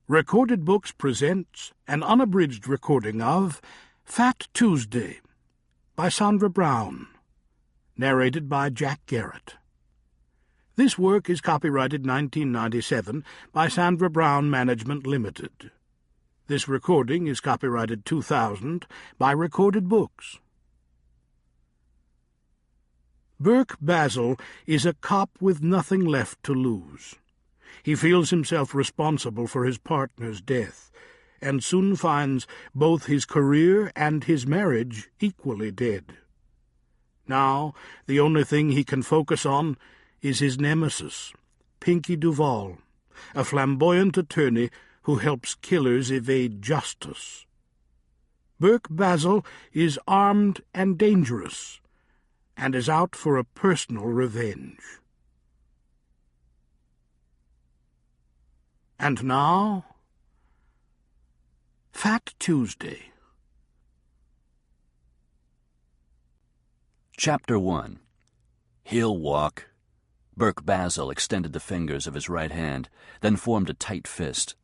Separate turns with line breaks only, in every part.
Recorded Books presents an unabridged recording of Fat Tuesday by Sandra Brown, narrated by Jack Garrett. This work is copyrighted 1997 by Sandra Brown Management Limited. This recording is copyrighted 2000 by Recorded Books. Burke Basil is a cop with nothing left to lose. He feels himself responsible for his partner's death, and soon finds both his career and his marriage equally dead. Now, the only thing he can focus on is his nemesis, Pinky Duval, a flamboyant attorney who helps killers evade justice. Burke Basil is armed and dangerous, and is out for a personal revenge. And now, Fat Tuesday.
Chapter 1. He'll walk. Burke Basil extended the fingers of his right hand, then formed a tight fist.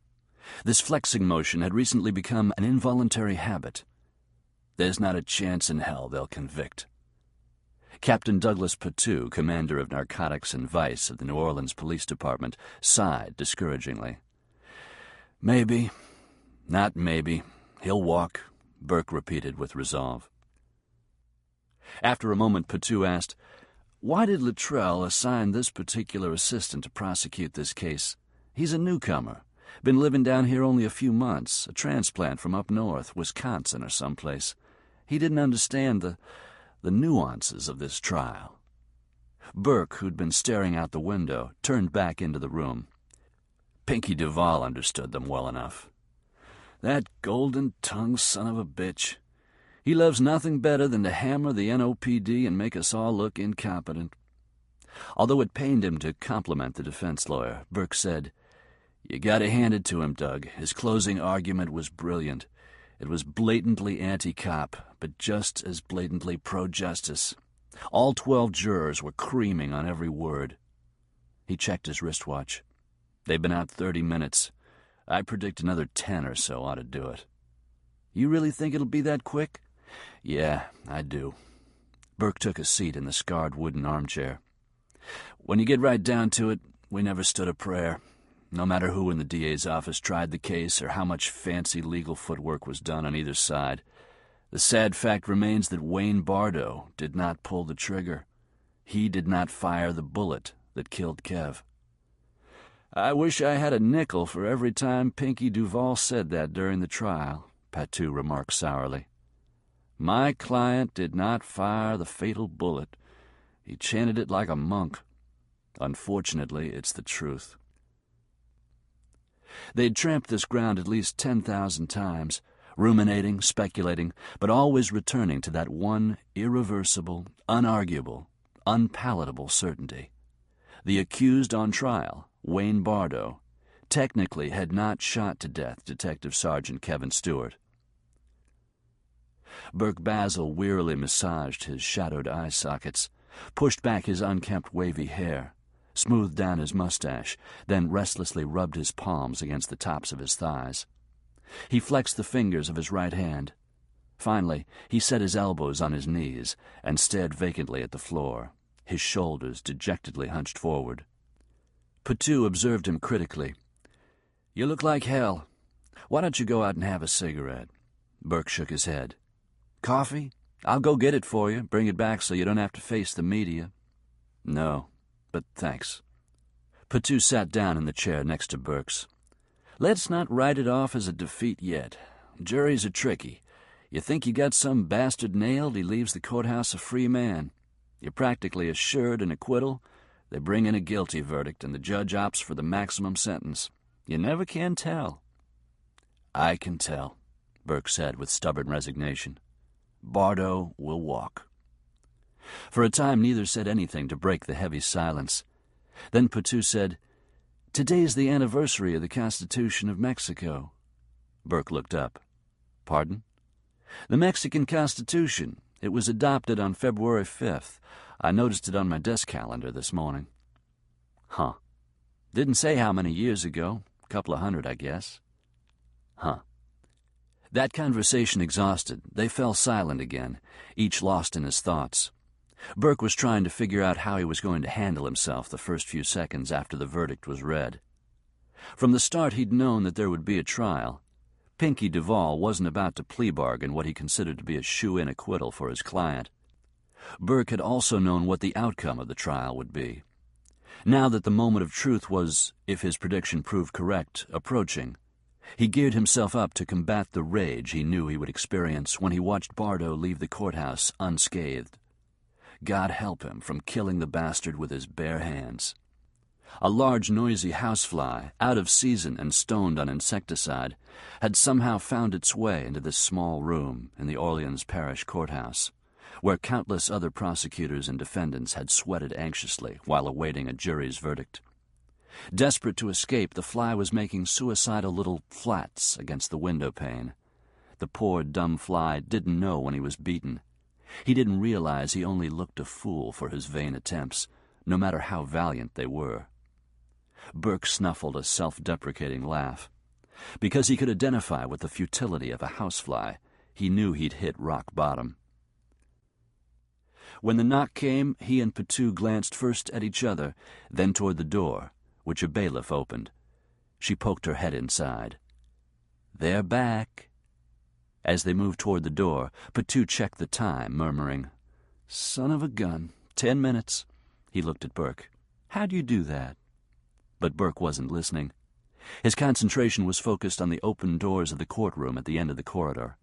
This flexing motion had recently become an involuntary habit. There's not a chance in hell they'll convict. Captain Douglas Patou, commander of narcotics and vice of the New Orleans Police Department, sighed discouragingly. Maybe, not maybe, he'll walk, Burke repeated with resolve. After a moment, Patou asked, "Why did Luttrell assign this particular assistant to prosecute this case? He's a newcomer, been living down here only a few months, a transplant from up north, Wisconsin or someplace. He didn't understand the nuances of this trial." Burke, who'd been staring out the window, turned back into the room. Pinky Duval understood them well enough. That golden-tongued son of a bitch. He loves nothing better than to hammer the NOPD and make us all look incompetent. Although it pained him to compliment the defense lawyer, Burke said, "You gotta hand it to him, Doug. His closing argument was brilliant. It was blatantly anti-cop, but just as blatantly pro-justice. All 12 jurors were creaming on every word." He checked his wristwatch. They've been out 30 minutes. I predict another 10 or so ought to do it. You really think it'll be that quick? Yeah, I do. Burke took a seat in the scarred wooden armchair. When you get right down to it, we never stood a prayer. No matter who in the DA's office tried the case or how much fancy legal footwork was done on either side, the sad fact remains that Wayne Bardo did not pull the trigger. He did not fire the bullet that killed Kev. I wish I had a nickel for every time Pinky Duval said that during the trial, Patou remarked sourly. My client did not fire the fatal bullet. He chanted it like a monk. Unfortunately, it's the truth. They'd tramped this ground at least 10,000 times, ruminating, speculating, but always returning to that one irreversible, unarguable, unpalatable certainty. The accused on trial, Wayne Bardo, technically had not shot to death Detective Sergeant Kevin Stewart. Burke Basil wearily massaged his shadowed eye sockets, pushed back his unkempt wavy hair, smoothed down his mustache, then restlessly rubbed his palms against the tops of his thighs. He flexed the fingers of his right hand. Finally, he set his elbows on his knees and stared vacantly at the floor, his shoulders dejectedly hunched forward. Patou observed him critically. You look like hell. Why don't you go out and have a cigarette? Burke shook his head. Coffee? I'll go get it for you, bring it back so you don't have to face the media. No, but thanks. Patou sat down in the chair next to Burke's. Let's not write it off as a defeat yet. Juries are tricky. You think you got some bastard nailed, he leaves the courthouse a free man. You're practically assured an acquittal. They bring in a guilty verdict, and the judge opts for the maximum sentence. You never can tell. I can tell, Burke said with stubborn resignation. Bardo will walk. For a time neither said anything to break the heavy silence. Then Patou said, Today's the anniversary of the Constitution of Mexico. Burke looked up. Pardon? The Mexican Constitution. It was adopted on February 5th. I noticed it on my desk calendar this morning. Huh. Didn't say how many years ago. A couple of hundred, I guess. Huh. That conversation exhausted, they fell silent again, each lost in his thoughts. Burke was trying to figure out how he was going to handle himself the first few seconds after the verdict was read. From the start he'd known that there would be a trial. Pinky Duval wasn't about to plea bargain what he considered to be a shoe-in acquittal for his client. Burke had also known what the outcome of the trial would be. Now that the moment of truth was, if his prediction proved correct, approaching, he geared himself up to combat the rage he knew he would experience when he watched Bardo leave the courthouse unscathed. God help him from killing the bastard with his bare hands. A large, noisy housefly, out of season and stoned on insecticide, had somehow found its way into this small room in the Orleans Parish Courthouse, where countless other prosecutors and defendants had sweated anxiously while awaiting a jury's verdict. Desperate to escape, the fly was making suicidal little flats against the window pane. The poor, dumb fly didn't know when he was beaten. He didn't realize he only looked a fool for his vain attempts, no matter how valiant they were. Burke snuffled a self-deprecating laugh. Because he could identify with the futility of a housefly, he knew he'd hit rock bottom. When the knock came, he and Petu glanced first at each other, then toward the door, which a bailiff opened. She poked her head inside. "They're back." As they moved toward the door, Petu checked the time, murmuring, "Son of a gun, 10 minutes." He looked at Burke. "How'd you do that?" But Burke wasn't listening. His concentration was focused on the open doors of the courtroom at the end of the corridor.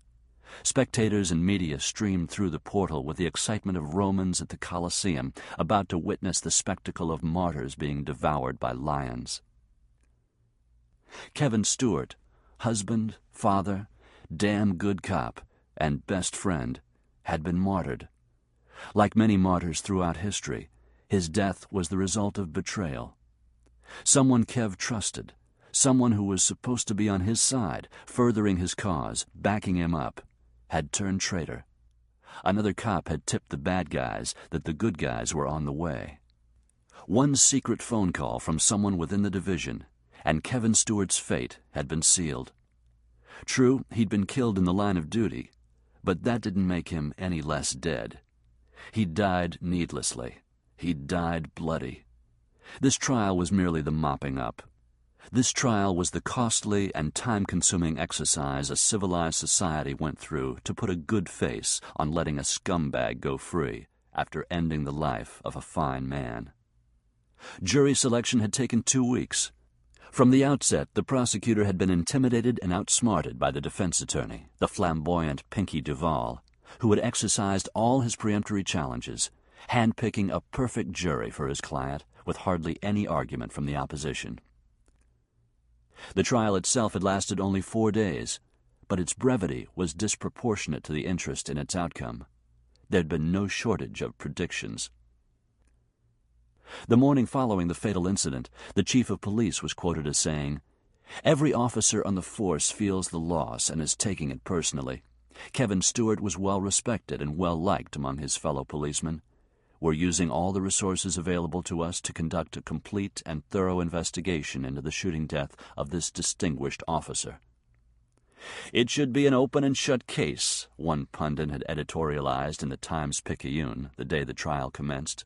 Spectators and media streamed through the portal with the excitement of Romans at the Colosseum, about to witness the spectacle of martyrs being devoured by lions. Kevin Stewart, husband, father, damn good cop, and best friend, had been martyred. Like many martyrs throughout history, his death was the result of betrayal. Someone Kev trusted, someone who was supposed to be on his side, furthering his cause, backing him up, had turned traitor. Another cop had tipped the bad guys that the good guys were on the way. One secret phone call from someone within the division, and Kevin Stewart's fate had been sealed. True, he'd been killed in the line of duty, but that didn't make him any less dead. He'd died needlessly. He'd died bloody. This trial was merely the mopping up. This trial was the costly and time-consuming exercise a civilized society went through to put a good face on letting a scumbag go free after ending the life of a fine man. Jury selection had taken 2 weeks. From the outset, the prosecutor had been intimidated and outsmarted by the defense attorney, the flamboyant Pinky Duval, who had exercised all his peremptory challenges, handpicking a perfect jury for his client with hardly any argument from the opposition. The trial itself had lasted only 4 days, but its brevity was disproportionate to the interest in its outcome. There'd been no shortage of predictions. The morning following the fatal incident, the chief of police was quoted as saying, "Every officer on the force feels the loss and is taking it personally. Kevin Stewart was well respected and well liked among his fellow policemen. We're using all the resources available to us to conduct a complete and thorough investigation into the shooting death of this distinguished officer." "It should be an open and shut case," one pundit had editorialized in the Times-Picayune the day the trial commenced.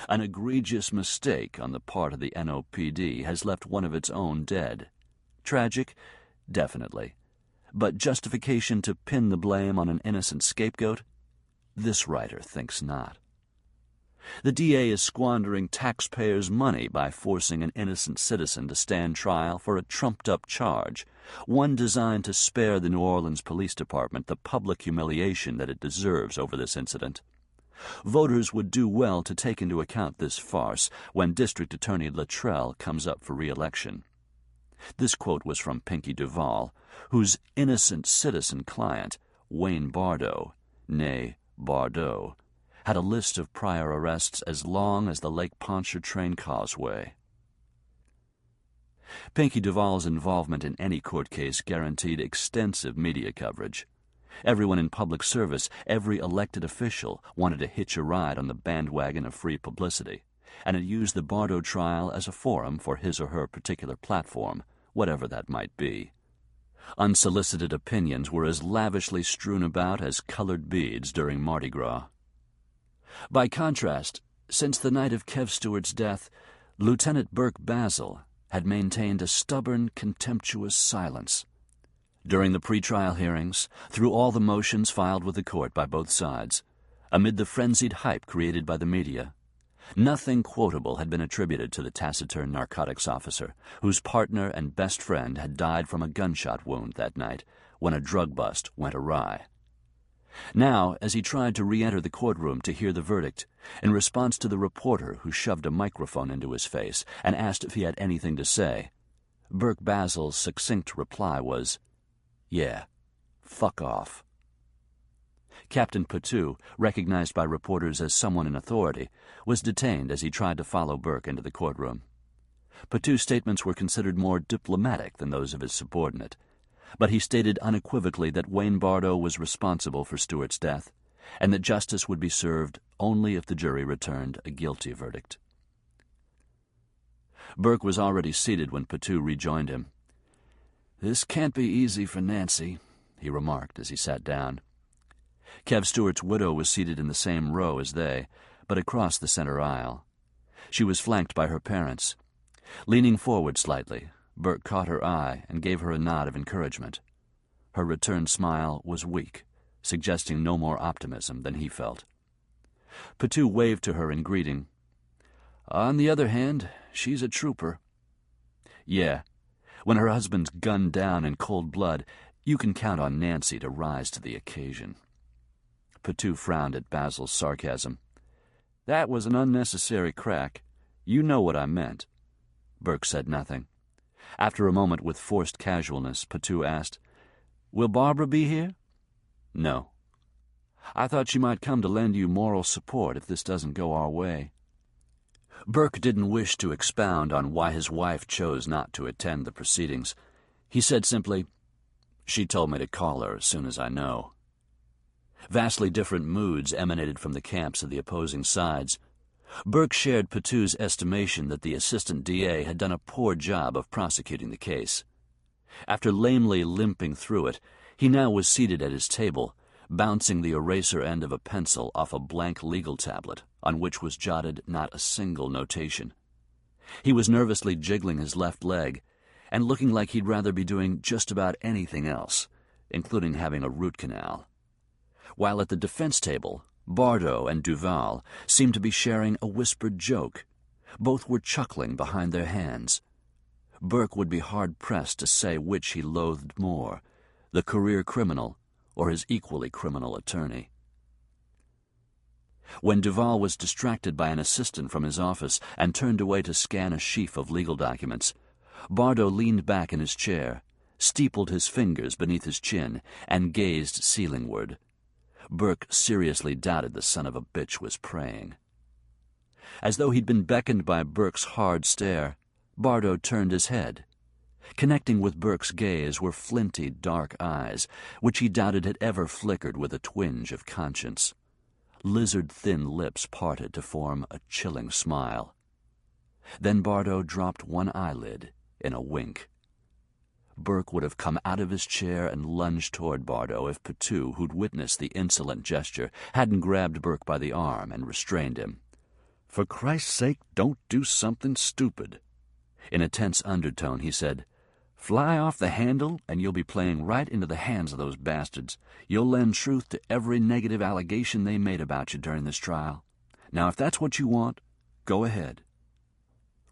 "An egregious mistake on the part of the NOPD has left one of its own dead. Tragic? Definitely. But justification to pin the blame on an innocent scapegoat? This writer thinks not. The DA is squandering taxpayers' money by forcing an innocent citizen to stand trial for a trumped-up charge, one designed to spare the New Orleans Police Department the public humiliation that it deserves over this incident. Voters would do well to take into account this farce when District Attorney Luttrell comes up for re-election." This quote was from Pinky Duval, whose innocent citizen client, Wayne Bardo, née Bardot, had a list of prior arrests as long as the Lake Pontchartrain Causeway. Pinky Duval's involvement in any court case guaranteed extensive media coverage. Everyone in public service, every elected official, wanted to hitch a ride on the bandwagon of free publicity, and had used the Bardo trial as a forum for his or her particular platform, whatever that might be. Unsolicited opinions were as lavishly strewn about as colored beads during Mardi Gras. By contrast, since the night of Kev Stewart's death, Lieutenant Burke Basil had maintained a stubborn, contemptuous silence. During the pretrial hearings, through all the motions filed with the court by both sides, amid the frenzied hype created by the media, nothing quotable had been attributed to the taciturn narcotics officer, whose partner and best friend had died from a gunshot wound that night when a drug bust went awry. Now, as he tried to re-enter the courtroom to hear the verdict, in response to the reporter who shoved a microphone into his face and asked if he had anything to say, Burke Basil's succinct reply was, "Yeah, fuck off." Captain Patou, recognized by reporters as someone in authority, was detained as he tried to follow Burke into the courtroom. Patou's statements were considered more diplomatic than those of his subordinate, but he stated unequivocally that Wayne Bardo was responsible for Stewart's death, and that justice would be served only if the jury returned a guilty verdict. Burke was already seated when Patou rejoined him. "This can't be easy for Nancy," he remarked as he sat down. Kev Stewart's widow was seated in the same row as they, but across the center aisle. She was flanked by her parents. Leaning forward slightly, Burke caught her eye and gave her a nod of encouragement. Her returned smile was weak, suggesting no more optimism than he felt. Patou waved to her in greeting. "On the other hand, she's a trooper." "Yeah, when her husband's gunned down in cold blood, you can count on Nancy to rise to the occasion." Patou frowned at Basil's sarcasm. "That was an unnecessary crack. You know what I meant." Burke said nothing. After a moment with forced casualness, Patou asked, "Will Barbara be here?" "No." "I thought she might come to lend you moral support if this doesn't go our way." Burke didn't wish to expound on why his wife chose not to attend the proceedings. He said simply, "She told me to call her as soon as I know." Vastly different moods emanated from the camps of the opposing sides. Burke shared Patou's estimation that the assistant DA had done a poor job of prosecuting the case. After lamely limping through it, he now was seated at his table, bouncing the eraser end of a pencil off a blank legal tablet on which was jotted not a single notation. He was nervously jiggling his left leg and looking like he'd rather be doing just about anything else, including having a root canal. While at the defense table, Bardo and Duval seemed to be sharing a whispered joke. Both were chuckling behind their hands. Burke would be hard-pressed to say which he loathed more, the career criminal or his equally criminal attorney. When Duval was distracted by an assistant from his office and turned away to scan a sheaf of legal documents, Bardo leaned back in his chair, steepled his fingers beneath his chin, and gazed ceilingward. Burke seriously doubted the son of a bitch was praying. As though he'd been beckoned by Burke's hard stare, Bardo turned his head. Connecting with Burke's gaze were flinty, dark eyes, which he doubted had ever flickered with a twinge of conscience. Lizard-thin lips parted to form a chilling smile. Then Bardo dropped one eyelid in a wink. Burke would have come out of his chair and lunged toward Bardo if Patou, who'd witnessed the insolent gesture, hadn't grabbed Burke by the arm and restrained him. "For Christ's sake, don't do something stupid." In a tense undertone, he said, "Fly off the handle, and you'll be playing right into the hands of those bastards. You'll lend truth to every negative allegation they made about you during this trial. Now, if that's what you want, go ahead."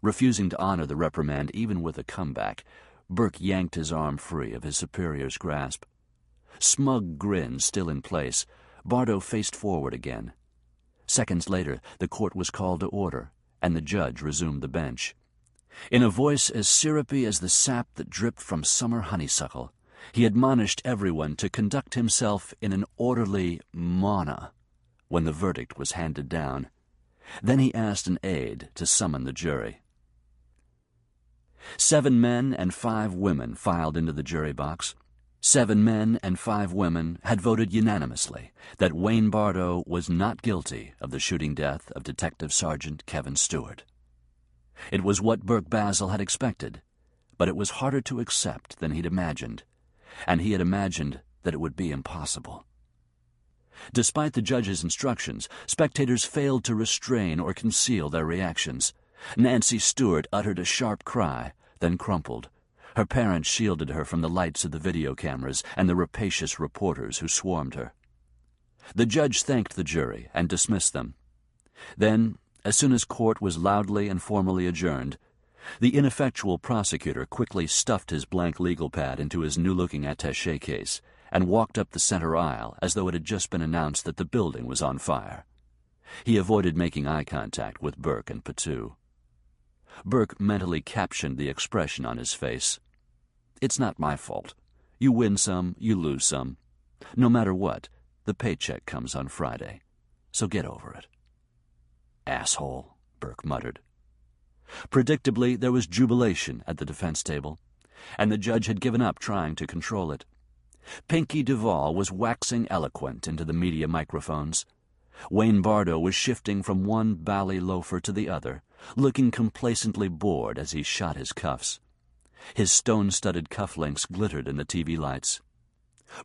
Refusing to honor the reprimand even with a comeback, Burke yanked his arm free of his superior's grasp. Smug grin still in place, Bardo faced forward again. Seconds later, the court was called to order, and the judge resumed the bench. In a voice as syrupy as the sap that dripped from summer honeysuckle, he admonished everyone to conduct himself in an orderly manner when the verdict was handed down. Then he asked an aide to summon the jury. 7 men and 5 women filed into the jury box. 7 men and 5 women had voted unanimously that Wayne Bardo was not guilty of the shooting death of Detective Sergeant Kevin Stewart. It was what Burke Basil had expected, but it was harder to accept than he'd imagined, and he had imagined that it would be impossible. Despite the judge's instructions, spectators failed to restrain or conceal their reactions. Nancy Stewart uttered a sharp cry, then crumpled. Her parents shielded her from the lights of the video cameras and the rapacious reporters who swarmed her. The judge thanked the jury and dismissed them. Then, as soon as court was loudly and formally adjourned, the ineffectual prosecutor quickly stuffed his blank legal pad into his new-looking attaché case and walked up the center aisle as though it had just been announced that the building was on fire. He avoided making eye contact with Burke and Patu. Burke mentally captioned the expression on his face. "It's not my fault. You win some, you lose some. No matter what, the paycheck comes on Friday. So get over it." "Asshole," Burke muttered. Predictably, there was jubilation at the defense table, and the judge had given up trying to control it. Pinky Duvall was waxing eloquent into the media microphones. Wayne Bardo was shifting from one bally loafer to the other, looking complacently bored as he shot his cuffs. His stone-studded cufflinks glittered in the TV lights.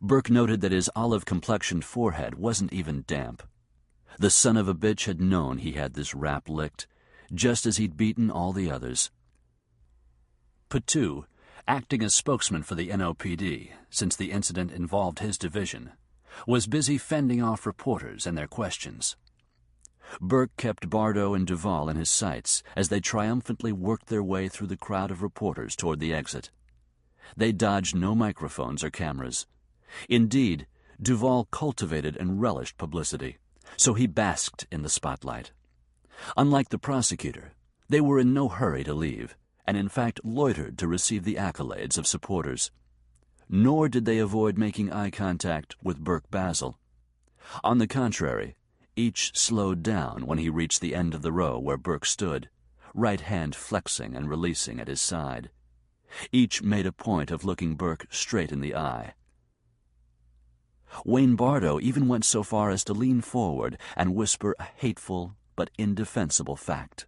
Burke noted that his olive-complexioned forehead wasn't even damp. The son of a bitch had known he had this rap licked, just as he'd beaten all the others. Patu, acting as spokesman for the NOPD, since the incident involved his division, was busy fending off reporters and their questions. Burke kept Bardo and Duvall in his sights as they triumphantly worked their way through the crowd of reporters toward the exit. They dodged no microphones or cameras. Indeed, Duvall cultivated and relished publicity, so he basked in the spotlight. Unlike the prosecutor, they were in no hurry to leave, and in fact loitered to receive the accolades of supporters. Nor did they avoid making eye contact with Burke Basil. On the contrary, each slowed down when he reached the end of the row where Burke stood, right hand flexing and releasing at his side. Each made a point of looking Burke straight in the eye. Wayne Bardo even went so far as to lean forward and whisper a hateful but indefensible fact.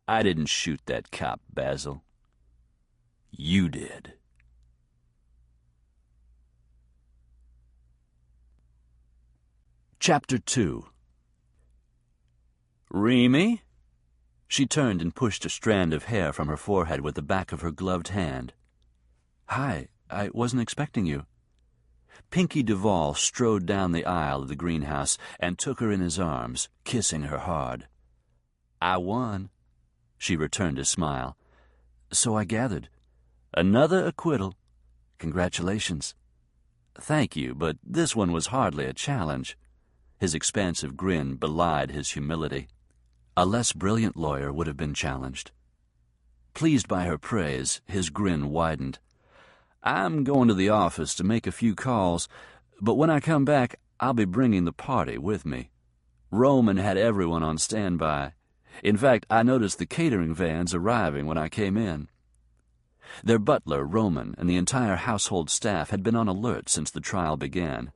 "I didn't shoot that cop, Basil. You did." Chapter 2. "Remy?" She turned and pushed a strand of hair from her forehead with the back of her gloved hand. "Hi, I wasn't expecting you." Pinky Duvall strode down the aisle of the greenhouse and took her in his arms, kissing her hard. "I won." She returned his smile. "So I gathered. Another acquittal. Congratulations." "Thank you, but this one was hardly a challenge." His expansive grin belied his humility. A less brilliant lawyer would have been challenged. Pleased by her praise, his grin widened. "I'm going to the office to make a few calls, but when I come back, I'll be bringing the party with me. Roman had everyone on standby. In fact, I noticed the catering vans arriving when I came in." Their butler, Roman, and the entire household staff had been on alert since the trial began.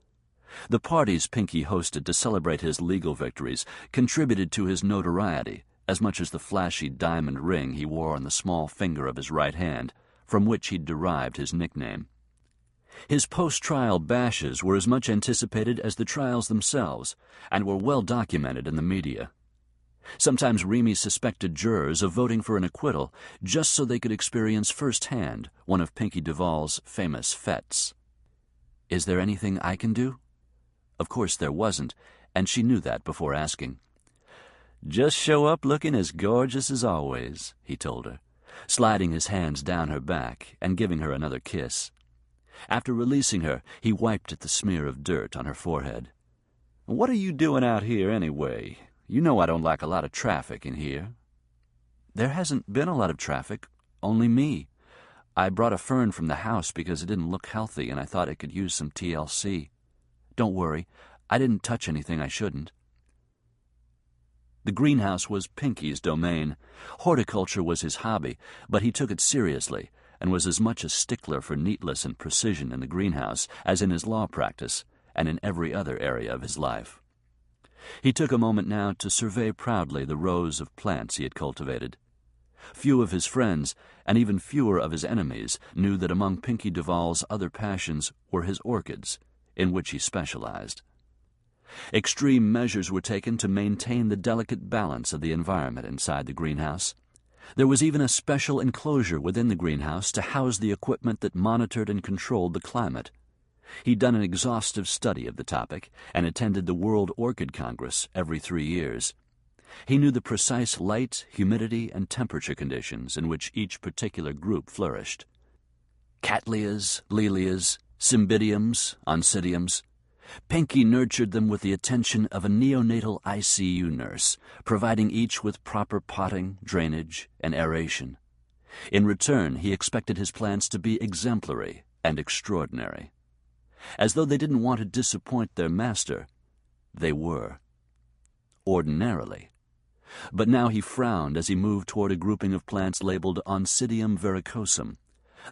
The parties Pinky hosted to celebrate his legal victories contributed to his notoriety as much as the flashy diamond ring he wore on the small finger of his right hand, from which he'd derived his nickname. His post-trial bashes were as much anticipated as the trials themselves, and were well documented in the media. Sometimes Remy suspected jurors of voting for an acquittal just so they could experience firsthand one of Pinky Duvall's famous fetes. "Is there anything I can do?" Of course there wasn't, and she knew that before asking. "Just show up looking as gorgeous as always," he told her, sliding his hands down her back and giving her another kiss. After releasing her, he wiped at the smear of dirt on her forehead. "What are you doing out here anyway? You know I don't like a lot of traffic in here." "There hasn't been a lot of traffic, only me. I brought a fern from the house because it didn't look healthy and I thought it could use some TLC. Don't worry, I didn't touch anything I shouldn't." The greenhouse was Pinky's domain. Horticulture was his hobby, but he took it seriously and was as much a stickler for neatness and precision in the greenhouse as in his law practice and in every other area of his life. He took a moment now to survey proudly the rows of plants he had cultivated. Few of his friends, and even fewer of his enemies, knew that among Pinky Duval's other passions were his orchids, in which he specialized. Extreme measures were taken to maintain the delicate balance of the environment inside the greenhouse. There was even a special enclosure within the greenhouse to house the equipment that monitored and controlled the climate. He'd done an exhaustive study of the topic and attended the World Orchid Congress every 3 years. He knew the precise light, humidity, and temperature conditions in which each particular group flourished. Cattleyas, Lelias, Cymbidiums, Oncidiums. Pinky nurtured them with the attention of a neonatal ICU nurse, providing each with proper potting, drainage, and aeration. In return, he expected his plants to be exemplary and extraordinary. As though they didn't want to disappoint their master, they were. Ordinarily. But now he frowned as he moved toward a grouping of plants labeled Oncidium verrucosum.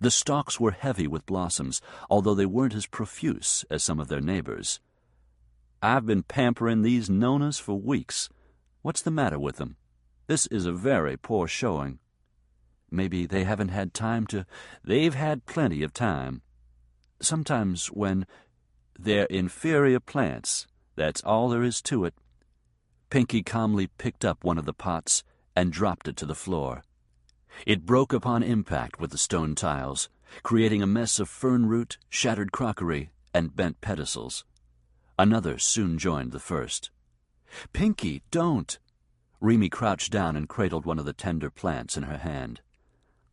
The stalks were heavy with blossoms, although they weren't as profuse as some of their neighbors. "I've been pampering these nonas for weeks. What's the matter with them? This is a very poor showing." "Maybe they haven't had time to—" "They've had plenty of time. Sometimes when they're inferior plants, that's all there is to it." Pinky calmly picked up one of the pots and dropped it to the floor. It broke upon impact with the stone tiles, creating a mess of fern root, shattered crockery, and bent pedestals. Another soon joined the first. "Pinky, don't!" Remy crouched down and cradled one of the tender plants in her hand.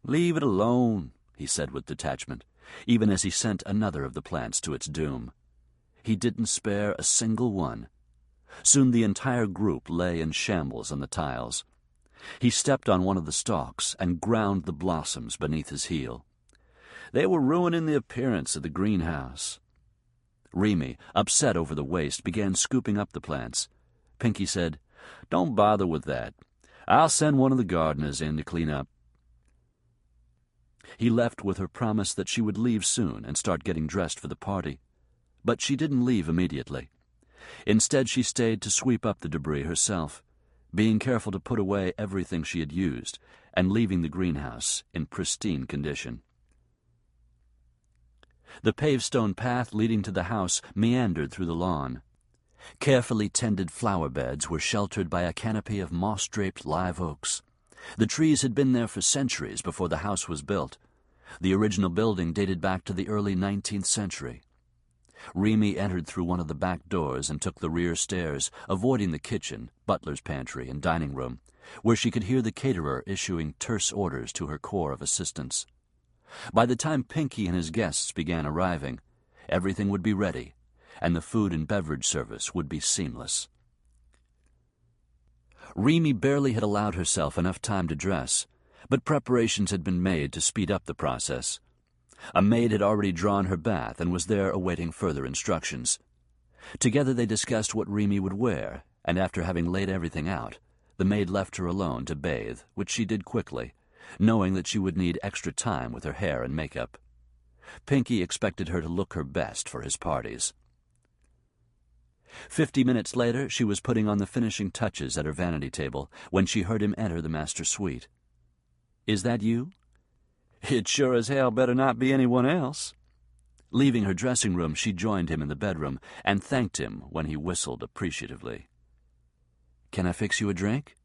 "Leave it alone," he said with detachment, even as he sent another of the plants to its doom. He didn't spare a single one. Soon the entire group lay in shambles on the tiles. He stepped on one of the stalks and ground the blossoms beneath his heel. They were ruining the appearance of the greenhouse. Remy, upset over the waste, began scooping up the plants. Pinky said, "Don't bother with that. I'll send one of the gardeners in to clean up." He left with her promise that she would leave soon and start getting dressed for the party. But she didn't leave immediately. Instead, she stayed to sweep up the debris herself, being careful to put away everything she had used and leaving the greenhouse in pristine condition. The paved stone path leading to the house meandered through the lawn. Carefully tended flower beds were sheltered by a canopy of moss-draped live oaks. The trees had been there for centuries before the house was built. The original building dated back to the early 19th century. Remy entered through one of the back doors and took the rear stairs, avoiding the kitchen, butler's pantry, and dining room, where she could hear the caterer issuing terse orders to her corps of assistants. By the time Pinky and his guests began arriving, everything would be ready, and the food and beverage service would be seamless. Remy barely had allowed herself enough time to dress, but preparations had been made to speed up the process. A maid had already drawn her bath and was there awaiting further instructions. Together they discussed what Remy would wear, and after having laid everything out, the maid left her alone to bathe, which she did quickly, knowing that she would need extra time with her hair and makeup. Pinky expected her to look her best for his parties. 50 minutes later, she was putting on the finishing touches at her vanity table when she heard him enter the master suite. "Is that you?" "It sure as hell better not be anyone else." Leaving her dressing room, she joined him in the bedroom and thanked him when he whistled appreciatively. "Can I fix you a drink?"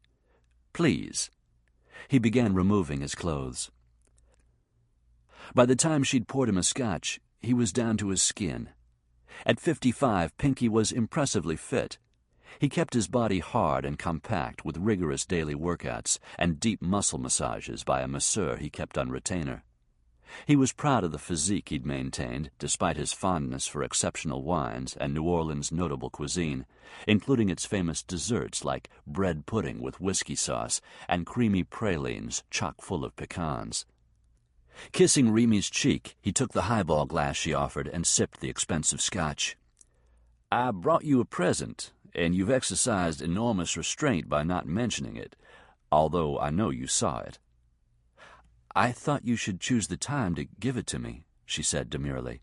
"Please." He began removing his clothes. By the time she'd poured him a scotch, he was down to his skin. At 55, Pinky was impressively fit. He kept his body hard and compact with rigorous daily workouts and deep muscle massages by a masseur he kept on retainer. He was proud of the physique he'd maintained, despite his fondness for exceptional wines and New Orleans' notable cuisine, including its famous desserts like bread pudding with whiskey sauce and creamy pralines chock full of pecans. Kissing Remy's cheek, he took the highball glass she offered and sipped the expensive scotch. "I brought you a present, and you've exercised enormous restraint by not mentioning it, although I know you saw it." "I thought you should choose the time to give it to me," she said demurely.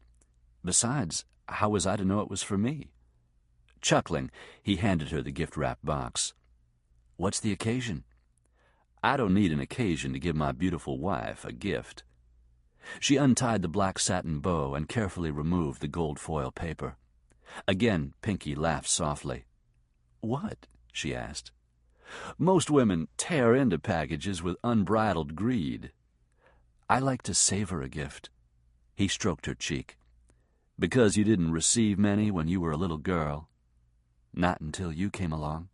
"Besides, how was I to know it was for me?" Chuckling, he handed her the gift-wrapped box. "What's the occasion?" I don't need an occasion to give my beautiful wife a gift." She untied the black satin bow and carefully removed the gold foil paper. Again, Pinky laughed softly. "What?" she asked. "Most women tear into packages with unbridled greed. I like to savor a gift." He stroked her cheek. "Because you didn't receive many when you were a little girl?" "Not until you came along."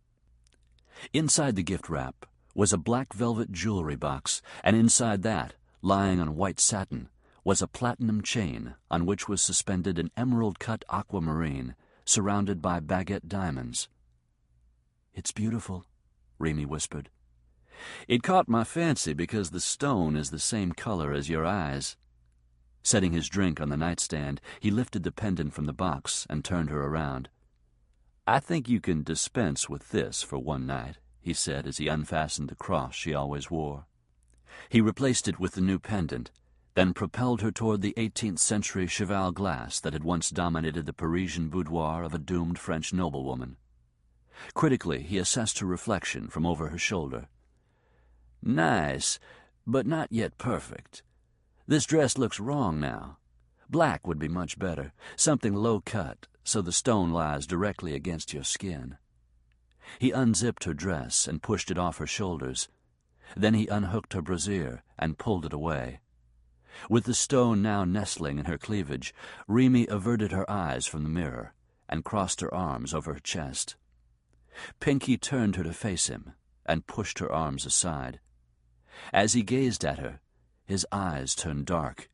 Inside the gift wrap was a black velvet jewelry box, and inside that, lying on white satin, was a platinum chain on which was suspended an emerald-cut aquamarine surrounded by baguette diamonds. "It's beautiful," Remy whispered. "It caught my fancy because the stone is the same color as your eyes." Setting his drink on the nightstand, he lifted the pendant from the box and turned her around. "I think you can dispense with this for one night," he said as he unfastened the cross she always wore. He replaced it with the new pendant, then propelled her toward the 18th-century cheval glass that had once dominated the Parisian boudoir of a doomed French noblewoman. Critically, he assessed her reflection from over her shoulder. "Nice, but not yet perfect. This dress looks wrong now. Black would be much better, something low-cut, so the stone lies directly against your skin." He unzipped her dress and pushed it off her shoulders. Then he unhooked her brassiere and pulled it away. With the stone now nestling in her cleavage, Remy averted her eyes from the mirror and crossed her arms over her chest. Pinky turned her to face him and pushed her arms aside. As he gazed at her, his eyes turned dark.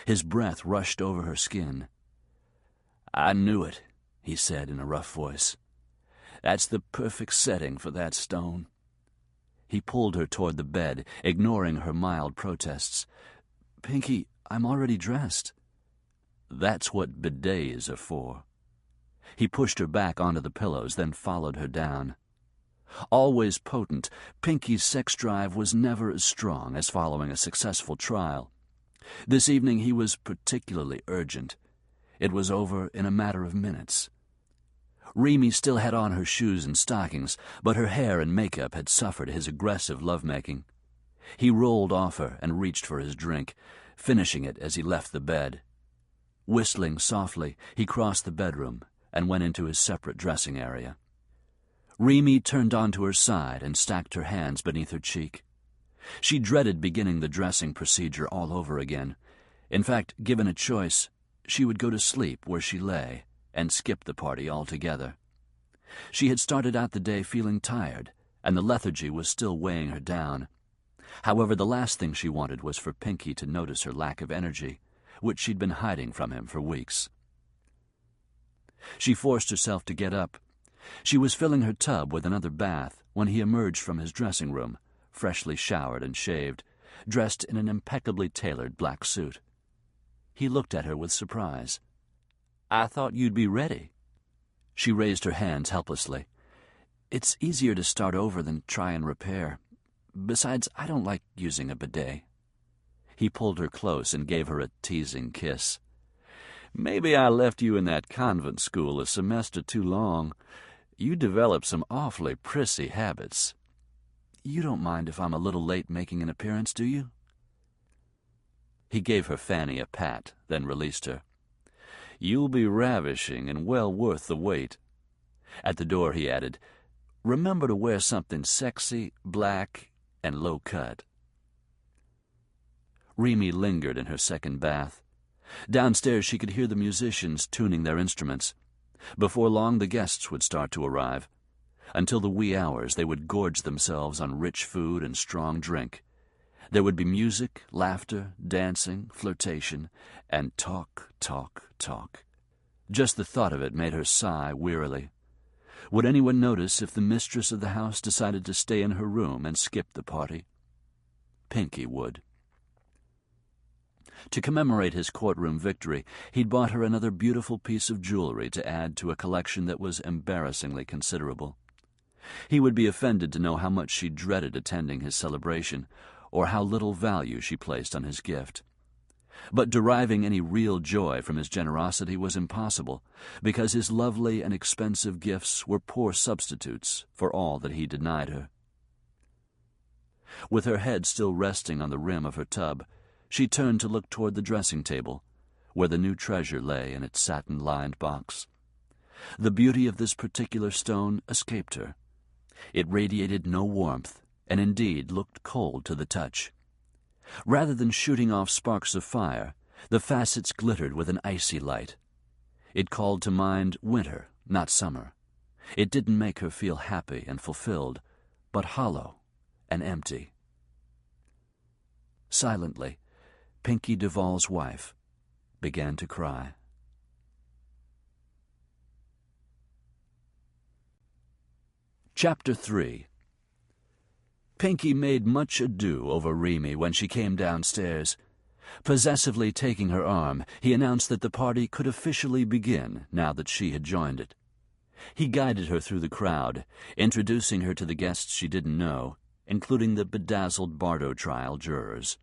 His breath rushed over her skin. "I knew it," he said in a rough voice. "That's the perfect setting for that stone." He pulled her toward the bed, ignoring her mild protests. "Pinky, I'm already dressed." "That's what bidets are for." He pushed her back onto the pillows, then followed her down. Always potent, Pinky's sex drive was never as strong as following a successful trial. This evening he was particularly urgent. It was over in a matter of minutes. Remy still had on her shoes and stockings, but her hair and makeup had suffered his aggressive lovemaking. He rolled off her and reached for his drink, finishing it as he left the bed. Whistling softly, he crossed the bedroom and went into his separate dressing area. Remy turned onto her side and stacked her hands beneath her cheek. She dreaded beginning the dressing procedure all over again. In fact, given a choice, she would go to sleep where she lay and skip the party altogether. She had started out the day feeling tired, and the lethargy was still weighing her down. However, the last thing she wanted was for Pinky to notice her lack of energy, which she'd been hiding from him for weeks. She forced herself to get up. She was filling her tub with another bath when he emerged from his dressing room, freshly showered and shaved, dressed in an impeccably tailored black suit. He looked at her with surprise. "I thought you'd be ready." She raised her hands helplessly. "It's easier to start over than try and repair. Besides, I don't like using a bidet." He pulled her close and gave her a teasing kiss. "Maybe I left you in that convent school a semester too long. You developed some awfully prissy habits." "You don't mind if I'm a little late making an appearance, do you?" He gave her fanny a pat, then released her. "You'll be ravishing and well worth the wait." At the door he added, "Remember to wear something sexy, black, and low-cut." Remy lingered in her second bath. Downstairs she could hear the musicians tuning their instruments. Before long the guests would start to arrive. Until the wee hours they would gorge themselves on rich food and strong drink. There would be music, laughter, dancing, flirtation, and talk, talk, talk. Just the thought of it made her sigh wearily. Would anyone notice if the mistress of the house decided to stay in her room and skip the party? Pinky would. To commemorate his courtroom victory, he'd bought her another beautiful piece of jewelry to add to a collection that was embarrassingly considerable. He would be offended to know how much she dreaded attending his celebration, or how little value she placed on his gift. But deriving any real joy from his generosity was impossible, because his lovely and expensive gifts were poor substitutes for all that he denied her. With her head still resting on the rim of her tub, she turned to look toward the dressing table, where the new treasure lay in its satin-lined box. The beauty of this particular stone escaped her. It radiated no warmth, and indeed looked cold to the touch. Rather than shooting off sparks of fire, the facets glittered with an icy light. It called to mind winter, not summer. It didn't make her feel happy and fulfilled, but hollow and empty. Silently, Pinky Duval's wife began to cry. Chapter 3. Pinky made much ado over Remy when she came downstairs. Possessively taking her arm, he announced that the party could officially begin now that she had joined it. He guided her through the crowd, introducing her to the guests she didn't know, including the bedazzled Bardo trial jurors.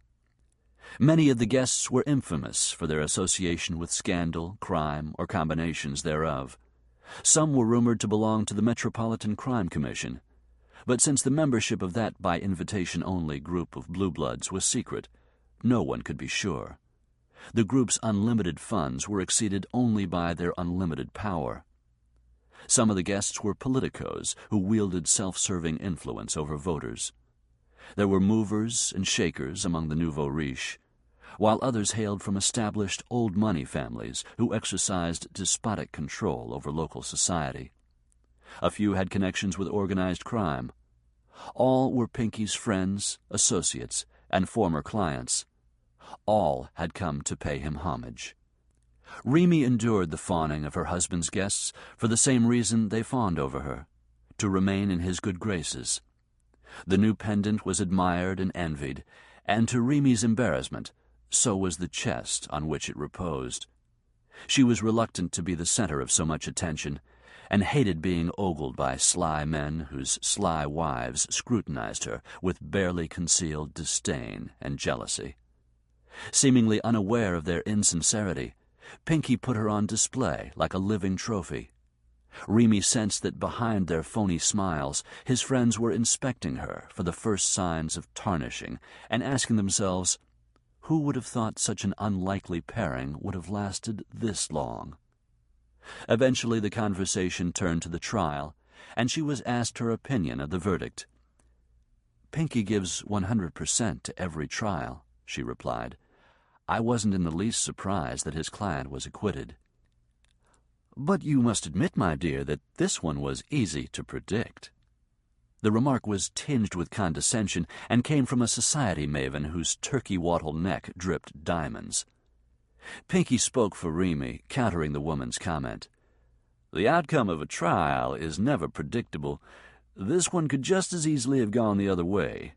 Many of the guests were infamous for their association with scandal, crime, or combinations thereof. Some were rumored to belong to the Metropolitan Crime Commission, but since the membership of that by-invitation-only group of blue bloods was secret, no one could be sure. The group's unlimited funds were exceeded only by their unlimited power. Some of the guests were politicos who wielded self-serving influence over voters. There were movers and shakers among the nouveau riche, while others hailed from established old money families who exercised despotic control over local society. A few had connections with organized crime. All were Pinky's friends, associates, and former clients. All had come to pay him homage. Remy endured the fawning of her husband's guests for the same reason they fawned over her, to remain in his good graces. The new pendant was admired and envied, and to Remy's embarrassment, so was the chest on which it reposed. She was reluctant to be the center of so much attention, and hated being ogled by sly men whose sly wives scrutinized her with barely concealed disdain and jealousy. Seemingly unaware of their insincerity, Pinky put her on display like a living trophy. Remy sensed that behind their phony smiles, his friends were inspecting her for the first signs of tarnishing and asking themselves, who would have thought such an unlikely pairing would have lasted this long? Eventually the conversation turned to the trial, and she was asked her opinion of the verdict. "Pinky gives 100% to every trial," she replied. "I wasn't in the least surprised that his client was acquitted." "But you must admit, my dear, that this one was easy to predict." The remark was tinged with condescension and came from a society maven whose turkey-wattle neck dripped diamonds. Pinky spoke for Remy, countering the woman's comment. "The outcome of a trial is never predictable. This one could just as easily have gone the other way.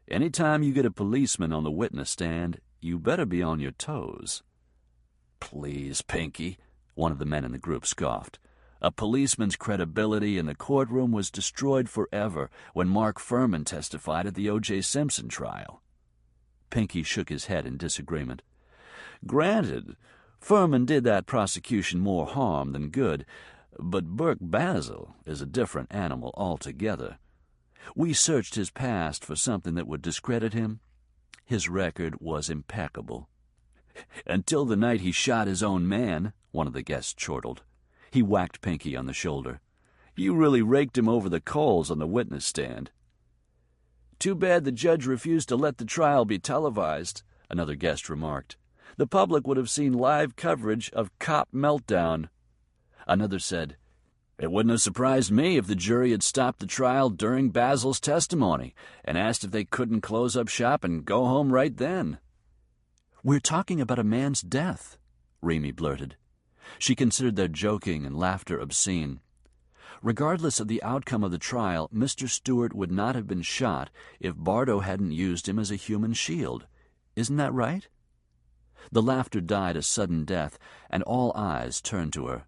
Any time you get a policeman on the witness stand, you better be on your toes." "Please, Pinky," one of the men in the group scoffed. "A policeman's credibility in the courtroom was destroyed forever when Mark Furman testified at the O.J. Simpson trial." Pinky shook his head in disagreement. "Granted, Furman did that prosecution more harm than good, but Burke Basil is a different animal altogether. We searched his past for something that would discredit him. His record was impeccable." "Until the night he shot his own man," one of the guests chortled. He whacked Pinky on the shoulder. "You really raked him over the coals on the witness stand." "Too bad the judge refused to let the trial be televised," another guest remarked. "The public would have seen live coverage of cop meltdown." Another said, "It wouldn't have surprised me if the jury had stopped the trial during Basil's testimony and asked if they couldn't close up shop and go home right then." "We're talking about a man's death," Remy blurted. She considered their joking and laughter obscene. Regardless of the outcome of the trial, Mr. Stewart would not have been shot if Bardo hadn't used him as a human shield. Isn't that right? The laughter died a sudden death, and all eyes turned to her.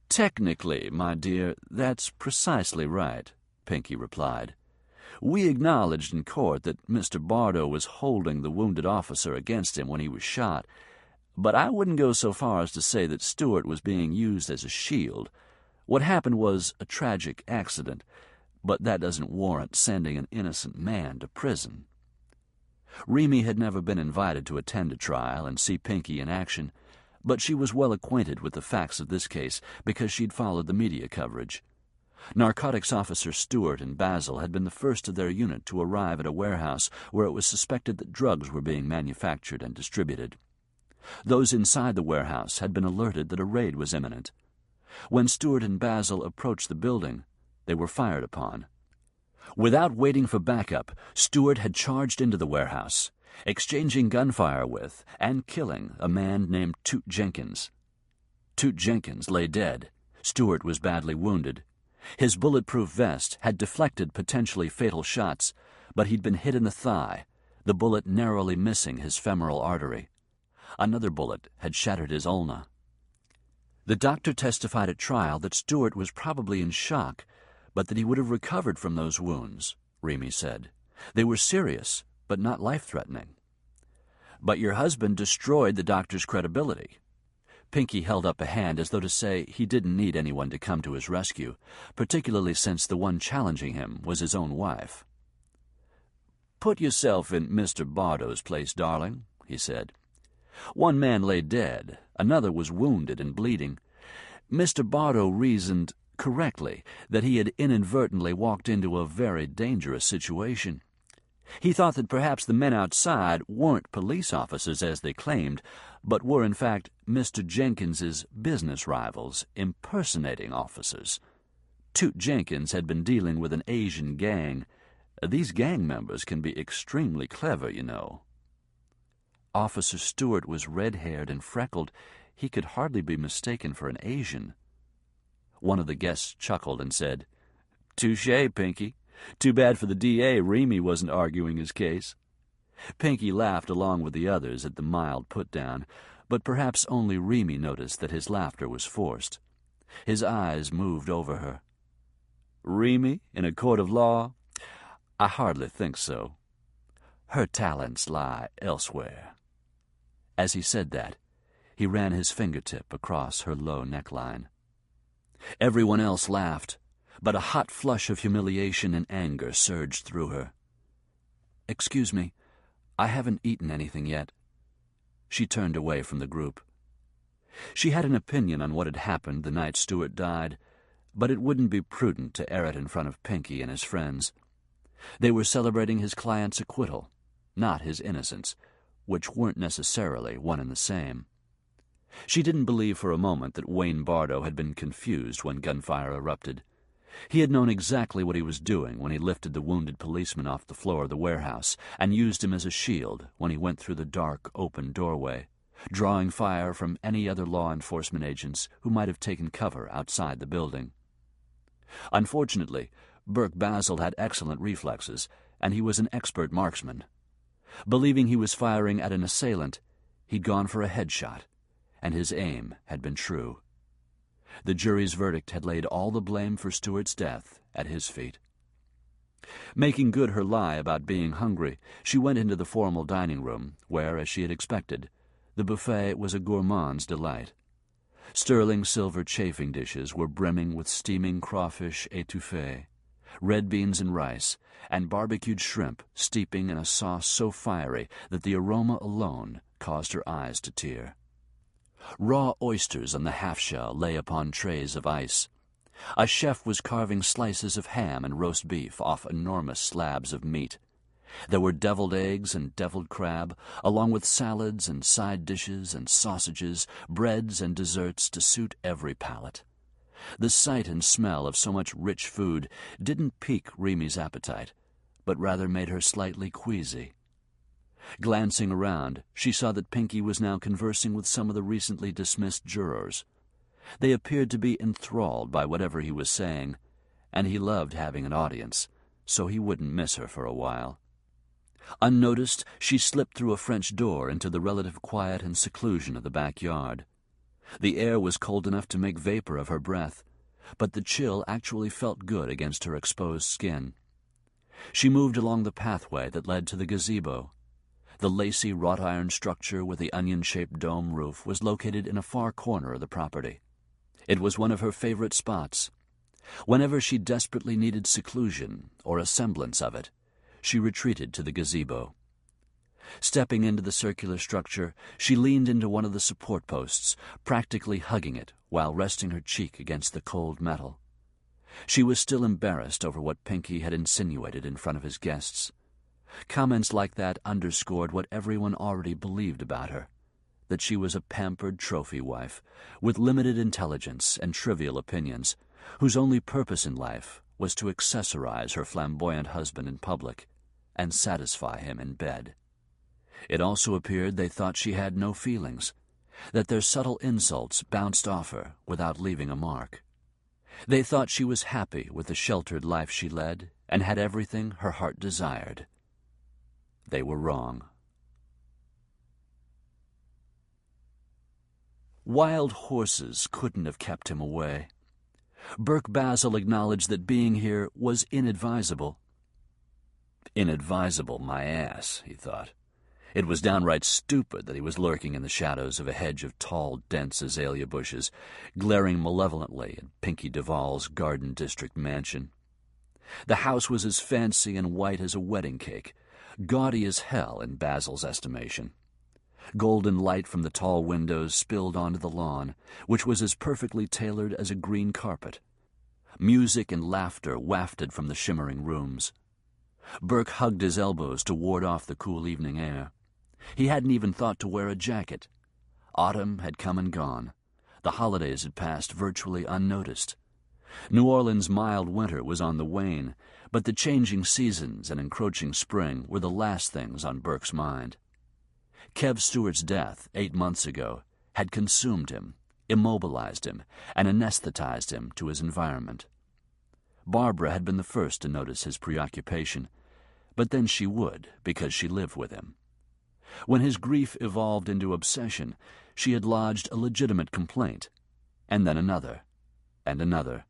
"Technically, my dear, that's precisely right," Pinky replied. "We acknowledged in court that Mr. Bardo was holding the wounded officer against him when he was shot, but I wouldn't go so far as to say that Stewart was being used as a shield. What happened was a tragic accident. but that doesn't warrant sending an innocent man to prison. Remy had never been invited to attend a trial and see Pinky in action, but she was well acquainted with the facts of this case because she'd followed the media coverage. Narcotics Officer Stewart and Basil had been the first of their unit to arrive at a warehouse where it was suspected that drugs were being manufactured and distributed. Those inside the warehouse had been alerted that a raid was imminent. When Stewart and Basil approached the building, they were fired upon. Without waiting for backup, Stewart had charged into the warehouse, exchanging gunfire with and killing a man named Toot Jenkins. Toot Jenkins lay dead. Stewart was badly wounded. His bulletproof vest had deflected potentially fatal shots, but he'd been hit in the thigh, the bullet narrowly missing his femoral artery. Another bullet had shattered his ulna. The doctor testified at trial that Stewart was probably in shock, but that he would have recovered from those wounds, Remy said. They were serious, but not life-threatening. But your husband destroyed the doctor's credibility. Pinky held up a hand as though to say he didn't need anyone to come to his rescue, particularly since the one challenging him was his own wife. "Put yourself in Mr. Bardow's place, darling," he said. "One man lay dead, another was wounded and bleeding. Mr. Bardow reasoned correctly that he had inadvertently walked into a very dangerous situation. He thought that perhaps the men outside weren't police officers as they claimed, but were in fact Mr. Jenkins's business rivals impersonating officers. Toot Jenkins had been dealing with an Asian gang. These gang members can be extremely clever, you know." Officer Stewart was red-haired and freckled. He could hardly be mistaken for an Asian. One of the guests chuckled and said, "Touché, Pinky. Too bad for the D.A. Remy wasn't arguing his case." Pinky laughed along with the others at the mild put-down, but perhaps only Remy noticed that his laughter was forced. His eyes moved over her. "Remy in a court of law? I hardly think so. Her talents lie elsewhere." As he said that, he ran his fingertip across her low neckline. Everyone else laughed, but a hot flush of humiliation and anger surged through her. "Excuse me, I haven't eaten anything yet." She turned away from the group. She had an opinion on what had happened the night Stewart died, but it wouldn't be prudent to air it in front of Pinky and his friends. They were celebrating his client's acquittal, not his innocence, which weren't necessarily one and the same. She didn't believe for a moment that Wayne Bardow had been confused when gunfire erupted. He had known exactly what he was doing when he lifted the wounded policeman off the floor of the warehouse and used him as a shield when he went through the dark, open doorway, drawing fire from any other law enforcement agents who might have taken cover outside the building. Unfortunately, Burke Basil had excellent reflexes, and he was an expert marksman. Believing he was firing at an assailant, he'd gone for a headshot, and his aim had been true. The jury's verdict had laid all the blame for Stewart's death at his feet. Making good her lie about being hungry, she went into the formal dining room, where, as she had expected, the buffet was a gourmand's delight. Sterling silver chafing dishes were brimming with steaming crawfish étouffée, red beans and rice, and barbecued shrimp steeping in a sauce so fiery that the aroma alone caused her eyes to tear. Raw oysters on the half-shell lay upon trays of ice. A chef was carving slices of ham and roast beef off enormous slabs of meat. There were deviled eggs and deviled crab, along with salads and side dishes and sausages, breads and desserts to suit every palate. The sight and smell of so much rich food didn't pique Remy's appetite, but rather made her slightly queasy. Glancing around, she saw that Pinky was now conversing with some of the recently dismissed jurors. They appeared to be enthralled by whatever he was saying, and he loved having an audience, so he wouldn't miss her for a while. Unnoticed, she slipped through a French door into the relative quiet and seclusion of the backyard. The air was cold enough to make vapor of her breath, but the chill actually felt good against her exposed skin. She moved along the pathway that led to the gazebo. The lacy wrought-iron structure with the onion-shaped dome roof was located in a far corner of the property. It was one of her favorite spots. Whenever she desperately needed seclusion or a semblance of it, she retreated to the gazebo. Stepping into the circular structure, she leaned into one of the support posts, practically hugging it while resting her cheek against the cold metal. She was still embarrassed over what Pinky had insinuated in front of his guests. Comments like that underscored what everyone already believed about her, that she was a pampered trophy wife with limited intelligence and trivial opinions, whose only purpose in life was to accessorize her flamboyant husband in public and satisfy him in bed. It also appeared they thought she had no feelings, that their subtle insults bounced off her without leaving a mark. They thought she was happy with the sheltered life she led and had everything her heart desired. They were wrong. Wild horses couldn't have kept him away. Burke Basil acknowledged that being here was inadvisable. Inadvisable, my ass, he thought. It was downright stupid that he was lurking in the shadows of a hedge of tall, dense azalea bushes, glaring malevolently at Pinky Duval's Garden District mansion. The house was as fancy and white as a wedding cake, gaudy as hell in Basil's estimation. Golden light from the tall windows spilled onto the lawn, which was as perfectly tailored as a green carpet. Music and laughter wafted from the shimmering rooms. Burke hugged his elbows to ward off the cool evening air. He hadn't even thought to wear a jacket. Autumn had come and gone. The holidays had passed virtually unnoticed. New Orleans' mild winter was on the wane, but the changing seasons and encroaching spring were the last things on Burke's mind. Kev Stewart's death 8 months ago had consumed him, immobilized him, and anesthetized him to his environment. Barbara had been the first to notice his preoccupation, but then she would, because she lived with him. When his grief evolved into obsession, she had lodged a legitimate complaint, and then another, and another,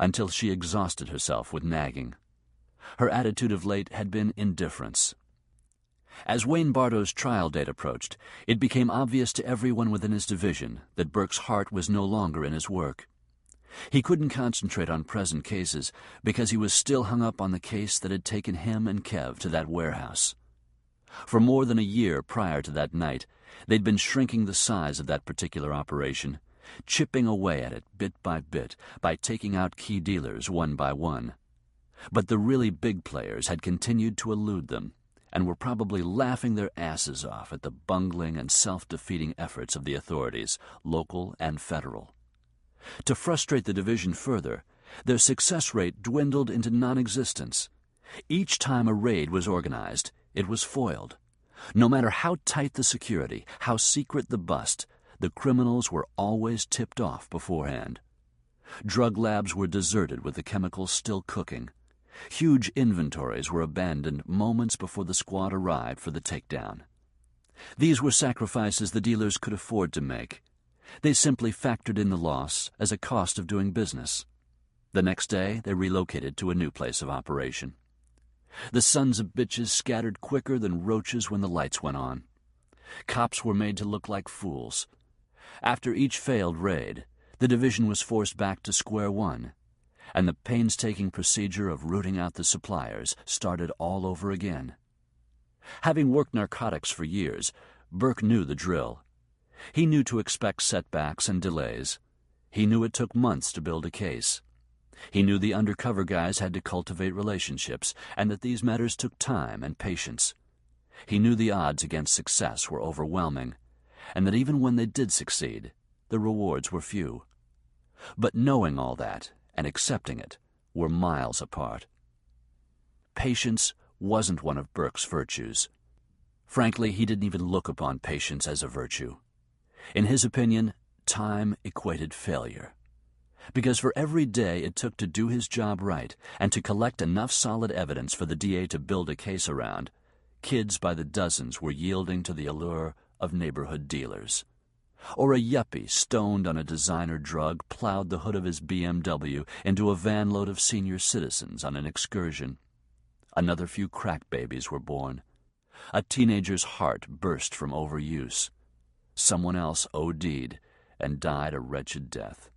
until she exhausted herself with nagging. Her attitude of late had been indifference. As Wayne Bartow's trial date approached, it became obvious to everyone within his division that Burke's heart was no longer in his work. He couldn't concentrate on present cases because he was still hung up on the case that had taken him and Kev to that warehouse. For more than a year prior to that night, they'd been shrinking the size of that particular operation, chipping away at it bit by taking out key dealers one by one. But the really big players had continued to elude them, and were probably laughing their asses off at the bungling and self-defeating efforts of the authorities, local and federal. To frustrate the division further, their success rate dwindled into non-existence. Each time a raid was organized, it was foiled. No matter how tight the security, how secret the bust, the criminals were always tipped off beforehand. Drug labs were deserted with the chemicals still cooking. Huge inventories were abandoned moments before the squad arrived for the takedown. These were sacrifices the dealers could afford to make. They simply factored in the loss as a cost of doing business. The next day, they relocated to a new place of operation. The sons of bitches scattered quicker than roaches when the lights went on. Cops were made to look like fools. After each failed raid, the division was forced back to square one, and the painstaking procedure of rooting out the suppliers started all over again. Having worked narcotics for years, Burke knew the drill. He knew to expect setbacks and delays. He knew it took months to build a case. He knew the undercover guys had to cultivate relationships, and that these matters took time and patience. He knew the odds against success were overwhelming, and that even when they did succeed, the rewards were few. But knowing all that and accepting it were miles apart. Patience wasn't one of Burke's virtues. Frankly, he didn't even look upon patience as a virtue. In his opinion, time equated failure. Because for every day it took to do his job right and to collect enough solid evidence for the DA to build a case around, kids by the dozens were yielding to the allure of neighborhood dealers. Or a yuppie stoned on a designer drug plowed the hood of his BMW into a van load of senior citizens on an excursion. Another few crack babies were born. A teenager's heart burst from overuse. Someone else OD'd and died a wretched death.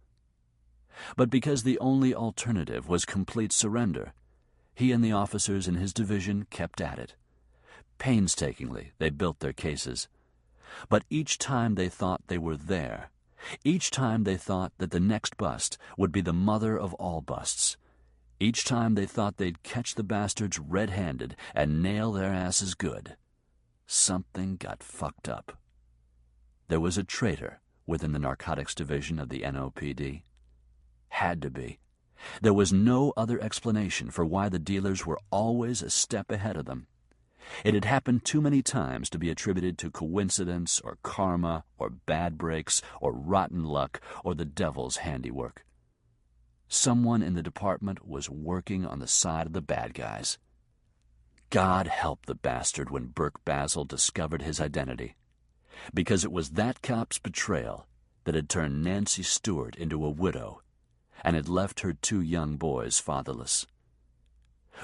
But because the only alternative was complete surrender, he and the officers in his division kept at it. Painstakingly, they built their cases. But each time they thought they were there, each time they thought that the next bust would be the mother of all busts, each time they thought they'd catch the bastards red-handed and nail their asses good, something got fucked up. There was a traitor within the narcotics division of the NOPD. Had to be. There was no other explanation for why the dealers were always a step ahead of them. It had happened too many times to be attributed to coincidence or karma or bad breaks or rotten luck or the devil's handiwork. Someone in the department was working on the side of the bad guys. God help the bastard when Burke Basil discovered his identity, because it was that cop's betrayal that had turned Nancy Stewart into a widow and had left her 2 young boys fatherless.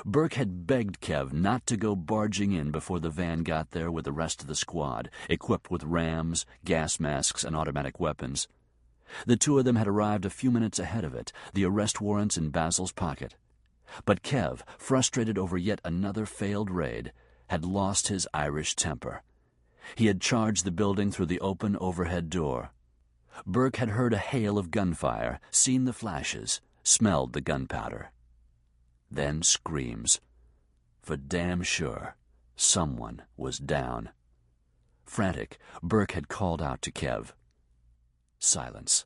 Burke had begged Kev not to go barging in before the van got there with the rest of the squad, equipped with rams, gas masks, and automatic weapons. The 2 of them had arrived a few minutes ahead of it, the arrest warrants in Basil's pocket. But Kev, frustrated over yet another failed raid, had lost his Irish temper. He had charged the building through the open overhead door. Burke had heard a hail of gunfire, seen the flashes, smelled the gunpowder. Then screams. For damn sure, someone was down. Frantic, Burke had called out to Kev. Silence.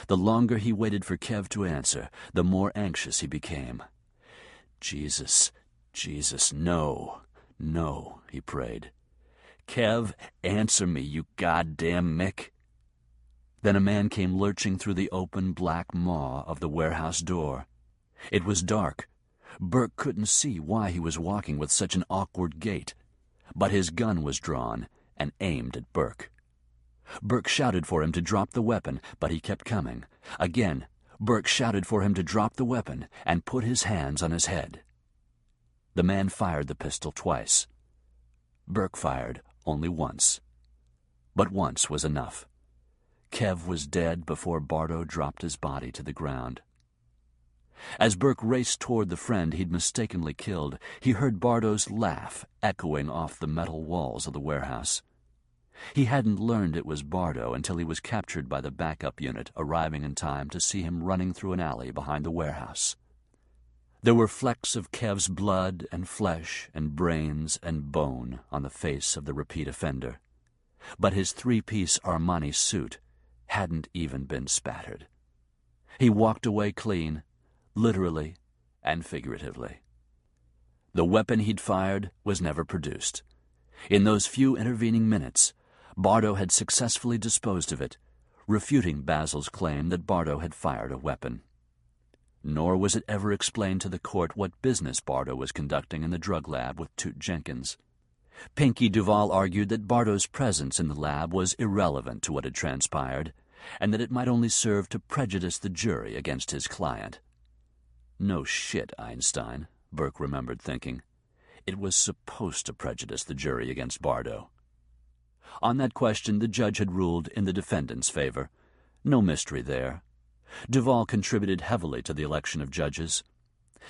The longer he waited for Kev to answer, the more anxious he became. Jesus, Jesus, no, no, he prayed. Kev, answer me, you goddamn Mick. Then a man came lurching through the open black maw of the warehouse door. It was dark. Burke couldn't see why he was walking with such an awkward gait, but his gun was drawn and aimed at Burke. Burke shouted for him to drop the weapon, but he kept coming. Again, Burke shouted for him to drop the weapon and put his hands on his head. The man fired the pistol twice. Burke fired only once. But once was enough. Kev was dead before Bardo dropped his body to the ground. As Burke raced toward the friend he'd mistakenly killed, he heard Bardo's laugh echoing off the metal walls of the warehouse. He hadn't learned it was Bardo until he was captured by the backup unit, arriving in time to see him running through an alley behind the warehouse. There were flecks of Kev's blood and flesh and brains and bone on the face of the repeat offender, but his 3-piece Armani suit hadn't even been spattered. He walked away clean, literally and figuratively. The weapon he'd fired was never produced. In those few intervening minutes, Bardo had successfully disposed of it, refuting Basil's claim that Bardo had fired a weapon. Nor was it ever explained to the court what business Bardo was conducting in the drug lab with Toot Jenkins. Pinky Duval argued that Bardo's presence in the lab was irrelevant to what had transpired, and that it might only serve to prejudice the jury against his client. No shit, Einstein, Burke remembered thinking. It was supposed to prejudice the jury against Bardo. On that question, the judge had ruled in the defendant's favor. No mystery there. Duval contributed heavily to the election of judges.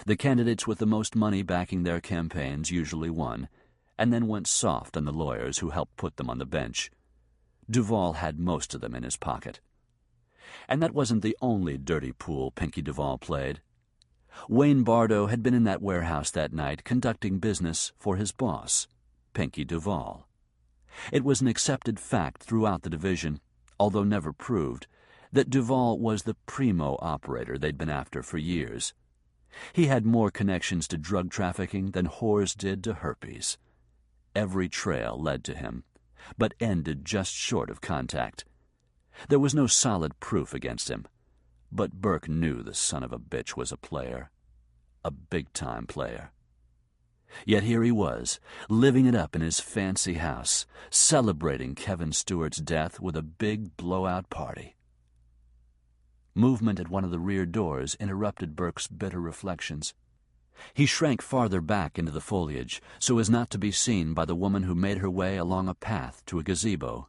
The candidates with the most money backing their campaigns usually won, and then went soft on the lawyers who helped put them on the bench. Duval had most of them in his pocket. And that wasn't the only dirty pool Pinky Duval played. Wayne Bardo had been in that warehouse that night conducting business for his boss, Pinky Duval. It was an accepted fact throughout the division, although never proved, that Duval was the primo operator they'd been after for years. He had more connections to drug trafficking than whores did to herpes. Every trail led to him, but ended just short of contact. There was no solid proof against him, but Burke knew the son of a bitch was a player. A big-time player. Yet here he was, living it up in his fancy house, celebrating Kevin Stewart's death with a big blowout party. Movement at one of the rear doors interrupted Burke's bitter reflections. He shrank farther back into the foliage so as not to be seen by the woman who made her way along a path to a gazebo.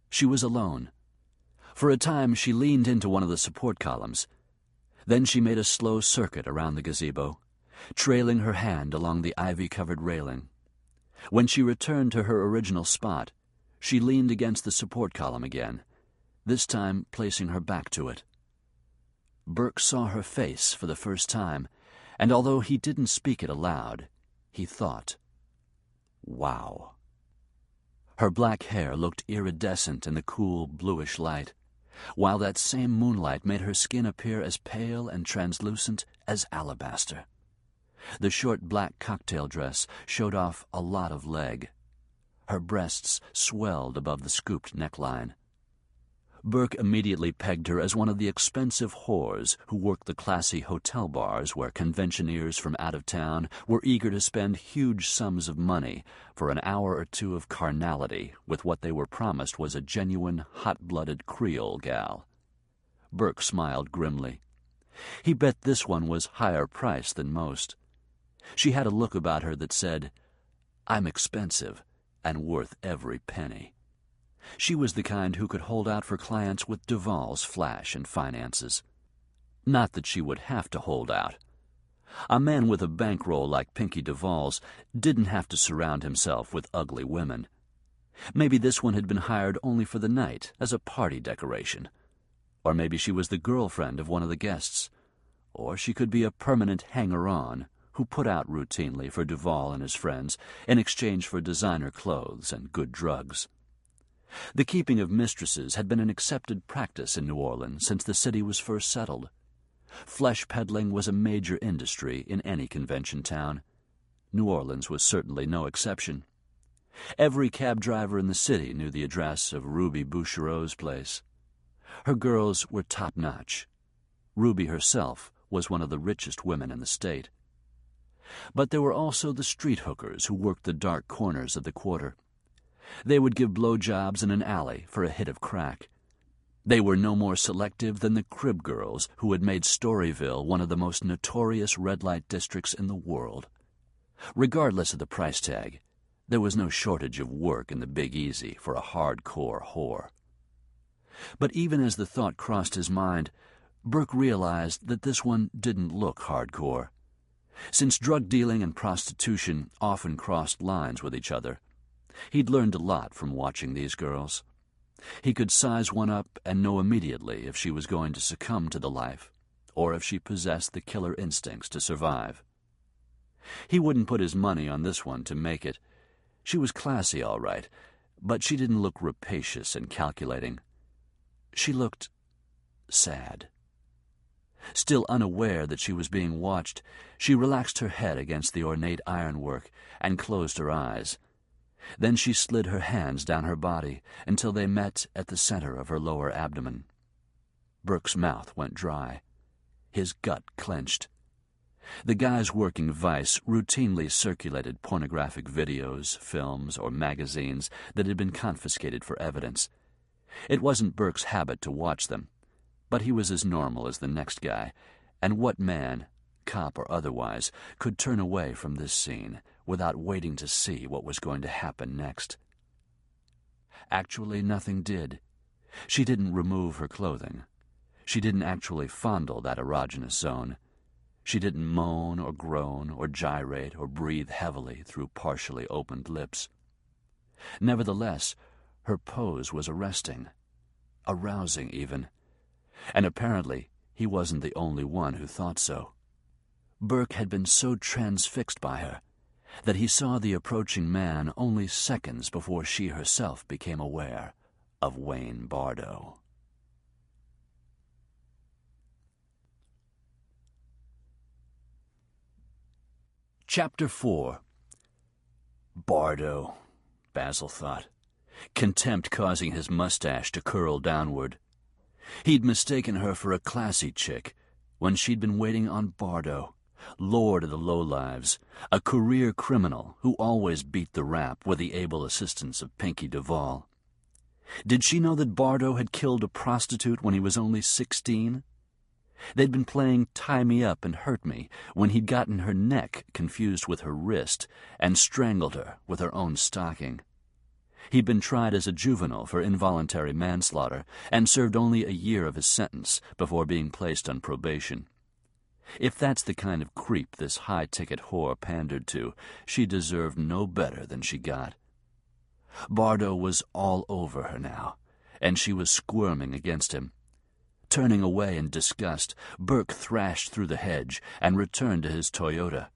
She was alone. For a time, she leaned into one of the support columns. Then she made a slow circuit around the gazebo, trailing her hand along the ivy-covered railing. When she returned to her original spot, she leaned against the support column again, this time placing her back to it. Burke saw her face for the first time, and although he didn't speak it aloud, he thought, "Wow." Her black hair looked iridescent in the cool, bluish light, while that same moonlight made her skin appear as pale and translucent as alabaster. The short black cocktail dress showed off a lot of leg. Her breasts swelled above the scooped neckline. Burke immediately pegged her as one of the expensive whores who worked the classy hotel bars where conventioneers from out of town were eager to spend huge sums of money for an hour or two of carnality with what they were promised was a genuine, hot-blooded Creole gal. Burke smiled grimly. He bet this one was higher priced than most. She had a look about her that said, "I'm expensive and worth every penny." She was the kind who could hold out for clients with Duvall's flash and finances. Not that she would have to hold out. A man with a bankroll like Pinky Duvall's didn't have to surround himself with ugly women. Maybe this one had been hired only for the night as a party decoration. Or maybe she was the girlfriend of one of the guests. Or she could be a permanent hanger-on who put out routinely for Duvall and his friends in exchange for designer clothes and good drugs. The keeping of mistresses had been an accepted practice in New Orleans since the city was first settled. Flesh peddling was a major industry in any convention town. New Orleans was certainly no exception. Every cab driver in the city knew the address of Ruby Bouchereau's place. Her girls were top-notch. Ruby herself was one of the richest women in the state. But there were also the street hookers who worked the dark corners of the quarter. They would give blowjobs in an alley for a hit of crack. They were no more selective than the crib girls who had made Storyville one of the most notorious red-light districts in the world. Regardless of the price tag, there was no shortage of work in the Big Easy for a hardcore whore. But even as the thought crossed his mind, Burke realized that this one didn't look hardcore. Since drug dealing and prostitution often crossed lines with each other, he'd learned a lot from watching these girls. He could size one up and know immediately if she was going to succumb to the life, or if she possessed the killer instincts to survive. He wouldn't put his money on this one to make it. She was classy, all right, but she didn't look rapacious and calculating. She looked sad. Still unaware that she was being watched, she relaxed her head against the ornate ironwork and closed her eyes. Then she slid her hands down her body until they met at the center of her lower abdomen. Burke's mouth went dry. His gut clenched. The guys working Vice routinely circulated pornographic videos, films, or magazines that had been confiscated for evidence. It wasn't Burke's habit to watch them, but he was as normal as the next guy, and what man, cop or otherwise, could turn away from this scene without waiting to see what was going to happen next? Actually, nothing did. She didn't remove her clothing. She didn't actually fondle that erogenous zone. She didn't moan or groan or gyrate or breathe heavily through partially opened lips. Nevertheless, her pose was arresting, arousing even, and apparently he wasn't the only one who thought so. Burke had been so transfixed by her that he saw the approaching man only seconds before she herself became aware of Wayne Bardo. Chapter 4. Bardo, Basil thought, contempt causing his mustache to curl downward. He'd mistaken her for a classy chick when she'd been waiting on Bardo, lord of the lowlives, a career criminal who always beat the rap with the able assistance of Pinky Duvall. Did she know that Bardo had killed a prostitute when he was only 16? They'd been playing Tie Me Up and Hurt Me when he'd gotten her neck confused with her wrist and strangled her with her own stocking. He'd been tried as a juvenile for involuntary manslaughter and served only a year of his sentence before being placed on probation. If that's the kind of creep this high-ticket whore pandered to, she deserved no better than she got. Bardo was all over her now, and she was squirming against him. Turning away in disgust, Burke thrashed through the hedge and returned to his Toyota,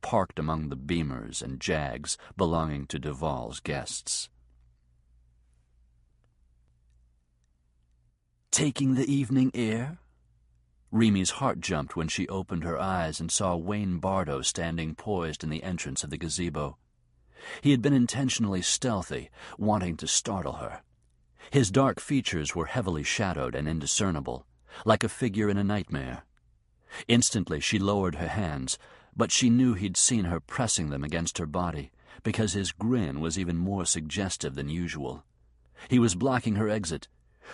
parked among the Beamers and Jags belonging to Duvall's guests. Taking the evening air? Remy's heart jumped when she opened her eyes and saw Wayne Bardo standing poised in the entrance of the gazebo. He had been intentionally stealthy, wanting to startle her. His dark features were heavily shadowed and indiscernible, like a figure in a nightmare. Instantly she lowered her hands, but she knew he'd seen her pressing them against her body, because his grin was even more suggestive than usual. He was blocking her exit.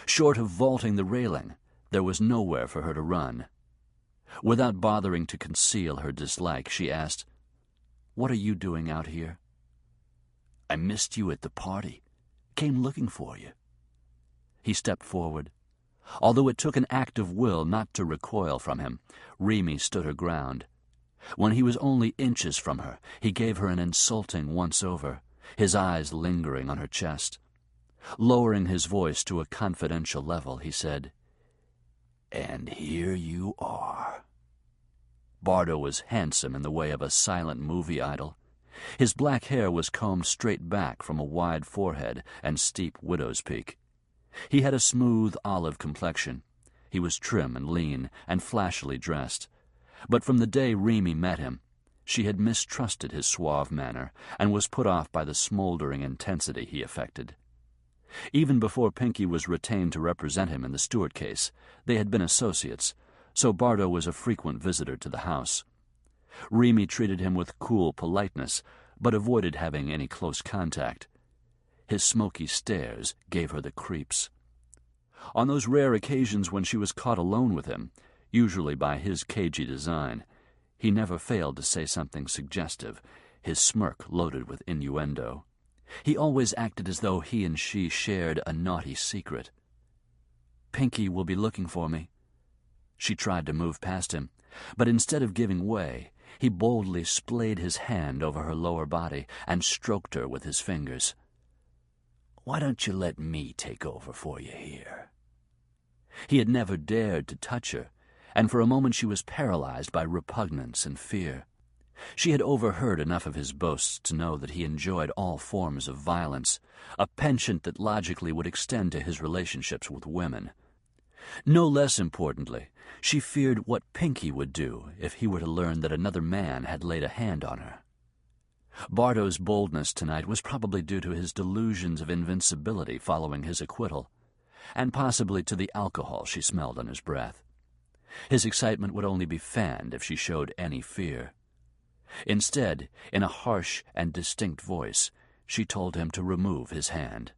Short of vaulting the railing, there was nowhere for her to run. Without bothering to conceal her dislike, she asked, "What are you doing out here?" "I missed you at the party. Came looking for you." He stepped forward. Although it took an act of will not to recoil from him, Remy stood her ground. When he was only inches from her, he gave her an insulting once-over, his eyes lingering on her chest. Lowering his voice to a confidential level, he said, "And here you are." Bardo was handsome in the way of a silent movie idol. His black hair was combed straight back from a wide forehead and steep widow's peak. He had a smooth olive complexion. He was trim and lean and flashily dressed. But from the day Remy met him, she had mistrusted his suave manner and was put off by the smoldering intensity he affected. Even before Pinky was retained to represent him in the Stewart case, they had been associates, so Bardo was a frequent visitor to the house. Remy treated him with cool politeness, but avoided having any close contact. His smoky stares gave her the creeps. On those rare occasions when she was caught alone with him, usually by his cagey design, he never failed to say something suggestive, his smirk loaded with innuendo. He always acted as though he and she shared a naughty secret. "Pinky will be looking for me." She tried to move past him, but instead of giving way, he boldly splayed his hand over her lower body and stroked her with his fingers. "Why don't you let me take over for you here?" He had never dared to touch her, and for a moment she was paralyzed by repugnance and fear. She had overheard enough of his boasts to know that he enjoyed all forms of violence, a penchant that logically would extend to his relationships with women. No less importantly, she feared what Pinky would do if he were to learn that another man had laid a hand on her. Bardo's boldness tonight was probably due to his delusions of invincibility following his acquittal, and possibly to the alcohol she smelled on his breath. His excitement would only be fanned if she showed any fear. Instead, in a harsh and distinct voice, she told him to remove his hand.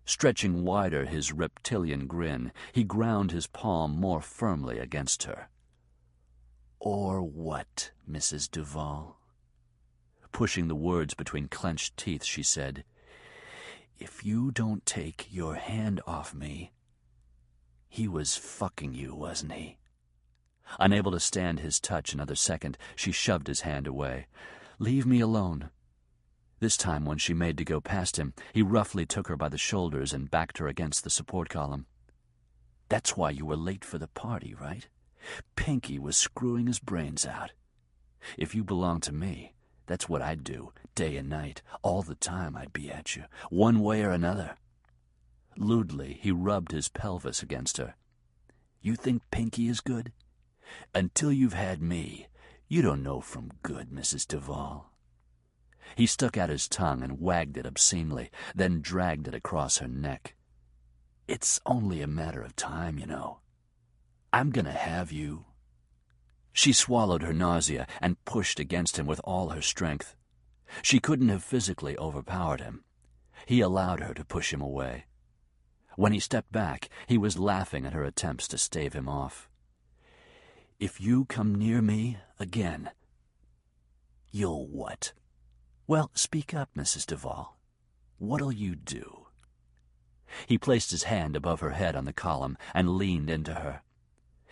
Stretching wider his reptilian grin, he ground his palm more firmly against her. "Or what, Mrs. Duvall?" Pushing the words between clenched teeth, she said, "If you don't take your hand off me." He was fucking you, wasn't he? Unable to stand his touch another second, she shoved his hand away. "Leave me alone." This time, when she made to go past him, he roughly took her by the shoulders and backed her against the support column. "That's why you were late for the party, right? Pinky was screwing his brains out. If you belonged to me, that's what I'd do, day and night. All the time I'd be at you, one way or another." Lewdly, he rubbed his pelvis against her. "You think Pinky is good? Until you've had me, you don't know from good, Mrs. Duvall." He stuck out his tongue and wagged it obscenely, then dragged it across her neck. "It's only a matter of time, you know. I'm gonna have you." She swallowed her nausea and pushed against him with all her strength. She couldn't have physically overpowered him. He allowed her to push him away. When he stepped back, he was laughing at her attempts to stave him off. "If you come near me again..." "You'll what?" "Well, speak up, Mrs. Duvall. What'll you do?" He placed his hand above her head on the column and leaned into her.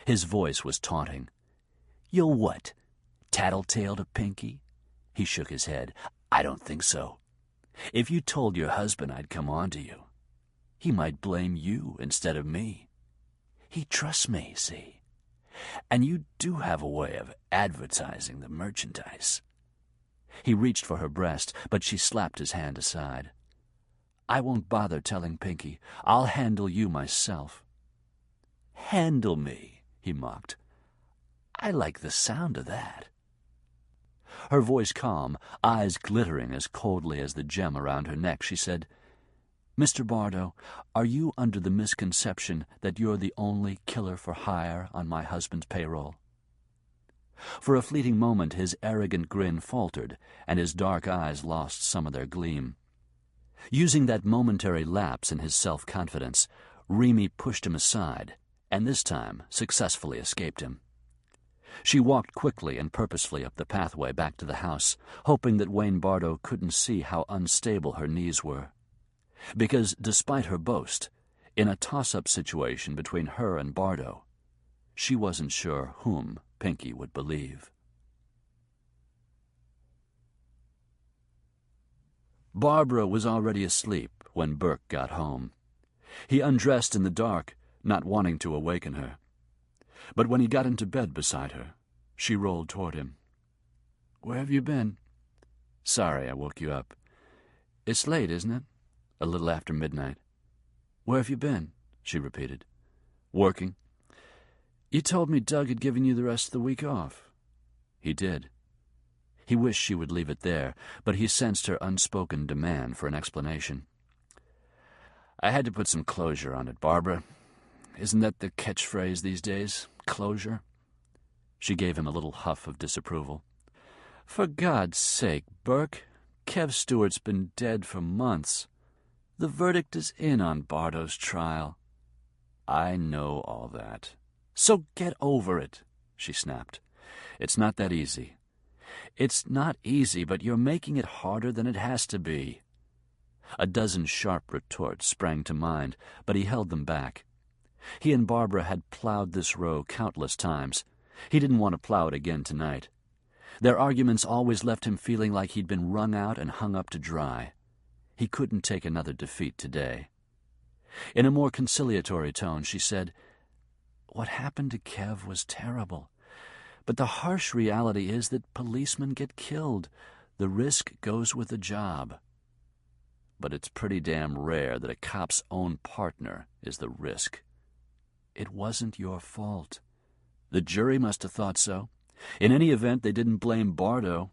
His voice was taunting. "You'll what? Tattletale to Pinky?" He shook his head. "I don't think so. If you told your husband I'd come on to you, he might blame you instead of me. He trusts me, see? And you do have a way of advertising the merchandise." He reached for her breast, but she slapped his hand aside. "I won't bother telling Pinky. I'll handle you myself." "Handle me," he mocked. "I like the sound of that." Her voice calm, eyes glittering as coldly as the gem around her neck, she said, "Mr. Bardo, are you under the misconception that you're the only killer for hire on my husband's payroll?" For a fleeting moment his arrogant grin faltered, and his dark eyes lost some of their gleam. Using that momentary lapse in his self-confidence, Remy pushed him aside, and this time successfully escaped him. She walked quickly and purposefully up the pathway back to the house, hoping that Wayne Bardo couldn't see how unstable her knees were. Because, despite her boast, in a toss-up situation between her and Bardo, she wasn't sure whom Pinky would believe. Barbara was already asleep when Burke got home. He undressed in the dark, not wanting to awaken her. But when he got into bed beside her, she rolled toward him. "Where have you been?" "Sorry I woke you up." "It's late, isn't it?" "A little after midnight." "Where have you been?" she repeated. "Working." "You told me Doug had given you the rest of the week off." He did. He wished she would leave it there, but he sensed her unspoken demand for an explanation. "I had to put some closure on it, Barbara. Isn't that the catchphrase these days? Closure?" She gave him a little huff of disapproval. "For God's sake, Burke, Kev Stewart's been dead for months. The verdict is in on Bardo's trial." "I know all that." "So get over it," she snapped. "It's not that easy." "It's not easy, but you're making it harder than it has to be." A dozen sharp retorts sprang to mind, but he held them back. He and Barbara had plowed this row countless times. He didn't want to plow it again tonight. Their arguments always left him feeling like he'd been wrung out and hung up to dry. He couldn't take another defeat today. In a more conciliatory tone, she said, "What happened to Kev was terrible. But the harsh reality is that policemen get killed. The risk goes with the job. But it's pretty damn rare that a cop's own partner is the risk. It wasn't your fault. The jury must have thought so. In any event, they didn't blame Bardo."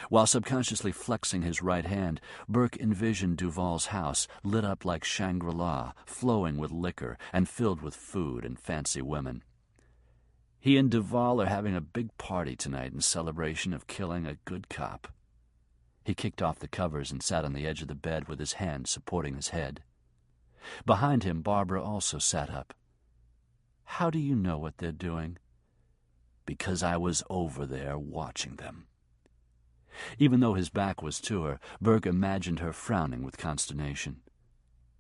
While subconsciously flexing his right hand, Burke envisioned Duval's house, lit up like Shangri-La, flowing with liquor and filled with food and fancy women. He and Duval are having a big party tonight in celebration of killing a good cop. He kicked off the covers and sat on the edge of the bed with his hand supporting his head. Behind him, Barbara also sat up. "How do you know what they're doing?" "Because I was over there watching them." Even though his back was to her, Burke imagined her frowning with consternation.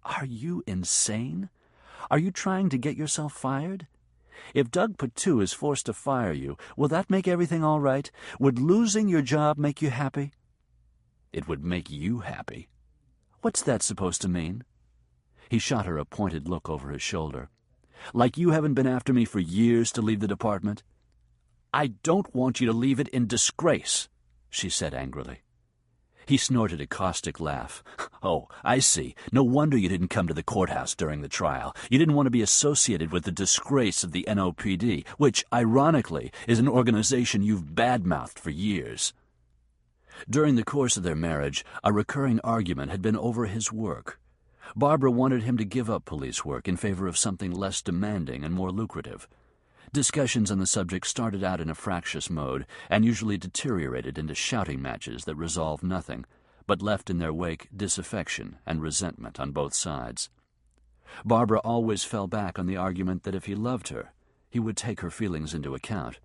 "Are you insane? Are you trying to get yourself fired? If Doug Patu is forced to fire you, will that make everything all right? Would losing your job make you happy?" "It would make you happy." "What's that supposed to mean?" He shot her a pointed look over his shoulder. "Like you haven't been after me for years to leave the department?" "I don't want you to leave it in disgrace," she said angrily. He snorted a caustic laugh. "Oh, I see. No wonder you didn't come to the courthouse during the trial. You didn't want to be associated with the disgrace of the NOPD, which, ironically, is an organization you've badmouthed for years." During the course of their marriage, a recurring argument had been over his work. Barbara wanted him to give up police work in favor of something less demanding and more lucrative. Discussions on the subject started out in a fractious mode and usually deteriorated into shouting matches that resolved nothing, but left in their wake disaffection and resentment on both sides. Barbara always fell back on the argument that if he loved her, he would take her feelings into account.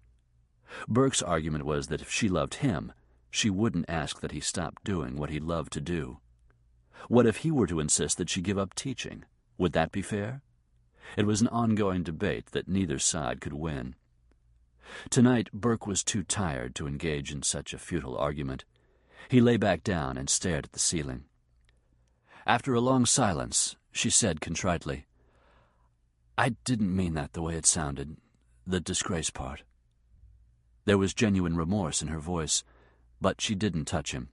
Burke's argument was that if she loved him, she wouldn't ask that he stop doing what he loved to do. What if he were to insist that she give up teaching? Would that be fair? It was an ongoing debate that neither side could win. Tonight, Burke was too tired to engage in such a futile argument. He lay back down and stared at the ceiling. After a long silence, she said contritely, "I didn't mean that the way it sounded, the disgrace part." There was genuine remorse in her voice, but she didn't touch him.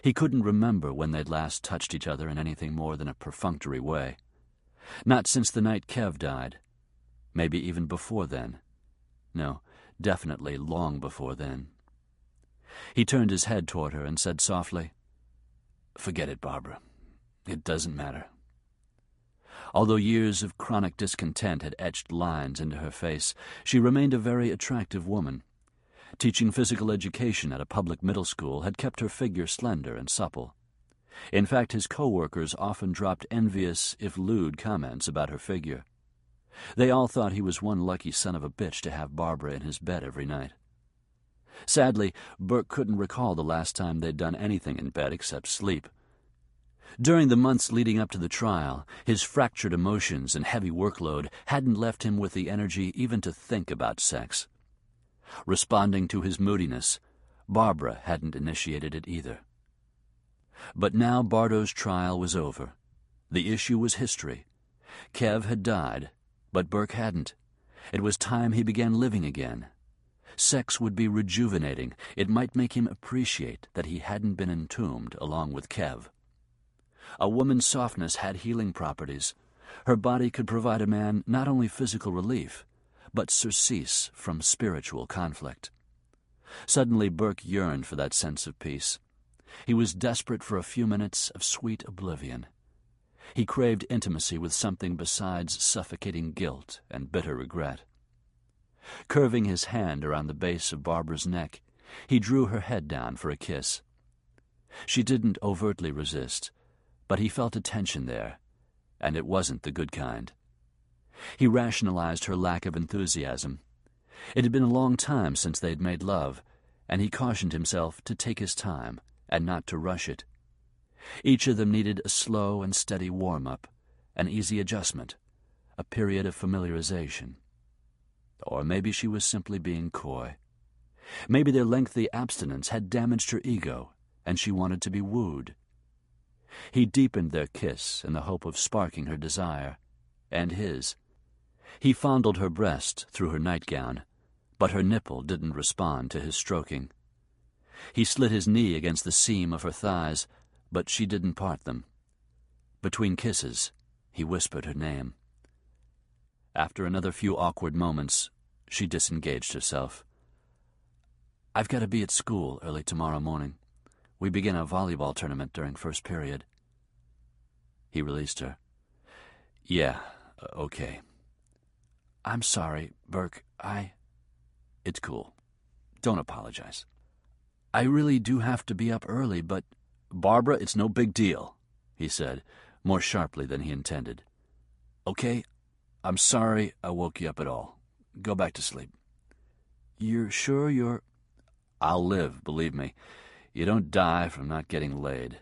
He couldn't remember when they'd last touched each other in anything more than a perfunctory way. Not since the night Kev died. Maybe even before then. No, definitely long before then. He turned his head toward her and said softly, "Forget it, Barbara. It doesn't matter." Although years of chronic discontent had etched lines into her face, she remained a very attractive woman. Teaching physical education at a public middle school had kept her figure slender and supple. In fact, his co-workers often dropped envious, if lewd, comments about her figure. They all thought he was one lucky son of a bitch to have Barbara in his bed every night. Sadly, Burke couldn't recall the last time they'd done anything in bed except sleep. During the months leading up to the trial, his fractured emotions and heavy workload hadn't left him with the energy even to think about sex. Responding to his moodiness, Barbara hadn't initiated it either. But now Bardo's trial was over. The issue was history. Kev had died, but Burke hadn't. It was time he began living again. Sex would be rejuvenating. It might make him appreciate that he hadn't been entombed along with Kev. A woman's softness had healing properties. Her body could provide a man not only physical relief, but surcease from spiritual conflict. Suddenly Burke yearned for that sense of peace. He was desperate for a few minutes of sweet oblivion. He craved intimacy with something besides suffocating guilt and bitter regret. Curving his hand around the base of Barbara's neck, he drew her head down for a kiss. She didn't overtly resist, but he felt a tension there, and it wasn't the good kind. He rationalized her lack of enthusiasm. It had been a long time since they'd made love, and he cautioned himself to take his time and not to rush it. Each of them needed a slow and steady warm-up, an easy adjustment, a period of familiarization. Or maybe she was simply being coy. Maybe their lengthy abstinence had damaged her ego, and she wanted to be wooed. He deepened their kiss in the hope of sparking her desire, and his. He fondled her breast through her nightgown, but her nipple didn't respond to his stroking. He slid his knee against the seam of her thighs, but she didn't part them. Between kisses, he whispered her name. After another few awkward moments, she disengaged herself. "I've got to be at school early tomorrow morning. We begin a volleyball tournament during first period." He released her. "Yeah, okay." "I'm sorry, Burke. It's cool. Don't apologize." "I really do have to be up early, but—" "Barbara, it's no big deal," he said, more sharply than he intended. "Okay, I'm sorry I woke you up at all. Go back to sleep." "You're sure you're—" "I'll live, believe me. You don't die from not getting laid."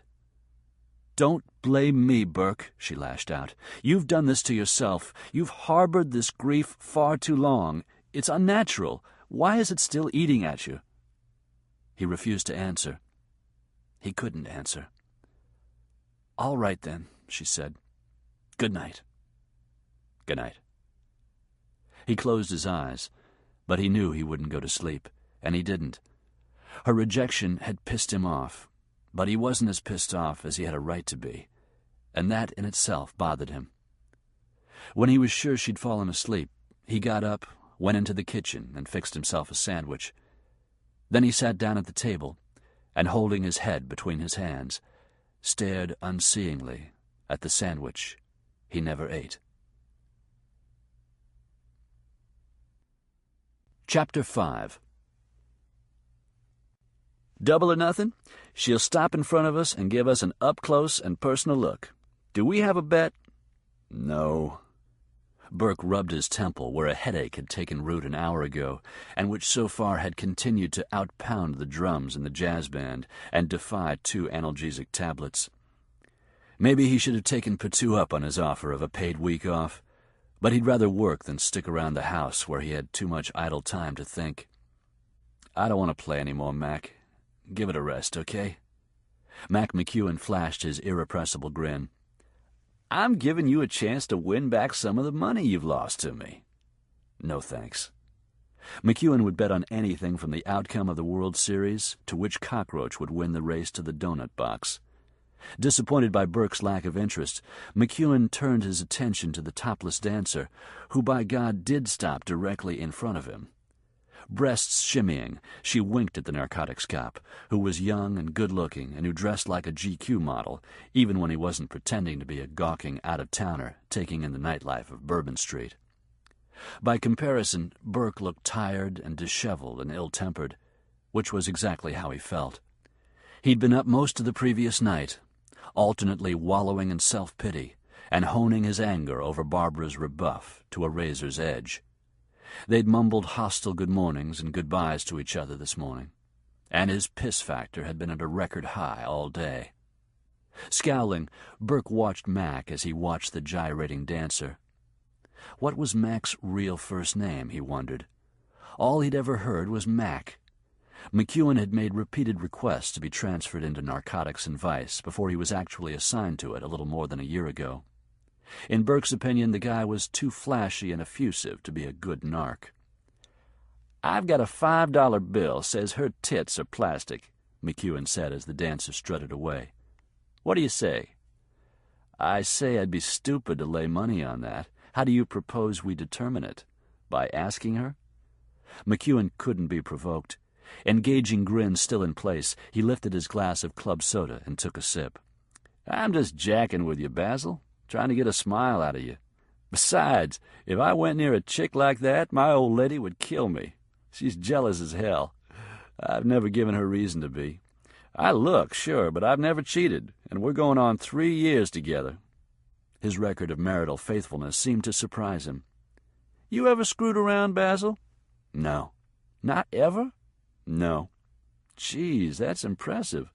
"Don't blame me, Burke," she lashed out. "You've done this to yourself. You've harbored this grief far too long. It's unnatural. Why is it still eating at you?" He refused to answer. He couldn't answer. "All right, then," she said. "Good night." "Good night." He closed his eyes, but he knew he wouldn't go to sleep, and he didn't. Her rejection had pissed him off, but he wasn't as pissed off as he had a right to be, and that in itself bothered him. When he was sure she'd fallen asleep, he got up, went into the kitchen, and fixed himself a sandwich. Then he sat down at the table, and holding his head between his hands, stared unseeingly at the sandwich he never ate. Chapter 5. Double or nothing? She'll stop in front of us and give us an up-close and personal look. Do we have a bet? No. Burke rubbed his temple where a headache had taken root an hour ago, and which so far had continued to outpound the drums in the jazz band and defy 2 analgesic tablets. Maybe he should have taken Patu up on his offer of a paid week off, but he'd rather work than stick around the house where he had too much idle time to think. "I don't want to play anymore, Mac. Give it a rest, okay?" Mac McEwen flashed his irrepressible grin. "I'm giving you a chance to win back some of the money you've lost to me." "No thanks." McEwen would bet on anything from the outcome of the World Series to which cockroach would win the race to the donut box. Disappointed by Burke's lack of interest, McEwen turned his attention to the topless dancer, who by God did stop directly in front of him. Breasts shimmying, she winked at the narcotics cop, who was young and good-looking and who dressed like a GQ model, even when he wasn't pretending to be a gawking out-of-towner taking in the nightlife of Bourbon Street. By comparison, Burke looked tired and disheveled and ill-tempered, which was exactly how he felt. He'd been up most of the previous night, alternately wallowing in self-pity and honing his anger over Barbara's rebuff to a razor's edge. They'd mumbled hostile good mornings and goodbyes to each other this morning, and his piss factor had been at a record high all day. Scowling, Burke watched Mac as he watched the gyrating dancer. What was Mac's real first name, he wondered. All he'd ever heard was Mac. McEwen had made repeated requests to be transferred into narcotics and vice before he was actually assigned to it a little more than a year ago. In Burke's opinion, the guy was too flashy and effusive to be a good narc. "I've got a $5 bill, says her tits are plastic," McEwen said as the dancer strutted away. "What do you say?" "I say I'd be stupid to lay money on that. How do you propose we determine it? By asking her?" McEwen couldn't be provoked. Engaging grin still in place, he lifted his glass of club soda and took a sip. "I'm just jacking with you, Basil, trying to get a smile out of you. Besides, if I went near a chick like that, my old lady would kill me. She's jealous as hell. I've never given her reason to be. I look, sure, but I've never cheated, and we're going on 3 years together." His record of marital faithfulness seemed to surprise him. "You ever screwed around, Basil?" "No." "Not ever?" "No." "Geez, that's impressive.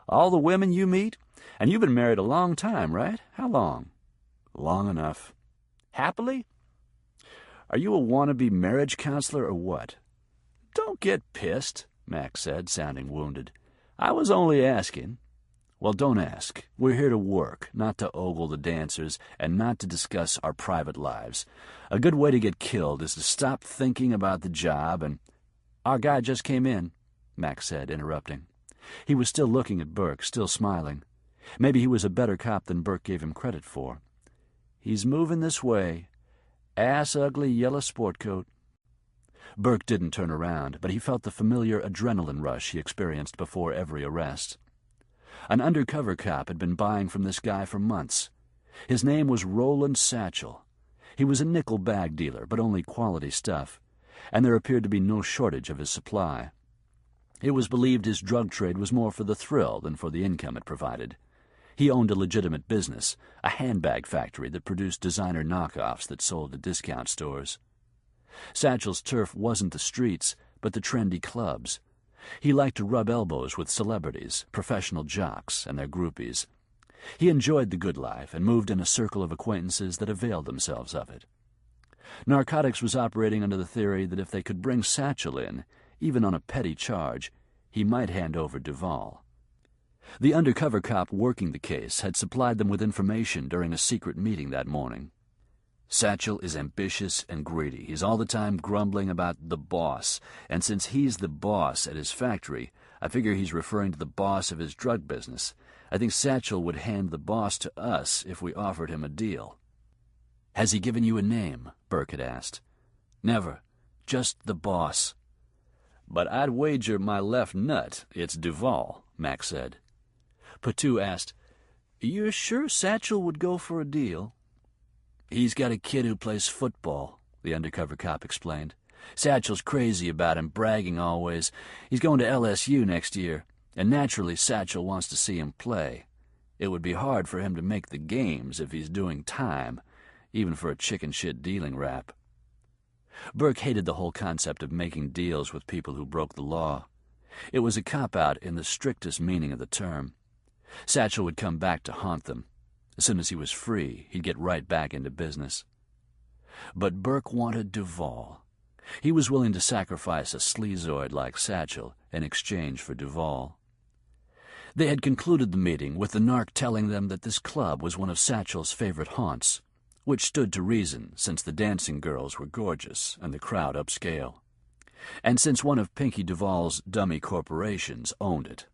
All the women you meet? And you've been married a long time, right? How long?" "Long enough." "Happily?" "Are you a wannabe marriage counselor or what?" "Don't get pissed," Mac said, sounding wounded. "I was only asking." "Well, don't ask. We're here to work, not to ogle the dancers, and not to discuss our private lives. A good way to get killed is to stop thinking about the job and—" "Our guy just came in," Mac said, interrupting. He was still looking at Burke, still smiling. Maybe he was a better cop than Burke gave him credit for. "He's moving this way. Ass-ugly yellow sport coat." Burke didn't turn around, but he felt the familiar adrenaline rush he experienced before every arrest. An undercover cop had been buying from this guy for months. His name was Roland Satchel. He was a nickel bag dealer, but only quality stuff, and there appeared to be no shortage of his supply. It was believed his drug trade was more for the thrill than for the income it provided. He owned a legitimate business, a handbag factory that produced designer knockoffs that sold to discount stores. Satchel's turf wasn't the streets, but the trendy clubs. He liked to rub elbows with celebrities, professional jocks, and their groupies. He enjoyed the good life and moved in a circle of acquaintances that availed themselves of it. Narcotics was operating under the theory that if they could bring Satchel in, even on a petty charge, he might hand over Duval. The undercover cop working the case had supplied them with information during a secret meeting that morning. "Satchel is ambitious and greedy. He's all the time grumbling about the boss, and since he's the boss at his factory, I figure he's referring to the boss of his drug business. I think Satchel would hand the boss to us if we offered him a deal." "Has he given you a name?" Burke had asked. "Never. Just the boss." "But I'd wager my left nut it's Duval," Mac said. Patu asked, "You're sure Satchel would go for a deal?" "He's got a kid who plays football," the undercover cop explained. "Satchel's crazy about him, bragging always. He's going to LSU next year, and naturally Satchel wants to see him play. It would be hard for him to make the games if he's doing time, even for a chicken shit dealing rap." Burke hated the whole concept of making deals with people who broke the law. It was a cop-out in the strictest meaning of the term. Satchel would come back to haunt them. As soon as he was free, he'd get right back into business. But Burke wanted Duvall. He was willing to sacrifice a sleazoid like Satchel in exchange for Duvall. They had concluded the meeting with the narc telling them that this club was one of Satchel's favorite haunts, which stood to reason since the dancing girls were gorgeous and the crowd upscale, and since one of Pinky Duvall's dummy corporations owned it.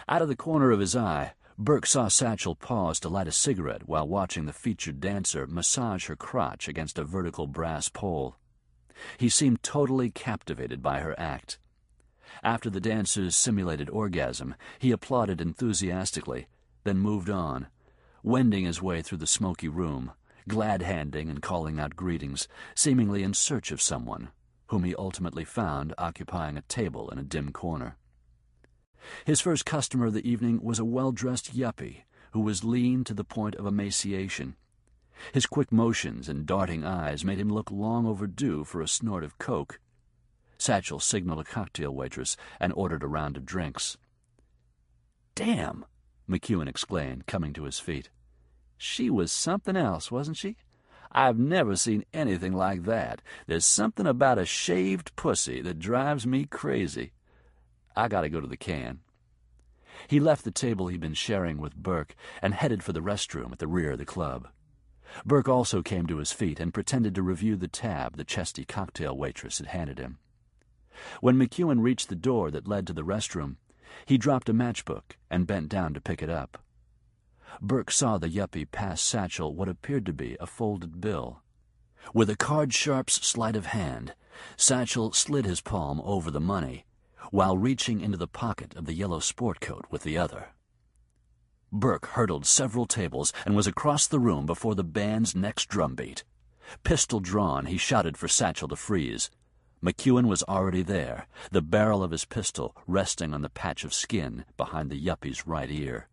Out of the corner of his eye, Burke saw Satchel pause to light a cigarette while watching the featured dancer massage her crotch against a vertical brass pole. He seemed totally captivated by her act. After the dancer's simulated orgasm, he applauded enthusiastically, then moved on, wending his way through the smoky room, glad-handing and calling out greetings, seemingly in search of someone, whom he ultimately found occupying a table in a dim corner. His first customer of the evening was a well-dressed yuppie who was lean to the point of emaciation. His quick motions and darting eyes made him look long overdue for a snort of coke. Satchel signaled a cocktail waitress and ordered a round of drinks. "Damn!" McEwen exclaimed, coming to his feet. "She was something else, wasn't she? I've never seen anything like that. There's something about a shaved pussy that drives me crazy. I gotta go to the can." He left the table he'd been sharing with Burke and headed for the restroom at the rear of the club. Burke also came to his feet and pretended to review the tab the chesty cocktail waitress had handed him. When McEwen reached the door that led to the restroom, he dropped a matchbook and bent down to pick it up. Burke saw the yuppie pass Satchel what appeared to be a folded bill. With a card-sharp's sleight of hand, Satchel slid his palm over the money, while reaching into the pocket of the yellow sport coat with the other. Burke hurdled several tables and was across the room before the band's next drumbeat. Pistol drawn, he shouted for Satchel to freeze. McEwen was already there, the barrel of his pistol resting on the patch of skin behind the yuppie's right ear.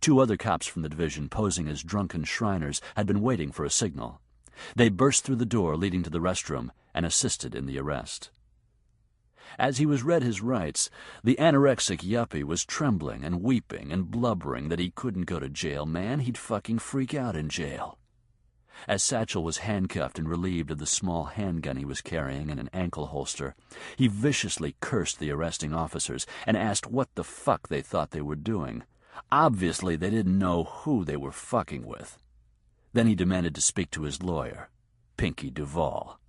Two other cops from the division, posing as drunken Shriners, had been waiting for a signal. They burst through the door leading to the restroom and assisted in the arrest. As he was read his rights, the anorexic yuppie was trembling and weeping and blubbering that he couldn't go to jail, man. He'd fucking freak out in jail. As Satchel was handcuffed and relieved of the small handgun he was carrying in an ankle holster, he viciously cursed the arresting officers and asked what the fuck they thought they were doing. Obviously, they didn't know who they were fucking with. Then he demanded to speak to his lawyer, Pinky Duvall.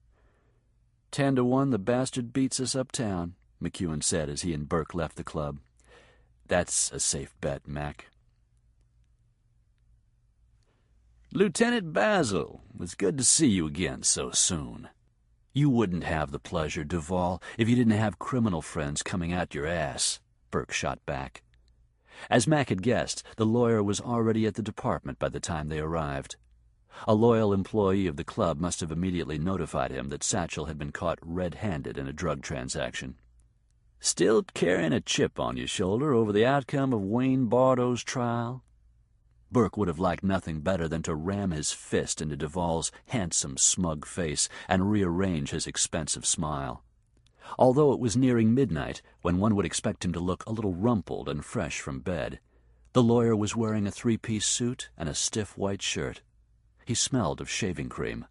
10-1 the bastard beats us uptown, McEwen said as he and Burke left the club. That's a safe bet, Mac. Lieutenant Basil, it's good to see you again so soon. You wouldn't have the pleasure, Duvall, if you didn't have criminal friends coming out your ass, Burke shot back. As Mac had guessed, the lawyer was already at the department by the time they arrived. A loyal employee of the club must have immediately notified him that Satchel had been caught red-handed in a drug transaction. Still carrying a chip on your shoulder over the outcome of Wayne Bardo's trial? Burke would have liked nothing better than to ram his fist into Duvall's handsome, smug face and rearrange his expensive smile. Although it was nearing midnight, when one would expect him to look a little rumpled and fresh from bed, the lawyer was wearing a three-piece suit and a stiff white shirt. He smelled of shaving cream.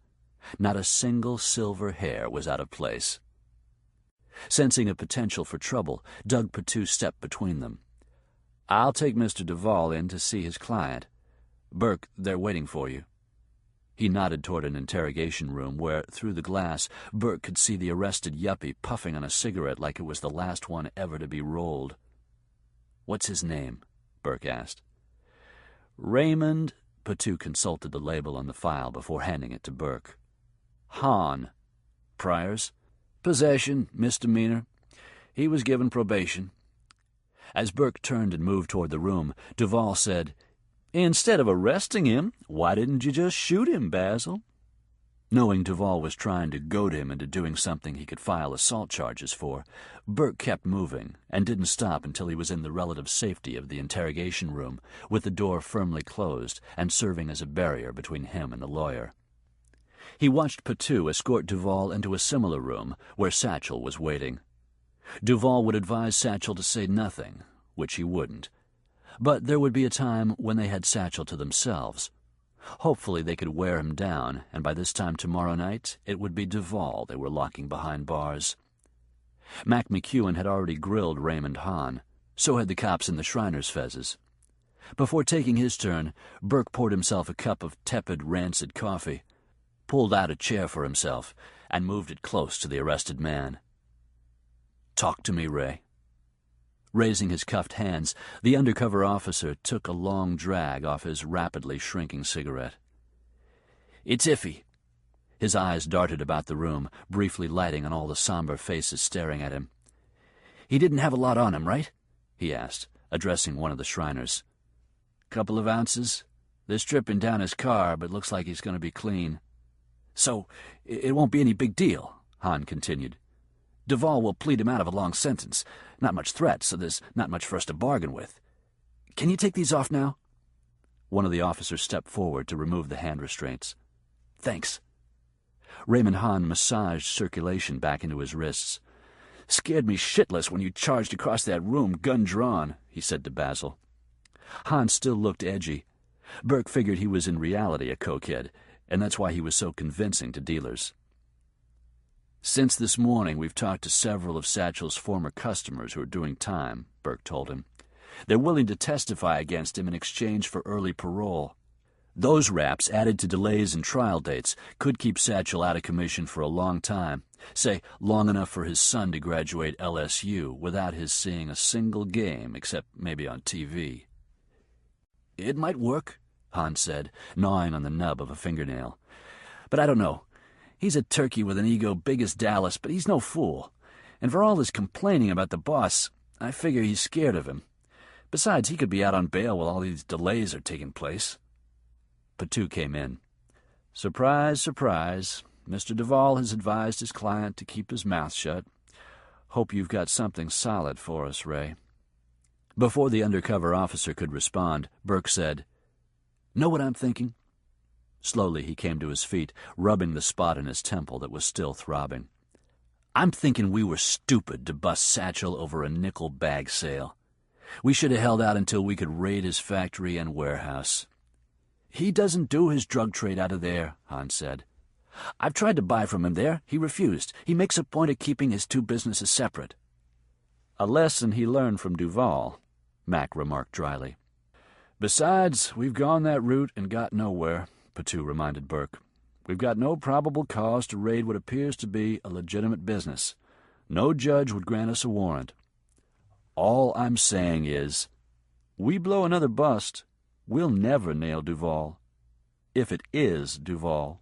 Not a single silver hair was out of place. Sensing a potential for trouble, Doug Patu stepped between them. I'll take Mr. Duvall in to see his client. Burke, they're waiting for you. He nodded toward an interrogation room where, through the glass, Burke could see the arrested yuppie puffing on a cigarette like it was the last one ever to be rolled. What's his name? Burke asked. Raymond. Patu consulted the label on the file before handing it to Burke. Hahn. Priors? Possession, misdemeanor. He was given probation. As Burke turned and moved toward the room, Duvall said, Instead of arresting him, why didn't you just shoot him, Basil? Knowing Duvall was trying to goad him into doing something he could file assault charges for, Burke kept moving and didn't stop until he was in the relative safety of the interrogation room, with the door firmly closed and serving as a barrier between him and the lawyer. He watched Patu escort Duvall into a similar room where Satchel was waiting. Duvall would advise Satchel to say nothing, which he wouldn't. But there would be a time when they had Satchel to themselves. Hopefully they could wear him down, and by this time tomorrow night it would be Duval they were locking behind bars. Mac McEwen had already grilled Raymond Hahn. So had the cops in the Shriners' fezzes. Before taking his turn, Burke poured himself a cup of tepid, rancid coffee, pulled out a chair for himself, and moved it close to the arrested man. "Talk to me, Ray." Raising his cuffed hands, the undercover officer took a long drag off his rapidly shrinking cigarette. "It's iffy." His eyes darted about the room, briefly lighting on all the somber faces staring at him. "He didn't have a lot on him, right?" he asked, addressing one of the Shriners. "Couple of ounces. They're stripping down his car, but looks like he's going to be clean." "So it won't be any big deal," Hahn continued. "Duval will plead him out of a long sentence. Not much threat, so there's not much for us to bargain with. Can you take these off now?" One of the officers stepped forward to remove the hand restraints. "Thanks." Raymond Hahn massaged circulation back into his wrists. "Scared me shitless when you charged across that room, gun drawn," he said to Basil. Hahn still looked edgy. Burke figured he was in reality a cokehead, and that's why he was so convincing to dealers. "Since this morning, we've talked to several of Satchel's former customers who are doing time," Burke told him. "They're willing to testify against him in exchange for early parole. Those raps, added to delays in trial dates, could keep Satchel out of commission for a long time, say long enough for his son to graduate LSU without his seeing a single game except maybe on TV. "It might work," Hahn said, gnawing on the nub of a fingernail. "But I don't know. He's a turkey with an ego big as Dallas, but he's no fool. And for all his complaining about the boss, I figure he's scared of him. Besides, he could be out on bail while all these delays are taking place." Patu came in. "Surprise, surprise. Mr. Duval has advised his client to keep his mouth shut. Hope you've got something solid for us, Ray." Before the undercover officer could respond, Burke said, "Know what I'm thinking?" Slowly he came to his feet, rubbing the spot in his temple that was still throbbing. "I'm thinking we were stupid to bust Satchel over a nickel bag sale. We should have held out until we could raid his factory and warehouse." "He doesn't do his drug trade out of there," Hahn said. "I've tried to buy from him there. He refused. He makes a point of keeping his two businesses separate." "A lesson he learned from Duval," Mac remarked dryly. "Besides, we've gone that route and got nowhere," Patu reminded Burke. "We've got no probable cause to raid what appears to be a legitimate business. No judge would grant us a warrant. All I'm saying is, we blow another bust, we'll never nail Duval. If it is Duval."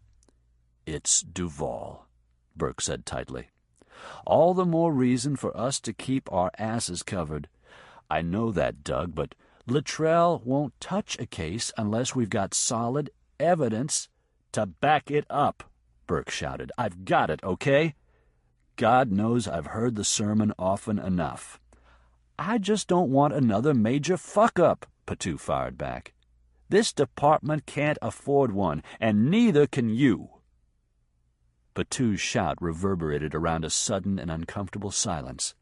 "It's Duval," Burke said tightly. "All the more reason for us to keep our asses covered. I know that, Doug, but Luttrell won't touch a case unless we've got solid evidence to back it up," Burke shouted. "I've got it, okay? God knows I've heard the sermon often enough." "I just don't want another major fuck-up," Patu fired back. "This department can't afford one, and neither can you." Patu's shout reverberated around a sudden and uncomfortable silence.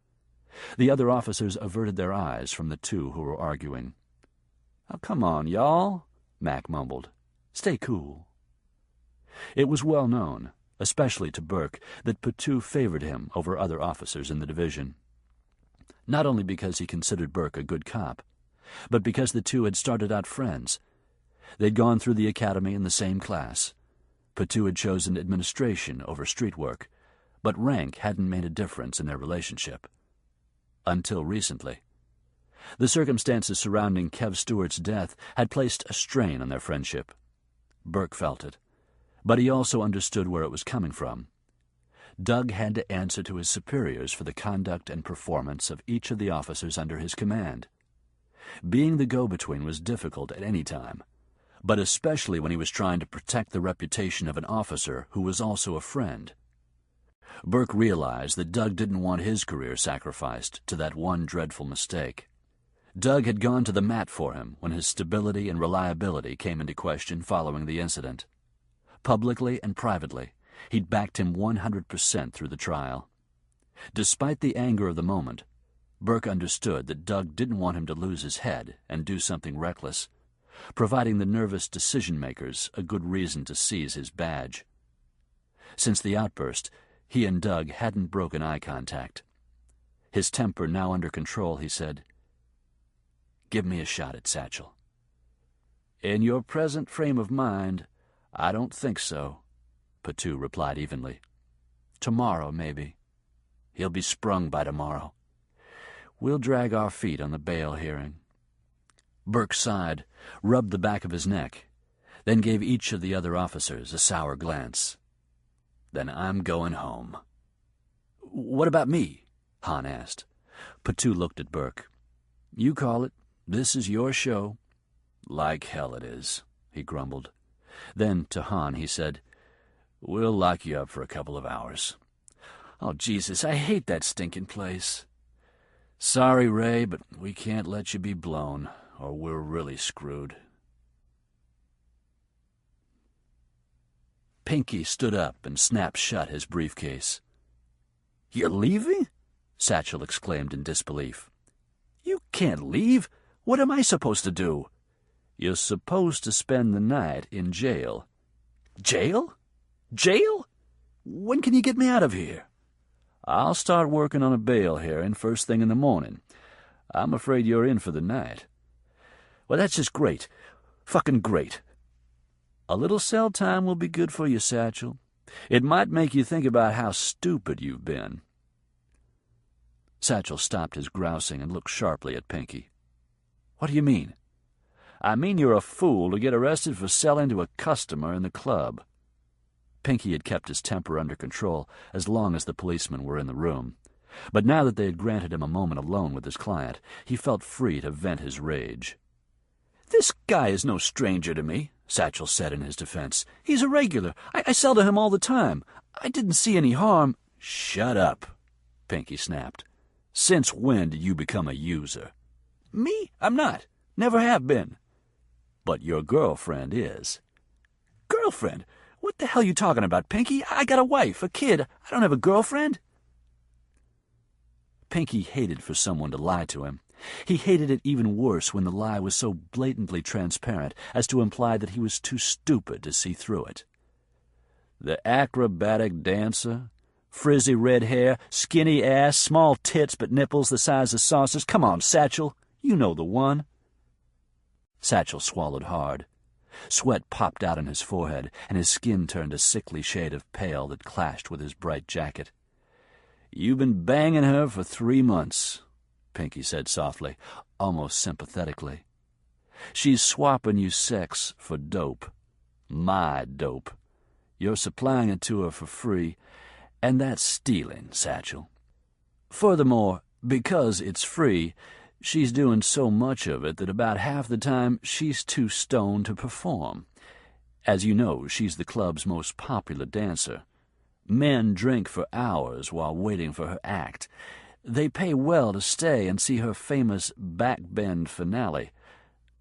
The other officers averted their eyes from the two who were arguing. "Oh, come on, y'all," Mac mumbled. "Stay cool." It was well known, especially to Burke, that Patu favored him over other officers in the division. Not only because he considered Burke a good cop, but because the two had started out friends. They'd gone through the academy in the same class. Patu had chosen administration over street work, but rank hadn't made a difference in their relationship. Until recently. The circumstances surrounding Kev Stewart's death had placed a strain on their friendship. Burke felt it, but he also understood where it was coming from. Doug had to answer to his superiors for the conduct and performance of each of the officers under his command. Being the go-between was difficult at any time, but especially when he was trying to protect the reputation of an officer who was also a friend. Burke realized that Doug didn't want his career sacrificed to that one dreadful mistake. Doug had gone to the mat for him when his stability and reliability came into question following the incident. Publicly and privately, he'd backed him 100% through the trial. Despite the anger of the moment, Burke understood that Doug didn't want him to lose his head and do something reckless, providing the nervous decision-makers a good reason to seize his badge. Since the outburst, he and Doug hadn't broken eye contact. His temper now under control, he said, "Give me a shot at Satchel." "In your present frame of mind, I don't think so," Patu replied evenly. "Tomorrow, maybe. He'll be sprung by tomorrow. We'll drag our feet on the bail hearing." Burke sighed, rubbed the back of his neck, then gave each of the other officers a sour glance. "Then I'm going home." "What about me?" Hahn asked. Patu looked at Burke. "You call it. This is your show." "Like hell it is," he grumbled. Then, to Hahn, he said, "We'll lock you up for a couple of hours." "Oh, Jesus, I hate that stinking place." "Sorry, Ray, but we can't let you be blown, or we're really screwed." Pinky stood up and snapped shut his briefcase. "You're leaving?" Satchel exclaimed in disbelief. "You can't leave. What am I supposed to do?" "You're supposed to spend the night in jail." "Jail? Jail? When can you get me out of here?" "I'll start working on a bail hearing first thing in the morning. I'm afraid you're in for the night." "Well, that's just great. Fucking great." "A little cell time will be good for you, Satchel. It might make you think about how stupid you've been." Satchel stopped his grousing and looked sharply at Pinky. "What do you mean?" "I mean you're a fool to get arrested for selling to a customer in the club." Pinky had kept his temper under control as long as the policemen were in the room, but now that they had granted him a moment alone with his client, he felt free to vent his rage. "This guy is no stranger to me," Satchel said in his defense. "He's a regular. I sell to him all the time. I didn't see any harm." "Shut up," Pinky snapped. "Since when did you become a user?" "Me? I'm not. Never have been." "But your girlfriend is." "Girlfriend? What the hell are you talking about, Pinky? I got a wife, a kid. I don't have a girlfriend." Pinky hated for someone to lie to him. He hated it even worse when the lie was so blatantly transparent as to imply that he was too stupid to see through it. "The acrobatic dancer? Frizzy red hair, skinny ass, small tits but nipples the size of saucers. Come on, Satchel. You know the one." Satchel swallowed hard. Sweat popped out on his forehead, and his skin turned a sickly shade of pale that clashed with his bright jacket. "You've been banging her for 3 months, Pinky said softly, almost sympathetically. "She's swapping you sex for dope. My dope. You're supplying it to her for free, and that's stealing, Satchel. Furthermore, because it's free, she's doing so much of it that about half the time she's too stoned to perform. As you know, she's the club's most popular dancer. Men drink for hours while waiting for her act. They pay well to stay and see her famous backbend finale,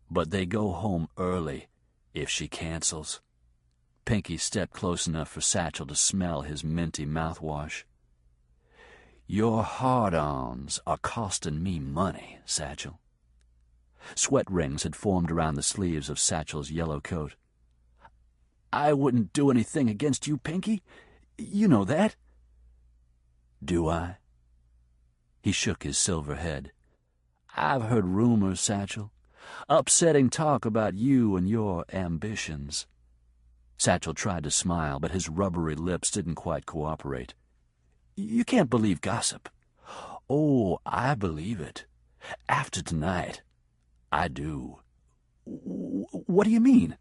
but they go home early if she cancels." Pinky stepped close enough for Satchel to smell his minty mouthwash. "Your hard-ons are costing me money, Satchel." Sweat rings had formed around the sleeves of Satchel's yellow coat. "I wouldn't do anything against you, Pinky. You know that." "Do I?" He shook his silver head. "I've heard rumors, Satchel. Upsetting talk about you and your ambitions." Satchel tried to smile, but his rubbery lips didn't quite cooperate. "You can't believe gossip." "Oh, I believe it. After tonight, I do." "What do you mean?"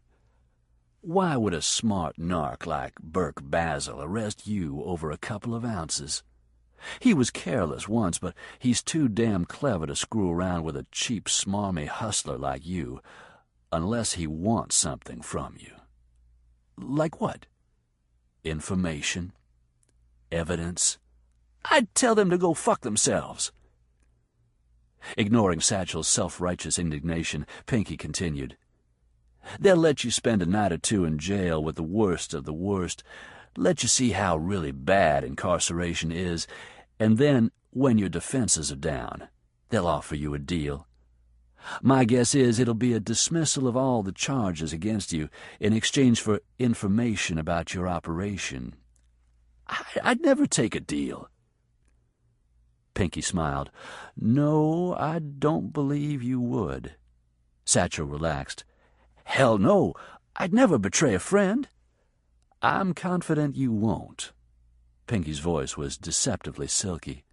"Why would a smart narc like Burke Basil arrest you over a couple of ounces? He was careless once, but he's too damn clever to screw around with a cheap, smarmy hustler like you, unless he wants something from you." "Like what?" "Information. Evidence." "I'd tell them to go fuck themselves." Ignoring Satchel's self-righteous indignation, Pinky continued. "They'll let you spend a night or two in jail with the worst of the worst, let you see how really bad incarceration is, and then, when your defenses are down, They'll offer you a deal. My guess is it'll be a dismissal of all the charges against you in exchange for information about your operation. I'd never take a deal. Pinky smiled. No, I don't believe you would. Satchel relaxed. Hell no, I'd never betray a friend. I'm confident you won't. Pinky's voice was deceptively silky.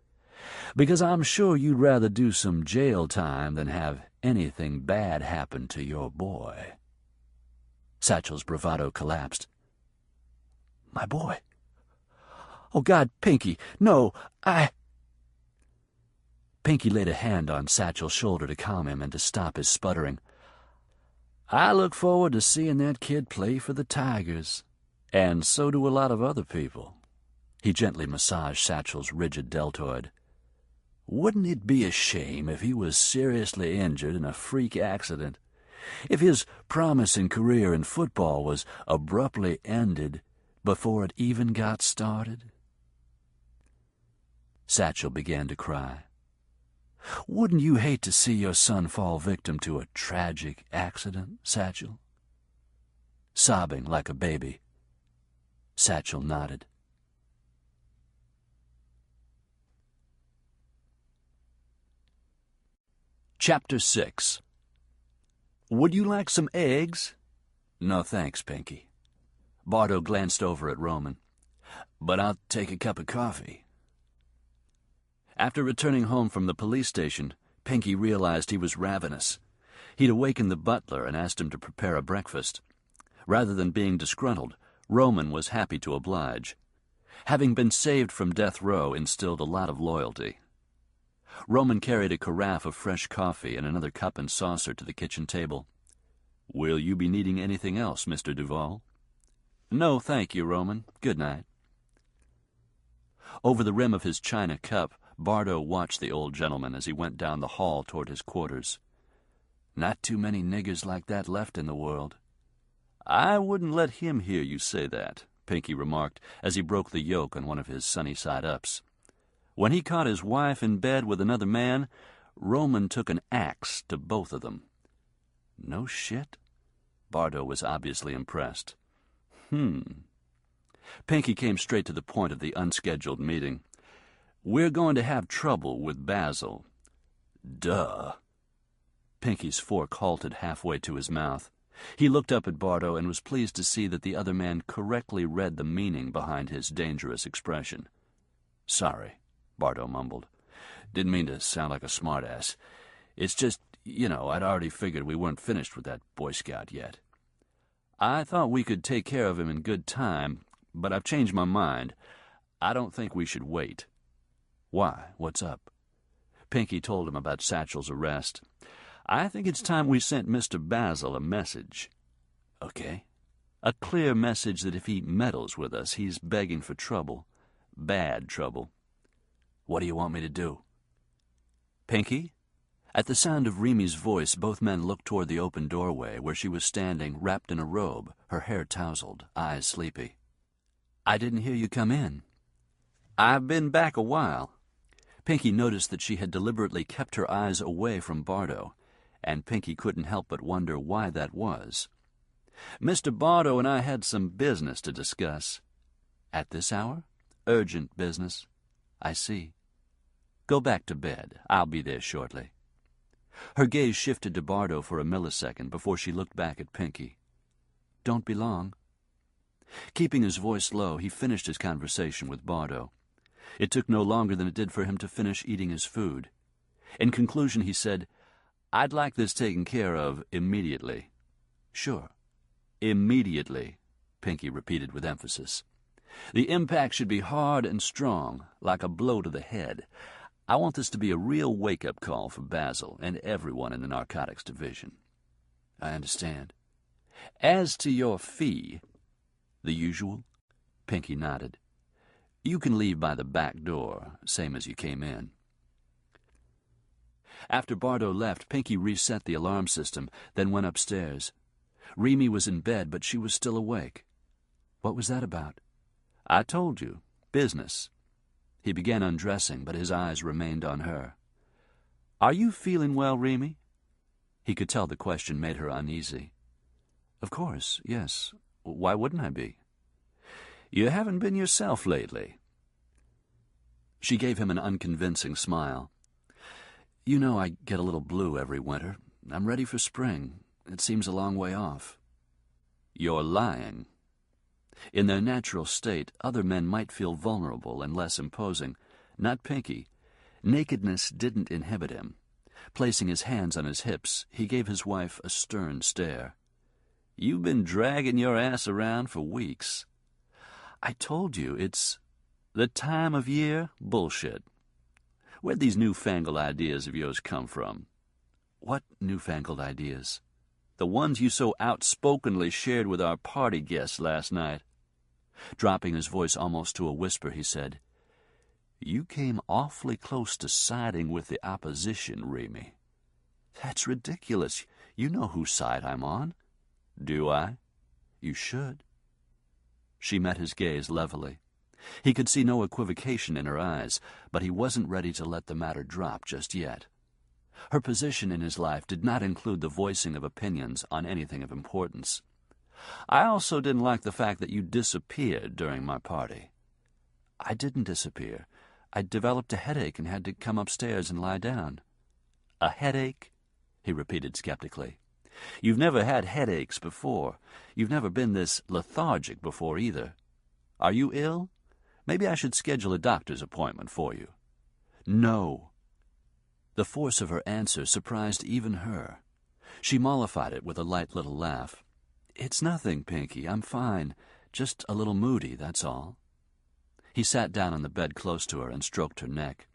Because I'm sure you'd rather do some jail time than have anything bad happen to your boy. Satchel's bravado collapsed. My boy? Oh, God, Pinky, no, Pinky laid a hand on Satchel's shoulder to calm him and to stop his sputtering. I look forward to seeing that kid play for the Tigers, and so do a lot of other people. He gently massaged Satchel's rigid deltoid. Wouldn't it be a shame if he was seriously injured in a freak accident? If his promising career in football was abruptly ended before it even got started? Satchel began to cry. Wouldn't you hate to see your son fall victim to a tragic accident, Satchel? Sobbing like a baby, Satchel nodded. Chapter 6. Would you like some eggs? No thanks, Pinky. Bardo glanced over at Roman. But I'll take a cup of coffee. After returning home from the police station, Pinky realized he was ravenous. He'd awakened the butler and asked him to prepare a breakfast. Rather than being disgruntled, Roman was happy to oblige. Having been saved from death row instilled a lot of loyalty. Roman carried a carafe of fresh coffee and another cup and saucer to the kitchen table. Will you be needing anything else, Mr. Duval? No, thank you, Roman. Good night. Over the rim of his china cup, Bardo watched the old gentleman as he went down the hall toward his quarters. Not too many niggers like that left in the world. I wouldn't let him hear you say that, Pinky remarked as he broke the yolk on one of his sunny-side-ups. When he caught his wife in bed with another man, Roman took an axe to both of them. No shit? Bardo was obviously impressed. Pinky came straight to the point of the unscheduled meeting. We're going to have trouble with Basil. Duh. Pinky's fork halted halfway to his mouth. He looked up at Bardo and was pleased to see that the other man correctly read the meaning behind his dangerous expression. Sorry, Bardo mumbled. Didn't mean to sound like a smartass. It's just, I'd already figured we weren't finished with that Boy Scout yet. I thought we could take care of him in good time, but I've changed my mind. I don't think we should wait. Why? What's up? Pinky told him about Satchel's arrest. I think it's time we sent Mr. Basil a message. Okay. A clear message that if he meddles with us, he's begging for trouble. Bad trouble. What do you want me to do? Pinky? At the sound of Remy's voice, both men looked toward the open doorway where she was standing, wrapped in a robe, her hair tousled, eyes sleepy. I didn't hear you come in. I've been back a while. Pinky noticed that she had deliberately kept her eyes away from Bardo, and Pinky couldn't help but wonder why that was. Mr. Bardo and I had some business to discuss. At this hour? Urgent business. I see. Go back to bed. I'll be there shortly. Her gaze shifted to Bardo for a millisecond before she looked back at Pinky. Don't be long. Keeping his voice low, he finished his conversation with Bardo. It took no longer than it did for him to finish eating his food. In conclusion, he said, I'd like this taken care of immediately. Sure. Immediately, Pinky repeated with emphasis. The impact should be hard and strong, like a blow to the head. I want this to be a real wake-up call for Basil and everyone in the narcotics division. I understand. As to your fee, the usual? Pinky nodded. You can leave by the back door, same as you came in. After Bardo left, Pinky reset the alarm system, then went upstairs. Remy was in bed, but she was still awake. What was that about? I told you. Business. He began undressing, but his eyes remained on her. Are you feeling well, Remy? He could tell the question made her uneasy. Of course, yes. Why wouldn't I be? You haven't been yourself lately. She gave him an unconvincing smile. You know I get a little blue every winter. I'm ready for spring. It seems a long way off. You're lying. In their natural state, other men might feel vulnerable and less imposing. Not Pinky. Nakedness didn't inhibit him. Placing his hands on his hips, he gave his wife a stern stare. You've been dragging your ass around for weeks. I told you, it's the time of year bullshit. Where'd these newfangled ideas of yours come from? What newfangled ideas? The ones you so outspokenly shared with our party guests last night. Dropping his voice almost to a whisper, he said, You came awfully close to siding with the opposition, Remy. That's ridiculous. You know whose side I'm on. Do I? You should. She met his gaze levelly. He could see no equivocation in her eyes, but he wasn't ready to let the matter drop just yet. Her position in his life did not include the voicing of opinions on anything of importance. I also didn't like the fact that you disappeared during my party. I didn't disappear. I developed a headache and had to come upstairs and lie down. A headache? He repeated skeptically. You've never had headaches before. You've never been this lethargic before either. Are you ill? Maybe I should schedule a doctor's appointment for you. No. The force of her answer surprised even her. She mollified it with a light little laugh. It's nothing, Pinky. I'm fine. Just a little moody, that's all. He sat down on the bed close to her and stroked her neck.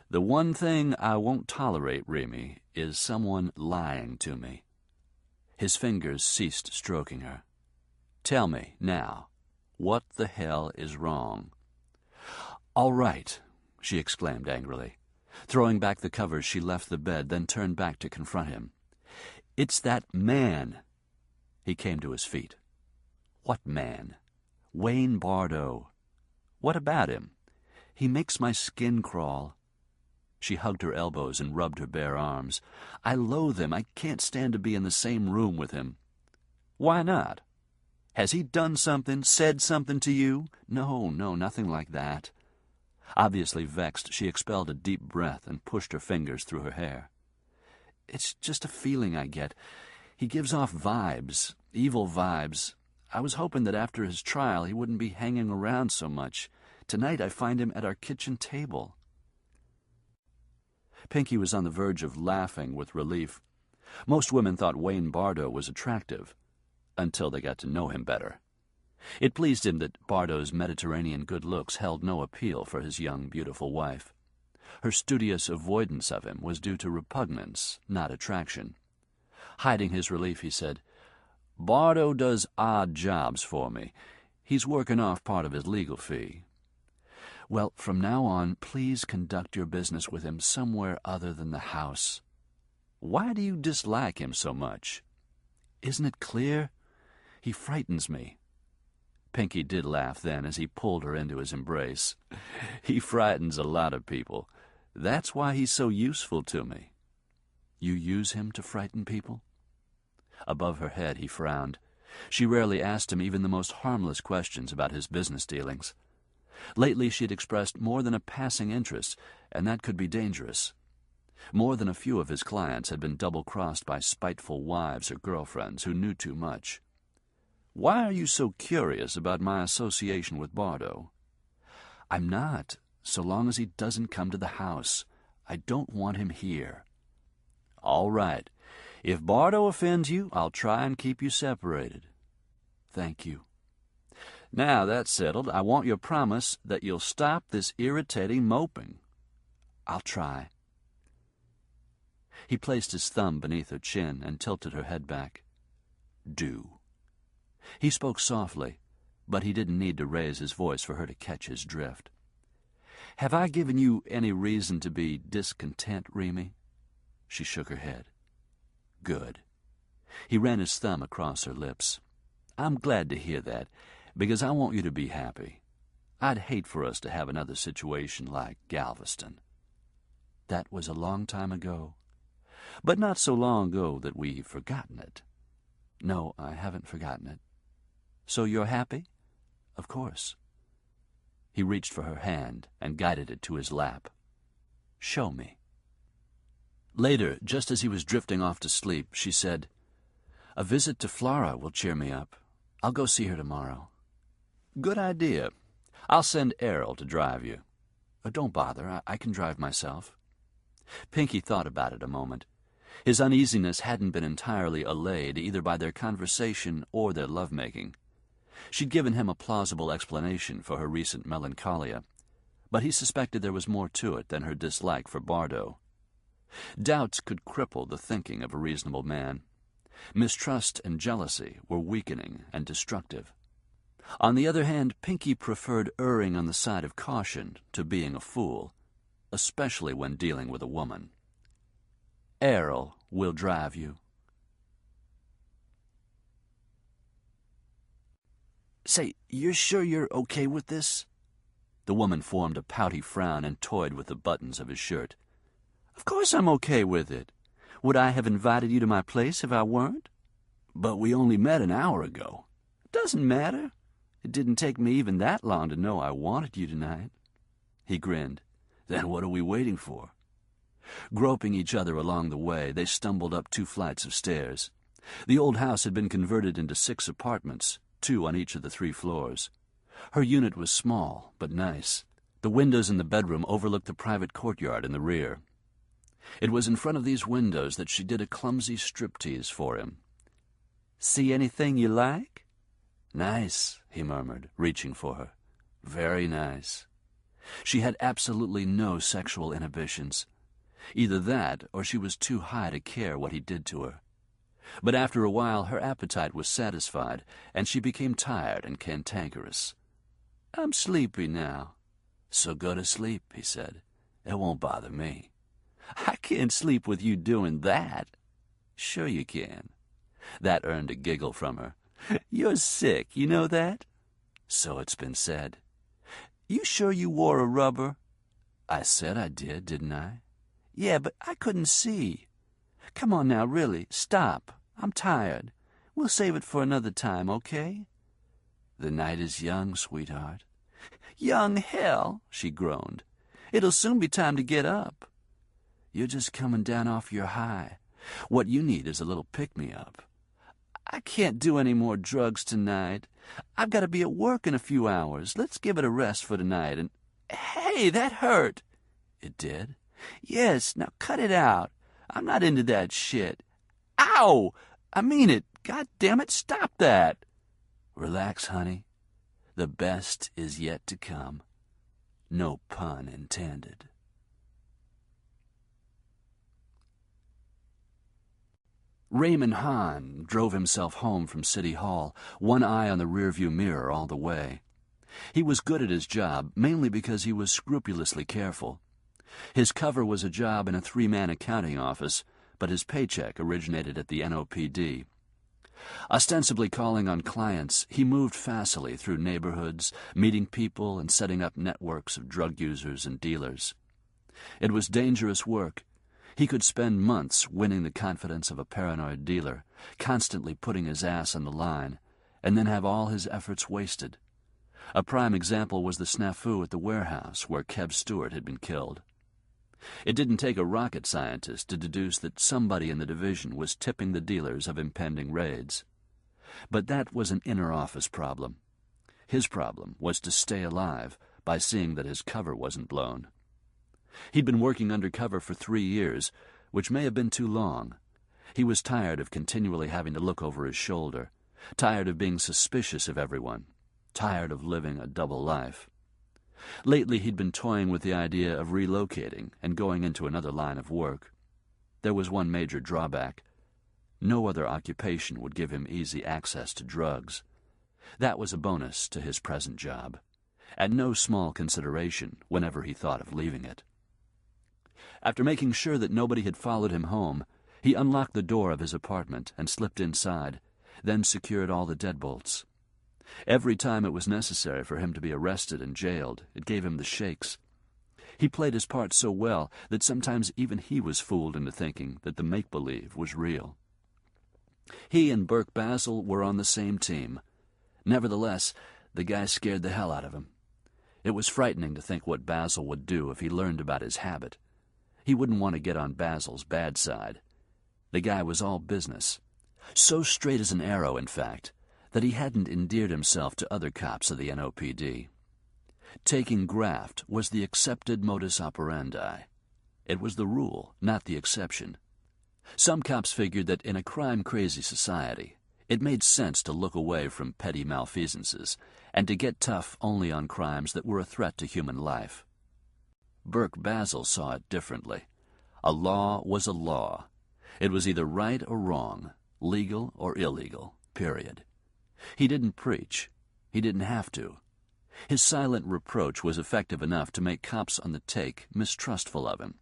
The one thing I won't tolerate, Remy, is someone lying to me. His fingers ceased stroking her. Tell me, now, what the hell is wrong? All right, she exclaimed angrily. Throwing back the covers, she left the bed, then turned back to confront him. It's that man. He came to his feet. What man? Wayne Bardo. What about him? He makes my skin crawl. She hugged her elbows and rubbed her bare arms. I loathe him. I can't stand to be in the same room with him. Why not? Has he done something, said something to you? No, nothing like that. Obviously vexed, she expelled a deep breath and pushed her fingers through her hair. It's just a feeling I get. He gives off vibes, evil vibes. I was hoping that after his trial he wouldn't be hanging around so much. Tonight I find him at our kitchen table. Pinky was on the verge of laughing with relief. Most women thought Wayne Bardo was attractive, until they got to know him better. It pleased him that Bardo's Mediterranean good looks held no appeal for his young, beautiful wife. Her studious avoidance of him was due to repugnance, not attraction. Hiding his relief, he said, Bardo does odd jobs for me. He's working off part of his legal fee. Well, from now on, please conduct your business with him somewhere other than the house. Why do you dislike him so much? Isn't it clear? He frightens me. Pinky did laugh then as he pulled her into his embrace. He frightens a lot of people. That's why he's so useful to me. You use him to frighten people? Above her head he frowned. She rarely asked him even the most harmless questions about his business dealings. Lately she had expressed more than a passing interest, and that could be dangerous. More than a few of his clients had been double-crossed by spiteful wives or girlfriends who knew too much. Why are you so curious about my association with Bardo? I'm not, so long as he doesn't come to the house. I don't want him here. All right. If Bardo offends you, I'll try and keep you separated. Thank you. Now that's settled, I want your promise that you'll stop this irritating moping. I'll try. He placed his thumb beneath her chin and tilted her head back. Do. He spoke softly, but he didn't need to raise his voice for her to catch his drift. Have I given you any reason to be discontent, Remy? She shook her head. Good. He ran his thumb across her lips. I'm glad to hear that, because I want you to be happy. I'd hate for us to have another situation like Galveston. That was a long time ago. But not so long ago that we've forgotten it. No, I haven't forgotten it. So you're happy? Of course. He reached for her hand and guided it to his lap. Show me. Later, just as he was drifting off to sleep, she said, A visit to Flora will cheer me up. I'll go see her tomorrow. Good idea. I'll send Errol to drive you. Don't bother, I can drive myself. Pinky thought about it a moment. His uneasiness hadn't been entirely allayed either by their conversation or their lovemaking. She'd given him a plausible explanation for her recent melancholia, but he suspected there was more to it than her dislike for Bardo. Doubts could cripple the thinking of a reasonable man. Mistrust and jealousy were weakening and destructive. On the other hand, Pinky preferred erring on the side of caution to being a fool, especially when dealing with a woman. Errol will drive you. Say, you're sure you're okay with this? The woman formed a pouty frown and toyed with the buttons of his shirt. Of course I'm okay with it. Would I have invited you to my place if I weren't? But we only met an hour ago. Doesn't matter. It didn't take me even that long to know I wanted you tonight. He grinned. Then what are we waiting for? Groping each other along the way, they stumbled up 2 flights of stairs. The old house had been converted into 6 apartments, 2 on each of the 3 floors. Her unit was small, but nice. The windows in the bedroom overlooked the private courtyard in the rear. It was in front of these windows that she did a clumsy striptease for him. See anything you like? Nice, he murmured, reaching for her. Very nice. She had absolutely no sexual inhibitions. Either that, or she was too high to care what he did to her. But after a while her appetite was satisfied, and she became tired and cantankerous. I'm sleepy now. So go to sleep, he said. It won't bother me. I can't sleep with you doing that. Sure you can. That earned a giggle from her. You're sick, you know that? So it's been said. You sure you wore a rubber? I said I did, didn't I? Yeah, but I couldn't see. Come on now, really, stop. I'm tired. We'll save it for another time, okay? The night is young, sweetheart. Young hell, she groaned. It'll soon be time to get up. You're just coming down off your high. What you need is a little pick-me-up. I can't do any more drugs tonight. I've got to be at work in a few hours. Let's give it a rest for tonight and... Hey, that hurt. It did? Yes, now cut it out. I'm not into that shit. Ow! I mean it. God damn it, stop that. Relax, honey. The best is yet to come. No pun intended. Raymond Hahn drove himself home from City Hall, one eye on the rearview mirror all the way. He was good at his job, mainly because he was scrupulously careful. His cover was a job in a 3-man accounting office, but his paycheck originated at the NOPD. Ostensibly calling on clients, he moved facilely through neighborhoods, meeting people and setting up networks of drug users and dealers. It was dangerous work. He could spend months winning the confidence of a paranoid dealer, constantly putting his ass on the line, and then have all his efforts wasted. A prime example was the snafu at the warehouse where Kev Stewart had been killed. It didn't take a rocket scientist to deduce that somebody in the division was tipping the dealers of impending raids. But that was an inner office problem. His problem was to stay alive by seeing that his cover wasn't blown. He'd been working undercover for 3 years, which may have been too long. He was tired of continually having to look over his shoulder, tired of being suspicious of everyone, tired of living a double life. Lately he'd been toying with the idea of relocating and going into another line of work. There was one major drawback. No other occupation would give him easy access to drugs. That was a bonus to his present job, at no small consideration whenever he thought of leaving it. After making sure that nobody had followed him home, he unlocked the door of his apartment and slipped inside, then secured all the deadbolts. Every time it was necessary for him to be arrested and jailed, it gave him the shakes. He played his part so well that sometimes even he was fooled into thinking that the make-believe was real. He and Burke Basil were on the same team. Nevertheless, the guy scared the hell out of him. It was frightening to think what Basil would do if he learned about his habit. He wouldn't want to get on Basil's bad side. The guy was all business. So straight as an arrow, in fact, that he hadn't endeared himself to other cops of the NOPD. Taking graft was the accepted modus operandi. It was the rule, not the exception. Some cops figured that in a crime-crazy society, it made sense to look away from petty malfeasances and to get tough only on crimes that were a threat to human life. Burke Basil saw it differently. A law was a law. It was either right or wrong, legal or illegal, period. He didn't preach. He didn't have to. His silent reproach was effective enough to make cops on the take mistrustful of him.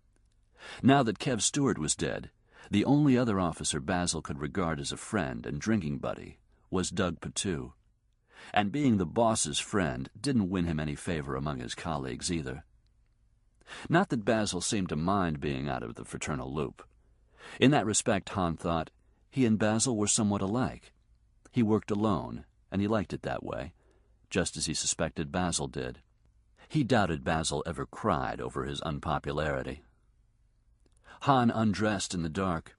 Now that Kev Stewart was dead, the only other officer Basil could regard as a friend and drinking buddy was Doug Patu. And being the boss's friend didn't win him any favor among his colleagues either. Not that Basil seemed to mind being out of the fraternal loop. In that respect, Hahn thought, he and Basil were somewhat alike. He worked alone, and he liked it that way, just as he suspected Basil did. He doubted Basil ever cried over his unpopularity. Hahn undressed in the dark.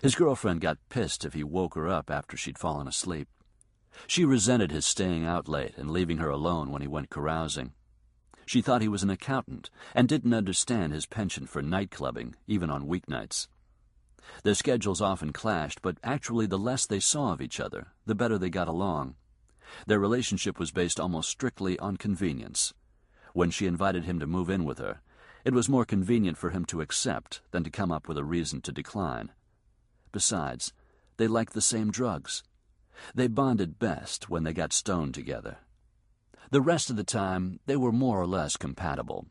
His girlfriend got pissed if he woke her up after she'd fallen asleep. She resented his staying out late and leaving her alone when he went carousing. She thought he was an accountant and didn't understand his penchant for night-clubbing, even on weeknights. Their schedules often clashed, but actually the less they saw of each other, the better they got along. Their relationship was based almost strictly on convenience. When she invited him to move in with her, it was more convenient for him to accept than to come up with a reason to decline. Besides, they liked the same drugs. They bonded best when they got stoned together. The rest of the time, they were more or less compatible,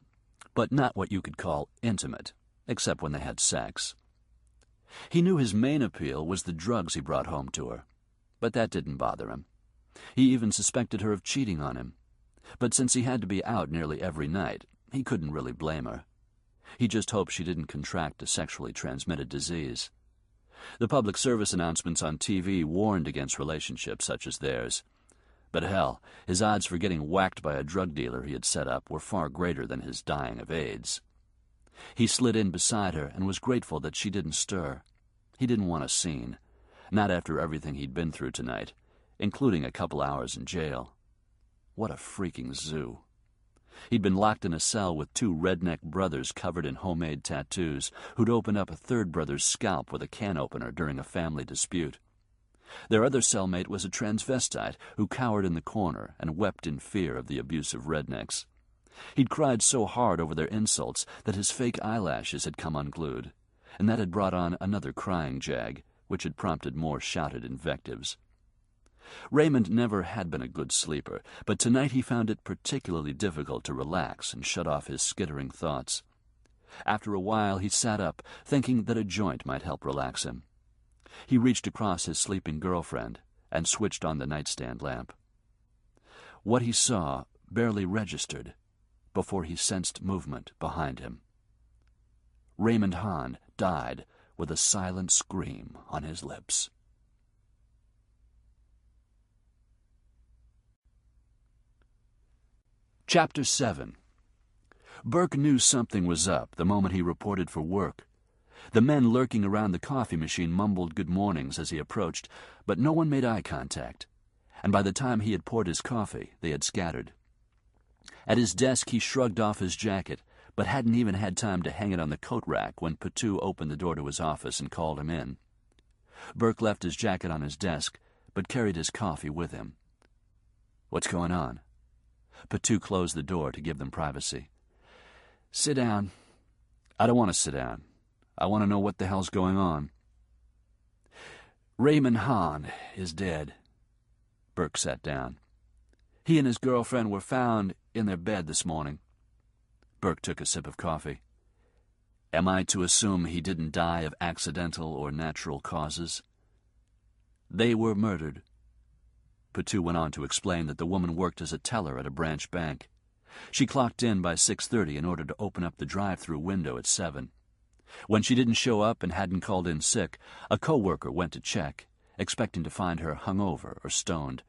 but not what you could call intimate, except when they had sex. He knew his main appeal was the drugs he brought home to her, but that didn't bother him. He even suspected her of cheating on him, but since he had to be out nearly every night, he couldn't really blame her. He just hoped she didn't contract a sexually transmitted disease. The public service announcements on TV warned against relationships such as theirs. But hell, his odds for getting whacked by a drug dealer he had set up were far greater than his dying of AIDS. He slid in beside her and was grateful that she didn't stir. He didn't want a scene, not after everything he'd been through tonight, including a couple hours in jail. What a freaking zoo. He'd been locked in a cell with two redneck brothers covered in homemade tattoos who'd opened up a third brother's scalp with a can opener during a family dispute. Their other cellmate was a transvestite who cowered in the corner and wept in fear of the abusive rednecks. He'd cried so hard over their insults that his fake eyelashes had come unglued, and that had brought on another crying jag, which had prompted more shouted invectives. Raymond never had been a good sleeper, but tonight he found it particularly difficult to relax and shut off his skittering thoughts. After a while he sat up, thinking that a joint might help relax him. He reached across his sleeping girlfriend and switched on the nightstand lamp. What he saw barely registered before he sensed movement behind him. Raymond Hahn died with a silent scream on his lips. Chapter 7. Burke knew something was up the moment he reported for work. The men lurking around the coffee machine mumbled good mornings as he approached, but no one made eye contact, and by the time he had poured his coffee, they had scattered. At his desk he shrugged off his jacket, but hadn't even had time to hang it on the coat rack when Patu opened the door to his office and called him in. Burke left his jacket on his desk, but carried his coffee with him. "What's going on?" Patu closed the door to give them privacy. "Sit down." "I don't want to sit down. I want to know what the hell's going on." "Raymond Hahn is dead." Burke sat down. "He and his girlfriend were found in their bed this morning." Burke took a sip of coffee. "Am I to assume he didn't die of accidental or natural causes?" "They were murdered." Patu went on to explain that the woman worked as a teller at a branch bank. She clocked in by 6:30 in order to open up the drive-through window at 7. When she didn't show up and hadn't called in sick, a coworker went to check, expecting to find her hungover or stoned.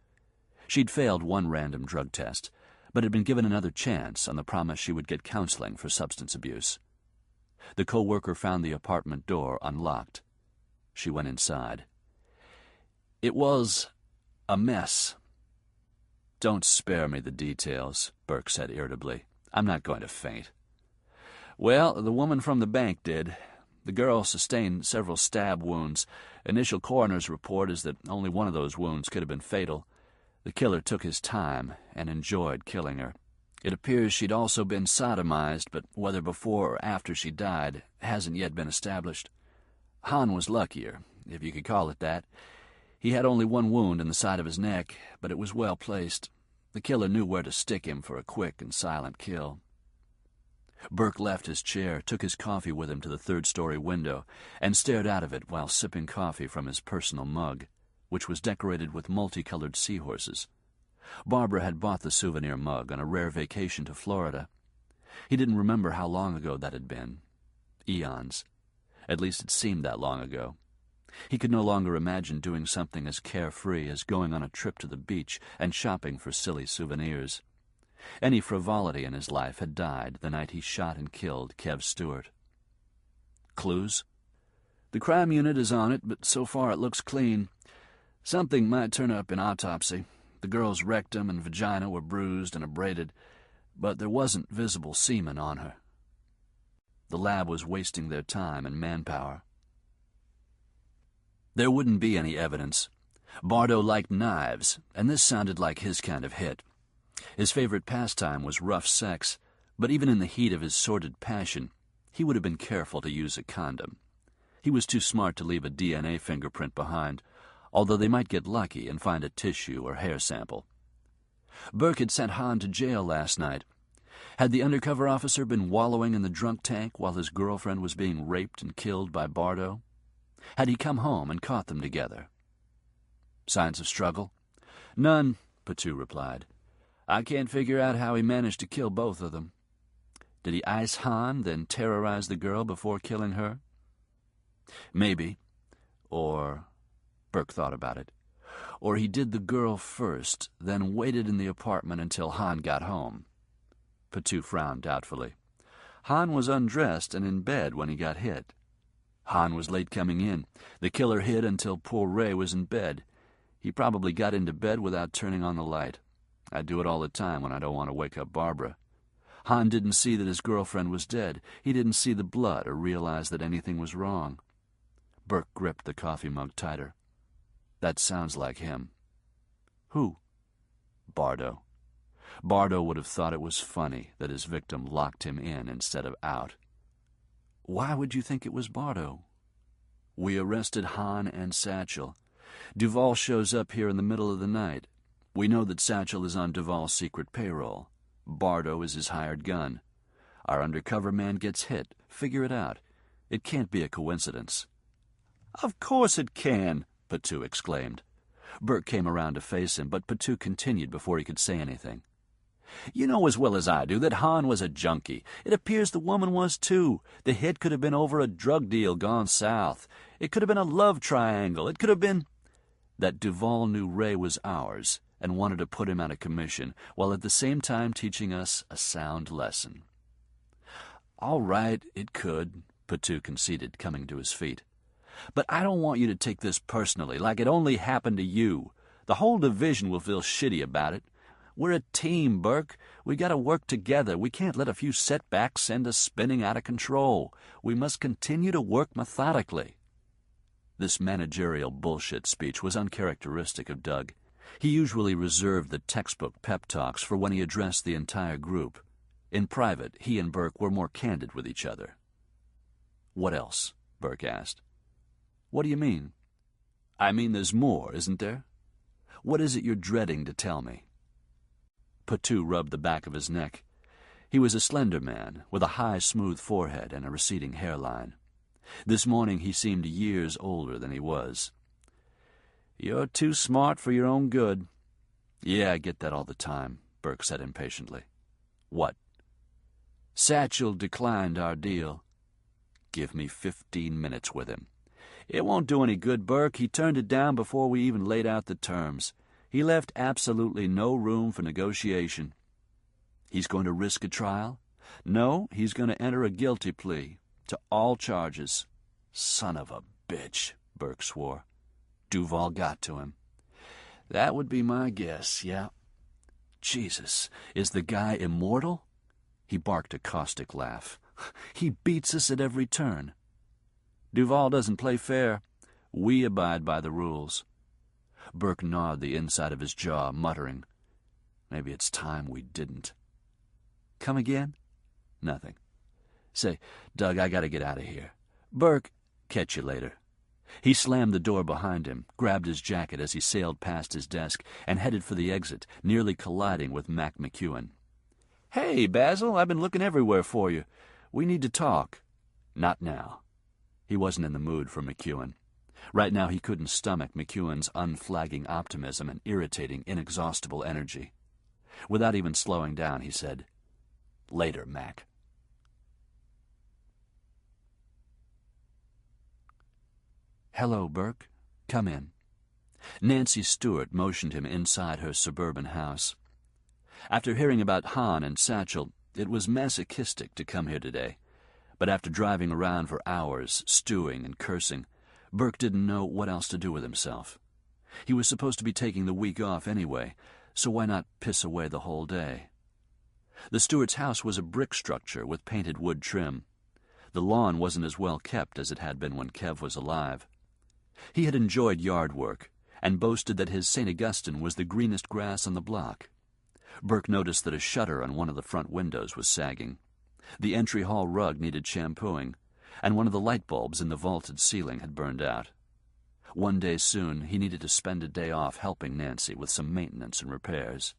She'd failed one random drug test, but had been given another chance on the promise she would get counseling for substance abuse. The coworker found the apartment door unlocked. She went inside. It was a mess. "Don't spare me the details," Burke said irritably. "I'm not going to faint." "Well, the woman from the bank did. The girl sustained several stab wounds. Initial coroner's report is that only one of those wounds could have been fatal. The killer took his time and enjoyed killing her. It appears she'd also been sodomized, but whether before or after she died hasn't yet been established. Hahn was luckier, if you could call it that. He had only one wound in the side of his neck, but it was well placed. The killer knew where to stick him for a quick and silent kill." Burke left his chair, took his coffee with him to the third-story window, and stared out of it while sipping coffee from his personal mug, which was decorated with multicolored seahorses. Barbara had bought the souvenir mug on a rare vacation to Florida. He didn't remember how long ago that had been. Eons. At least it seemed that long ago. He could no longer imagine doing something as carefree as going on a trip to the beach and shopping for silly souvenirs. Any frivolity in his life had died the night he shot and killed Kev Stewart. Clues? "The crime unit is on it, but so far it looks clean. Something might turn up in autopsy. The girl's rectum and vagina were bruised and abraded, but there wasn't visible semen on her. The lab was wasting their time and manpower. There wouldn't be any evidence. Bardo liked knives, and this sounded like his kind of hit. His favorite pastime was rough sex, but even in the heat of his sordid passion, he would have been careful to use a condom. He was too smart to leave a DNA fingerprint behind, although they might get lucky and find a tissue or hair sample. Burke had sent Hahn to jail last night. Had the undercover officer been wallowing in the drunk tank while his girlfriend was being raped and killed by Bardo? Had he come home and caught them together? Signs of struggle? "None," Patu replied. "I can't figure out how he managed to kill both of them. Did he ice Hahn, then terrorize the girl before killing her? Maybe. Or," Burke thought about it, "or he did the girl first, then waited in the apartment until Hahn got home." Patu frowned doubtfully. Hahn was undressed and in bed when he got hit. Hahn was late coming in. The killer hid until poor Ray was in bed. He probably got into bed without turning on the light. I do it all the time when I don't want to wake up Barbara. Hahn didn't see that his girlfriend was dead. He didn't see the blood or realize that anything was wrong. Burke gripped the coffee mug tighter. That sounds like him. Who? Bardo. Bardo would have thought it was funny that his victim locked him in instead of out. Why would you think it was Bardo? We arrested Hahn and Satchel. Duval shows up here in the middle of the night. We know that Satchel is on Duval's secret payroll. Bardo is his hired gun. Our undercover man gets hit. Figure it out. It can't be a coincidence. Of course it can, Patu exclaimed. Burke came around to face him, but Patu continued before he could say anything. You know as well as I do that Hahn was a junkie. It appears the woman was too. The hit could have been over a drug deal gone south. It could have been a love triangle. It could have been... That Duval knew Ray was ours and wanted to put him out of commission, while at the same time teaching us a sound lesson. All right, it could, Patu conceded, coming to his feet. But I don't want you to take this personally, like it only happened to you. The whole division will feel shitty about it. We're a team, Burke. We got to work together. We can't let a few setbacks send us spinning out of control. We must continue to work methodically. This managerial bullshit speech was uncharacteristic of Doug. He usually reserved the textbook pep talks for when he addressed the entire group. In private, he and Burke were more candid with each other. What else? Burke asked. What do you mean? I mean there's more, isn't there? What is it you're dreading to tell me? Patu rubbed the back of his neck. He was a slender man, with a high, smooth forehead and a receding hairline. This morning he seemed years older than he was. You're too smart for your own good. Yeah, I get that all the time, Burke said impatiently. "What?" "Satchel declined our deal." "Give me 15 minutes with him." "It won't do any good, Burke. He turned it down before we even laid out the terms. He left absolutely no room for negotiation." "He's going to risk a trial?" "No, he's going to enter a guilty plea to all charges." "Son of a bitch," Burke swore. "Duval got to him." "That would be my guess, yeah." "Jesus, is the guy immortal?" He barked a caustic laugh. "He beats us at every turn." "Duval doesn't play fair. We abide by the rules." Burke gnawed the inside of his jaw, muttering, "Maybe it's time we didn't." "Come again?" "Nothing. Say, Doug, I gotta get out of here." "Burke, catch you later." He slammed the door behind him, grabbed his jacket as he sailed past his desk, and headed for the exit, nearly colliding with Mac McEwen. "Hey, Basil, I've been looking everywhere for you. We need to talk." "Not now." He wasn't in the mood for McEwen. Right now he couldn't stomach McEwen's unflagging optimism and irritating, inexhaustible energy. Without even slowing down, he said, "Later, Mac." "Hello, Burke. Come in." Nancy Stewart motioned him inside her suburban house. After hearing about Hahn and Satchel, it was masochistic to come here today. But after driving around for hours, stewing and cursing, Burke didn't know what else to do with himself. He was supposed to be taking the week off anyway, so why not piss away the whole day? The Stewart's house was a brick structure with painted wood trim. The lawn wasn't as well kept as it had been when Kev was alive. He had enjoyed yard work, and boasted that his St. Augustine was the greenest grass on the block. Burke noticed that a shutter on one of the front windows was sagging. The entry hall rug needed shampooing, and one of the light bulbs in the vaulted ceiling had burned out. One day soon he needed to spend a day off helping Nancy with some maintenance and repairs.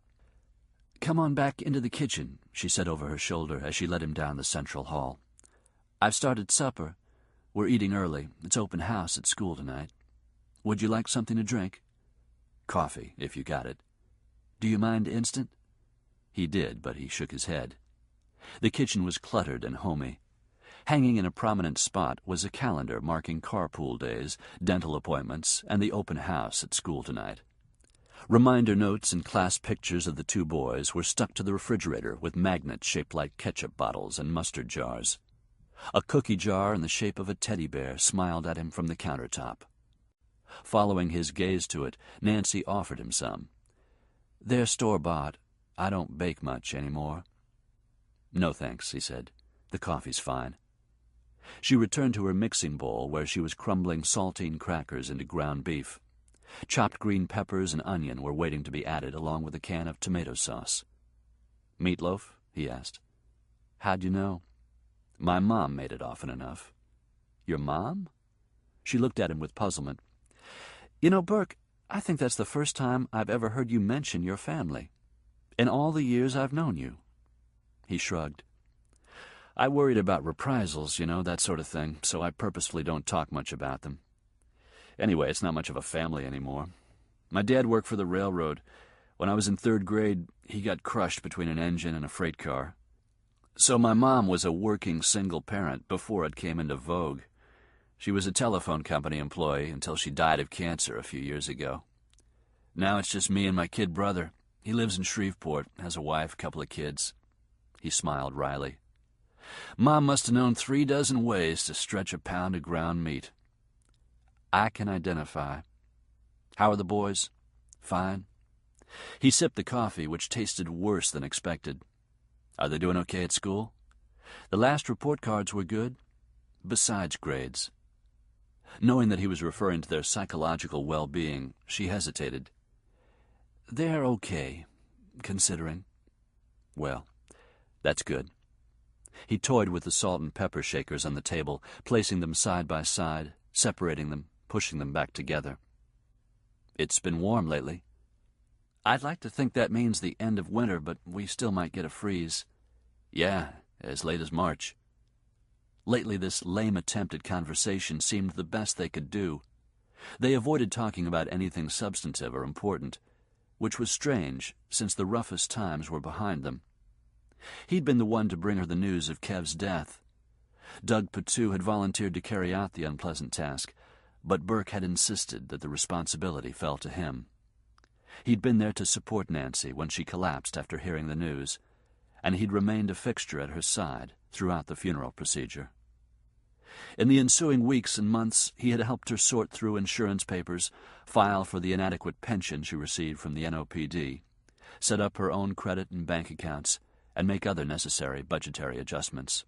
"Come on back into the kitchen," she said over her shoulder as she led him down the central hall. "I've started supper. We're eating early. It's open house at school tonight. Would you like something to drink?" "Coffee, if you got it." "Do you mind instant?" He did, but he shook his head. The kitchen was cluttered and homey. Hanging in a prominent spot was a calendar marking carpool days, dental appointments, and the open house at school tonight. Reminder notes and class pictures of the two boys were stuck to the refrigerator with magnets shaped like ketchup bottles and mustard jars. A cookie jar in the shape of a teddy bear smiled at him from the countertop. Following his gaze to it, Nancy offered him some. "They're store-bought. I don't bake much anymore." "No thanks," he said. "The coffee's fine." She returned to her mixing bowl where she was crumbling saltine crackers into ground beef. Chopped green peppers and onion were waiting to be added along with a can of tomato sauce. "Meatloaf?" he asked. "How'd you know?" "My mom made it often enough." "Your mom?" She looked at him with puzzlement. "You know, Burke, I think that's the first time I've ever heard you mention your family. In all the years I've known you." He shrugged. "I worried about reprisals, that sort of thing, so I purposefully don't talk much about them. Anyway, it's not much of a family anymore. My dad worked for the railroad. When I was in 3rd grade, he got crushed between an engine and a freight car. So my mom was a working single parent before it came into vogue. She was a telephone company employee until she died of cancer a few years ago. Now it's just me and my kid brother. He lives in Shreveport, has a wife, couple of kids." He smiled wryly. "Mom must have known 36 ways to stretch a pound of ground meat." "I can identify. How are the boys?" "Fine." He sipped the coffee, which tasted worse than expected. "Are they doing okay at school?" "The last report cards were good, besides grades." Knowing that he was referring to their psychological well-being, she hesitated. "They're okay, considering." "Well, that's good." He toyed with the salt and pepper shakers on the table, placing them side by side, separating them, pushing them back together. "It's been warm lately." "I'd like to think that means the end of winter, but we still might get a freeze." "Yeah, as late as March." Lately this lame attempt at conversation seemed the best they could do. They avoided talking about anything substantive or important, which was strange, since the roughest times were behind them. He'd been the one to bring her the news of Kev's death. Doug Patu had volunteered to carry out the unpleasant task, but Burke had insisted that the responsibility fell to him. He'd been there to support Nancy when she collapsed after hearing the news, and he'd remained a fixture at her side throughout the funeral procedure. In the ensuing weeks and months, he had helped her sort through insurance papers, file for the inadequate pension she received from the NOPD, set up her own credit and bank accounts, and make other necessary budgetary adjustments.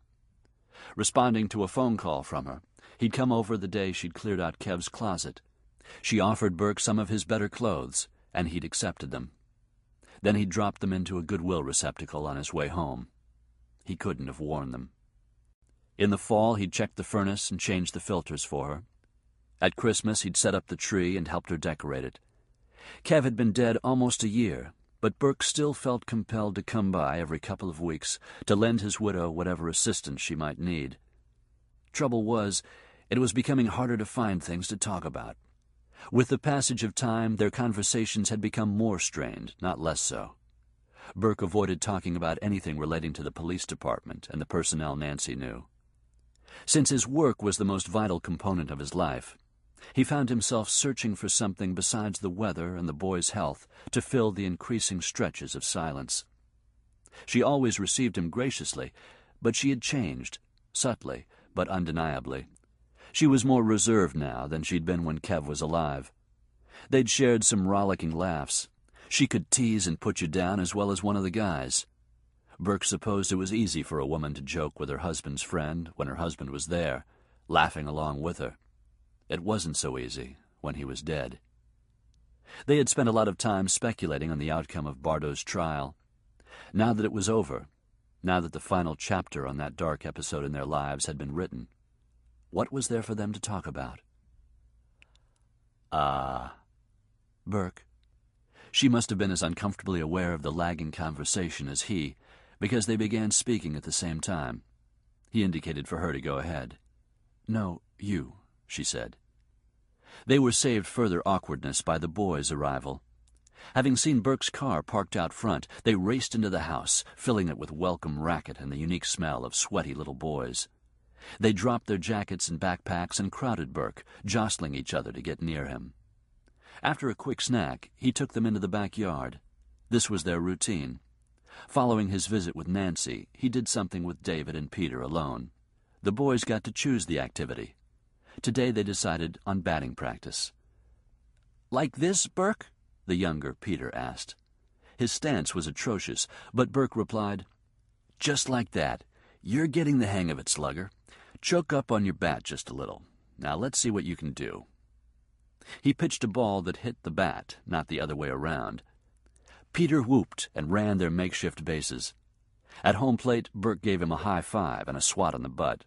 Responding to a phone call from her, he'd come over the day she'd cleared out Kev's closet. She offered Burke some of his better clothes, and he'd accepted them. Then he'd dropped them into a Goodwill receptacle on his way home. He couldn't have worn them. In the fall, he'd checked the furnace and changed the filters for her. At Christmas, he'd set up the tree and helped her decorate it. Kev had been dead almost a year, but Burke still felt compelled to come by every couple of weeks to lend his widow whatever assistance she might need. Trouble was, it was becoming harder to find things to talk about. With the passage of time, their conversations had become more strained, not less so. Burke avoided talking about anything relating to the police department and the personnel Nancy knew. Since his work was the most vital component of his life, he found himself searching for something besides the weather and the boy's health to fill the increasing stretches of silence. She always received him graciously, but she had changed, subtly but undeniably. She was more reserved now than she'd been when Kev was alive. They'd shared some rollicking laughs. She could tease and put you down as well as one of the guys. Burke supposed it was easy for a woman to joke with her husband's friend when her husband was there, laughing along with her. It wasn't so easy when he was dead. They had spent a lot of time speculating on the outcome of Bardo's trial. Now that it was over, now that the final chapter on that dark episode in their lives had been written, what was there for them to talk about? Burke. She must have been as uncomfortably aware of the lagging conversation as he, because they began speaking at the same time. He indicated for her to go ahead. "No, you," she said. They were saved further awkwardness by the boys' arrival. Having seen Burke's car parked out front, they raced into the house, filling it with welcome racket and the unique smell of sweaty little boys. They dropped their jackets and backpacks and crowded Burke, jostling each other to get near him. After a quick snack, he took them into the backyard. This was their routine. Following his visit with Nancy, he did something with David and Peter alone. The boys got to choose the activity. Today they decided on batting practice. "Like this, Burke?" the younger Peter asked. His stance was atrocious, but Burke replied, "Just like that. You're getting the hang of it, slugger. Choke up on your bat just a little. Now let's see what you can do." He pitched a ball that hit the bat, not the other way around. Peter whooped and ran their makeshift bases. At home plate, Burke gave him a high five and a swat on the butt.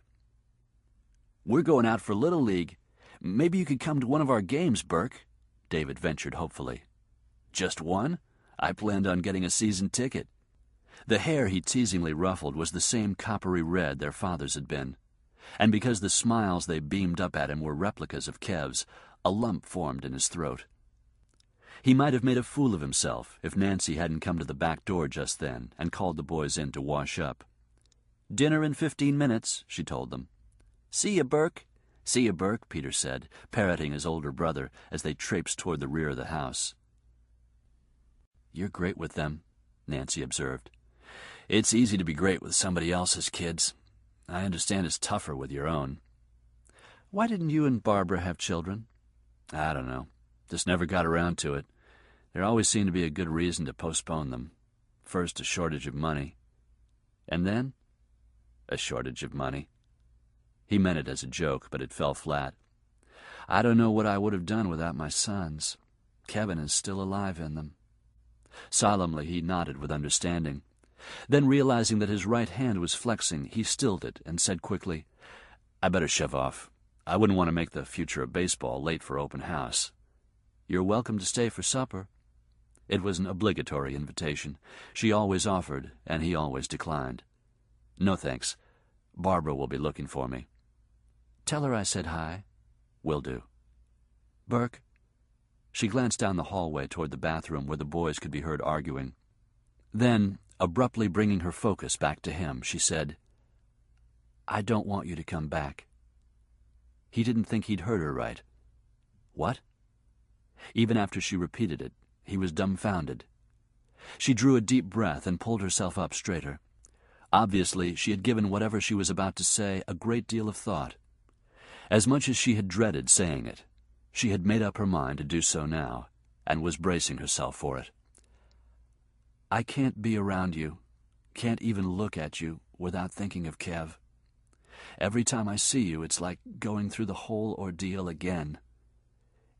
"We're going out for Little League. Maybe you could come to one of our games, Burke," David ventured hopefully. "Just one? I planned on getting a season ticket." The hair he teasingly ruffled was the same coppery red their fathers had been, and because the smiles they beamed up at him were replicas of Kev's, a lump formed in his throat. He might have made a fool of himself if Nancy hadn't come to the back door just then and called the boys in to wash up. "Dinner in 15 minutes, she told them. "See ya, Burke." "See ya, Burke," Peter said, parroting his older brother as they traipsed toward the rear of the house. "You're great with them," Nancy observed. "It's easy to be great with somebody else's kids. I understand it's tougher with your own." "Why didn't you and Barbara have children?" "I don't know. Just never got around to it. There always seemed to be a good reason to postpone them. First, a shortage of money. And then, a shortage of money." He meant it as a joke, but it fell flat. "I don't know what I would have done without my sons. Kevin is still alive in them." Solemnly, he nodded with understanding. Then, realizing that his right hand was flexing, he stilled it and said quickly, "I better shove off. I wouldn't want to make the future of baseball late for open house." "You're welcome to stay for supper." It was an obligatory invitation. She always offered, and he always declined. "No, thanks. Barbara will be looking for me." "Tell her I said hi." "Will do." "Burke." She glanced down the hallway toward the bathroom where the boys could be heard arguing. Then, Abruptly bringing her focus back to him, she said, "I don't want you to come back." He didn't think he'd heard her right. What? Even after she repeated it, he was dumbfounded. She drew a deep breath and pulled herself up straighter. Obviously, she had given whatever she was about to say a great deal of thought. As much as she had dreaded saying it, she had made up her mind to do so now, and was bracing herself for it. "I can't be around you, can't even look at you without thinking of Kev. Every time I see you, it's like going through the whole ordeal again.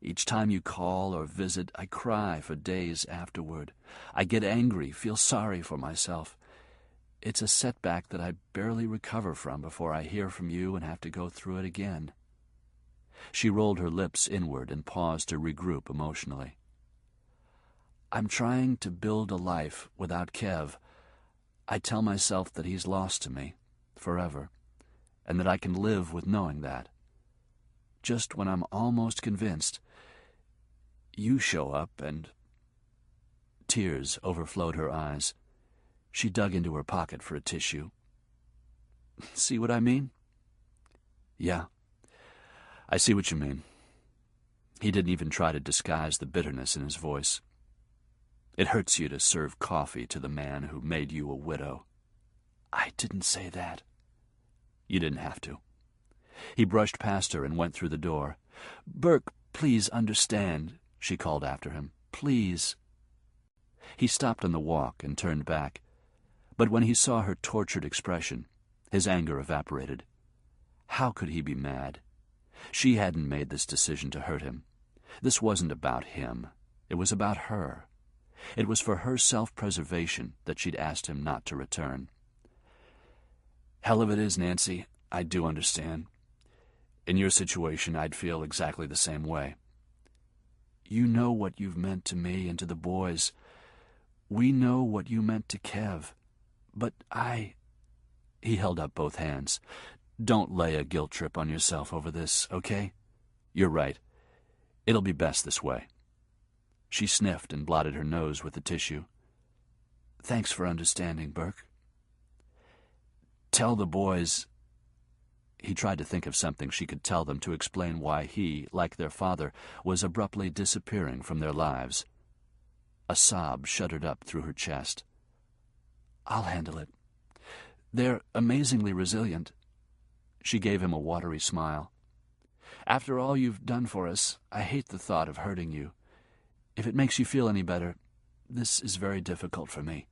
Each time you call or visit, I cry for days afterward. I get angry, feel sorry for myself. It's a setback that I barely recover from before I hear from you and have to go through it again." She rolled her lips inward and paused to regroup emotionally. "I'm trying to build a life without Kev. I tell myself that he's lost to me, forever, and that I can live with knowing that. Just when I'm almost convinced, you show up and—" Tears overflowed her eyes. She dug into her pocket for a tissue. "See what I mean?" "Yeah, I see what you mean." He didn't even try to disguise the bitterness in his voice. "It hurts you to serve coffee to the man who made you a widow." "I didn't say that." "You didn't have to." He brushed past her and went through the door. "Burke, please understand," she called after him. "Please." He stopped on the walk and turned back. But when he saw her tortured expression, his anger evaporated. How could he be mad? She hadn't made this decision to hurt him. This wasn't about him. It was about her. It was for her self-preservation that she'd asked him not to return. "Hell of it is, Nancy. I do understand. In your situation, I'd feel exactly the same way. You know what you've meant to me and to the boys. We know what you meant to Kev. But He held up both hands. "Don't lay a guilt trip on yourself over this, okay? You're right. It'll be best this way." She sniffed and blotted her nose with the tissue. "Thanks for understanding, Burke." "Tell the boys—" He tried to think of something she could tell them to explain why he, like their father, was abruptly disappearing from their lives. A sob shuddered up through her chest. "I'll handle it. They're amazingly resilient." She gave him a watery smile. "After all you've done for us, I hate the thought of hurting you. If it makes you feel any better, this is very difficult for me.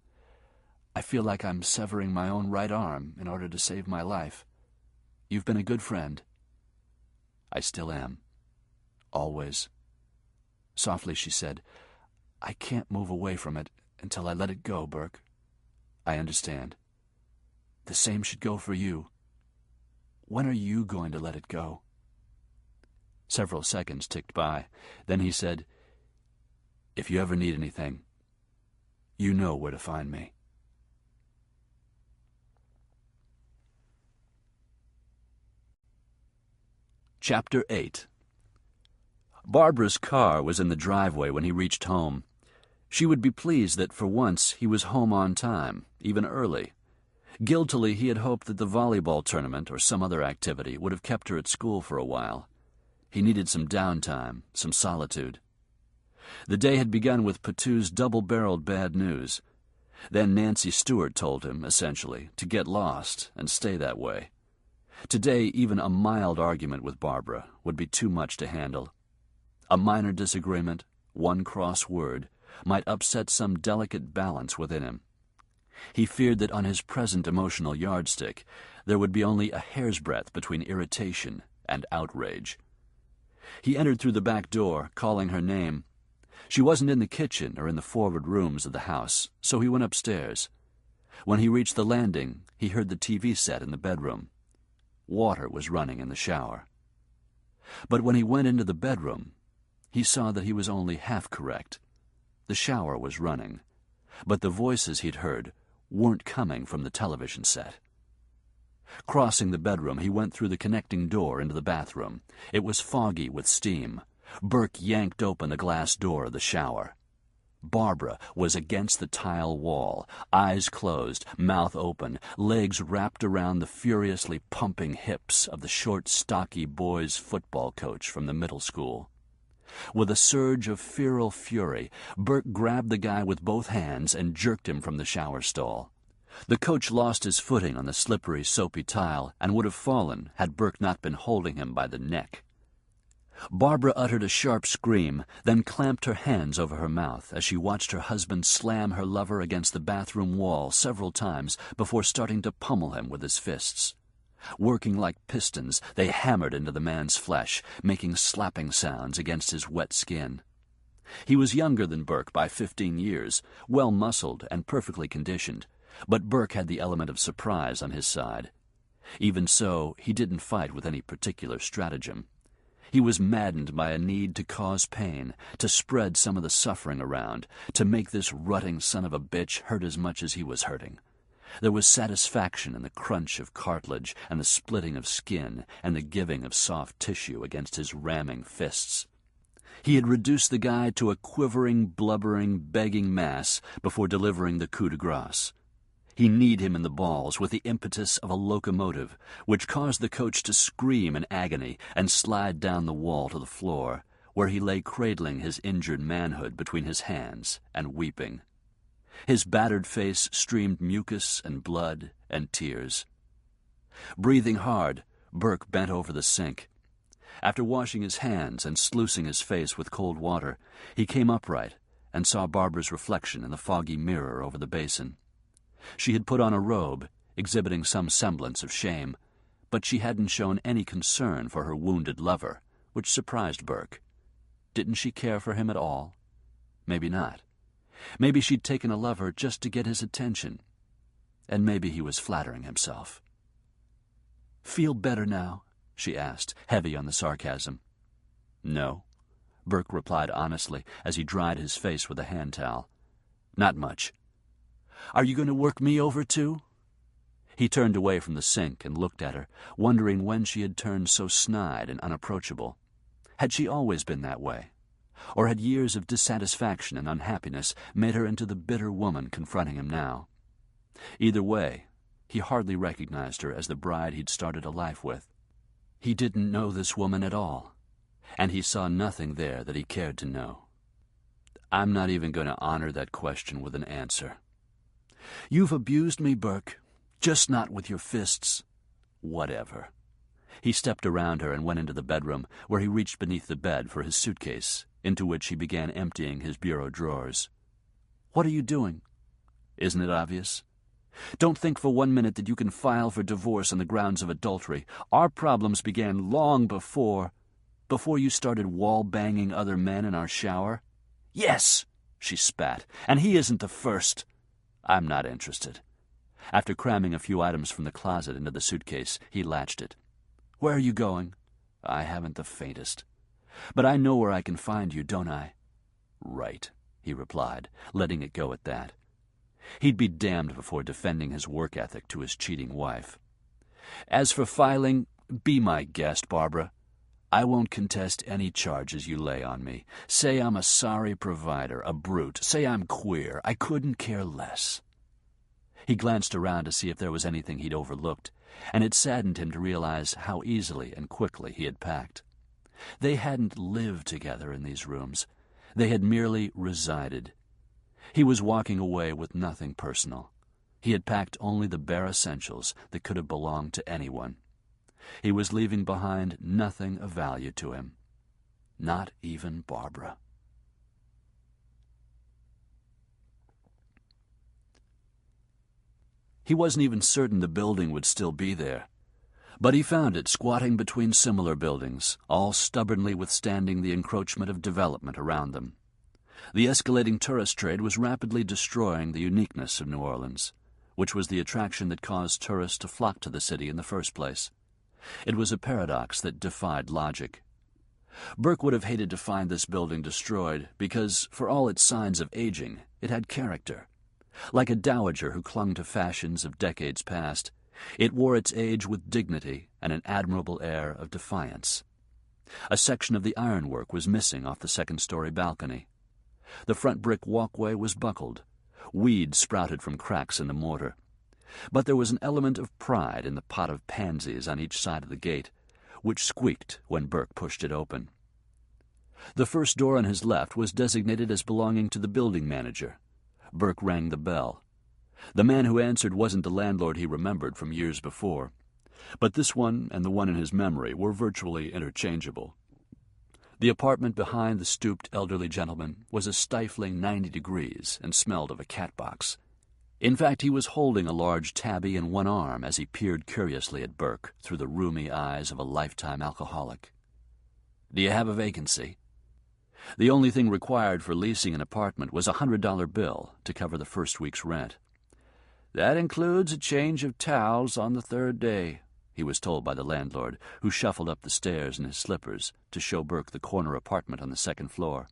I feel like I'm severing my own right arm in order to save my life. You've been a good friend." "I still am. Always." Softly she said, "I can't move away from it until I let it go, Burke." "I understand. The same should go for you. When are you going to let it go?" Several seconds ticked by. Then he said, "If you ever need anything, you know where to find me." Chapter 8. Barbara's car was in the driveway when he reached home. She would be pleased that for once he was home on time, even early. Guiltily, he had hoped that the volleyball tournament or some other activity would have kept her at school for a while. He needed some downtime, some solitude. The day had begun with Patou's double-barreled bad news. Then Nancy Stewart told him, essentially, to get lost and stay that way. Today, even a mild argument with Barbara would be too much to handle. A minor disagreement, one cross word, might upset some delicate balance within him. He feared that on his present emotional yardstick there would be only a hair's breadth between irritation and outrage. He entered through the back door, calling her name. She wasn't in the kitchen or in the forward rooms of the house, so he went upstairs. When he reached the landing, he heard the TV set in the bedroom. Water was running in the shower. But when he went into the bedroom, he saw that he was only half correct. The shower was running, but the voices he'd heard weren't coming from the television set. Crossing the bedroom, he went through the connecting door into the bathroom. It was foggy with steam. Burke yanked open the glass door of the shower. Barbara was against the tile wall, eyes closed, mouth open, legs wrapped around the furiously pumping hips of the short, stocky boys' football coach from the middle school. With a surge of feral fury, Burke grabbed the guy with both hands and jerked him from the shower stall. The coach lost his footing on the slippery, soapy tile and would have fallen had Burke not been holding him by the neck. Barbara uttered a sharp scream, then clamped her hands over her mouth as she watched her husband slam her lover against the bathroom wall several times before starting to pummel him with his fists. Working like pistons, they hammered into the man's flesh, making slapping sounds against his wet skin. He was younger than Burke by 15 years, well-muscled and perfectly conditioned, but Burke had the element of surprise on his side. Even so, he didn't fight with any particular stratagem. He was maddened by a need to cause pain, to spread some of the suffering around, to make this rutting son of a bitch hurt as much as he was hurting. There was satisfaction in the crunch of cartilage and the splitting of skin and the giving of soft tissue against his ramming fists. He had reduced the guy to a quivering, blubbering, begging mass before delivering the coup de grace. He kneed him in the balls with the impetus of a locomotive, which caused the coach to scream in agony and slide down the wall to the floor, where he lay cradling his injured manhood between his hands and weeping. His battered face streamed mucus and blood and tears. Breathing hard, Burke bent over the sink. After washing his hands and sluicing his face with cold water, he came upright and saw Barbara's reflection in the foggy mirror over the basin. She had put on a robe, exhibiting some semblance of shame, but she hadn't shown any concern for her wounded lover, which surprised Burke. Didn't she care for him at all? Maybe not. Maybe she'd taken a lover just to get his attention. And maybe he was flattering himself. "Feel better now?" she asked, heavy on the sarcasm. "No," Burke replied honestly as he dried his face with a hand towel. "Not much." "Are you going to work me over, too?" He turned away from the sink and looked at her, wondering when she had turned so snide and unapproachable. Had she always been that way? Or had years of dissatisfaction and unhappiness made her into the bitter woman confronting him now? Either way, he hardly recognized her as the bride he'd started a life with. He didn't know this woman at all, and he saw nothing there that he cared to know. "I'm not even going to honor that question with an answer." "You've abused me, Burke, just not with your fists." "Whatever." He stepped around her and went into the bedroom, where he reached beneath the bed for his suitcase, into which he began emptying his bureau drawers. "What are you doing?" "Isn't it obvious?" "Don't think for 1 minute that you can file for divorce on the grounds of adultery. Our problems began long before you started wall-banging other men in our shower." "Yes," she spat, "and he isn't the first." "I'm not interested." After cramming a few items from the closet into the suitcase, he latched it. "Where are you going?" "I haven't the faintest." "But I know where I can find you, don't I?" "Right," he replied, letting it go at that. He'd be damned before defending his work ethic to his cheating wife. "As for filing, be my guest, Barbara. I won't contest any charges you lay on me. Say I'm a sorry provider, a brute. Say I'm queer. I couldn't care less." He glanced around to see if there was anything he'd overlooked, and it saddened him to realize how easily and quickly he had packed. They hadn't lived together in these rooms. They had merely resided. He was walking away with nothing personal. He had packed only the bare essentials that could have belonged to anyone. He was leaving behind nothing of value to him. Not even Barbara. He wasn't even certain the building would still be there. But he found it squatting between similar buildings, all stubbornly withstanding the encroachment of development around them. The escalating tourist trade was rapidly destroying the uniqueness of New Orleans, which was the attraction that caused tourists to flock to the city in the first place. It was a paradox that defied logic. Burke would have hated to find this building destroyed because, for all its signs of aging, it had character. Like a dowager who clung to fashions of decades past, it wore its age with dignity and an admirable air of defiance. A section of the ironwork was missing off the second-story balcony. The front brick walkway was buckled. Weeds sprouted from cracks in the mortar. But there was an element of pride in the pot of pansies on each side of the gate, which squeaked when Burke pushed it open. The first door on his left was designated as belonging to the building manager. Burke rang the bell. The man who answered wasn't the landlord he remembered from years before, but this one and the one in his memory were virtually interchangeable. The apartment behind the stooped elderly gentleman was a stifling 90 degrees and smelled of a cat box. In fact, he was holding a large tabby in one arm as he peered curiously at Burke through the rheumy eyes of a lifetime alcoholic. "Do you have a vacancy?" The only thing required for leasing an apartment was a $100 bill to cover the first week's rent. "That includes a change of towels on the third day," he was told by the landlord, who shuffled up the stairs in his slippers to show Burke the corner apartment on the second floor.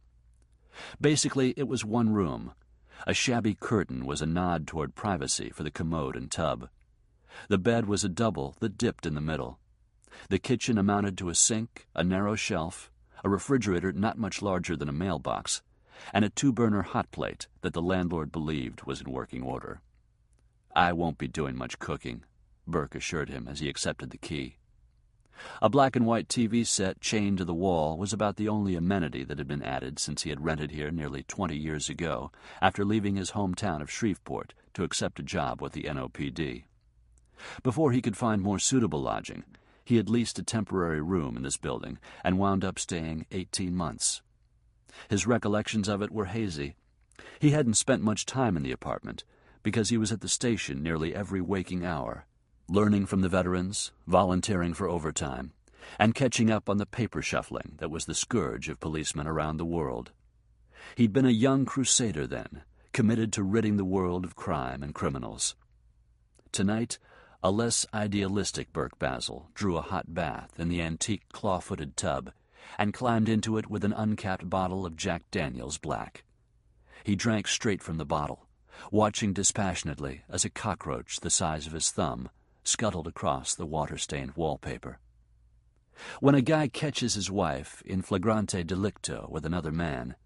Basically, it was one room. A shabby curtain was a nod toward privacy for the commode and tub. The bed was a double that dipped in the middle. The kitchen amounted to a sink, a narrow shelf, a refrigerator not much larger than a mailbox, and a 2-burner hot plate that the landlord believed was in working order. "I won't be doing much cooking," Burke assured him as he accepted the key. A black-and-white TV set chained to the wall was about the only amenity that had been added since he had rented here nearly 20 years ago, after leaving his hometown of Shreveport to accept a job with the NOPD. Before he could find more suitable lodging, he had leased a temporary room in this building and wound up staying 18 months. His recollections of it were hazy. He hadn't spent much time in the apartment because he was at the station nearly every waking hour, learning from the veterans, volunteering for overtime, and catching up on the paper shuffling that was the scourge of policemen around the world. He'd been a young crusader then, committed to ridding the world of crime and criminals. Tonight, a less idealistic Burke Basil drew a hot bath in the antique claw-footed tub and climbed into it with an uncapped bottle of Jack Daniels Black. He drank straight from the bottle, watching dispassionately as a cockroach the size of his thumb scuttled across the water-stained wallpaper. When a guy catches his wife in flagrante delicto with another man,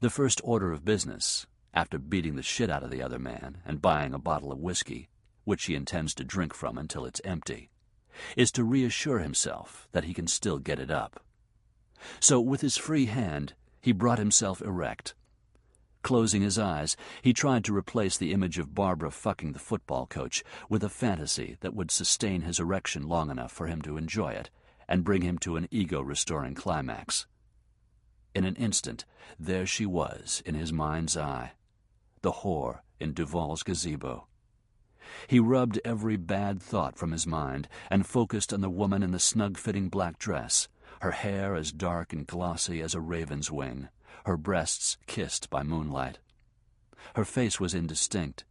the first order of business, after beating the shit out of the other man and buying a bottle of whiskey, which he intends to drink from until it's empty, is to reassure himself that he can still get it up. So with his free hand, he brought himself erect. Closing his eyes, he tried to replace the image of Barbara fucking the football coach with a fantasy that would sustain his erection long enough for him to enjoy it and bring him to an ego-restoring climax. In an instant, there she was in his mind's eye, the whore in Duval's gazebo. He rubbed every bad thought from his mind and focused on the woman in the snug-fitting black dress, her hair as dark and glossy as a raven's wing, her breasts kissed by moonlight. Her face was indistinct.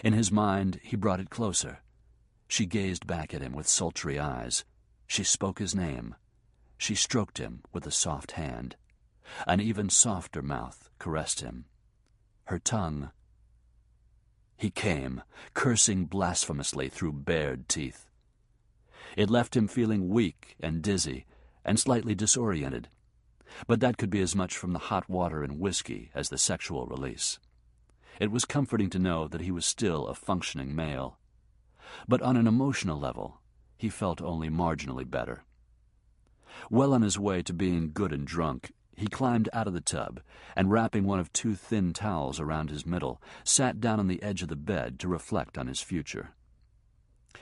In his mind, he brought it closer. She gazed back at him with sultry eyes. She spoke his name. She stroked him with a soft hand. An even softer mouth caressed him. Her tongue... He came, cursing blasphemously through bared teeth. It left him feeling weak and dizzy and slightly disoriented, but that could be as much from the hot water and whiskey as the sexual release. It was comforting to know that he was still a functioning male. But on an emotional level, he felt only marginally better. Well on his way to being good and drunk, he climbed out of the tub and, wrapping one of 2 thin towels around his middle, sat down on the edge of the bed to reflect on his future.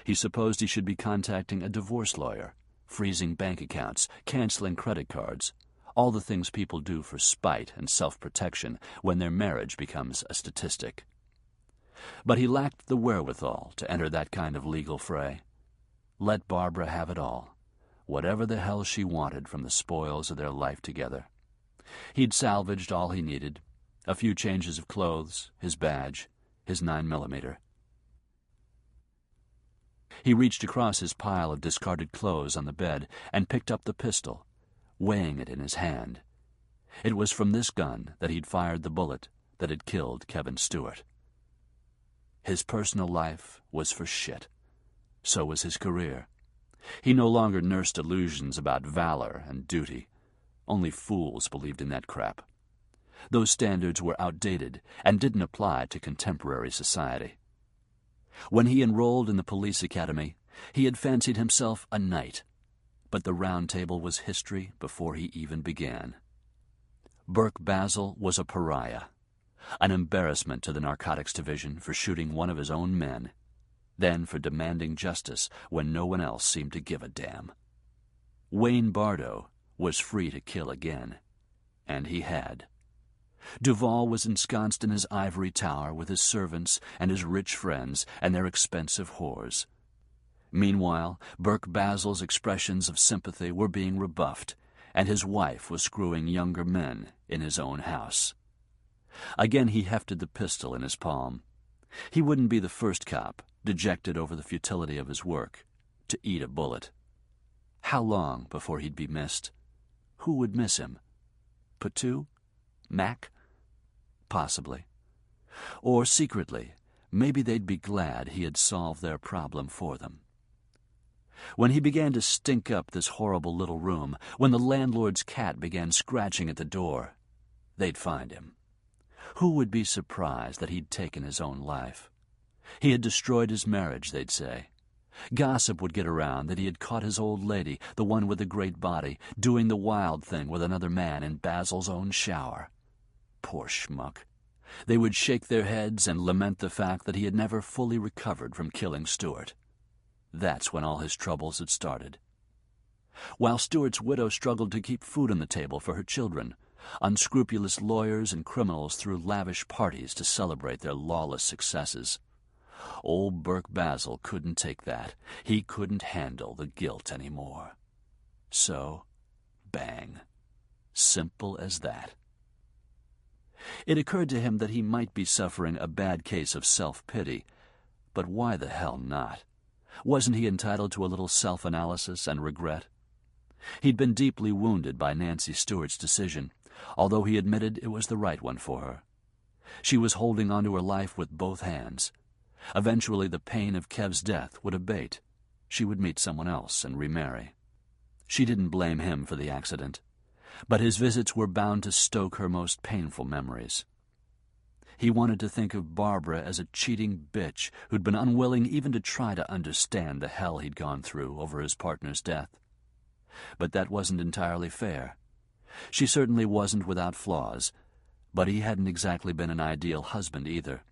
He supposed he should be contacting a divorce lawyer, freezing bank accounts, canceling credit cards, all the things people do for spite and self-protection when their marriage becomes a statistic. But he lacked the wherewithal to enter that kind of legal fray. Let Barbara have it all, whatever the hell she wanted from the spoils of their life together. He'd salvaged all he needed, a few changes of clothes, his badge, his 9mm. He reached across his pile of discarded clothes on the bed and picked up the pistol, weighing it in his hand. It was from this gun that he'd fired the bullet that had killed Kevin Stewart. His personal life was for shit. So was his career. He no longer nursed illusions about valor and duty. Only fools believed in that crap. Those standards were outdated and didn't apply to contemporary society. When he enrolled in the police academy, he had fancied himself a knight, but the Round Table was history before he even began. Burke Basil was a pariah, an embarrassment to the Narcotics Division for shooting one of his own men, then for demanding justice when no one else seemed to give a damn. Wayne Bardo was free to kill again, and he had. Duval was ensconced in his ivory tower with his servants and his rich friends and their expensive whores. Meanwhile, Burke Basil's expressions of sympathy were being rebuffed, and his wife was screwing younger men in his own house. Again he hefted the pistol in his palm. He wouldn't be the first cop, dejected over the futility of his work, to eat a bullet. How long before he'd be missed? Who would miss him? Patu? Mac? Possibly. Or secretly, maybe they'd be glad he had solved their problem for them. When he began to stink up this horrible little room, when the landlord's cat began scratching at the door, they'd find him. Who would be surprised that he'd taken his own life? He had destroyed his marriage, they'd say. Gossip would get around that he had caught his old lady, the one with the great body, doing the wild thing with another man in Basil's own shower. Poor schmuck. They would shake their heads and lament the fact that he had never fully recovered from killing Stewart. That's when all his troubles had started. While Stewart's widow struggled to keep food on the table for her children, unscrupulous lawyers and criminals threw lavish parties to celebrate their lawless successes. Old Burke Basil couldn't take that. He couldn't handle the guilt anymore. So, bang. Simple as that. It occurred to him that he might be suffering a bad case of self-pity, but why the hell not? Wasn't he entitled to a little self-analysis and regret? He'd been deeply wounded by Nancy Stewart's decision, although he admitted it was the right one for her. She was holding on to her life with both hands. Eventually the pain of Kev's death would abate. She would meet someone else and remarry. She didn't blame him for the accident, but his visits were bound to stoke her most painful memories. He wanted to think of Barbara as a cheating bitch who'd been unwilling even to try to understand the hell he'd gone through over his partner's death. But that wasn't entirely fair. She certainly wasn't without flaws, but he hadn't exactly been an ideal husband either,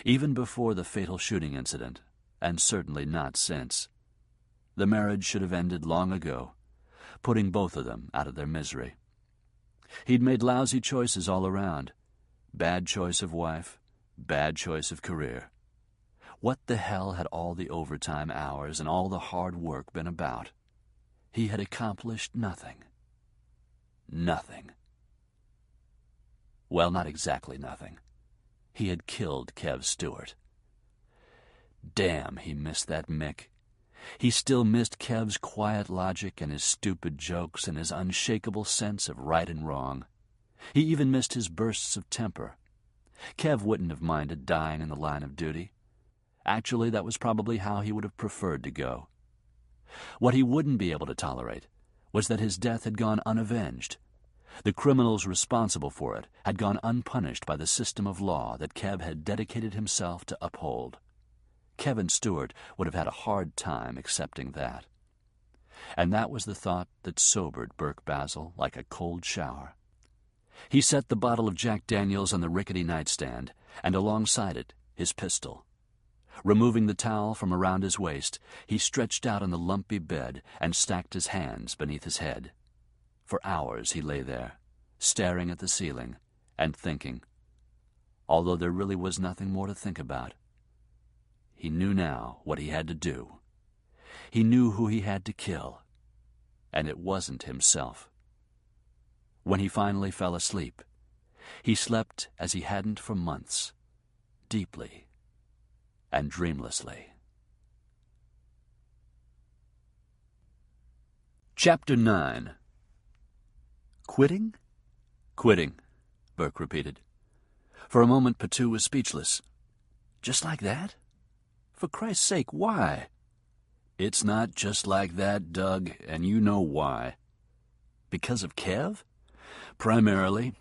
even before the fatal shooting incident, and certainly not since. The marriage should have ended long ago, putting both of them out of their misery. He'd made lousy choices all around. Bad choice of wife, bad choice of career. What the hell had all the overtime hours and all the hard work been about? He had accomplished nothing. Nothing. Well, not exactly nothing. He had killed Kev Stewart. Damn, he missed that Mick. He still missed Kev's quiet logic and his stupid jokes and his unshakable sense of right and wrong. He even missed his bursts of temper. Kev wouldn't have minded dying in the line of duty. Actually, that was probably how he would have preferred to go. What he wouldn't be able to tolerate was that his death had gone unavenged. The criminals responsible for it had gone unpunished by the system of law that Kev had dedicated himself to uphold. Kevin Stewart would have had a hard time accepting that. And that was the thought that sobered Burke Basil like a cold shower. He set the bottle of Jack Daniels on the rickety nightstand, and alongside it, his pistol. Removing the towel from around his waist, he stretched out on the lumpy bed and stacked his hands beneath his head. For hours he lay there, staring at the ceiling and thinking, although there really was nothing more to think about. He knew now what he had to do. He knew who he had to kill, and it wasn't himself. When he finally fell asleep, he slept as he hadn't for months, deeply and dreamlessly. Chapter 9. Quitting? Quitting, Burke repeated. For a moment, Patu was speechless. Just like that? For Christ's sake, why? It's not just like that, Doug, and you know why. Because of Kev? Primarily,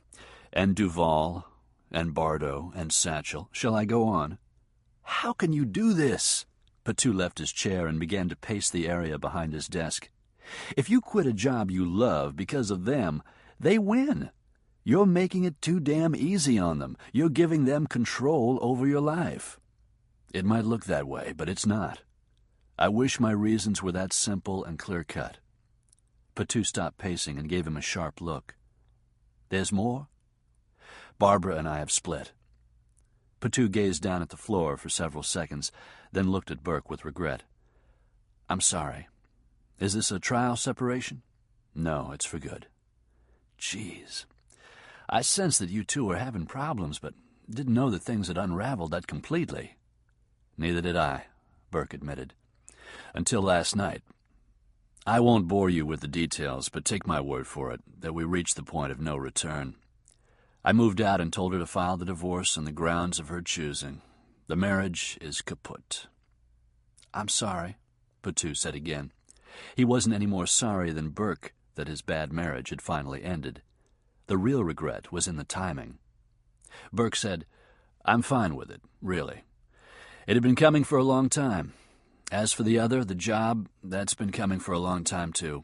And Duval, and Bardo, and Satchel. Shall I go on? How can you do this? Patou left his chair and began to pace the area behind his desk. If you quit a job you love because of them, they win. You're making it too damn easy on them. You're giving them control over your life. It might look that way, but it's not. I wish my reasons were that simple and clear-cut. Patou stopped pacing and gave him a sharp look. There's more? Barbara and I have split. Patou gazed down at the floor for several seconds, then looked at Burke with regret. I'm sorry. Is this a trial separation? No, it's for good. Jeez. I sensed that you two were having problems, but didn't know that things had unraveled that completely. Neither did I, Burke admitted. Until last night. I won't bore you with the details, but take my word for it that we reached the point of no return. I moved out and told her to file the divorce on the grounds of her choosing. The marriage is kaput. I'm sorry, Patou said again. He wasn't any more sorry than Burke that his bad marriage had finally ended. The real regret was in the timing. Burke said, I'm fine with it, really. It had been coming for a long time. As for the other, the job, that's been coming for a long time, too.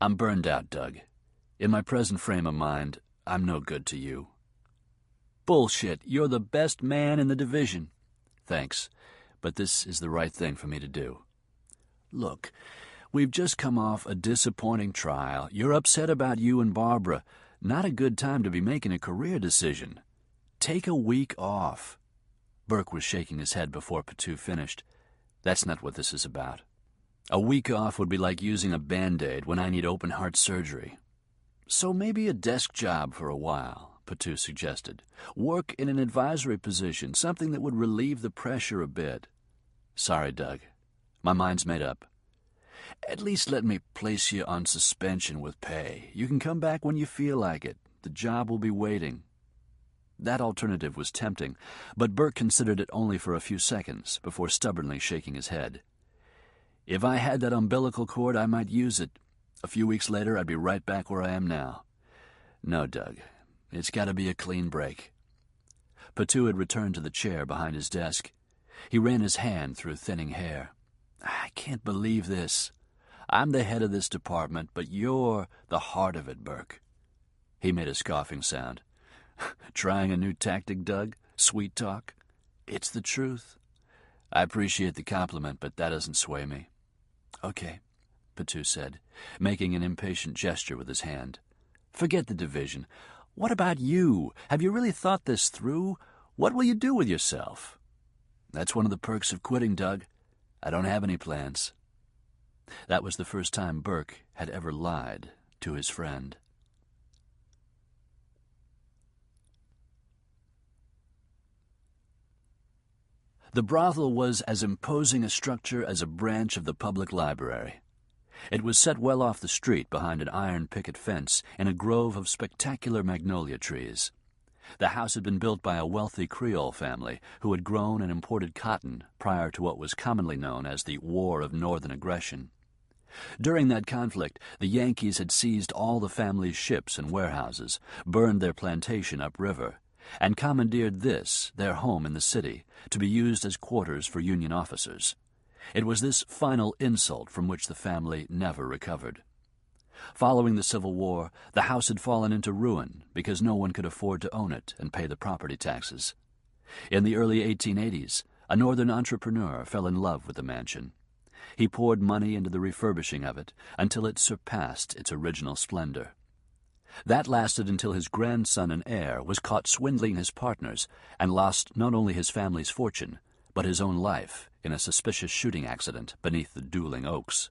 I'm burned out, Doug. In my present frame of mind, I'm no good to you. Bullshit. You're the best man in the division. Thanks, but this is the right thing for me to do. Look, we've just come off a disappointing trial. You're upset about you and Barbara. Not a good time to be making a career decision. Take a week off. Burke was shaking his head before Patou finished. That's not what this is about. A week off would be like using a Band-Aid when I need open-heart surgery. So maybe a desk job for a while, Patou suggested. Work in an advisory position, something that would relieve the pressure a bit. Sorry, Doug. My mind's made up. At least let me place you on suspension with pay. You can come back when you feel like it. The job will be waiting. That alternative was tempting, but Burke considered it only for a few seconds before stubbornly shaking his head. If I had that umbilical cord, I might use it. A few weeks later, I'd be right back where I am now. No, Doug. It's got to be a clean break. Patou had returned to the chair behind his desk. He ran his hand through thinning hair. I can't believe this. I'm the head of this department, but you're the heart of it, Burke. He made a scoffing sound. Trying a new tactic, Doug? Sweet talk? It's the truth. I appreciate the compliment, but that doesn't sway me. Okay, Patou said, making an impatient gesture with his hand. Forget the division. What about you? Have you really thought this through? What will you do with yourself? That's one of the perks of quitting, Doug. I don't have any plans. That was the first time Burke had ever lied to his friend. The brothel was as imposing a structure as a branch of the public library. It was set well off the street behind an iron picket fence in a grove of spectacular magnolia trees. The house had been built by a wealthy Creole family who had grown and imported cotton prior to what was commonly known as the War of Northern Aggression. During that conflict, the Yankees had seized all the family's ships and warehouses, burned their plantation upriver, and commandeered this, their home in the city, to be used as quarters for Union officers. It was this final insult from which the family never recovered. Following the Civil War, the house had fallen into ruin because no one could afford to own it and pay the property taxes. In the early 1880s, a northern entrepreneur fell in love with the mansion. He poured money into the refurbishing of it until it surpassed its original splendor. That lasted until his grandson and heir was caught swindling his partners and lost not only his family's fortune, but his own life in a suspicious shooting accident beneath the dueling oaks.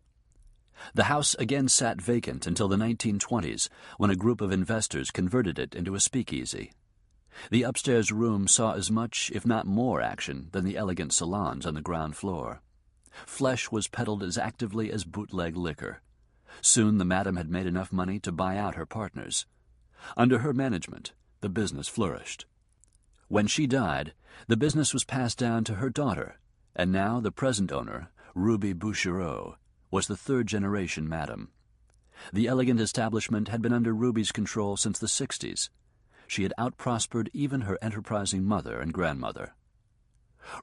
The house again sat vacant until the 1920s, when a group of investors converted it into a speakeasy. The upstairs room saw as much, if not more, action than the elegant salons on the ground floor. Flesh was peddled as actively as bootleg liquor. Soon the madam had made enough money to buy out her partners. Under her management, the business flourished. When she died, the business was passed down to her daughter, and now the present owner, Ruby Bouchereau, was the third-generation madam. The elegant establishment had been under Ruby's control since the 60s. she had outprospered even her enterprising mother and grandmother.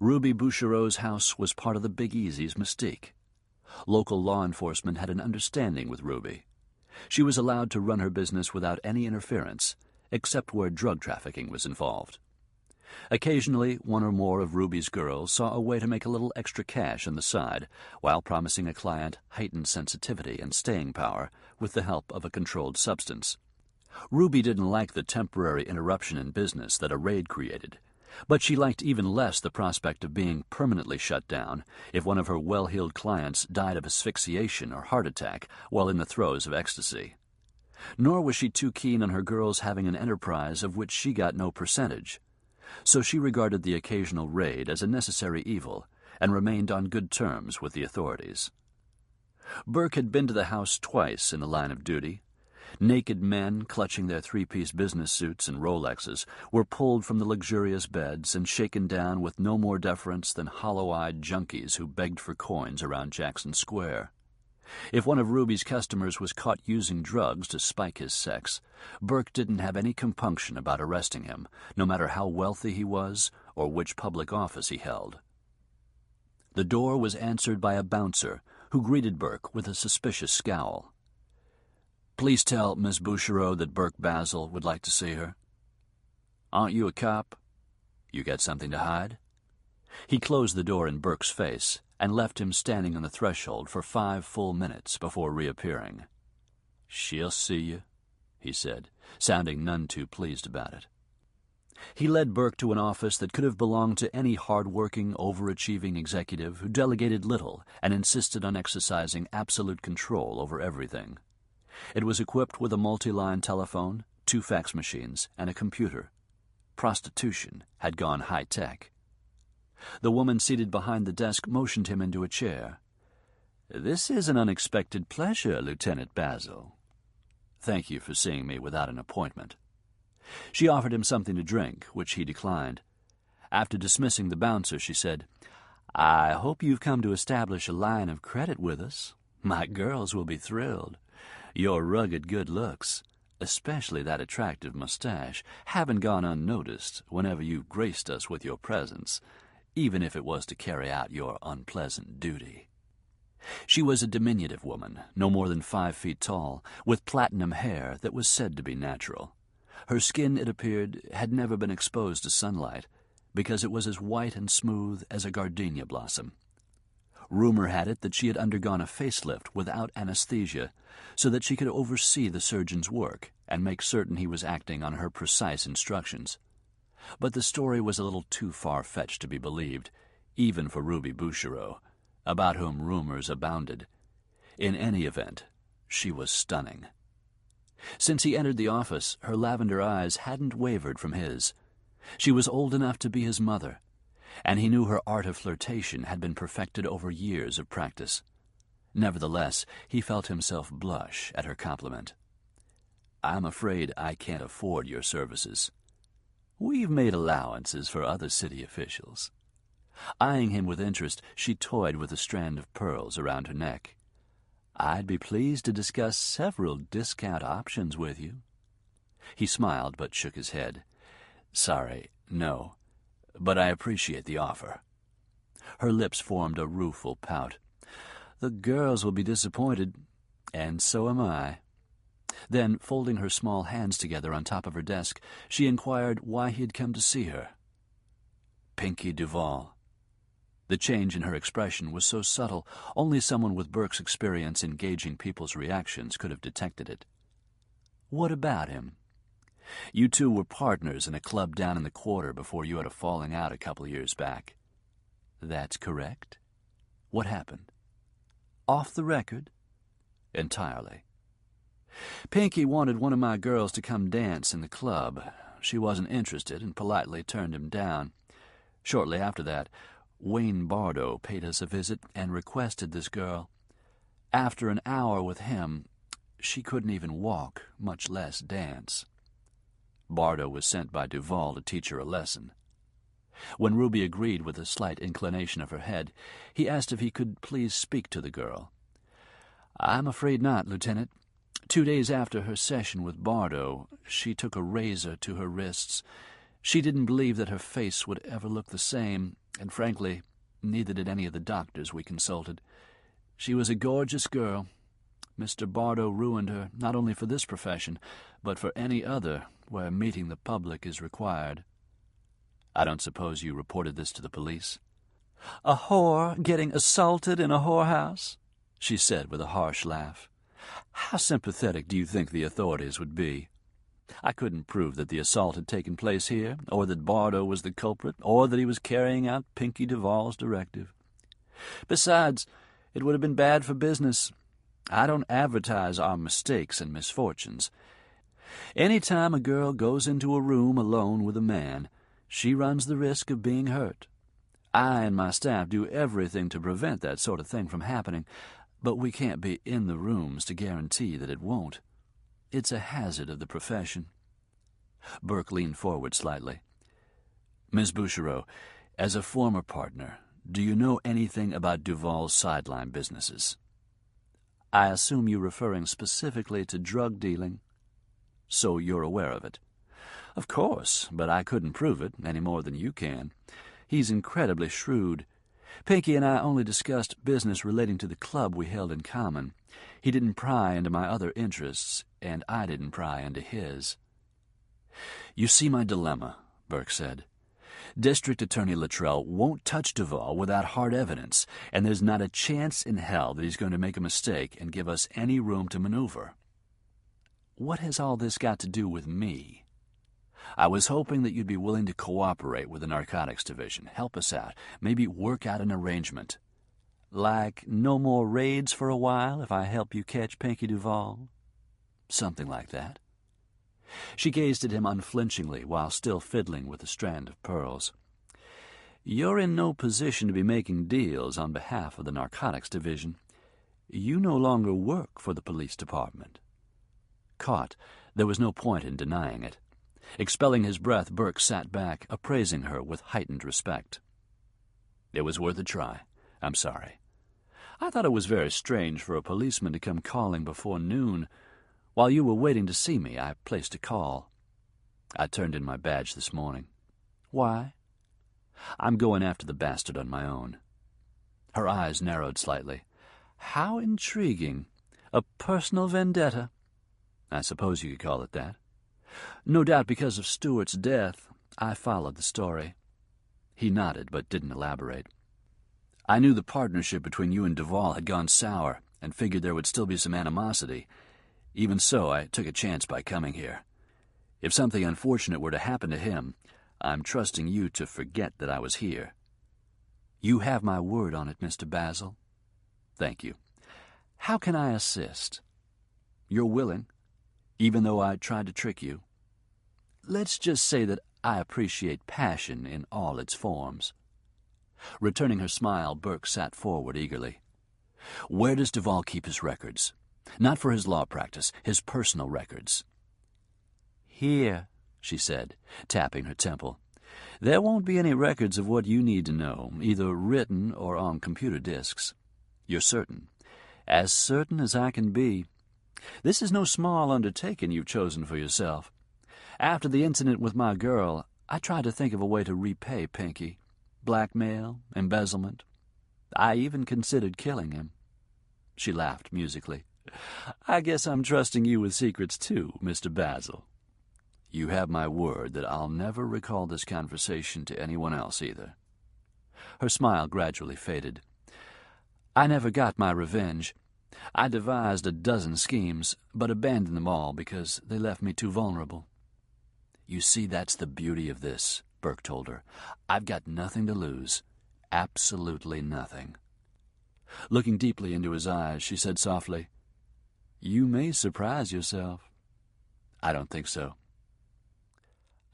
Ruby Bouchereau's house was part of the Big Easy's mystique. Local law enforcement had an understanding with Ruby. She was allowed to run her business without any interference, except where drug trafficking was involved. Occasionally, one or more of Ruby's girls saw a way to make a little extra cash on the side, while promising a client heightened sensitivity and staying power with the help of a controlled substance. Ruby didn't like the temporary interruption in business that a raid created, but she liked even less the prospect of being permanently shut down if one of her well-heeled clients died of asphyxiation or heart attack while in the throes of ecstasy. Nor was she too keen on her girls having an enterprise of which she got no percentage, so she regarded the occasional raid as a necessary evil and remained on good terms with the authorities. Burke had been to the house twice in the line of duty. Naked men, clutching their three-piece business suits and Rolexes, were pulled from the luxurious beds and shaken down with no more deference than hollow-eyed junkies who begged for coins around Jackson Square. If one of Ruby's customers was caught using drugs to spike his sex, Burke didn't have any compunction about arresting him, no matter how wealthy he was or which public office he held. The door was answered by a bouncer who greeted Burke with a suspicious scowl. "Please tell Miss Bouchereau that Burke Basil would like to see her." "Aren't you a cop? You got something to hide?" He closed the door in Burke's face and left him standing on the threshold for 5 full minutes before reappearing. "She'll see you," he said, sounding none too pleased about it. He led Burke to an office that could have belonged to any hard-working, overachieving executive who delegated little and insisted on exercising absolute control over everything. It was equipped with a multi-line telephone, 2 fax machines, and a computer. Prostitution had gone high-tech. The woman seated behind the desk motioned him into a chair. "This is an unexpected pleasure, Lieutenant Basil. Thank you for seeing me without an appointment." She offered him something to drink, which he declined. After dismissing the bouncer, she said, "I hope you've come to establish a line of credit with us. My girls will be thrilled. Your rugged good looks, especially that attractive mustache, haven't gone unnoticed whenever you've graced us with your presence, even if it was to carry out your unpleasant duty." She was a diminutive woman, no more than 5 feet tall, with platinum hair that was said to be natural. Her skin, it appeared, had never been exposed to sunlight, because it was as white and smooth as a gardenia blossom. Rumor had it that she had undergone a facelift without anesthesia, so that she could oversee the surgeon's work and make certain he was acting on her precise instructions. But the story was a little too far-fetched to be believed, even for Ruby Bouchereau, about whom rumors abounded. In any event, she was stunning. Since he entered the office, her lavender eyes hadn't wavered from his. She was old enough to be his mother, and he knew her art of flirtation had been perfected over years of practice. Nevertheless, he felt himself blush at her compliment. "I'm afraid I can't afford your services. We've made allowances for other city officials." Eyeing him with interest, she toyed with a strand of pearls around her neck. "I'd be pleased to discuss several discount options with you." He smiled but shook his head. "Sorry, no, but I appreciate the offer." Her lips formed a rueful pout. "The girls will be disappointed, and so am I." Then, folding her small hands together on top of her desk, she inquired why he had come to see her. "Pinky Duval." The change in her expression was so subtle, only someone with Burke's experience in gauging people's reactions could have detected it. "What about him?" "You two were partners in a club down in the Quarter before you had a falling out a couple years back." "That's correct. What happened?" "Off the record?" "Entirely." "Pinky wanted one of my girls to come dance in the club. She wasn't interested and politely turned him down. Shortly after that, Wayne Bardo paid us a visit and requested this girl. After an hour with him, she couldn't even walk, much less dance. Bardo was sent by Duval to teach her a lesson." When Ruby agreed with a slight inclination of her head, he asked if he could please speak to the girl. "I'm afraid not, Lieutenant. 2 days after her session with Bardo, she took a razor to her wrists. She didn't believe that her face would ever look the same, and frankly, neither did any of the doctors we consulted. She was a gorgeous girl. Mr. Bardo ruined her, not only for this profession, but for any other where meeting the public is required. I don't suppose you reported this to the police? "A whore getting assaulted in a whorehouse?" she said with a harsh laugh. "How sympathetic do you think the authorities would be? I couldn't prove that the assault had taken place here, or that Bardo was the culprit, or that he was carrying out Pinky Duval's directive. Besides, it would have been bad for business. I don't advertise our mistakes and misfortunes. Any time a girl goes into a room alone with a man, she runs the risk of being hurt. I and my staff do everything to prevent that sort of thing from happening, but we can't be in the rooms to guarantee that it won't. It's a hazard of the profession." Burke leaned forward slightly. "Miss Bouchereau, as a former partner, do you know anything about Duval's sideline businesses?" "I assume you're referring specifically to drug dealing." "So you're aware of it?" "Of course, but I couldn't prove it any more than you can. He's incredibly shrewd. Pinky and I only discussed business relating to the club we held in common. He didn't pry into my other interests, and I didn't pry into his." "You see my dilemma," Burke said. "District Attorney Luttrell won't touch Duval without hard evidence, and there's not a chance in hell that he's going to make a mistake and give us any room to maneuver. What has all this got to do with me? I was hoping that you'd be willing to cooperate with the Narcotics Division, help us out, maybe work out an arrangement. Like no more raids for a while if I help you catch Pinky Duval? Something like that." She gazed at him unflinchingly while still fiddling with a strand of pearls. "You're in no position to be making deals on behalf of the Narcotics Division. You no longer work for the police department." Caught, there was no point in denying it. Expelling his breath, Burke sat back, appraising her with heightened respect. "It was worth a try. I'm sorry. I thought it was very strange for a policeman to come calling before noon. While you were waiting to see me, I placed a call. I turned in my badge this morning." "Why?" "I'm going after the bastard on my own." Her eyes narrowed slightly. "How intriguing. A personal vendetta." "I suppose you could call it that." "No doubt because of Stewart's death. I followed the story." He nodded, but didn't elaborate. "I knew the partnership between you and Duval had gone sour, and figured there would still be some animosity. Even so, I took a chance by coming here. If something unfortunate were to happen to him, I'm trusting you to forget that I was here." "You have my word on it, Mr. Basil." "Thank you. How can I assist?" "You're willing, even though I tried to trick you?" "Let's just say that I appreciate passion in all its forms." Returning her smile, Burke sat forward eagerly. "Where does Duval keep his records? Not for his law practice, his personal records." "Here," she said, tapping her temple. "There won't be any records of what you need to know, either written or on computer disks." "You're certain?" "As certain as I can be. This is no small undertaking you've chosen for yourself. After the incident with my girl, I tried to think of a way to repay Pinky. Blackmail, embezzlement. I even considered killing him." She laughed musically. "I guess I'm trusting you with secrets too, Mr. Basil." "You have my word that I'll never recall this conversation to anyone else either." Her smile gradually faded. "I never got my revenge. I devised a dozen schemes, but abandoned them all because they left me too vulnerable." "You see, that's the beauty of this," Burke told her. "I've got nothing to lose. Absolutely nothing." Looking deeply into his eyes, she said softly, "You may surprise yourself." "I don't think so."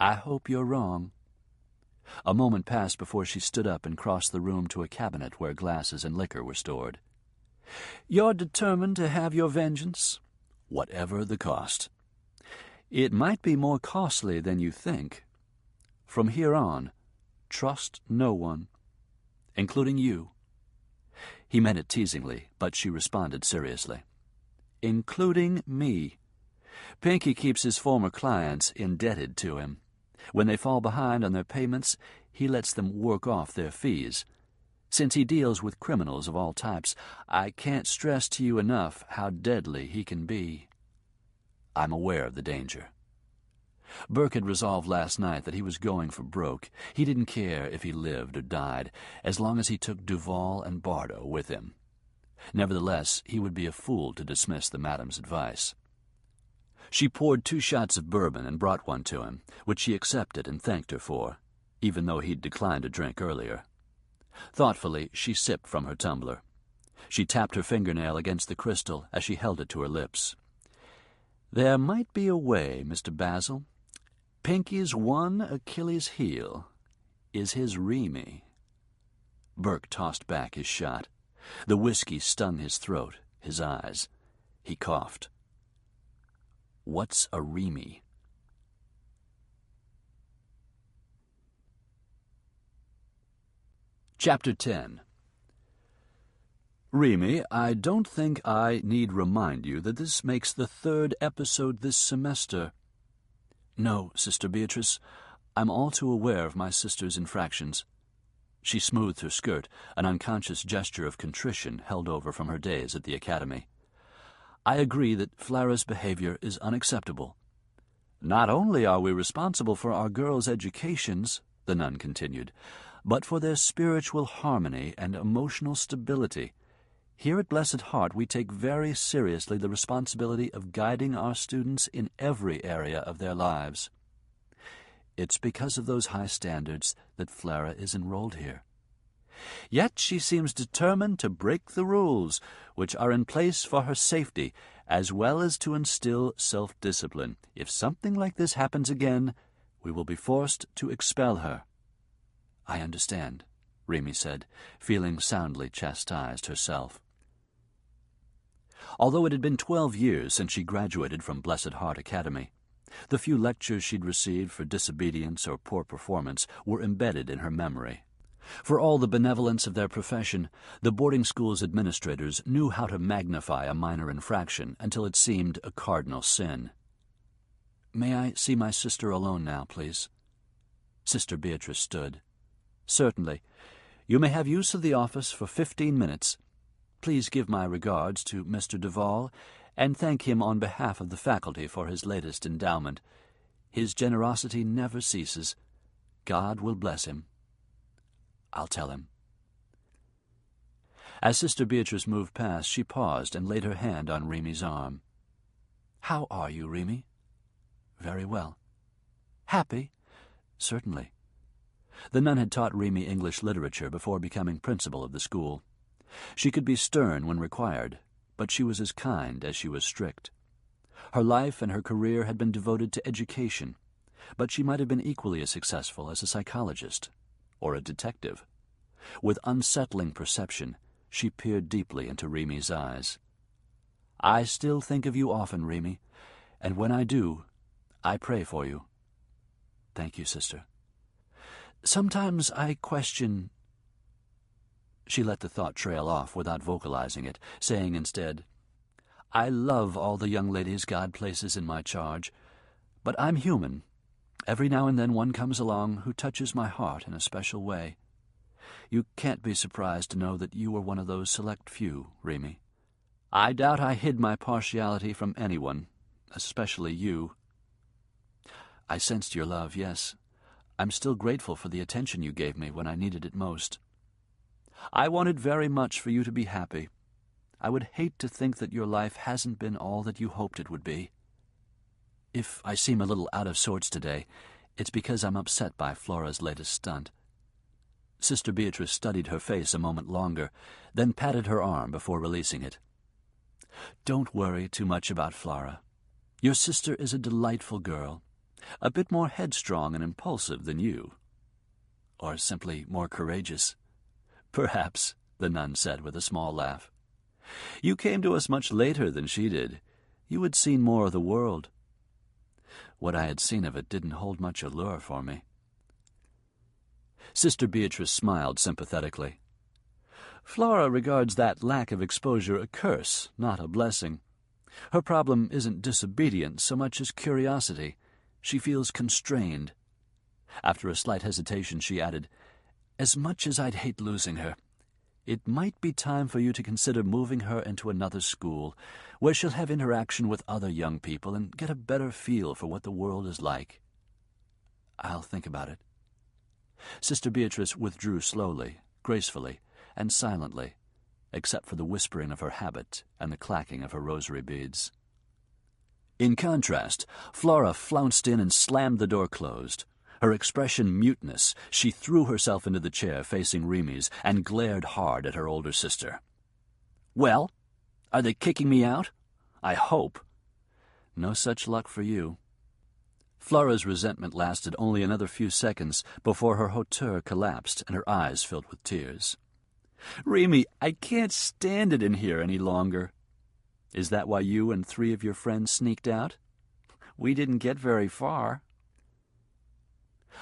"I hope you're wrong." A moment passed before she stood up and crossed the room to a cabinet where glasses and liquor were stored. "You're determined to have your vengeance?" "Whatever the cost." "It might be more costly than you think. From here on, trust no one, including you." He meant it teasingly, but she responded seriously. including me. Pinky keeps his former clients indebted to him. When they fall behind on their payments, he lets them work off their fees. Since he deals with criminals of all types, I can't stress to you enough how deadly he can be. I'm aware of the danger. Burke had resolved last night that he was going for broke. He didn't care if he lived or died, as long as he took Duval and Bardo with him. Nevertheless, he would be a fool to dismiss the madam's advice. She poured 2 shots of bourbon and brought one to him, which he accepted and thanked her for, even though he'd declined a drink earlier. Thoughtfully, she sipped from her tumbler. She tapped her fingernail against the crystal as she held it to her lips. There might be a way, Mr. Basil. Pinky's one Achilles' heel is his Remy. Burke tossed back his shot. The whiskey stung his throat, his eyes. He coughed. What's a Remy? Chapter 10. Remy, I don't think I need remind you that this makes the 3rd episode this semester. No, Sister Beatrice, I'm all too aware of my sister's infractions. She smoothed her skirt, an unconscious gesture of contrition held over from her days at the academy. I agree that Flara's behavior is unacceptable. Not only are we responsible for our girls' educations, the nun continued, but for their spiritual harmony and emotional stability. Here at Blessed Heart we take very seriously the responsibility of guiding our students in every area of their lives. It's because of those high standards that Flora is enrolled here. Yet she seems determined to break the rules, which are in place for her safety, as well as to instill self-discipline. If something like this happens again, we will be forced to expel her. I understand, Remy said, feeling soundly chastised herself. Although it had been 12 years since she graduated from Blessed Heart Academy, the few lectures she'd received for disobedience or poor performance were embedded in her memory. For all the benevolence of their profession, the boarding school's administrators knew how to magnify a minor infraction until it seemed a cardinal sin. May I see my sister alone now, please? Sister Beatrice stood. Certainly. You may have use of the office for 15 minutes. Please give my regards to Mr. Duval, and thank him on behalf of the faculty for his latest endowment. His generosity never ceases. God will bless him. I'll tell him. As Sister Beatrice moved past, she paused and laid her hand on Remy's arm. How are you, Remy? Very well. Happy? Certainly. The nun had taught Remy English literature before becoming principal of the school. She could be stern when required, but she was as kind as she was strict. Her life and her career had been devoted to education, but she might have been equally as successful as a psychologist or a detective. With unsettling perception, she peered deeply into Remy's eyes. I still think of you often, Remy, and when I do, I pray for you. Thank you, sister. Sometimes I question... She let the thought trail off without vocalizing it, saying instead, I love all the young ladies God places in my charge, but I'm human. Every now and then one comes along who touches my heart in a special way. You can't be surprised to know that you were one of those select few, Remy. I doubt I hid my partiality from anyone, especially you. I sensed your love, yes. I'm still grateful for the attention you gave me when I needed it most. I wanted very much for you to be happy. I would hate to think that your life hasn't been all that you hoped it would be. If I seem a little out of sorts today, it's because I'm upset by Flora's latest stunt. Sister Beatrice studied her face a moment longer, then patted her arm before releasing it. Don't worry too much about Flora. Your sister is a delightful girl, a bit more headstrong and impulsive than you. Or simply more courageous. Perhaps, the nun said with a small laugh. You came to us much later than she did. You had seen more of the world. What I had seen of it didn't hold much allure for me. Sister Beatrice smiled sympathetically. Flora regards that lack of exposure a curse, not a blessing. Her problem isn't disobedience so much as curiosity. She feels constrained. After a slight hesitation, she added, "As much as I'd hate losing her, it might be time for you to consider moving her into another school, where she'll have interaction with other young people and get a better feel for what the world is like." "I'll think about it." Sister Beatrice withdrew slowly, gracefully, and silently, except for the whispering of her habit and the clacking of her rosary beads. In contrast, Flora flounced in and slammed the door closed. Her expression mutinous, she threw herself into the chair facing Remy's and glared hard at her older sister. "Well, are they kicking me out? I hope." "No such luck for you." Flora's resentment lasted only another few seconds before her hauteur collapsed and her eyes filled with tears. "Remy, I can't stand it in here any longer." "Is that why you and 3 of your friends sneaked out?" "We didn't get very far."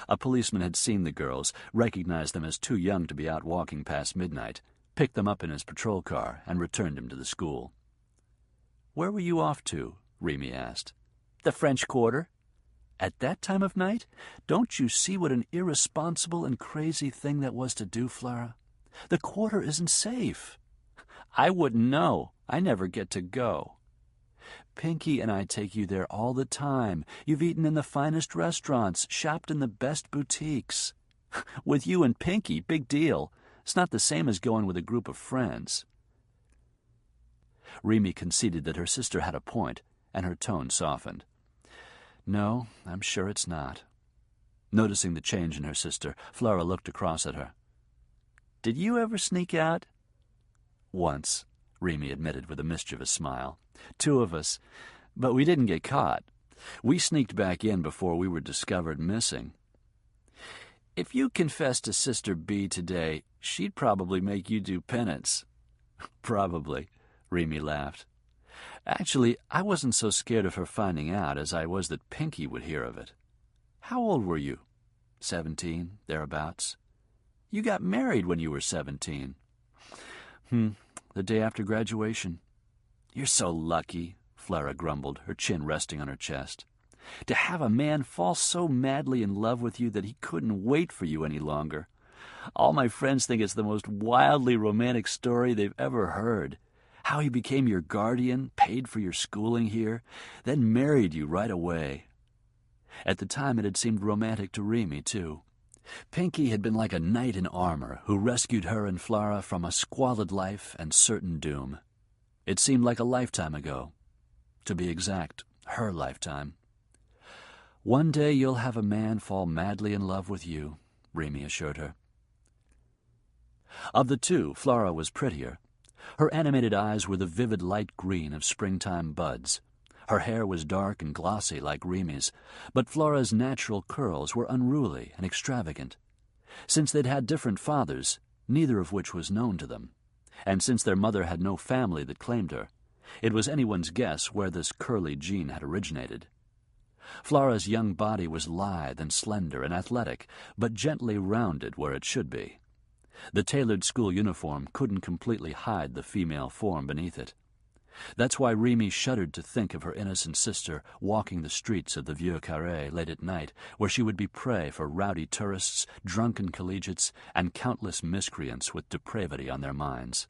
A policeman had seen the girls, recognized them as too young to be out walking past midnight, picked them up in his patrol car, and returned them to the school. "Where were you off to?" Remy asked. "The French Quarter." "At that time of night? Don't you see what an irresponsible and crazy thing that was to do, Flora? The Quarter isn't safe." "I wouldn't know. I never get to go." "Pinky and I take you there all the time. You've eaten in the finest restaurants, shopped in the best boutiques." "With you and Pinky, big deal. It's not the same as going with a group of friends." Remy conceded that her sister had a point, and her tone softened. "No, I'm sure it's not." Noticing the change in her sister, Flora looked across at her. "Did you ever sneak out?" "Once," Remy admitted with a mischievous smile. 2 of us, but we didn't get caught. We sneaked back in before we were discovered missing." "If you confessed to Sister B today, she'd probably make you do penance." "Probably," Remy laughed. "Actually, I wasn't so scared of her finding out as I was that Pinky would hear of it." "How old were you?" 17, thereabouts." "You got married when you were 17. The day after graduation." "You're so lucky," Flora grumbled, her chin resting on her chest. "To have a man fall so madly in love with you that he couldn't wait for you any longer. All my friends think it's the most wildly romantic story they've ever heard. How he became your guardian, paid for your schooling here, then married you right away." At the time it had seemed romantic to Remy, too. Pinky had been like a knight in armor who rescued her and Flora from a squalid life and certain doom. It seemed like a lifetime ago. To be exact, her lifetime. "One day you'll have a man fall madly in love with you," Remy assured her. Of the 2, Flora was prettier. Her animated eyes were the vivid light green of springtime buds. Her hair was dark and glossy like Remy's, but Flora's natural curls were unruly and extravagant. Since they'd had different fathers, neither of which was known to them, and since their mother had no family that claimed her, it was anyone's guess where this curly gene had originated. Flora's young body was lithe and slender and athletic, but gently rounded where it should be. The tailored school uniform couldn't completely hide the female form beneath it. That's why Remy shuddered to think of her innocent sister walking the streets of the Vieux Carré late at night, where she would be prey for rowdy tourists, drunken collegiates, and countless miscreants with depravity on their minds.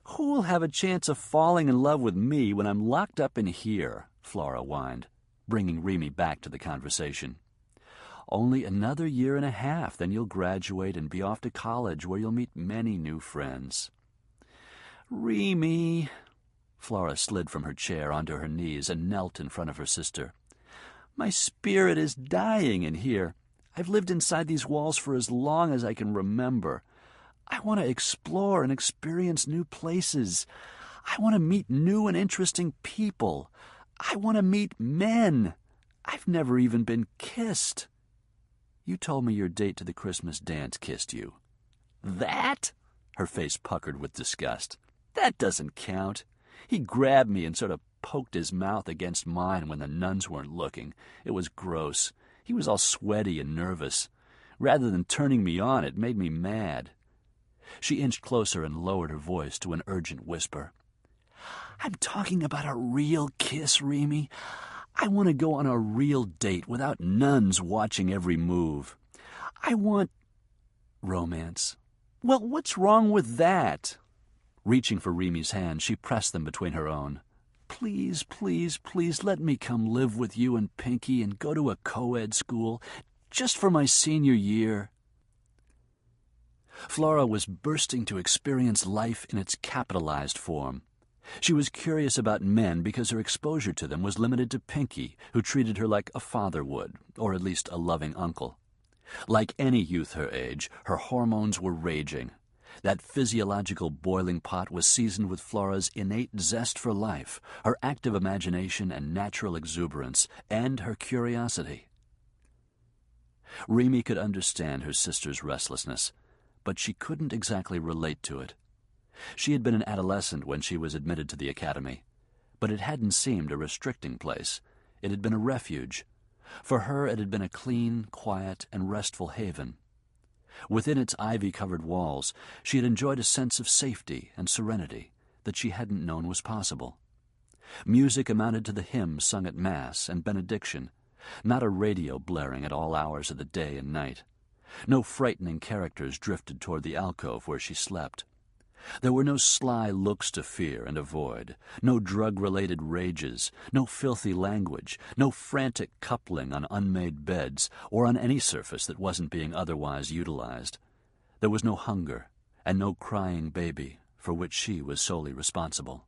"Who'll have a chance of falling in love with me when I'm locked up in here?" Flora whined, bringing Remy back to the conversation. "Only another year and a half, then you'll graduate and be off to college where you'll meet many new friends." "Remy!" Flora slid from her chair onto her knees and knelt in front of her sister. "My spirit is dying in here. I've lived inside these walls for as long as I can remember. I want to explore and experience new places. I want to meet new and interesting people. I want to meet men. I've never even been kissed." "You told me your date to the Christmas dance kissed you." "That?" Her face puckered with disgust. "That doesn't count. He grabbed me and sort of poked his mouth against mine when the nuns weren't looking. It was gross. He was all sweaty and nervous. Rather than turning me on, it made me mad." She inched closer and lowered her voice to an urgent whisper. I'm talking about a real kiss, Remy. I want to go on a real date without nuns watching every move. I want romance. Well, what's wrong with that? Reaching for Remy's hand, she pressed them between her own. Please, please, please let me come live with you and Pinky and go to a co-ed school just for my senior year. Flora was bursting to experience life in its capitalized form. She was curious about men because her exposure to them was limited to Pinky, who treated her like a father would, or at least a loving uncle. Like any youth her age, her hormones were raging. That physiological boiling pot was seasoned with Flora's innate zest for life, her active imagination and natural exuberance, and her curiosity. Remy could understand her sister's restlessness, but she couldn't exactly relate to it. She had been an adolescent when she was admitted to the academy, but it hadn't seemed a restricting place. It had been a refuge. For her, it had been a clean, quiet, and restful haven. Within its ivy-covered walls, she had enjoyed a sense of safety and serenity that she hadn't known was possible. Music amounted to the hymns sung at Mass and benediction, not a radio blaring at all hours of the day and night. No frightening characters drifted toward the alcove where she slept. There were no sly looks to fear and avoid, no drug-related rages, no filthy language, no frantic coupling on unmade beds or on any surface that wasn't being otherwise utilized. There was no hunger and no crying baby for which she was solely responsible.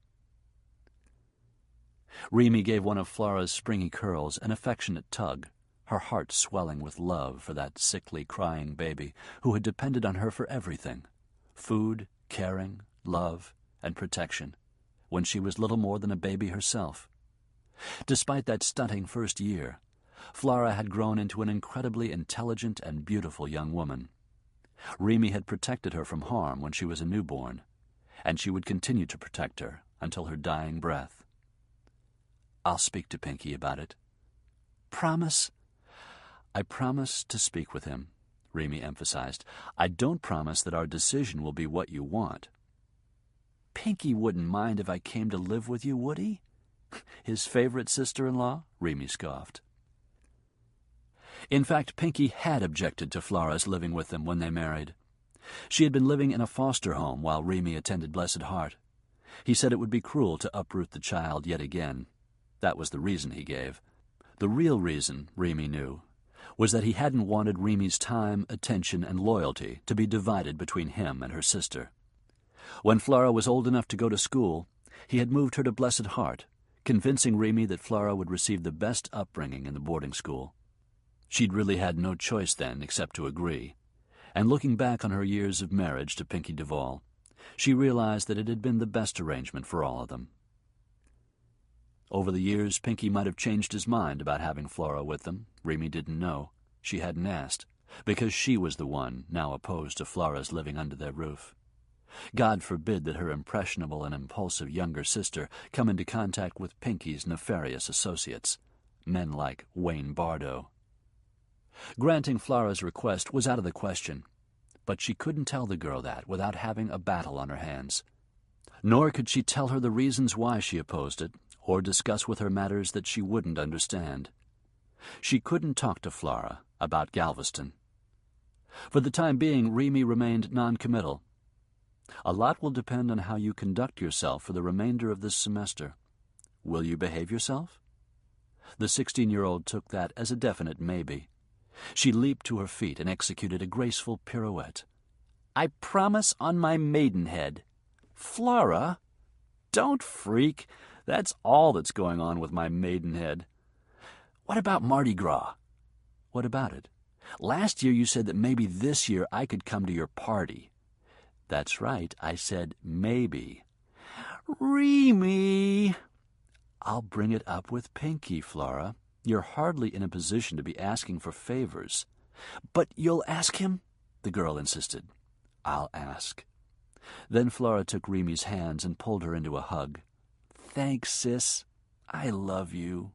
Remy gave one of Flora's springy curls an affectionate tug, her heart swelling with love for that sickly, crying baby who had depended on her for everything: food, caring, love, and protection, when she was little more than a baby herself. Despite that stunting first year, Flora had grown into an incredibly intelligent and beautiful young woman. Remy had protected her from harm when she was a newborn, and she would continue to protect her until her dying breath. I'll speak to Pinky about it. Promise? I promise to speak with him, Remy emphasized. I don't promise that our decision will be what you want. Pinky wouldn't mind if I came to live with you, would he? His favorite sister-in-law? Remy scoffed. In fact, Pinky had objected to Flora's living with them when they married. She had been living in a foster home while Remy attended Blessed Heart. He said it would be cruel to uproot the child yet again. That was the reason he gave. The real reason, Remy knew, was that he hadn't wanted Remy's time, attention, and loyalty to be divided between him and her sister. When Flora was old enough to go to school, he had moved her to Blessed Heart, convincing Remy that Flora would receive the best upbringing in the boarding school. She'd really had no choice then except to agree, and looking back on her years of marriage to Pinky Duval, she realized that it had been the best arrangement for all of them. Over the years, Pinky might have changed his mind about having Flora with them. Remy didn't know. She hadn't asked, because she was the one now opposed to Flora's living under their roof. God forbid that her impressionable and impulsive younger sister come into contact with Pinky's nefarious associates, men like Wayne Bardo. Granting Flora's request was out of the question, but she couldn't tell the girl that without having a battle on her hands. Nor could she tell her the reasons why she opposed it, or discuss with her matters that she wouldn't understand. She couldn't talk to Flora about Galveston. For the time being, Remy remained non-committal. A lot will depend on how you conduct yourself for the remainder of this semester. Will you behave yourself? The 16-year-old took that as a definite maybe. She leaped to her feet and executed a graceful pirouette. I promise on my maidenhead. Flora, don't freak. That's all that's going on with my maidenhead. What about Mardi Gras? What about it? Last year you said that maybe this year I could come to your party. That's right, I said maybe. Remy! I'll bring it up with Pinky, Flora. You're hardly in a position to be asking for favors. But you'll ask him? The girl insisted. I'll ask. Then Flora took Remy's hands and pulled her into a hug. Thanks, sis. I love you.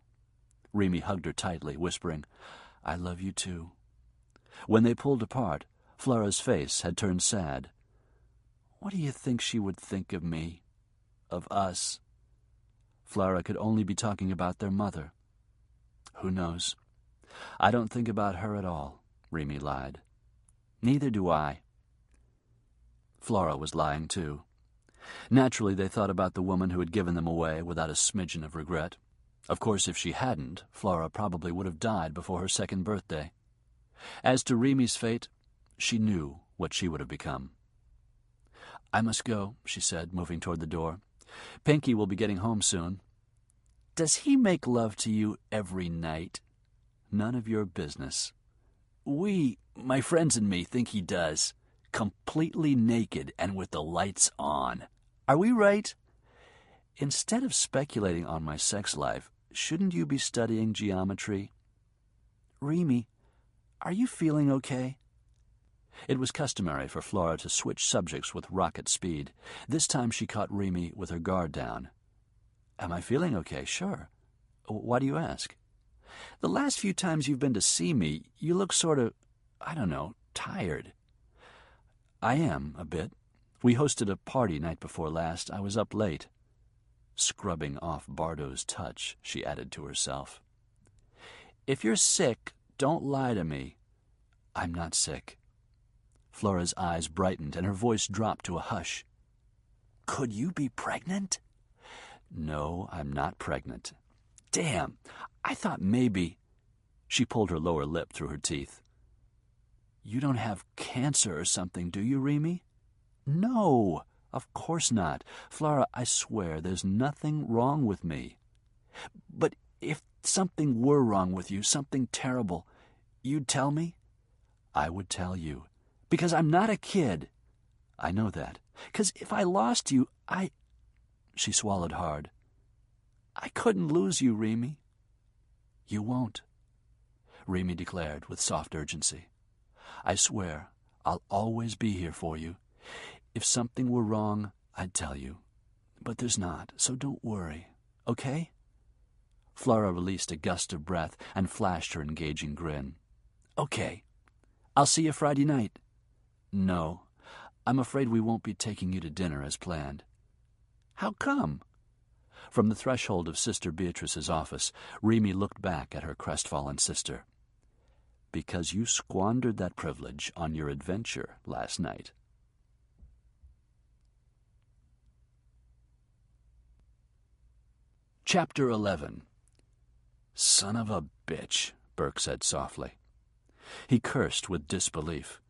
Remy hugged her tightly, whispering, I love you too. When they pulled apart, Flora's face had turned sad. What do you think she would think of me? Of us? Flora could only be talking about their mother. Who knows? I don't think about her at all, Remy lied. Neither do I. Flora was lying, too. Naturally, they thought about the woman who had given them away without a smidgen of regret. Of course, if she hadn't, Flora probably would have died before her second birthday. As to Remy's fate, she knew what she would have become. I must go, she said, moving toward the door. Pinky will be getting home soon. Does he make love to you every night? None of your business. We, my friends and me, think he does. Completely naked and with the lights on. Are we right? Instead of speculating on my sex life, shouldn't you be studying geometry? Remy, are you feeling okay? It was customary for Flora to switch subjects with rocket speed. This time she caught Remy with her guard down. Am I feeling okay? Sure. Why do you ask? The last few times you've been to see me, you look sort of, tired. I am, a bit. We hosted a party night before last. I was up late. Scrubbing off Bardo's touch, she added to herself. If you're sick, don't lie to me. I'm not sick. Flora's eyes brightened and her voice dropped to a hush. Could you be pregnant? No, I'm not pregnant. Damn, I thought maybe... She pulled her lower lip through her teeth. You don't have cancer or something, do you, Remy? No, of course not. Flora, I swear there's nothing wrong with me. But if something were wrong with you, something terrible, you'd tell me? I would tell you. Because I'm not a kid. I know that. Because if I lost you, She swallowed hard. I couldn't lose you, Remy. You won't, Remy declared with soft urgency. I swear I'll always be here for you. If something were wrong, I'd tell you. But there's not, so don't worry, okay? Flora released a gust of breath and flashed her engaging grin. Okay. I'll see you Friday night. No, I'm afraid we won't be taking you to dinner as planned. How come? From the threshold of Sister Beatrice's office, Remy looked back at her crestfallen sister. Because you squandered that privilege on your adventure last night. Chapter 11. Son of a bitch, Burke said softly. He cursed with disbelief.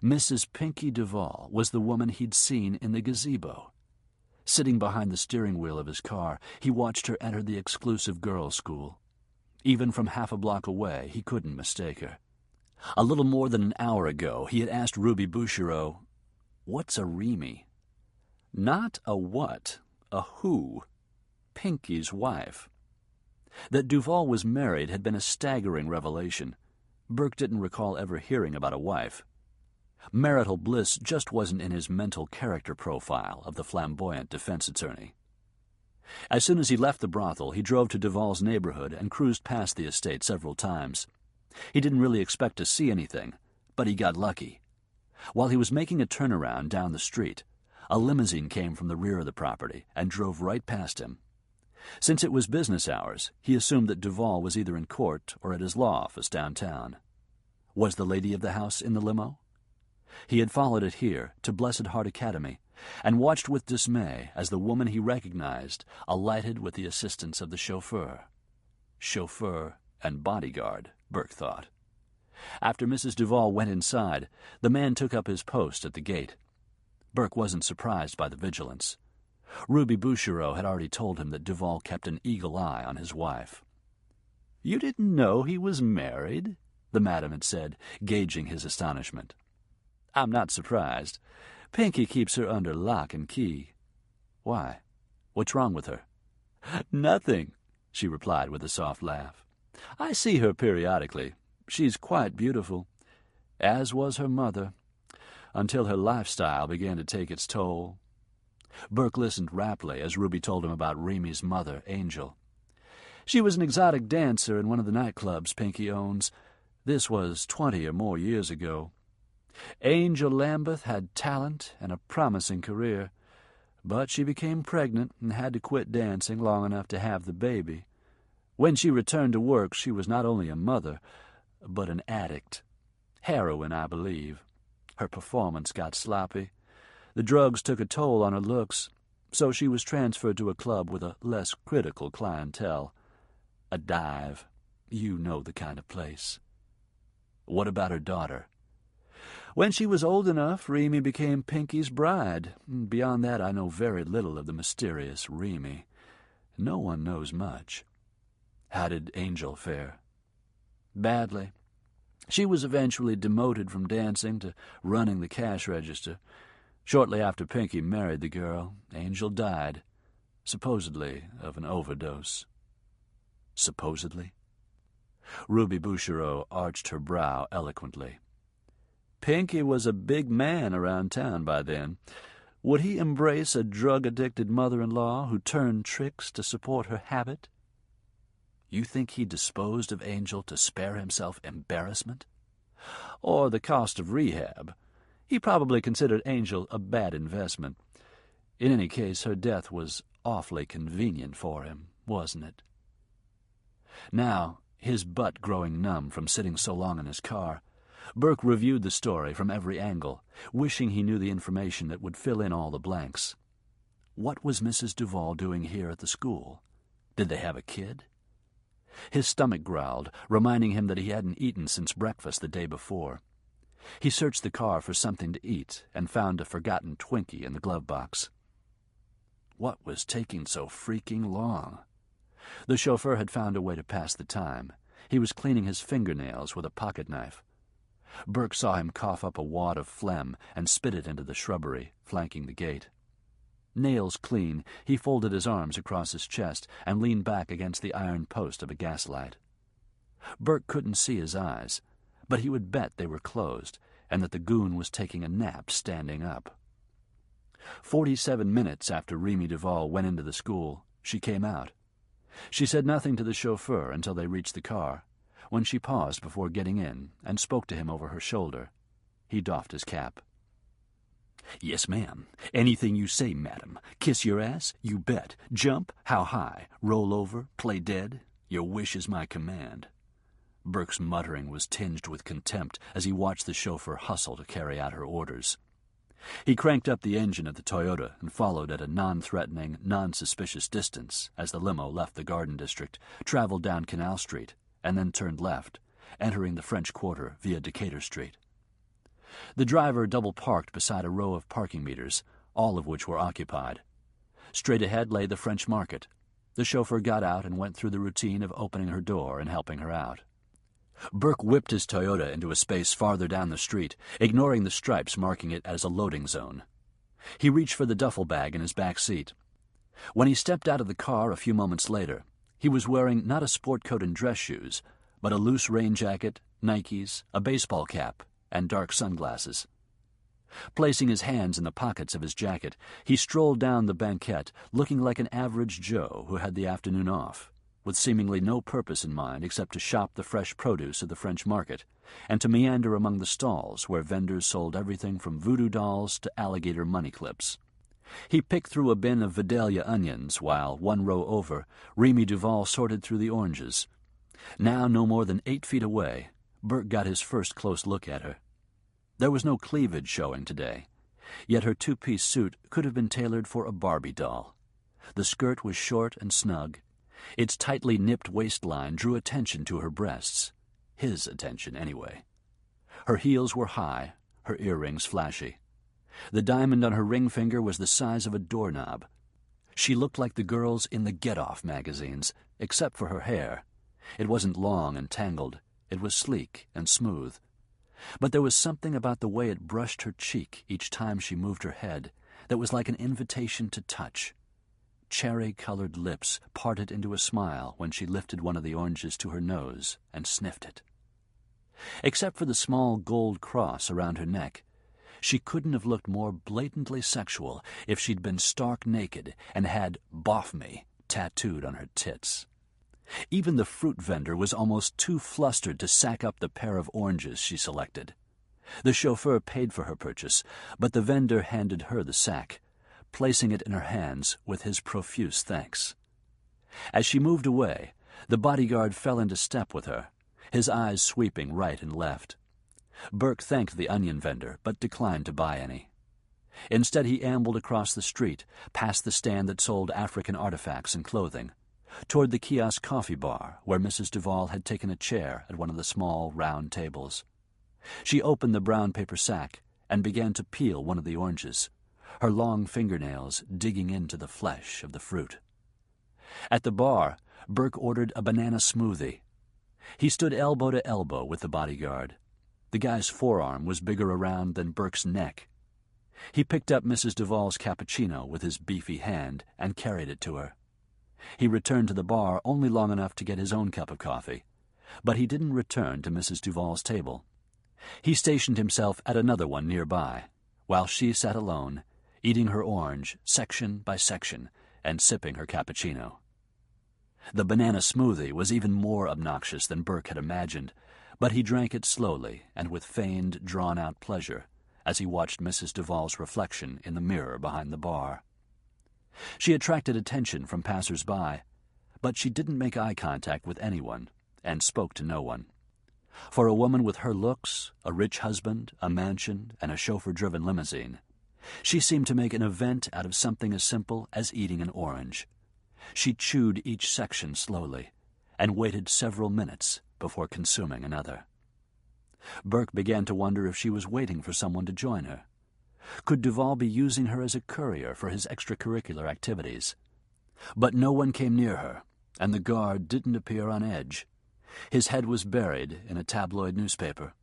Mrs. Pinky Duval was the woman he'd seen in the gazebo. Sitting behind the steering wheel of his car, he watched her enter the exclusive girls' school. Even from half a block away, he couldn't mistake her. A little more than an hour ago, he had asked Ruby Bouchereau, "What's a Remy?" Not a what, a who. Pinky's wife. That Duval was married had been a staggering revelation. Burke didn't recall ever hearing about a wife. Marital bliss just wasn't in his mental character profile of the flamboyant defense attorney. As soon as he left the brothel, he drove to Duval's neighborhood and cruised past the estate several times. He didn't really expect to see anything, but he got lucky. While he was making a turnaround down the street, a limousine came from the rear of the property and drove right past him. Since it was business hours, he assumed that Duval was either in court or at his law office downtown. Was the lady of the house in the limo? He had followed it here, to Blessed Heart Academy, and watched with dismay as the woman he recognized alighted with the assistance of the chauffeur. Chauffeur and bodyguard, Burke thought. After Mrs. Duval went inside, the man took up his post at the gate. Burke wasn't surprised by the vigilance. Ruby Bouchereau had already told him that Duval kept an eagle eye on his wife. "You didn't know he was married?" the madam had said, gauging his astonishment. "I'm not surprised. Pinky keeps her under lock and key." "Why? What's wrong with her?" "Nothing," she replied with a soft laugh. "I see her periodically. She's quite beautiful, as was her mother, until her lifestyle began to take its toll." Burke listened raptly as Ruby told him about Remy's mother, Angel. "She was an exotic dancer in one of the nightclubs Pinky owns. This was 20 or more years ago. Angel Lambeth had talent and a promising career. But she became pregnant and had to quit dancing long enough to have the baby. When she returned to work, she was not only a mother, but an addict. Heroin, I believe. Her performance got sloppy. The drugs took a toll on her looks, so she was transferred to a club with a less critical clientele. A dive. You know the kind of place. What about her daughter? When she was old enough, Remy became Pinky's bride. Beyond that, I know very little of the mysterious Remy. No one knows much. How did Angel fare? Badly. She was eventually demoted from dancing to running the cash register. Shortly after Pinky married the girl, Angel died, supposedly of an overdose. Supposedly? Ruby Bouchereau arched her brow eloquently. Pinky was a big man around town by then. Would he embrace a drug-addicted mother-in-law who turned tricks to support her habit? You think he disposed of Angel to spare himself embarrassment? Or the cost of rehab? He probably considered Angel a bad investment. In any case, her death was awfully convenient for him, wasn't it? Now, his butt growing numb from sitting so long in his car, Burke reviewed the story from every angle, wishing he knew the information that would fill in all the blanks. What was Mrs. Duval doing here at the school? Did they have a kid? His stomach growled, reminding him that he hadn't eaten since breakfast the day before. He searched the car for something to eat and found a forgotten Twinkie in the glove box. What was taking so freaking long? The chauffeur had found a way to pass the time. He was cleaning his fingernails with a pocket knife. Burke saw him cough up a wad of phlegm and spit it into the shrubbery flanking the gate. Nails clean, he folded his arms across his chest and leaned back against the iron post of a gaslight. Burke couldn't see his eyes, but he would bet they were closed and that the goon was taking a nap standing up. 47 minutes after Remy Duval went into the school, she came out. She said nothing to the chauffeur until they reached the car, when she paused before getting in and spoke to him over her shoulder. He doffed his cap. "Yes, ma'am. Anything you say, madam. Kiss your ass? You bet. Jump? How high? Roll over? Play dead? Your wish is my command." Burke's muttering was tinged with contempt as he watched the chauffeur hustle to carry out her orders. He cranked up the engine of the Toyota and followed at a non-threatening, non-suspicious distance as the limo left the Garden District, traveled down Canal Street, and then turned left, entering the French Quarter via Decatur Street. The driver double-parked beside a row of parking meters, all of which were occupied. Straight ahead lay the French Market. The chauffeur got out and went through the routine of opening her door and helping her out. Burke whipped his Toyota into a space farther down the street, ignoring the stripes marking it as a loading zone. He reached for the duffel bag in his back seat. When he stepped out of the car a few moments later, he was wearing not a sport coat and dress shoes, but a loose rain jacket, Nikes, a baseball cap, and dark sunglasses. Placing his hands in the pockets of his jacket, he strolled down the banquette, looking like an average Joe who had the afternoon off, with seemingly no purpose in mind except to shop the fresh produce of the French Market, and to meander among the stalls where vendors sold everything from voodoo dolls to alligator money clips. He picked through a bin of Vidalia onions while, one row over, Remy Duval sorted through the oranges. Now no more than 8 feet away, Burke got his first close look at her. There was no cleavage showing today, yet her two-piece suit could have been tailored for a Barbie doll. The skirt was short and snug. Its tightly nipped waistline drew attention to her breasts. His attention, anyway. Her heels were high, her earrings flashy. The diamond on her ring finger was the size of a doorknob. She looked like the girls in the Get Off magazines, except for her hair. It wasn't long and tangled. It was sleek and smooth. But there was something about the way it brushed her cheek each time she moved her head that was like an invitation to touch. Cherry-colored lips parted into a smile when she lifted one of the oranges to her nose and sniffed it. Except for the small gold cross around her neck, she couldn't have looked more blatantly sexual if she'd been stark naked and had "Boff Me" tattooed on her tits. Even the fruit vendor was almost too flustered to sack up the pair of oranges she selected. The chauffeur paid for her purchase, but the vendor handed her the sack, placing it in her hands with his profuse thanks. As she moved away, the bodyguard fell into step with her, his eyes sweeping right and left. Burke thanked the onion vendor, but declined to buy any. Instead, he ambled across the street, past the stand that sold African artifacts and clothing, toward the kiosk coffee bar where Mrs. Duval had taken a chair at one of the small, round tables. She opened the brown paper sack and began to peel one of the oranges, her long fingernails digging into the flesh of the fruit. At the bar, Burke ordered a banana smoothie. He stood elbow to elbow with the bodyguard. The guy's forearm was bigger around than Burke's neck. He picked up Mrs. Duval's cappuccino with his beefy hand and carried it to her. He returned to the bar only long enough to get his own cup of coffee, but he didn't return to Mrs. Duval's table. He stationed himself at another one nearby, while she sat alone, eating her orange section by section and sipping her cappuccino. The banana smoothie was even more obnoxious than Burke had imagined, but he drank it slowly and with feigned, drawn-out pleasure as he watched Mrs. Duval's reflection in the mirror behind the bar. She attracted attention from passers-by, but she didn't make eye contact with anyone and spoke to no one. For a woman with her looks, a rich husband, a mansion, and a chauffeur-driven limousine, she seemed to make an event out of something as simple as eating an orange. She chewed each section slowly and waited several minutes before consuming another. Burke began to wonder if she was waiting for someone to join her. Could Duval be using her as a courier for his extracurricular activities? But no one came near her, and the guard didn't appear on edge. His head was buried in a tabloid newspaper.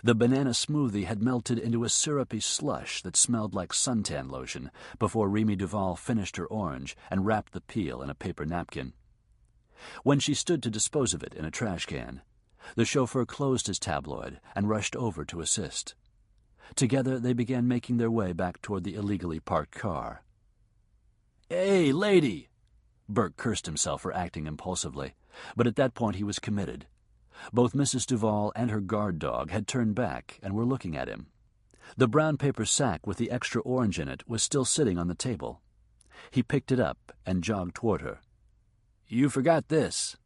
The banana smoothie had melted into a syrupy slush that smelled like suntan lotion before Remy Duval finished her orange and wrapped the peel in a paper napkin. When she stood to dispose of it in a trash can, the chauffeur closed his tabloid and rushed over to assist. Together they began making their way back toward the illegally parked car. "Hey, lady!" Burke cursed himself for acting impulsively, but at that point he was committed. Both Mrs. Duval and her guard dog had turned back and were looking at him. The brown paper sack with the extra orange in it was still sitting on the table. He picked it up and jogged toward her. "You forgot this."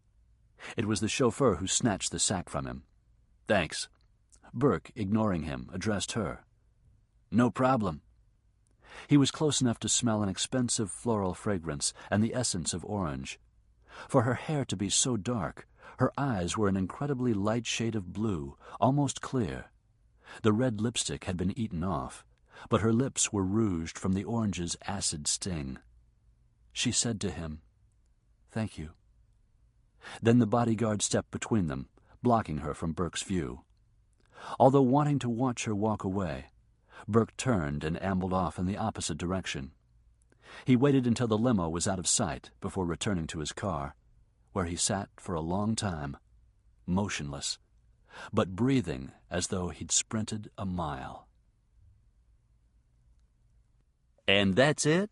It was the chauffeur who snatched the sack from him. "Thanks." Burke, ignoring him, addressed her. "No problem." He was close enough to smell an expensive floral fragrance and the essence of orange. For her hair to be so dark, her eyes were an incredibly light shade of blue, almost clear. The red lipstick had been eaten off, but her lips were rouged from the orange's acid sting. She said to him, "Thank you." Then the bodyguard stepped between them, blocking her from Burke's view. Although wanting to watch her walk away, Burke turned and ambled off in the opposite direction. He waited until the limo was out of sight before returning to his car, where he sat for a long time, motionless, but breathing as though he'd sprinted a mile. "And that's it?"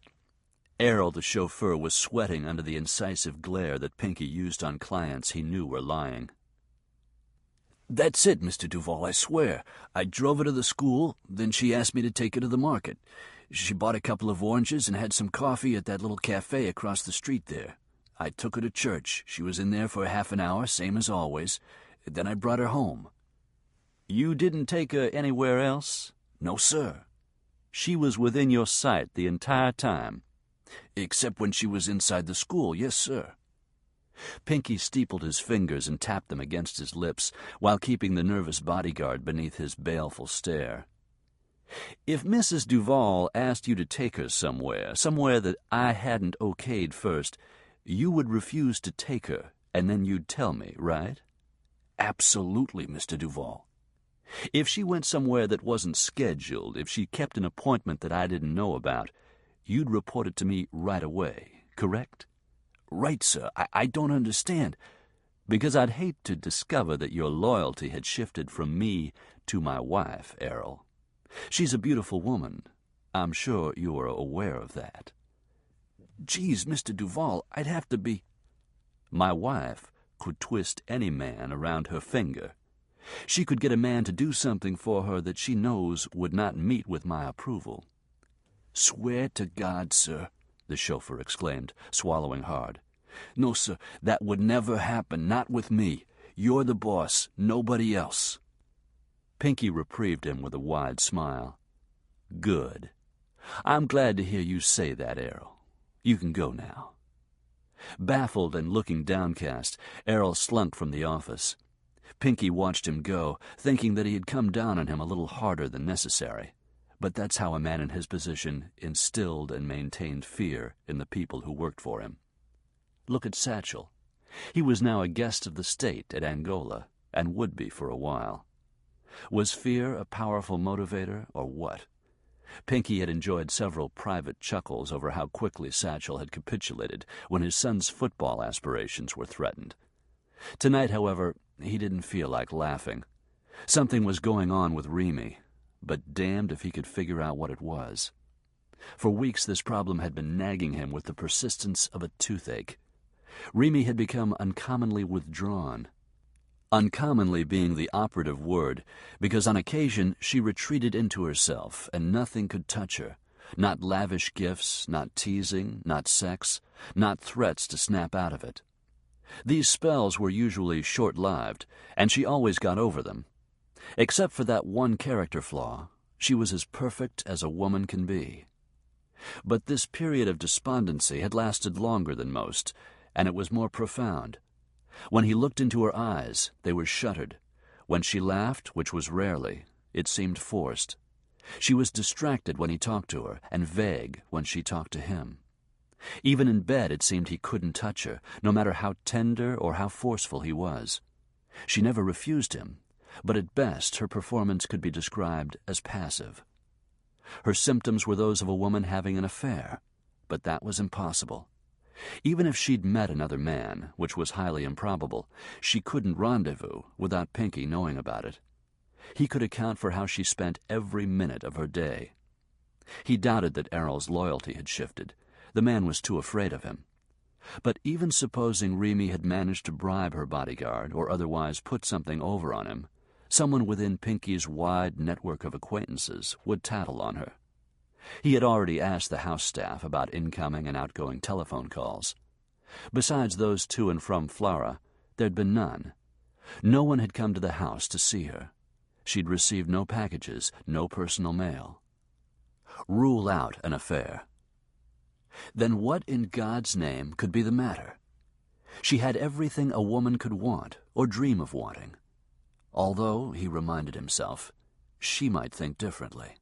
Errol, the chauffeur, was sweating under the incisive glare that Pinky used on clients he knew were lying. "That's it, Mr. Duval, I swear. I drove her to the school, then she asked me to take her to the market. She bought a couple of oranges and had some coffee at that little cafe across the street there. I took her to church. She was in there for half an hour, same as always. Then I brought her home." "You didn't take her anywhere else?" "No, sir." "She was within your sight the entire time?" "Except when she was inside the school, yes, sir." Pinky steepled his fingers and tapped them against his lips while keeping the nervous bodyguard beneath his baleful stare. "If Mrs. Duval asked you to take her somewhere that I hadn't okayed first, you would refuse to take her, and then you'd tell me, right?" "Absolutely, Mr. Duval." "If she went somewhere that wasn't scheduled, if she kept an appointment that I didn't know about, you'd report it to me right away, correct?" "Right, sir. I don't understand." "Because I'd hate to discover that your loyalty had shifted from me to my wife, Errol. She's a beautiful woman. I'm sure you are aware of that." "Geez, Mr. Duval, I'd have to be—" "My wife could twist any man around her finger. She could get a man to do something for her that she knows would not meet with my approval. "Swear to God, sir," the chauffeur exclaimed, swallowing hard. "No, sir, that would never happen, not with me. You're the boss, nobody else." Pinky reprieved him with a wide smile. "Good. I'm glad to hear you say that, Errol. You can go now." Baffled and looking downcast, Errol slunk from the office. Pinky watched him go, thinking that he had come down on him a little harder than necessary. But that's how a man in his position instilled and maintained fear in the people who worked for him. Look at Satchel. He was now a guest of the state at Angola, and would be for a while. Was fear a powerful motivator, or what? Pinky had enjoyed several private chuckles over how quickly Satchel had capitulated when his son's football aspirations were threatened. Tonight, however, he didn't feel like laughing. Something was going on with Remy, but damned if he could figure out what it was. For weeks this problem had been nagging him with the persistence of a toothache. Remy had become uncommonly withdrawn. Uncommonly being the operative word, because on occasion she retreated into herself and nothing could touch her. Not lavish gifts, not teasing, not sex, not threats to snap out of it. These spells were usually short-lived, and she always got over them. Except for that one character flaw, she was as perfect as a woman can be. But this period of despondency had lasted longer than most, and it was more profound. When he looked into her eyes, they were shuttered. When she laughed, which was rarely, it seemed forced. She was distracted when he talked to her, and vague when she talked to him. Even in bed it seemed he couldn't touch her, no matter how tender or how forceful he was. She never refused him, but at best her performance could be described as passive. Her symptoms were those of a woman having an affair, but that was impossible. Even if she'd met another man, which was highly improbable, she couldn't rendezvous without Pinky knowing about it. He could account for how she spent every minute of her day. He doubted that Errol's loyalty had shifted. The man was too afraid of him. But even supposing Remy had managed to bribe her bodyguard or otherwise put something over on him, someone within Pinky's wide network of acquaintances would tattle on her. He had already asked the house staff about incoming and outgoing telephone calls. Besides those to and from Flora, there'd been none. No one had come to the house to see her. She'd received no packages, no personal mail. Rule out an affair. Then what in God's name could be the matter? She had everything a woman could want or dream of wanting. Although, he reminded himself, she might think differently.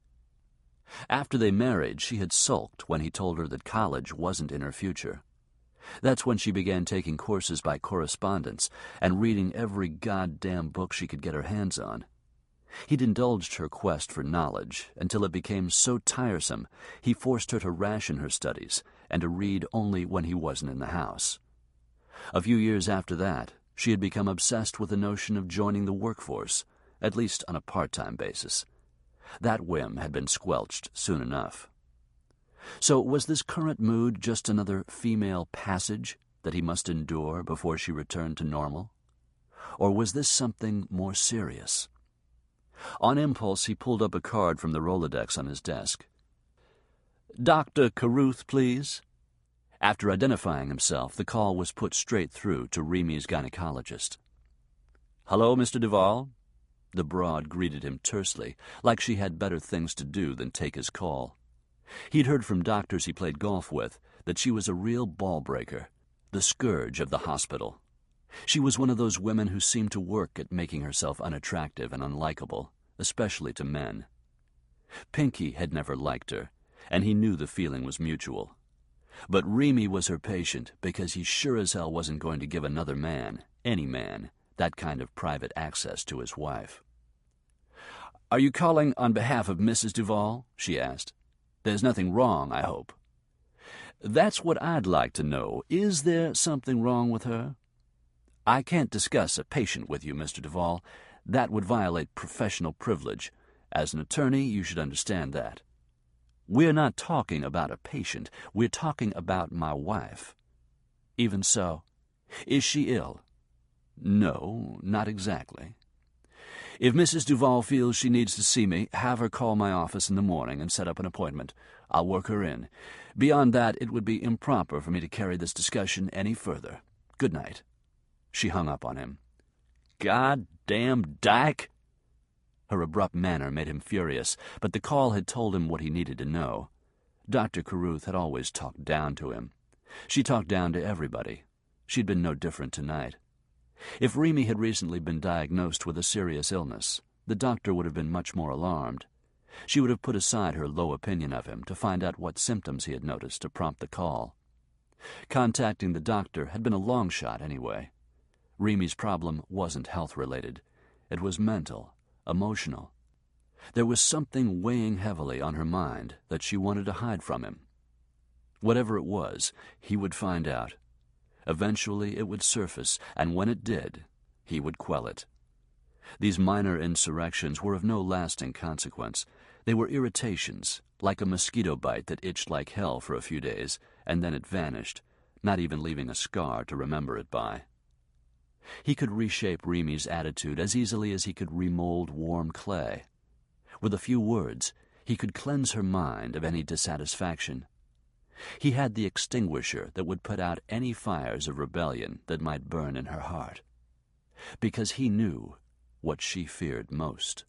After they married, she had sulked when he told her that college wasn't in her future. That's when she began taking courses by correspondence and reading every goddamn book she could get her hands on. He'd indulged her quest for knowledge until it became so tiresome he forced her to ration her studies and to read only when he wasn't in the house. A few years after that, she had become obsessed with the notion of joining the workforce, at least on a part-time basis. That whim had been squelched soon enough. So was this current mood just another female passage that he must endure before she returned to normal? Or was this something more serious? On impulse, he pulled up a card from the Rolodex on his desk. "Dr. Caruth, please." After identifying himself, the call was put straight through to Remy's gynecologist. "Hello, Mr. Duval." The broad greeted him tersely, like she had better things to do than take his call. He'd heard from doctors he played golf with that she was a real ball-breaker, the scourge of the hospital. She was one of those women who seemed to work at making herself unattractive and unlikable, especially to men. Pinky had never liked her, and he knew the feeling was mutual. But Remy was her patient because he sure as hell wasn't going to give another man, any man, that kind of private access to his wife. "Are you calling on behalf of Mrs. Duval?" she asked. "There's nothing wrong, I hope." "That's what I'd like to know. Is there something wrong with her?" "I can't discuss a patient with you, Mr. Duval. That would violate professional privilege. As an attorney, you should understand that." "We're not talking about a patient. We're talking about my wife." "Even so. Is she ill?" "No, not exactly." If Mrs. Duval feels she needs to see me, have her call my office in the morning and set up an appointment. I'll work her in. Beyond that, it would be improper for me to carry this discussion any further. Good night." She hung up on him. "God-damn dyke!" Her abrupt manner made him furious, but the call had told him what he needed to know. Dr. Carruth had always talked down to him. She talked down to everybody. She'd been no different tonight. If Remy had recently been diagnosed with a serious illness, the doctor would have been much more alarmed. She would have put aside her low opinion of him to find out what symptoms he had noticed to prompt the call. Contacting the doctor had been a long shot anyway. Remy's problem wasn't health-related. It was mental, emotional. There was something weighing heavily on her mind that she wanted to hide from him. Whatever it was, he would find out. Eventually it would surface, and when it did, he would quell it. These minor insurrections were of no lasting consequence. They were irritations, like a mosquito bite that itched like hell for a few days, and then it vanished, not even leaving a scar to remember it by. He could reshape Remy's attitude as easily as he could remold warm clay. With a few words, he could cleanse her mind of any dissatisfaction. He had the extinguisher that would put out any fires of rebellion that might burn in her heart, because he knew what she feared most.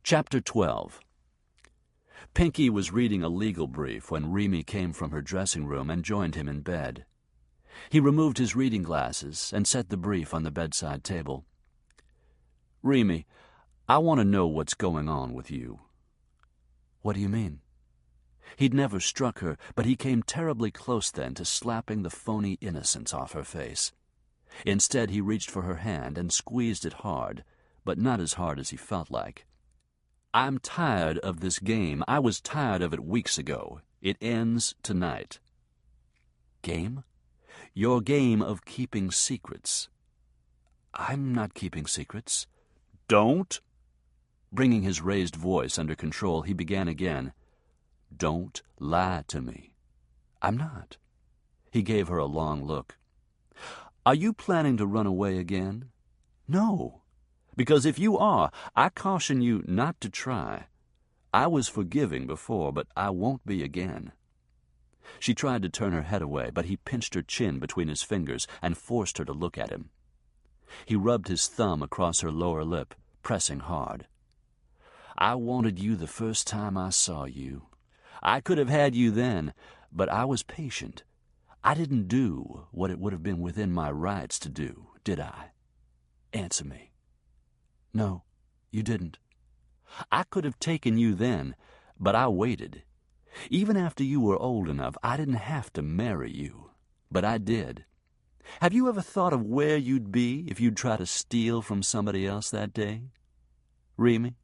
Chapter 12. Pinky was reading a legal brief when Remy came from her dressing room and joined him in bed. He removed his reading glasses and set the brief on the bedside table. "Remy, I want to know what's going on with you." "What do you mean?" He'd never struck her, but he came terribly close then to slapping the phony innocence off her face. Instead, he reached for her hand and squeezed it hard, but not as hard as he felt like. "I'm tired of this game. I was tired of it weeks ago. It ends tonight." "Game?" "Your game of keeping secrets." "I'm not keeping secrets." "Don't?" Bringing his raised voice under control, he began again. "Don't lie to me." "I'm not." He gave her a long look. "Are you planning to run away again?" "No." "Because if you are, I caution you not to try. I was forgiving before, but I won't be again." She tried to turn her head away, but he pinched her chin between his fingers and forced her to look at him. He rubbed his thumb across her lower lip, pressing hard. "I wanted you the first time I saw you. I could have had you then, but I was patient. I didn't do what it would have been within my rights to do, did I? Answer me." "No, you didn't." "I could have taken you then, but I waited. Even after you were old enough, I didn't have to marry you, but I did. Have you ever thought of where you'd be if you'd try to steal from somebody else that day? Remy,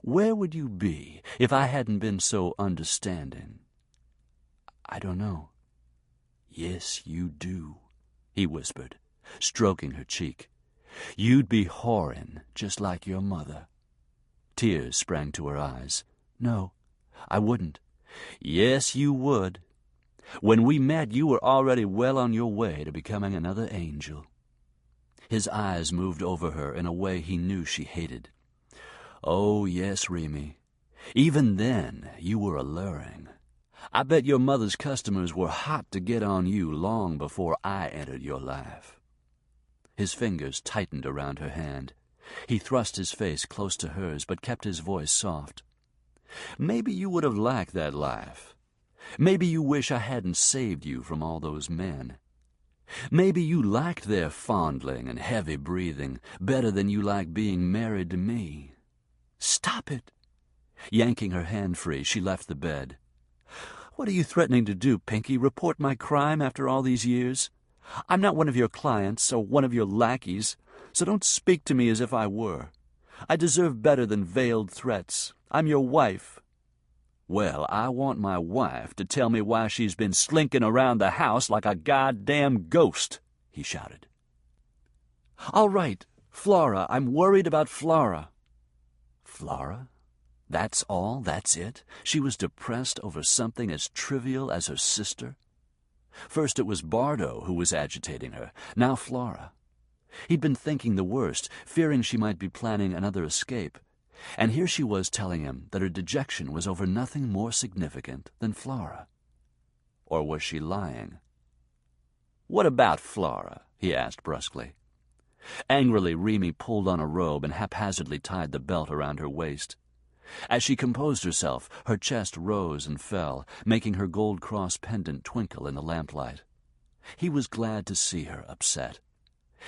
Where would you be if I hadn't been so understanding?" "I don't know." "Yes, you do," he whispered, stroking her cheek. "You'd be whoring just like your mother." Tears sprang to her eyes. "No, I wouldn't." "Yes, you would. When we met, you were already well on your way to becoming another angel." His eyes moved over her in a way he knew she hated. "Oh, yes, Remy. Even then, you were alluring. I bet your mother's customers were hot to get on you long before I entered your life." His fingers tightened around her hand. He thrust his face close to hers, but kept his voice soft. "Maybe you would have liked that life. Maybe you wish I hadn't saved you from all those men. Maybe you liked their fondling and heavy breathing better than you like being married to me." "Stop it!" Yanking her hand free, she left the bed. "What are you threatening to do, Pinky? Report my crime after all these years? I'm not one of your clients or one of your lackeys, so don't speak to me as if I were. I deserve better than veiled threats. I'm your wife." "Well, I want my wife to tell me why she's been slinking around the house like a goddamn ghost," he shouted. "All right, Flora. I'm worried about Flora." Flora? That's all? That's it? She was depressed over something as trivial as her sister? First it was Bardo who was agitating her, now Flora. He'd been thinking the worst, fearing she might be planning another escape, and here she was telling him that her dejection was over nothing more significant than Flora. Or was she lying? "What about Flora?" he asked brusquely. Angrily, Remy pulled on a robe and haphazardly tied the belt around her waist. As she composed herself, her chest rose and fell, making her gold cross pendant twinkle in the lamplight. He was glad to see her upset.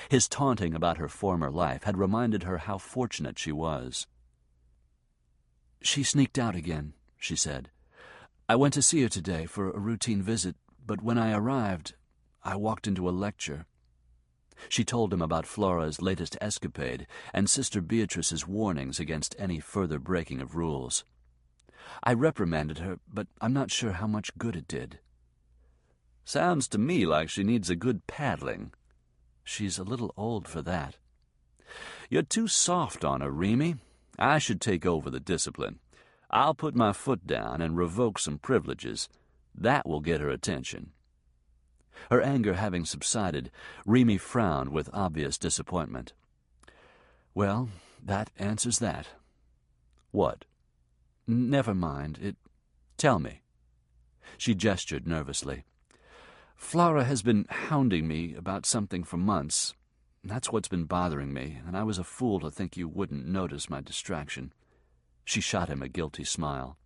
His taunting about her former life had reminded her how fortunate she was. "She sneaked out again," she said. "I went to see her today for a routine visit, but when I arrived, I walked into a lecture." She told him about Flora's latest escapade and Sister Beatrice's warnings against any further breaking of rules. "I reprimanded her, but I'm not sure how much good it did." "Sounds to me like she needs a good paddling." "She's a little old for that." "You're too soft on her, Remy. I should take over the discipline. I'll put my foot down and revoke some privileges. That will get her attention." Her anger having subsided, Remy frowned with obvious disappointment. "Well, that answers that." "What?" "Never mind. Tell me." She gestured nervously. "Flora has been hounding me about something for months. That's what's been bothering me, and I was a fool to think you wouldn't notice my distraction." She shot him a guilty smile.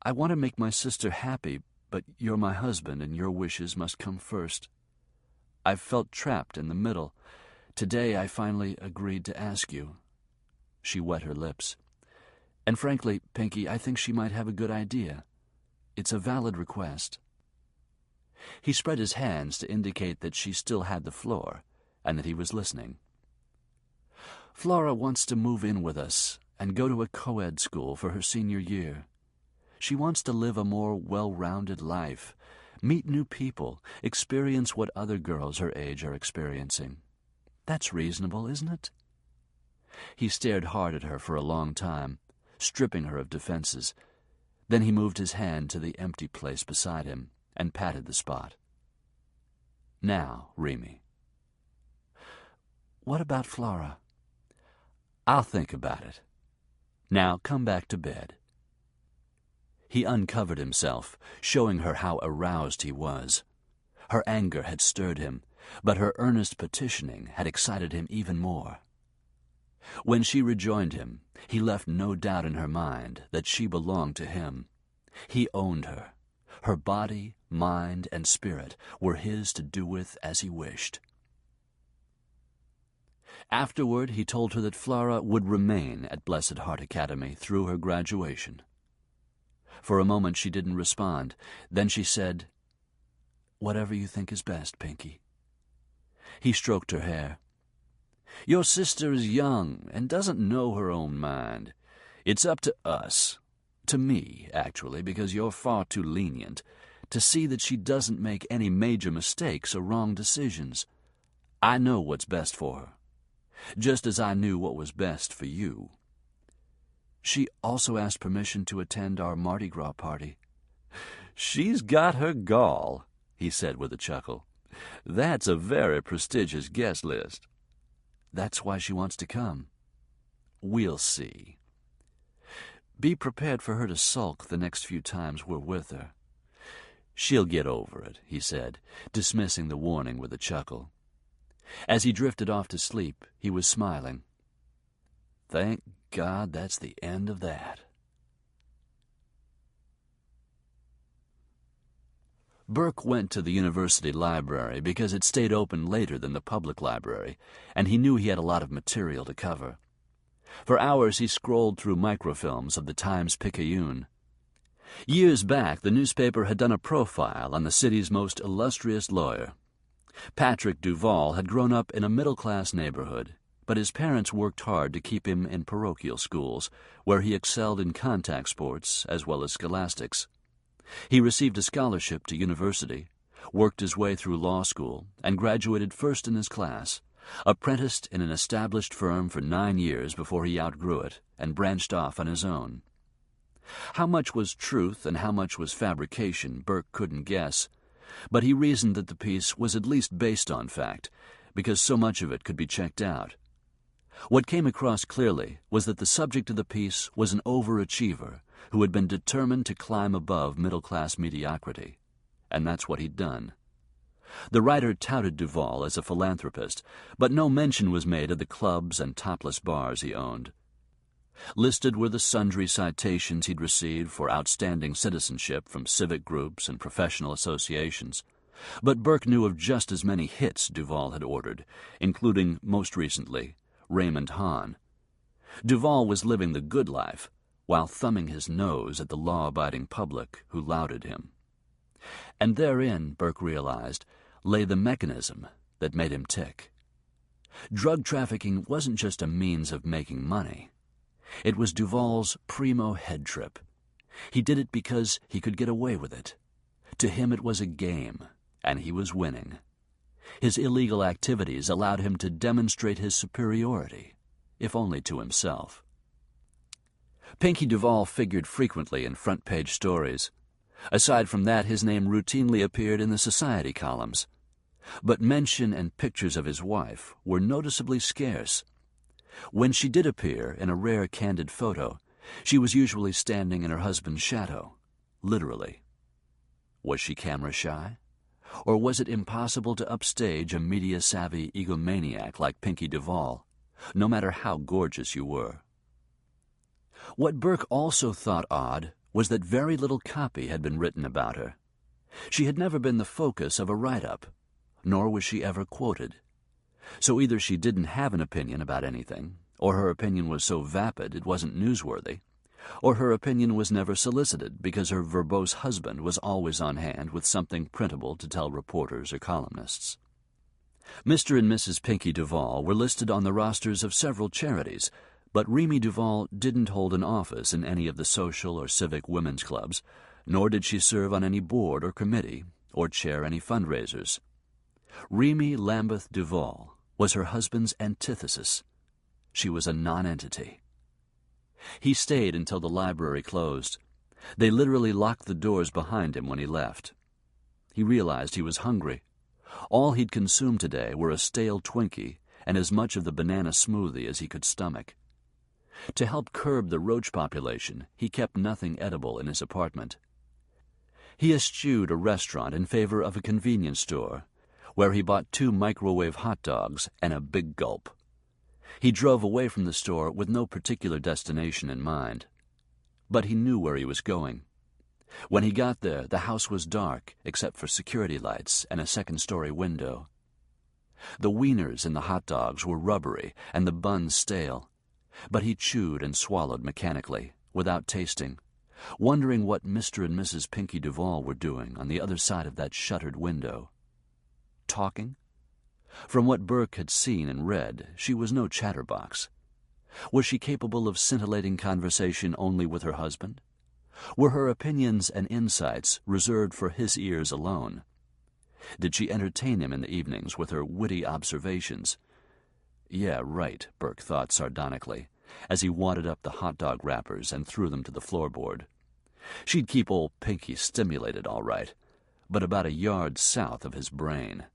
"I want to make my sister happy, but you're my husband, and your wishes must come first. I've felt trapped in the middle. Today I finally agreed to ask you." She wet her lips. "And frankly, Pinky, I think she might have a good idea. It's a valid request." He spread his hands to indicate that she still had the floor, and that he was listening. "Flora wants to move in with us and go to a co-ed school for her senior year. She wants to live a more well-rounded life, meet new people, experience what other girls her age are experiencing. That's reasonable, isn't it?" He stared hard at her for a long time, stripping her of defenses. Then he moved his hand to the empty place beside him and patted the spot. "Now, Remy." "What about Flora?" "I'll think about it. Now come back to bed." He uncovered himself, showing her how aroused he was. Her anger had stirred him, but her earnest petitioning had excited him even more. When she rejoined him, he left no doubt in her mind that she belonged to him. He owned her. Her body, mind, and spirit were his to do with as he wished. Afterward, he told her that Flora would remain at Blessed Heart Academy through her graduation. For a moment she didn't respond. Then she said, "Whatever you think is best, Pinky." He stroked her hair. "Your sister is young and doesn't know her own mind. It's up to us, to me, actually, because you're far too lenient, to see that she doesn't make any major mistakes or wrong decisions. I know what's best for her, just as I knew what was best for you." She also asked permission to attend our Mardi Gras party. "She's got her gall," he said with a chuckle. "That's a very prestigious guest list." "That's why she wants to come." "We'll see." "Be prepared for her to sulk the next few times we're with her." "She'll get over it," he said, dismissing the warning with a chuckle. As he drifted off to sleep, he was smiling. Thank God that's the end of that. Burke went to the university library because it stayed open later than the public library, and he knew he had a lot of material to cover. For hours he scrolled through microfilms of the Times-Picayune. Years back, the newspaper had done a profile on the city's most illustrious lawyer. Patrick Duval had grown up in a middle-class neighborhood, but his parents worked hard to keep him in parochial schools, where he excelled in contact sports as well as scholastics. He received a scholarship to university, worked his way through law school, and graduated first in his class, apprenticed in an established firm for 9 years before he outgrew it and branched off on his own. How much was truth and how much was fabrication, Burke couldn't guess, but he reasoned that the piece was at least based on fact, because so much of it could be checked out. What came across clearly was that the subject of the piece was an overachiever who had been determined to climb above middle-class mediocrity, and that's what he'd done. The writer touted Duvall as a philanthropist, but no mention was made of the clubs and topless bars he owned. Listed were the sundry citations he'd received for outstanding citizenship from civic groups and professional associations, but Burke knew of just as many hits Duvall had ordered, including, most recently, Raymond Hahn. Duvall was living the good life while thumbing his nose at the law-abiding public who lauded him. And therein, Burke realized, lay the mechanism that made him tick. Drug trafficking wasn't just a means of making money. It was Duvall's primo head trip. He did it because he could get away with it. To him it was a game, and he was winning. His illegal activities allowed him to demonstrate his superiority, if only to himself. Pinky Duvall figured frequently in front-page stories. Aside from that, his name routinely appeared in the society columns. But mention and pictures of his wife were noticeably scarce. When she did appear in a rare candid photo, she was usually standing in her husband's shadow, literally. Was she camera-shy? Or was it impossible to upstage a media-savvy egomaniac like Pinky Duvall, no matter how gorgeous you were? What Burke also thought odd was that very little copy had been written about her. She had never been the focus of a write-up, nor was she ever quoted. So either she didn't have an opinion about anything, or her opinion was so vapid it wasn't newsworthy, or her opinion was never solicited because her verbose husband was always on hand with something printable to tell reporters or columnists. Mr. and Mrs. Pinky Duvall were listed on the rosters of several charities, but Remy Duvall didn't hold an office in any of the social or civic women's clubs, nor did she serve on any board or committee, or chair any fundraisers. Remy Lambeth Duvall was her husband's antithesis. She was a nonentity. He stayed until the library closed. They literally locked the doors behind him when he left. He realized he was hungry. All he'd consumed today were a stale Twinkie and as much of the banana smoothie as he could stomach. To help curb the roach population, he kept nothing edible in his apartment. He eschewed a restaurant in favor of a convenience store, where he bought 2 microwave hot dogs and a big gulp. He drove away from the store with no particular destination in mind. But he knew where he was going. When he got there, the house was dark, except for security lights and a second-story window. The wieners in the hot dogs were rubbery and the buns stale, but he chewed and swallowed mechanically, without tasting, wondering what Mr. and Mrs. Pinky Duvall were doing on the other side of that shuttered window. Talking? From what Burke had seen and read, she was no chatterbox. Was she capable of scintillating conversation only with her husband? Were her opinions and insights reserved for his ears alone? Did she entertain him in the evenings with her witty observations? Yeah, right, Burke thought sardonically, as he wadded up the hot dog wrappers and threw them to the floorboard. She'd keep old Pinky stimulated, all right, but about a yard south of his brain.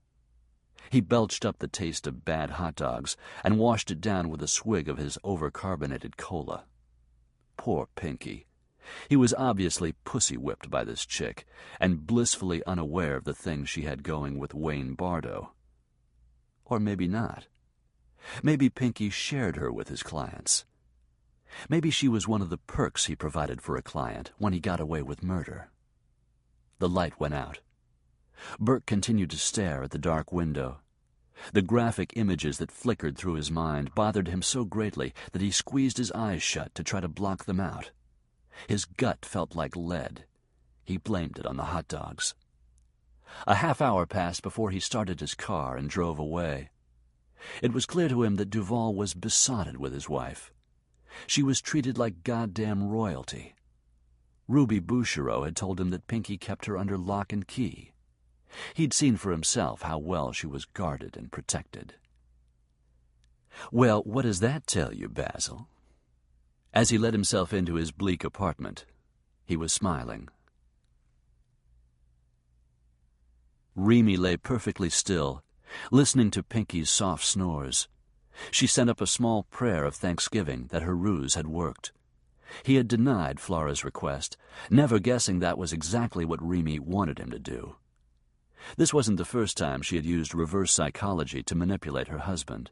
He belched up the taste of bad hot dogs and washed it down with a swig of his over-carbonated cola. Poor Pinky. He was obviously pussy-whipped by this chick, and blissfully unaware of the things she had going with Wayne Bardo. Or maybe not. Maybe Pinky shared her with his clients. Maybe she was one of the perks he provided for a client when he got away with murder. The light went out. Burke continued to stare at the dark window. The graphic images that flickered through his mind bothered him so greatly that he squeezed his eyes shut to try to block them out. His gut felt like lead. He blamed it on the hot dogs. A half-hour passed before he started his car and drove away. It was clear to him that Duvall was besotted with his wife. She was treated like goddamn royalty. Ruby Bouchereau had told him that Pinky kept her under lock and key. He'd seen for himself how well she was guarded and protected. Well, what does that tell you, Basil? As he let himself into his bleak apartment, he was smiling. Remy lay perfectly still, listening to Pinky's soft snores. She sent up a small prayer of thanksgiving that her ruse had worked. He had denied Flora's request, never guessing that was exactly what Remy wanted him to do. This wasn't the first time she had used reverse psychology to manipulate her husband.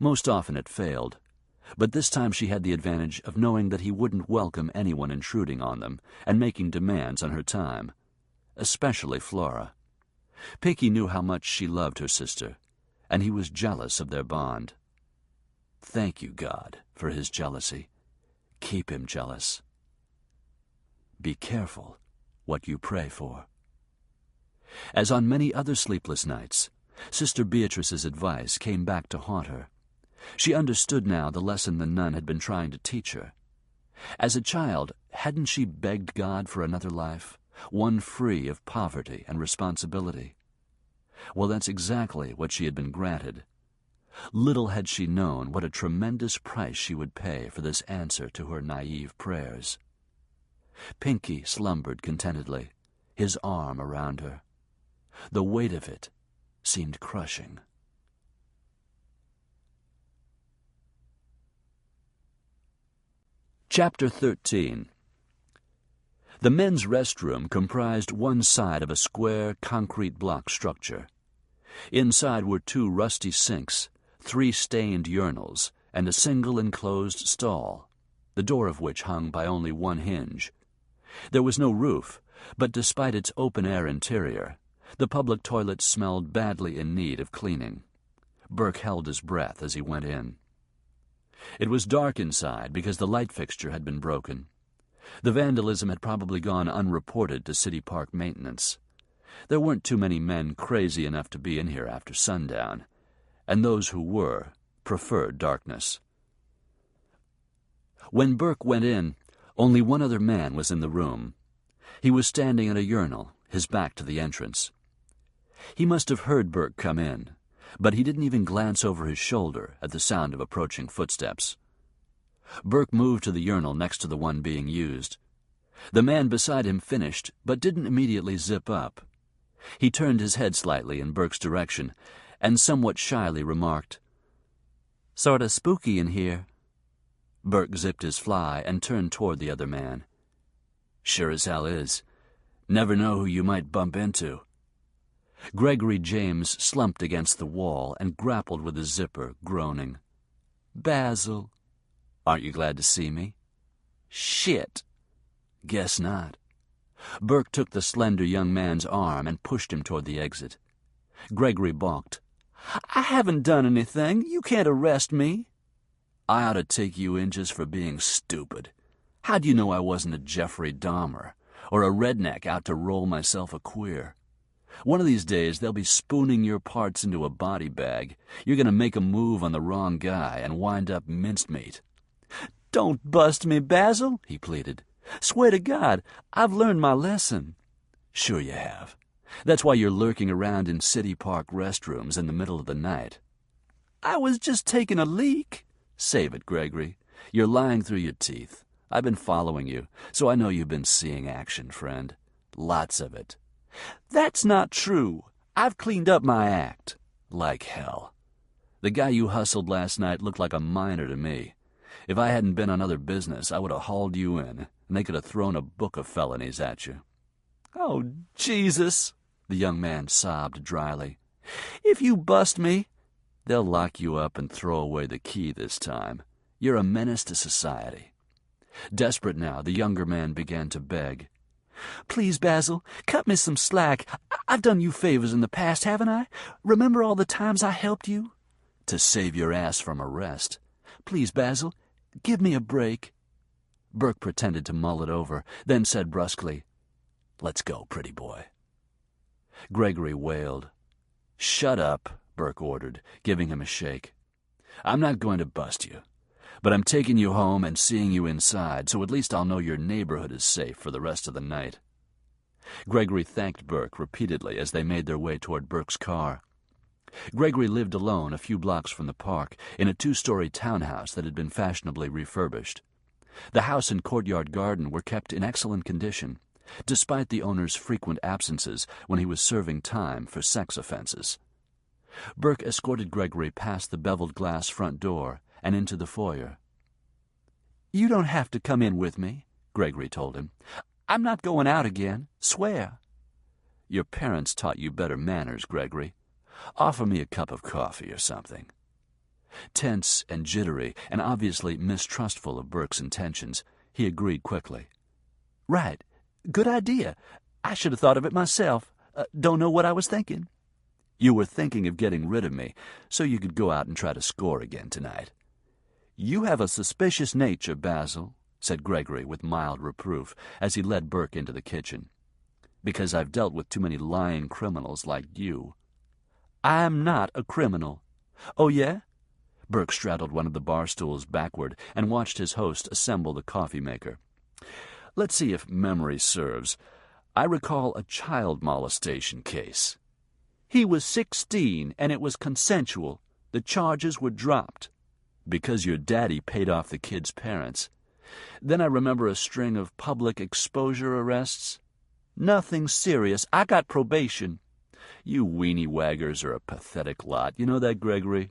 Most often it failed, but this time she had the advantage of knowing that he wouldn't welcome anyone intruding on them and making demands on her time, especially Flora. Pinky knew how much she loved her sister, and he was jealous of their bond. Thank you, God, for his jealousy. Keep him jealous. Be careful what you pray for. As on many other sleepless nights, Sister Beatrice's advice came back to haunt her. She understood now the lesson the nun had been trying to teach her. As a child, hadn't she begged God for another life, one free of poverty and responsibility? Well, that's exactly what she had been granted. Little had she known what a tremendous price she would pay for this answer to her naive prayers. Pinky slumbered contentedly, his arm around her. The weight of it seemed crushing. Chapter 13. The men's restroom comprised one side of a square concrete block structure. Inside were 2 rusty sinks, 3 stained urinals, and a single enclosed stall, the door of which hung by only one hinge. There was no roof, but despite its open-air interior, the public toilet smelled badly in need of cleaning. Burke held his breath as he went in. It was dark inside because the light fixture had been broken. The vandalism had probably gone unreported to City Park maintenance. There weren't too many men crazy enough to be in here after sundown, and those who were preferred darkness. When Burke went in, only one other man was in the room. He was standing at a urinal, his back to the entrance. He must have heard Burke come in, but he didn't even glance over his shoulder at the sound of approaching footsteps. Burke moved to the urinal next to the one being used. The man beside him finished, but didn't immediately zip up. He turned his head slightly in Burke's direction, and somewhat shyly remarked, "Sorta spooky in here." Burke zipped his fly and turned toward the other man. "Sure as hell is. Never know who you might bump into." Gregory James slumped against the wall and grappled with his zipper, groaning. "Basil. Aren't you glad to see me?" "Shit." "Guess not." Burke took the slender young man's arm and pushed him toward the exit. Gregory balked. "I haven't done anything. You can't arrest me." "I ought to take you in just for being stupid. How'd you know I wasn't a Jeffrey Dahmer, or a redneck out to roll myself a queer? One of these days they'll be spooning your parts into a body bag. You're going to make a move on the wrong guy and wind up mincemeat." "Don't bust me, Basil," he pleaded. "Swear to God, I've learned my lesson." "Sure you have. That's why you're lurking around in City Park restrooms in the middle of the night." "I was just taking a leak." "Save it, Gregory. You're lying through your teeth. I've been following you, so I know you've been seeing action, friend. Lots of it." "That's not true. I've cleaned up my act." "Like hell. The guy you hustled last night looked like a minor to me. If I hadn't been on other business, I would have hauled you in, and they could have thrown a book of felonies at you." "Oh, Jesus," the young man sobbed dryly. "If you bust me—" "They'll lock you up and throw away the key this time. You're a menace to society." Desperate now, the younger man began to beg. "Please, Basil, cut me some slack. I've done you favors in the past, haven't I? Remember all the times I helped you?" "To save your ass from arrest. Please, Basil, give me a break." Burke pretended to mull it over, then said brusquely, "Let's go, pretty boy." Gregory wailed. "Shut up," Burke ordered, giving him a shake. "I'm not going to bust you, but I'm taking you home and seeing you inside, so at least I'll know your neighborhood is safe for the rest of the night." Gregory thanked Burke repeatedly as they made their way toward Burke's car. Gregory lived alone a few blocks from the park, in a 2-story townhouse that had been fashionably refurbished. The house and courtyard garden were kept in excellent condition, despite the owner's frequent absences when he was serving time for sex offenses. Burke escorted Gregory past the beveled glass front door and into the foyer. "You don't have to come in with me," Gregory told him. "I'm not going out again. Swear." "Your parents taught you better manners, Gregory. Offer me a cup of coffee or something." Tense and jittery, and obviously mistrustful of Burke's intentions, he agreed quickly. "Right. Good idea. I should have thought of it myself. Don't know what I was thinking." "You were thinking of getting rid of me so you could go out and try to score again tonight." "You have a suspicious nature, Basil," said Gregory with mild reproof as he led Burke into the kitchen. "Because I've dealt with too many lying criminals like you." "I'm not a criminal." "Oh, yeah?" Burke straddled one of the bar stools backward and watched his host assemble the coffee maker. "Let's see if memory serves. I recall a child molestation case." "He was 16, and it was consensual. The charges were dropped." "Because your daddy paid off the kid's parents." "Then I remember a string of public exposure arrests." "Nothing serious. I got probation." "You weenie waggers are a pathetic lot. You know that, Gregory?"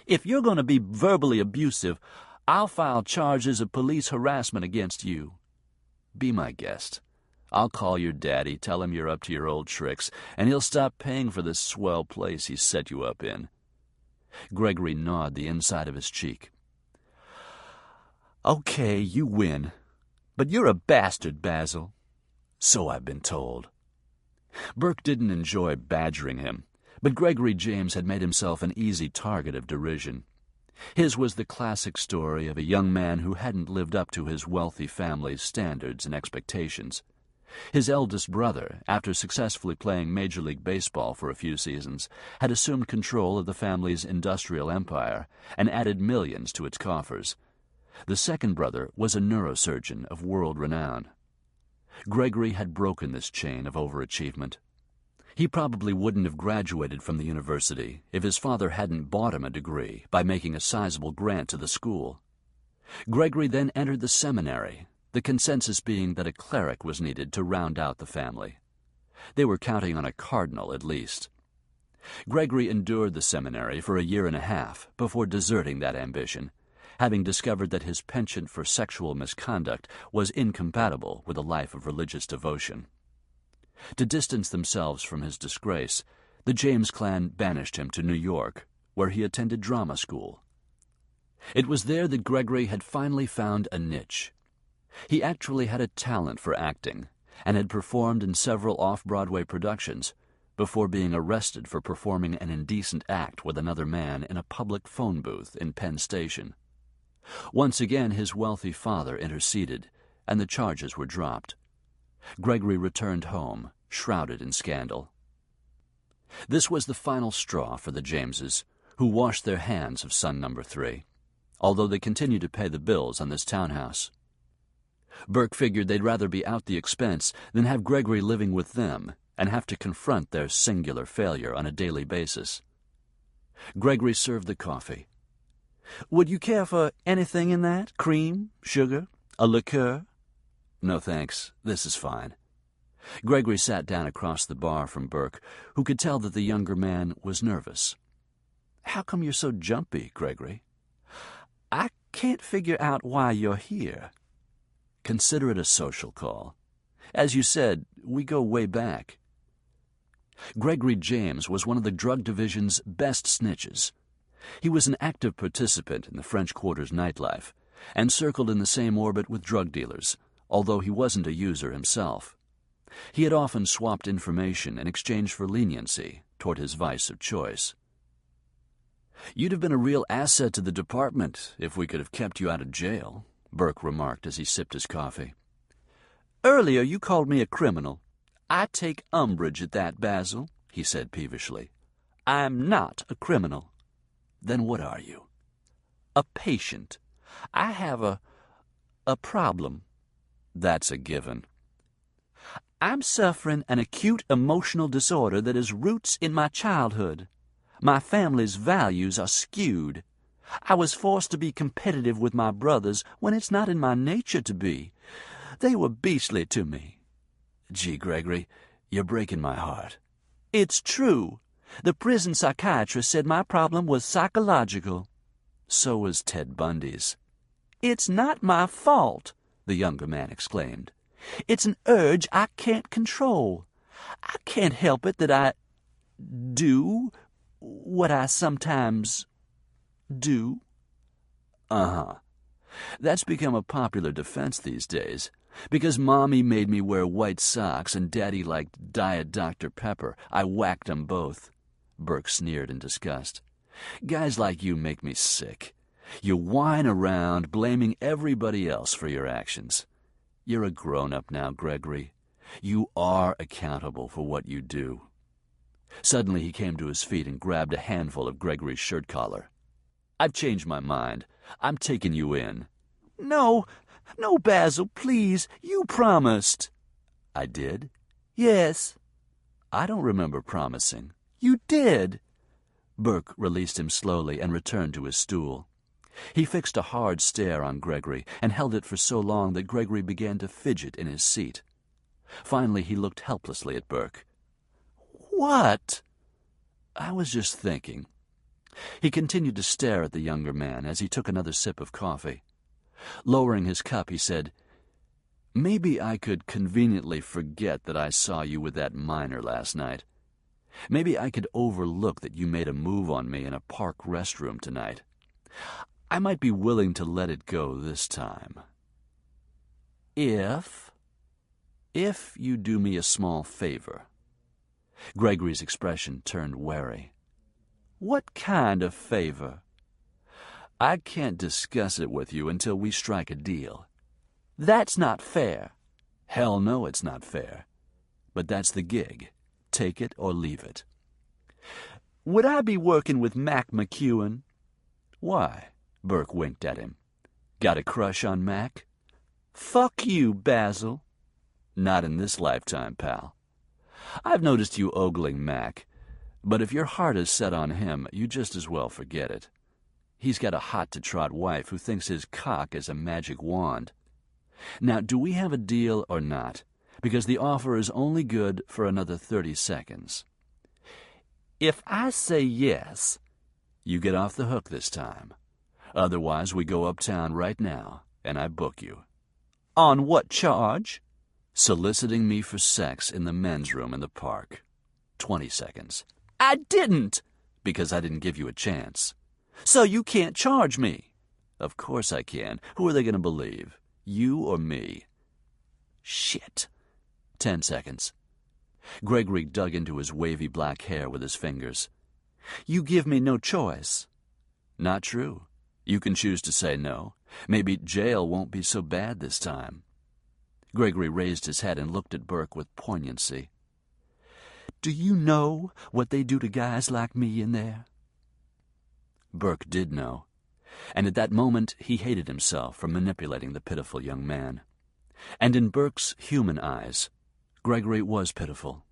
"If you're going to be verbally abusive, I'll file charges of police harassment against you." "Be my guest. I'll call your daddy, tell him you're up to your old tricks, and he'll stop paying for this swell place he's set you up in." Gregory gnawed the inside of his cheek. "Okay, you win. But you're a bastard, Basil." "So I've been told." Burke didn't enjoy badgering him, but Gregory James had made himself an easy target of derision. His was the classic story of a young man who hadn't lived up to his wealthy family's standards and expectations. His eldest brother, after successfully playing Major League Baseball for a few seasons, had assumed control of the family's industrial empire and added millions to its coffers. The second brother was a neurosurgeon of world renown. Gregory had broken this chain of overachievement. He probably wouldn't have graduated from the university if his father hadn't bought him a degree by making a sizable grant to the school. Gregory then entered the seminary, the consensus being that a cleric was needed to round out the family. They were counting on a cardinal at least. Gregory endured the seminary for 1.5 years before deserting that ambition, having discovered that his penchant for sexual misconduct was incompatible with a life of religious devotion. To distance themselves from his disgrace, the James clan banished him to New York, where he attended drama school. It was there that Gregory had finally found a niche. He actually had a talent for acting and had performed in several off-Broadway productions before being arrested for performing an indecent act with another man in a public phone booth in Penn Station. Once again his wealthy father interceded, and the charges were dropped. Gregory returned home, shrouded in scandal. This was the final straw for the Jameses, who washed their hands of son number 3, although they continued to pay the bills on this townhouse. Burke figured they'd rather be out the expense than have Gregory living with them and have to confront their singular failure on a daily basis. Gregory served the coffee. "Would you care for anything in that? Cream? Sugar? A liqueur?" "No, thanks. This is fine." Gregory sat down across the bar from Burke, who could tell that the younger man was nervous. "How come you're so jumpy, Gregory?" "I can't figure out why you're here." "Consider it a social call. As you said, we go way back." Gregory James was one of the drug division's best snitches. He was an active participant in the French Quarter's nightlife and circled in the same orbit with drug dealers, although he wasn't a user himself. He had often swapped information in exchange for leniency toward his vice of choice. "You'd have been a real asset to the department if we could have kept you out of jail," Burke remarked as he sipped his coffee. "Earlier you called me a criminal. I take umbrage at that, Basil," he said peevishly. "I'm not a criminal." "Then what are you?" "A patient. I have a problem." "That's a given." "I'm suffering an acute emotional disorder that has roots in my childhood. My family's values are skewed. I was forced to be competitive with my brothers when it's not in my nature to be. They were beastly to me. Gee, Gregory, you're breaking my heart.
It's true. The prison psychiatrist said my problem was psychological.
So was Ted Bundy's.
It's not my fault,
the younger man exclaimed.
It's an urge I can't control. I can't help it that I do what I sometimes do.
Uh-huh. That's become a popular defense these days. Because Mommy made me wear white socks and Daddy liked Diet Dr. Pepper, I whacked 'em both. Burke sneered in disgust. Guys like you make me sick. You whine around, blaming everybody else for your actions. You're a grown-up now, Gregory. You are accountable for what you do. Suddenly he came to his feet and grabbed a handful of Gregory's shirt collar. I've changed my mind. I'm taking you in.
No, Basil, please. You promised.
I did?
Yes.
I don't remember promising.
You did.
Burke released him slowly and returned to his stool. He fixed a hard stare on Gregory and held it for so long that Gregory began to fidget in his seat. Finally, he looked helplessly at Burke.
What?
I was just thinking. He continued to stare at the younger man as he took another sip of coffee. Lowering his cup, he said, Maybe I could conveniently forget that I saw you with that miner last night. Maybe I could overlook that you made a move on me in a park restroom tonight. I might be willing to let it go this time.
If
you do me a small favor. Gregory's expression turned wary.
What kind of favor?
I can't discuss it with you until we strike a deal.
That's not fair.
Hell no, it's not fair. But that's the gig. Take it or leave it.
Would I be working with Mac McEwen?
Why? Burke winked at him. Got a crush on Mac?
Fuck you, Basil.
Not in this lifetime, pal. I've noticed you ogling Mac, but if your heart is set on him, you just as well forget it. He's got a hot-to-trot wife who thinks his cock is a magic wand. Now, do we have a deal or not? Because the offer is only good for another 30 seconds.
If I say yes,
you get off the hook this time. Otherwise, we go uptown right now, and I book you.
On what charge?
Soliciting me for sex in the men's room in the park. 20 seconds.
I didn't.
Because I didn't give you a chance.
So you can't charge me.
Of course I can. Who are they going to believe? You or me?
Shit.
10 seconds. Gregory dug into his wavy black hair with his fingers.
You give me no choice.
Not true. You can choose to say no. Maybe jail won't be so bad this time. Gregory raised his head and looked at Burke with poignancy.
Do you know what they do to guys like me in there?
Burke did know, and at that moment he hated himself for manipulating the pitiful young man. And in Burke's human eyes, Gregory was pitiful.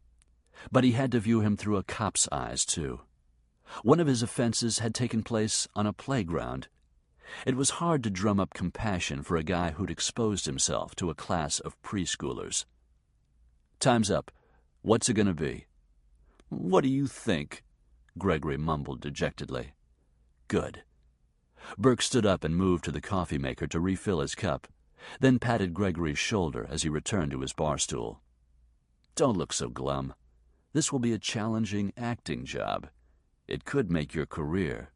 But he had to view him through a cop's eyes, too. One of his offenses had taken place on a playground. It was hard to drum up compassion for a guy who'd exposed himself to a class of preschoolers. Time's up. What's it going to be?
What do you think?
Gregory mumbled dejectedly. Good. Burke stood up and moved to the coffee maker to refill his cup, then patted Gregory's shoulder as he returned to his bar stool. Don't look so glum. This will be a challenging acting job. It could make your career.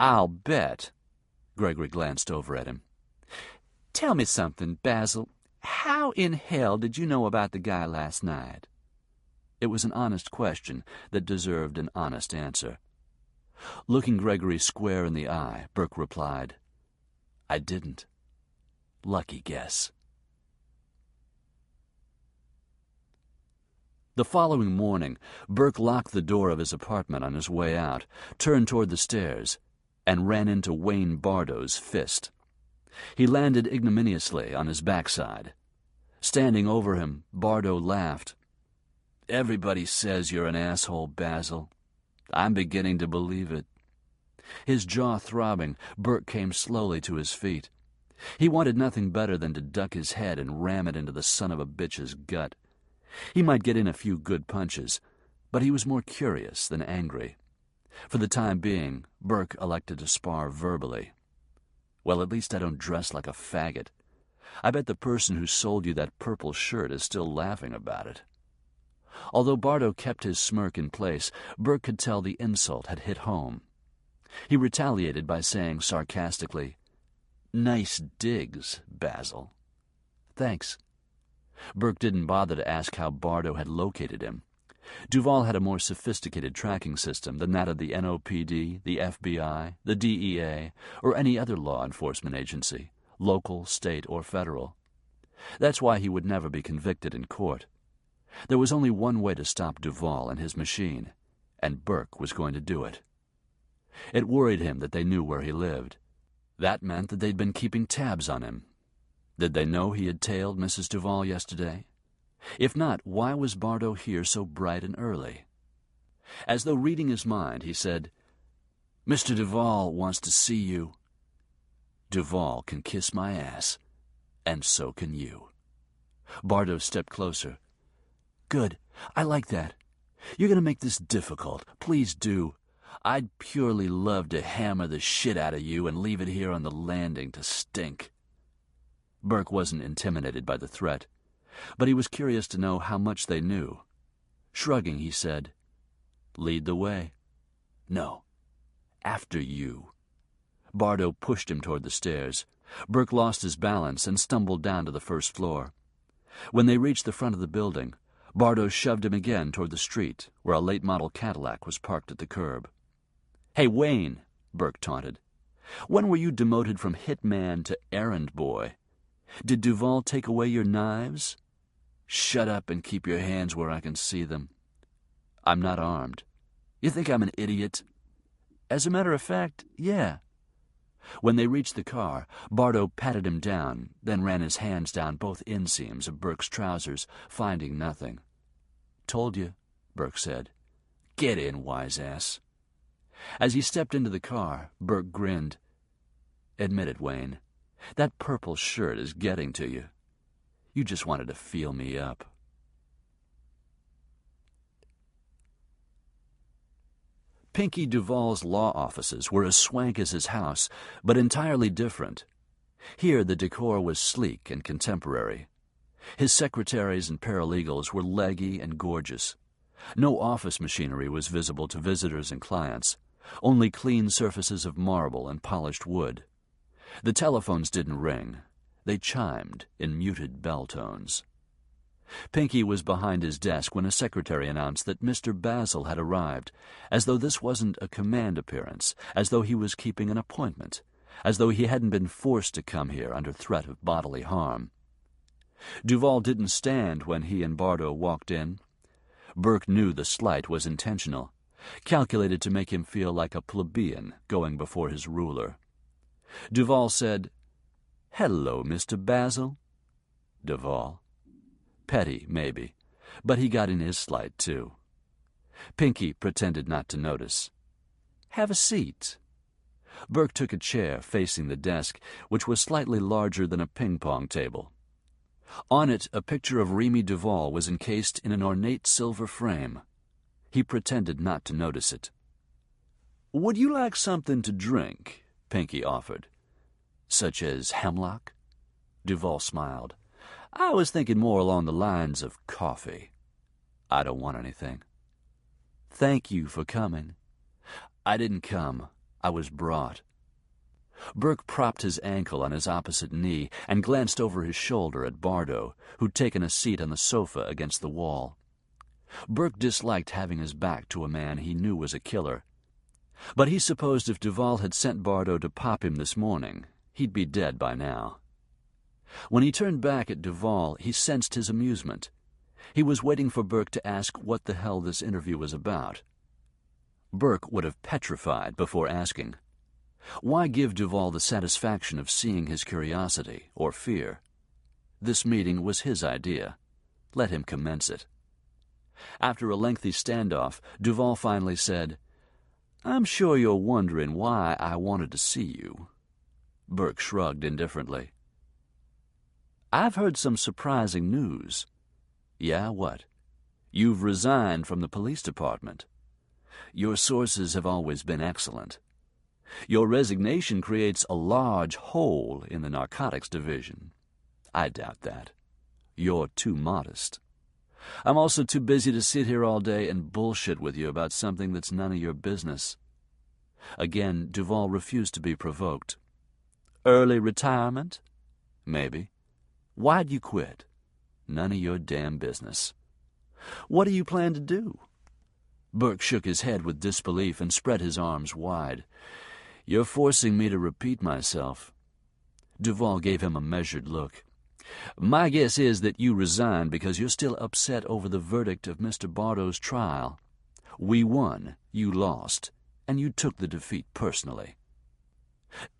I'll bet.
Gregory glanced over at him.
Tell me something, Basil. How in hell did you know about the guy last night?
It was an honest question that deserved an honest answer. Looking Gregory square in the eye, Burke replied, I didn't. Lucky guess. The following morning, Burke locked the door of his apartment on his way out, turned toward the stairs, and ran into Wayne Bardow's fist. He landed ignominiously on his backside. Standing over him, Bardow laughed. Everybody says you're an asshole, Basil. I'm beginning to believe it. His jaw throbbing, Burke came slowly to his feet. He wanted nothing better than to duck his head and ram it into the son of a bitch's gut. He might get in a few good punches, but he was more curious than angry. For the time being, Burke elected to spar verbally. Well, at least I don't dress like a faggot. I bet the person who sold you that purple shirt is still laughing about it. Although Bardo kept his smirk in place, Burke could tell the insult had hit home. He retaliated by saying sarcastically, "Nice digs, Basil." "Thanks." Burke didn't bother to ask how Bardo had located him. Duval had a more sophisticated tracking system than that of the NOPD, the FBI, the DEA, or any other law enforcement agency, local, state, or federal. That's why he would never be convicted in court. There was only one way to stop Duval and his machine, and Burke was going to do it. It worried him that they knew where he lived. That meant that they'd been keeping tabs on him. Did they know he had tailed Mrs. Duval yesterday? If not, why was Bardo here so bright and early? As though reading his mind, he said, "Mr. Duval wants to see you." "Duval can kiss my ass, and so can you." Bardo stepped closer. "Good. I like that. You're going to make this difficult. Please do. I'd purely love to hammer the shit out of you and leave it here on the landing to stink." Burke wasn't intimidated by the threat, but he was curious to know how much they knew. Shrugging, he said, "Lead the way." "No. After you." Bardo pushed him toward the stairs. Burke lost his balance and stumbled down to the first floor. When they reached the front of the building, Bardo shoved him again toward the street, where a late-model Cadillac was parked at the curb. "Hey, Wayne," Burke taunted. "When were you demoted from hitman to errand boy? Did Duval take away your knives?" "Shut up and keep your hands where I can see them." "I'm not armed." "You think I'm an idiot?" "As a matter of fact, yeah." When they reached the car, Bardo patted him down, then ran his hands down both inseams of Burke's trousers, finding nothing. "Told you," Burke said. "Get in, wise-ass." As he stepped into the car, Burke grinned. "Admit it, Wayne. That purple shirt is getting to you. You just wanted to feel me up." Pinky Duval's law offices were as swank as his house, but entirely different. Here the decor was sleek and contemporary. His secretaries and paralegals were leggy and gorgeous. No office machinery was visible to visitors and clients, only clean surfaces of marble and polished wood. The telephones didn't ring. They chimed in muted bell tones. Pinky was behind his desk when a secretary announced that Mr. Basil had arrived, as though this wasn't a command appearance, as though he was keeping an appointment, as though he hadn't been forced to come here under threat of bodily harm. Duval didn't stand when he and Bardo walked in. Burke knew the slight was intentional, calculated to make him feel like a plebeian going before his ruler. Duval said, "Hello, Mr. Basil." Duval. Petty, maybe, but he got in his slight, too. Pinky pretended not to notice. "Have a seat." Burke took a chair facing the desk, which was slightly larger than a ping-pong table. On it, a picture of Remy Duval was encased in an ornate silver frame. He pretended not to notice it. "Would you like something to drink?" Pinky offered. "Such as hemlock?" Duval smiled. "I was thinking more along the lines of coffee." "I don't want anything." "Thank you for coming." "I didn't come. I was brought." Burke propped his ankle on his opposite knee and glanced over his shoulder at Bardo, who'd taken a seat on the sofa against the wall. Burke disliked having his back to a man he knew was a killer, but he supposed if Duval had sent Bardo to pop him this morning, he'd be dead by now. When he turned back at Duval, he sensed his amusement. He was waiting for Burke to ask what the hell this interview was about. Burke would have petrified before asking. Why give Duval the satisfaction of seeing his curiosity or fear? This meeting was his idea. Let him commence it. After a lengthy standoff, Duval finally said, "I'm sure you're wondering why I wanted to see you." Burke shrugged indifferently. I've heard some surprising news. Yeah, what? You've resigned from the police department. Your sources have always been excellent. Your resignation creates a large hole in the narcotics division. I doubt that. You're too modest. I'm also too busy to sit here all day and bullshit with you about something that's none of your business. Again, Duval refused to be provoked. Early retirement? Maybe. Why'd you quit? None of your damn business. What do you plan to do? Burke shook his head with disbelief and spread his arms wide. You're forcing me to repeat myself. Duval gave him a measured look. My guess is that you resigned because you're still upset over the verdict of Mr. Bartow's trial. We won, you lost, and you took the defeat personally.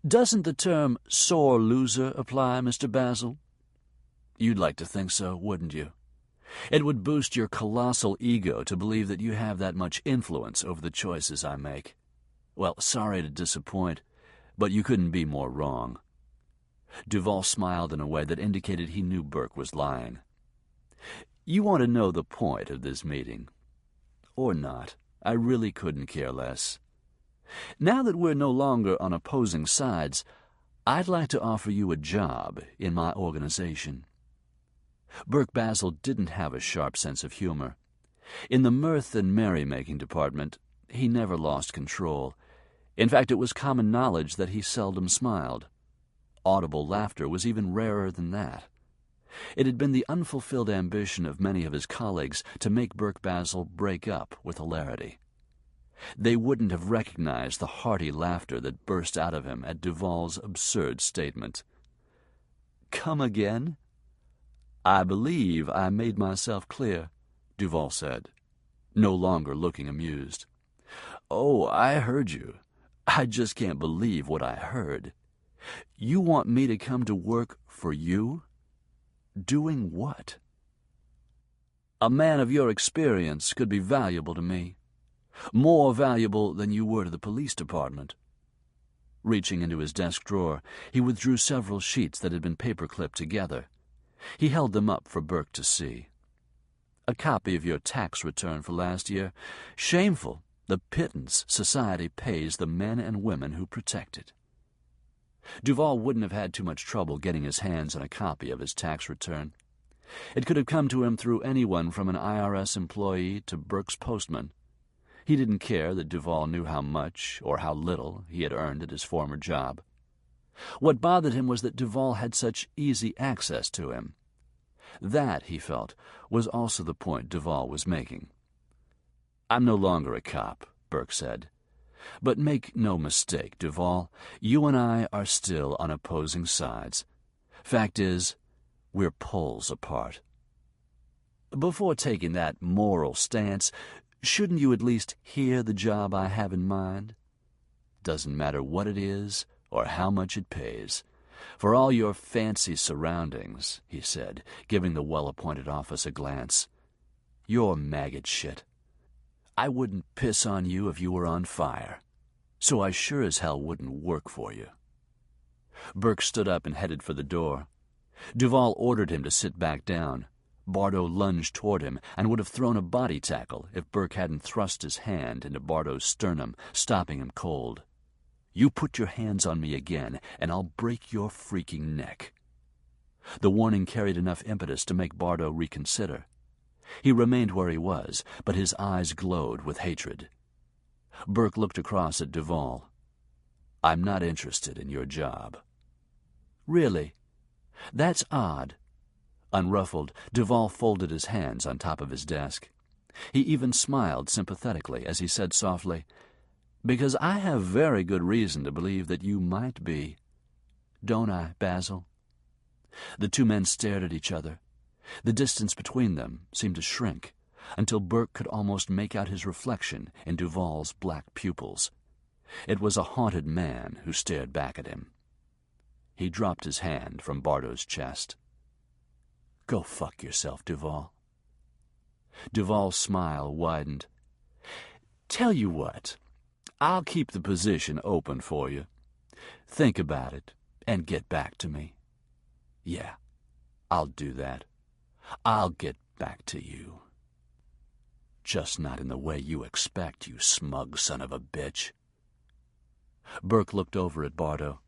Doesn't the term sore loser apply, Mr. Basil? You'd like to think so, wouldn't you? It would boost your colossal ego to believe that you have that much influence over the choices I make. Well, sorry to disappoint, but you couldn't be more wrong. Duval smiled in a way that indicated he knew Burke was lying. You want to know the point of this meeting? Or not. I really couldn't care less. Now that we're no longer on opposing sides, I'd like to offer you a job in my organization. Burke Basil didn't have a sharp sense of humor. In the mirth and merrymaking department, he never lost control. In fact, it was common knowledge that he seldom smiled. Audible laughter was even rarer than that. It had been the unfulfilled ambition of many of his colleagues to make Burke Basil break up with hilarity. They wouldn't have recognized the hearty laughter that burst out of him at Duval's absurd statement. Come again? I believe I made myself clear, Duval said, no longer looking amused. Oh, I heard you. I just can't believe what I heard. You want me to come to work for you? Doing what? A man of your experience could be valuable to me. More valuable than you were to the police department. Reaching into his desk drawer, he withdrew several sheets that had been paper-clipped together. He held them up for Burke to see. A copy of your tax return for last year. Shameful, the pittance society pays the men and women who protect it. Duval wouldn't have had too much trouble getting his hands on a copy of his tax return. It could have come to him through anyone from an IRS employee to Burke's postman. He didn't care that Duval knew how much or how little he had earned at his former job. What bothered him was that Duval had such easy access to him. That, he felt, was also the point Duval was making. I'm no longer a cop, Burke said. But make no mistake, Duval, you and I are still on opposing sides. Fact is, we're poles apart. Before taking that moral stance, shouldn't you at least hear the job I have in mind? Doesn't matter what it is or how much it pays. For all your fancy surroundings, he said, giving the well-appointed office a glance. You're maggot shit. I wouldn't piss on you if you were on fire, so I sure as hell wouldn't work for you. Burke stood up and headed for the door. Duval ordered him to sit back down. Bartow lunged toward him and would have thrown a body tackle if Burke hadn't thrust his hand into Bartow's sternum, stopping him cold. You put your hands on me again, and I'll break your freaking neck. The warning carried enough impetus to make Bartow reconsider. He remained where he was, but his eyes glowed with hatred. Burke looked across at Duval. I'm not interested in your job. Really? That's odd. Unruffled, Duval folded his hands on top of his desk. He even smiled sympathetically as he said softly, Because I have very good reason to believe that you might be. Don't I, Basil? The two men stared at each other. The distance between them seemed to shrink, until Burke could almost make out his reflection in Duval's black pupils. It was a haunted man who stared back at him. He dropped his hand from Bartow's chest. Go fuck yourself, Duval. Duval's smile widened. Tell you what, I'll keep the position open for you. Think about it. and get back to me. Yeah, I'll do that. I'll get back to you. Just not in the way you expect, you smug son of a bitch. Burke looked over at Bardo.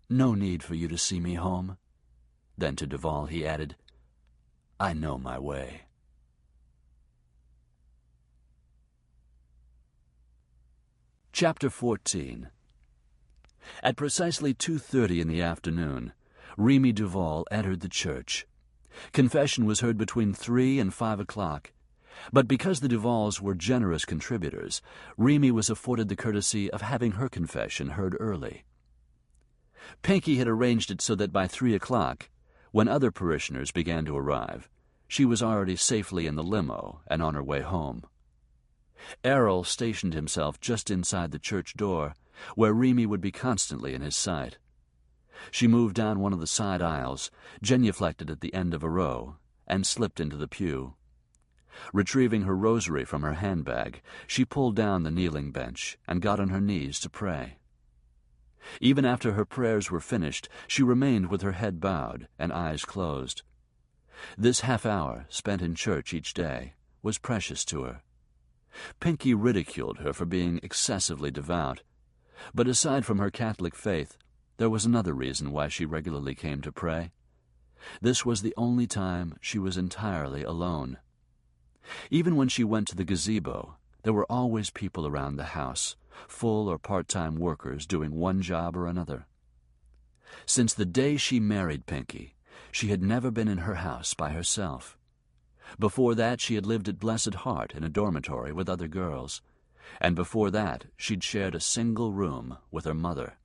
No need for you to see me home. Then to Duval he added, I know my way. Chapter 14. At precisely 2:30 in the afternoon, Remy Duval entered the church. Confession was heard between 3 and 5 o'clock, but because the Duvals were generous contributors, Remy was afforded the courtesy of having her confession heard early. Pinky had arranged it so that by 3 o'clock, when other parishioners began to arrive, she was already safely in the limo and on her way home. Errol stationed himself just inside the church door, where Remy would be constantly in his sight. She moved down one of the side aisles, genuflected at the end of a row, and slipped into the pew. Retrieving her rosary from her handbag, she pulled down the kneeling bench and got on her knees to pray. Even after her prayers were finished, she remained with her head bowed and eyes closed. This half-hour, spent in church each day, was precious to her. Pinky ridiculed her for being excessively devout, but aside from her Catholic faith, there was another reason why she regularly came to pray. This was the only time she was entirely alone. Even when she went to the gazebo, there were always people around the house, full or part-time workers doing one job or another. Since the day she married Pinky, she had never been in her house by herself. Before that, she had lived at Blessed Heart in a dormitory with other girls, and before that she'd shared a single room with her mother.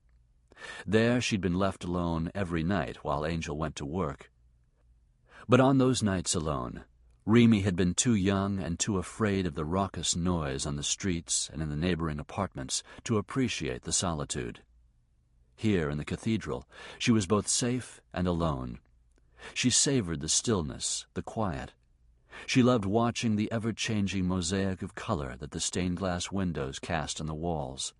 There she'd been left alone every night while Angel went to work. But on those nights alone, Remy had been too young and too afraid of the raucous noise on the streets and in the neighboring apartments to appreciate the solitude. Here in the cathedral, she was both safe and alone. She savored the stillness, the quiet. She loved watching the ever-changing mosaic of color that the stained-glass windows cast on the walls.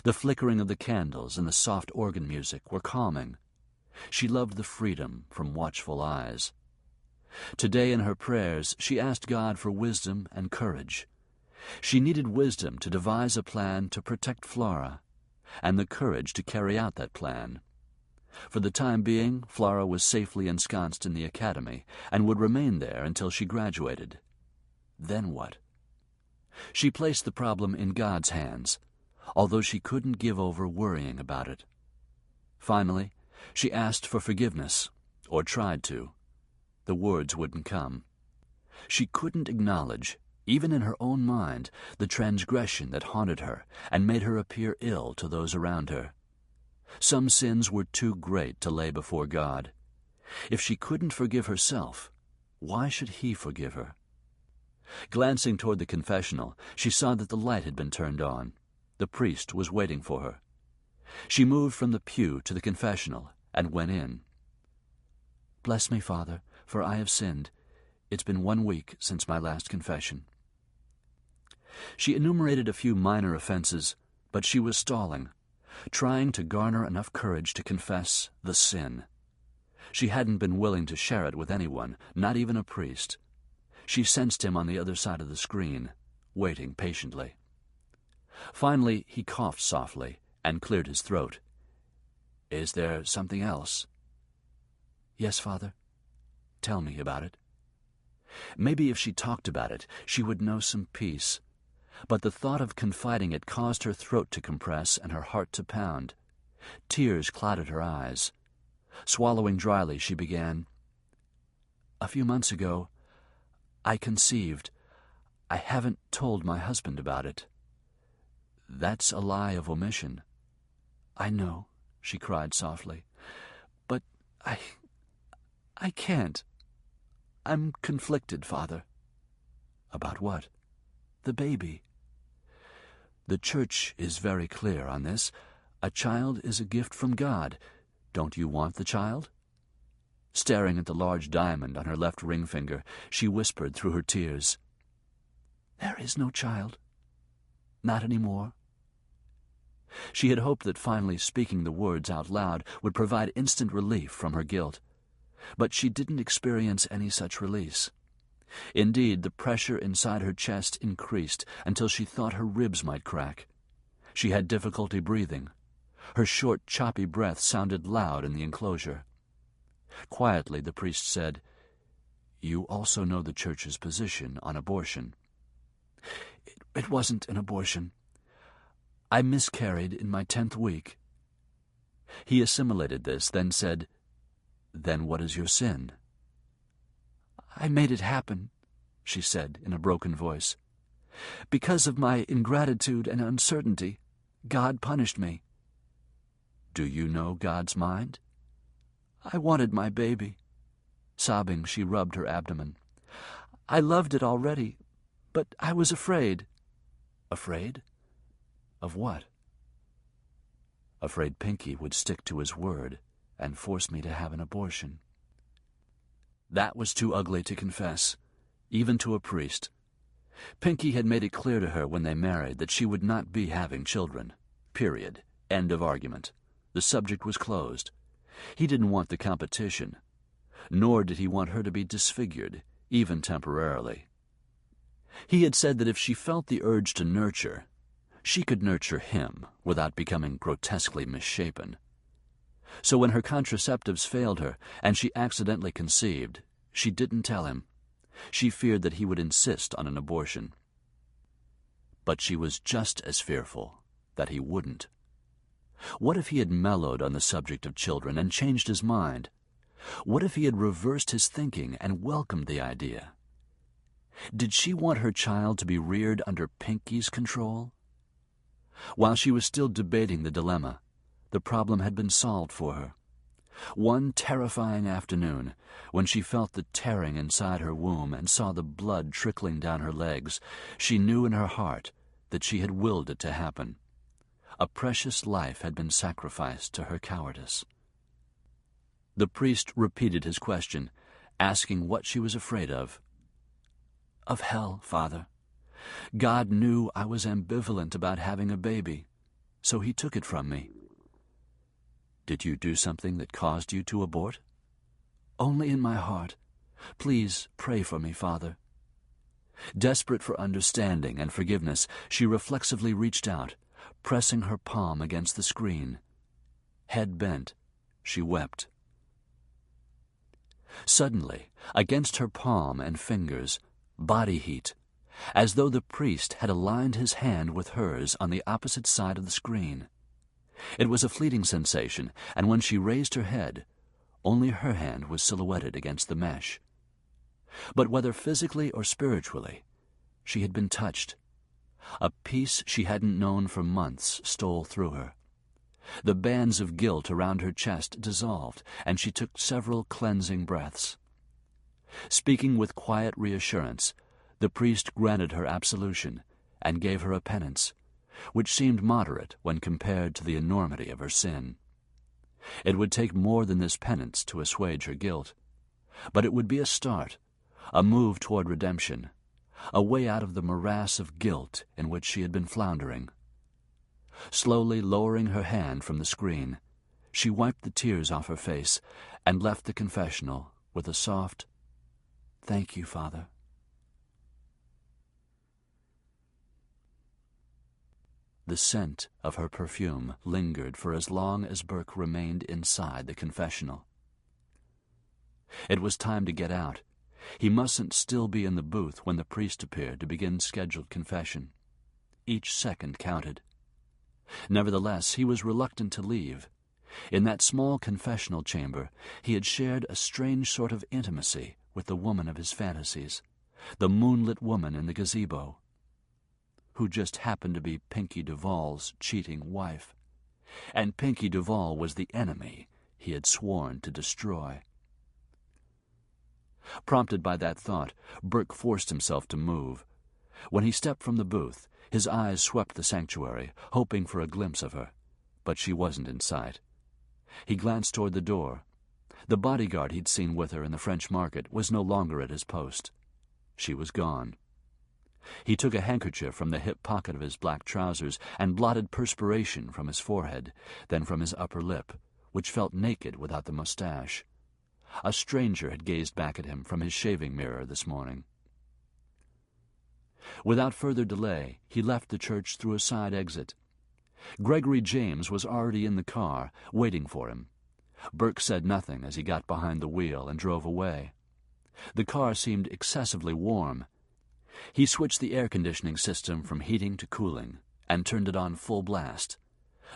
The flickering of the candles and the soft organ music were calming. She loved the freedom from watchful eyes. Today in her prayers she asked God for wisdom and courage. She needed wisdom to devise a plan to protect Flora, and the courage to carry out that plan. For the time being, Flora was safely ensconced in the academy and would remain there until she graduated. Then what? She placed the problem in God's hands, although she couldn't give over worrying about it. Finally, she asked for forgiveness, or tried to. The words wouldn't come. She couldn't acknowledge, even in her own mind, the transgression that haunted her and made her appear ill to those around her. Some sins were too great to lay before God. If she couldn't forgive herself, why should He forgive her? Glancing toward the confessional, she saw that the light had been turned on. The priest was waiting for her. She moved from the pew to the confessional and went in. "Bless me, Father, for I have sinned. It's been 1 week since my last confession." She enumerated a few minor offenses, but she was stalling, trying to garner enough courage to confess the sin. She hadn't been willing to share it with anyone, not even a priest. She sensed him on the other side of the screen, waiting patiently. Finally, he coughed softly and cleared his throat. "Is there something else?" "Yes, Father. Tell me about it." Maybe if she talked about it, she would know some peace. But the thought of confiding it caused her throat to compress and her heart to pound. Tears clouded her eyes. Swallowing dryly, she began, "A few months ago, I conceived. I haven't told my husband about it." "That's a lie of omission." "I know," she cried softly. "But I can't. I'm conflicted, Father." "About what?" "The baby." "The Church is very clear on this. A child is a gift from God. Don't you want the child?" Staring at the large diamond on her left ring finger, she whispered through her tears, "There is no child. Not any more." She had hoped that finally speaking the words out loud would provide instant relief from her guilt. But she didn't experience any such release. Indeed, the pressure inside her chest increased until she thought her ribs might crack. She had difficulty breathing. Her short, choppy breath sounded loud in the enclosure. Quietly, the priest said, "You also know the Church's position on abortion." It wasn't an abortion. I miscarried in my 10th week." He assimilated this, then said, "Then what is your sin?" "I made it happen," she said in a broken voice. "Because of my ingratitude and uncertainty, God punished me." "Do you know God's mind?" "I wanted my baby." Sobbing, she rubbed her abdomen. "I loved it already, but I was afraid." "Afraid? Of what?" "Afraid Pinky would stick to his word and force me to have an abortion." That was too ugly to confess, even to a priest. Pinky had made it clear to her when they married that she would not be having children. Period. End of argument. The subject was closed. He didn't want the competition, nor did he want her to be disfigured, even temporarily. He had said that if she felt the urge to nurture, she could nurture him without becoming grotesquely misshapen. So when her contraceptives failed her and she accidentally conceived, she didn't tell him. She feared that he would insist on an abortion. But she was just as fearful that he wouldn't. What if he had mellowed on the subject of children and changed his mind? What if he had reversed his thinking and welcomed the idea? Did she want her child to be reared under Pinky's control? While she was still debating the dilemma, the problem had been solved for her. One terrifying afternoon, when she felt the tearing inside her womb and saw the blood trickling down her legs, she knew in her heart that she had willed it to happen. A precious life had been sacrificed to her cowardice. The priest repeated his question, asking what she was afraid of. "Of hell, Father. God knew I was ambivalent about having a baby, so he took it from me." "Did you do something that caused you to abort?" "Only in my heart. Please pray for me, Father." Desperate for understanding and forgiveness, she reflexively reached out, pressing her palm against the screen. Head bent, she wept. Suddenly, against her palm and fingers, body heat, as though the priest had aligned his hand with hers on the opposite side of the screen. It was a fleeting sensation, and when she raised her head, only her hand was silhouetted against the mesh. But whether physically or spiritually, she had been touched. A peace she hadn't known for months stole through her. The bands of guilt around her chest dissolved, and she took several cleansing breaths. Speaking with quiet reassurance, the priest granted her absolution and gave her a penance, which seemed moderate when compared to the enormity of her sin. It would take more than this penance to assuage her guilt, but it would be a start, a move toward redemption, a way out of the morass of guilt in which she had been floundering. Slowly lowering her hand from the screen, she wiped the tears off her face and left the confessional with a soft, "Thank you, Father." The scent of her perfume lingered for as long as Burke remained inside the confessional. It was time to get out. He mustn't still be in the booth when the priest appeared to begin scheduled confession. Each second counted. Nevertheless, he was reluctant to leave. In that small confessional chamber, he had shared a strange sort of intimacy with the woman of his fantasies, the moonlit woman in the gazebo, who just happened to be Pinky Duval's cheating wife. And Pinky Duval was the enemy he had sworn to destroy. Prompted by that thought, Burke forced himself to move. When he stepped from the booth, his eyes swept the sanctuary, hoping for a glimpse of her, but she wasn't in sight. He glanced toward the door. The bodyguard he'd seen with her in the French market was no longer at his post. She was gone. He took a handkerchief from the hip pocket of his black trousers and blotted perspiration from his forehead, then from his upper lip, which felt naked without the mustache. A stranger had gazed back at him from his shaving mirror this morning. Without further delay, he left the church through a side exit. Gregory James was already in the car, waiting for him. Burke said nothing as he got behind the wheel and drove away. The car seemed excessively warm. He switched the air conditioning system from heating to cooling and turned it on full blast.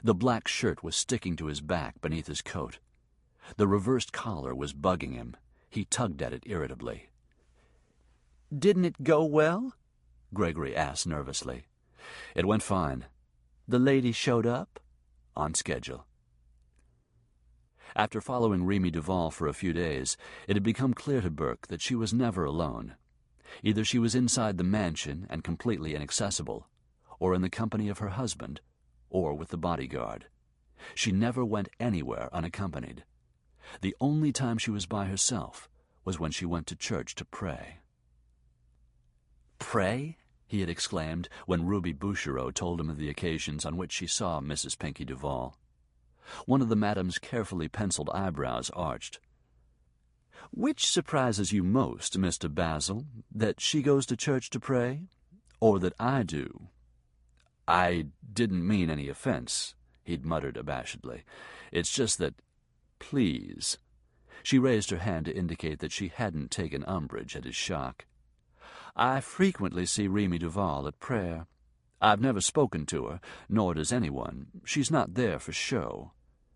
The black shirt was sticking to his back beneath his coat. The reversed collar was bugging him. He tugged at it irritably.
"Didn't it go well?"
Gregory asked nervously. It went fine.
"The lady showed up?"
On schedule. After following Remy Duval for a few days, it had become clear to Burke that she was never alone. Either she was inside the mansion and completely inaccessible, or in the company of her husband, or with the bodyguard. She never went anywhere unaccompanied. The only time she was by herself was when she went to church to pray. "Pray?" he had exclaimed when Ruby Bouchereau told him of the occasions on which she saw Mrs. Pinky Duval. One of the madam's carefully penciled eyebrows arched. "Which surprises you most, Mr. Basil, that she goes to church to pray, or that I do?" "I didn't mean any offense," he'd muttered abashedly. "It's just that, please." She raised her hand to indicate that she hadn't taken umbrage at his shock. "I frequently see Remy Duval at prayer. I've never spoken to her, nor does anyone. She's not there for show.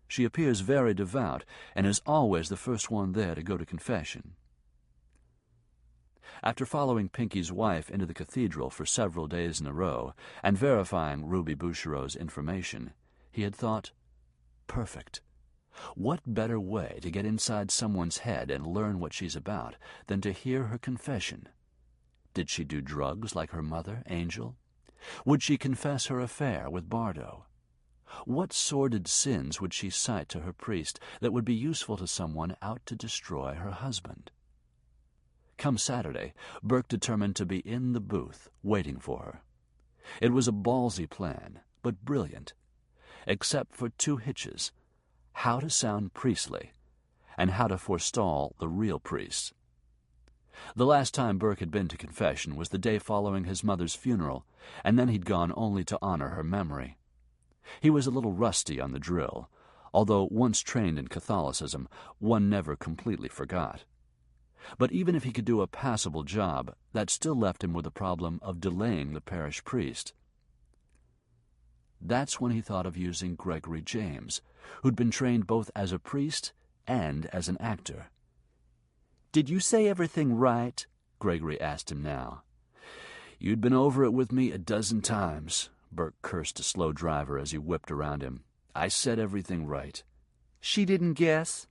She appears very devout, and is always the first one there to go to confession." After following Pinky's wife into the cathedral for several days in a row, and verifying Ruby Bouchereau's information, he had thought, perfect. What better way to get inside someone's head and learn what she's about than to hear her confession? Did she do drugs like her mother, Angel? Would she confess her affair with Bardo? What sordid sins would she cite to her priest that would be useful to someone out to destroy her husband? Come Saturday, Burke determined to be in the booth, waiting for her. It was a ballsy plan, but brilliant, except for two hitches: how to sound priestly, and how to forestall the real priests. The last time Burke had been to confession was the day following his mother's funeral, and then he'd gone only to honor her memory. He was a little rusty on the drill, although once trained in Catholicism, one never completely forgot. But even if he could do a passable job, that still left him with the problem of delaying the parish priest. That's when he thought of using Gregory James, who'd been trained both as a priest and as an actor.
"Did you say everything right?"
Gregory asked him now. "You'd been over it with me a dozen times," Burke cursed a slow driver as he whipped around him. "I said everything right."
"She didn't guess?"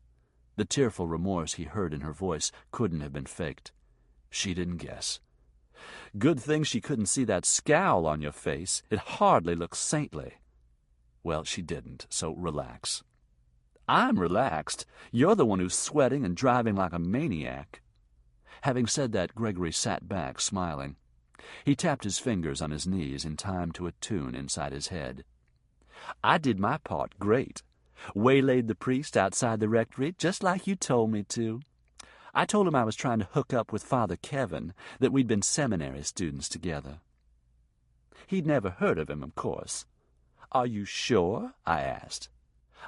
The tearful remorse he heard in her voice couldn't have been faked. She didn't guess.
"Good thing she couldn't see that scowl on your face. It hardly looks saintly."
"Well, she didn't, so relax."
"I'm relaxed. You're the one who's sweating and driving like a maniac."
Having said that, Gregory sat back, smiling. He tapped his fingers on his knees in time to a tune inside his head.
"I did my part great. Waylaid the priest outside the rectory, just like you told me to. I told him I was trying to hook up with Father Kevin, that we'd been seminary students together. He'd never heard of him, of course. 'Are you sure?' I asked.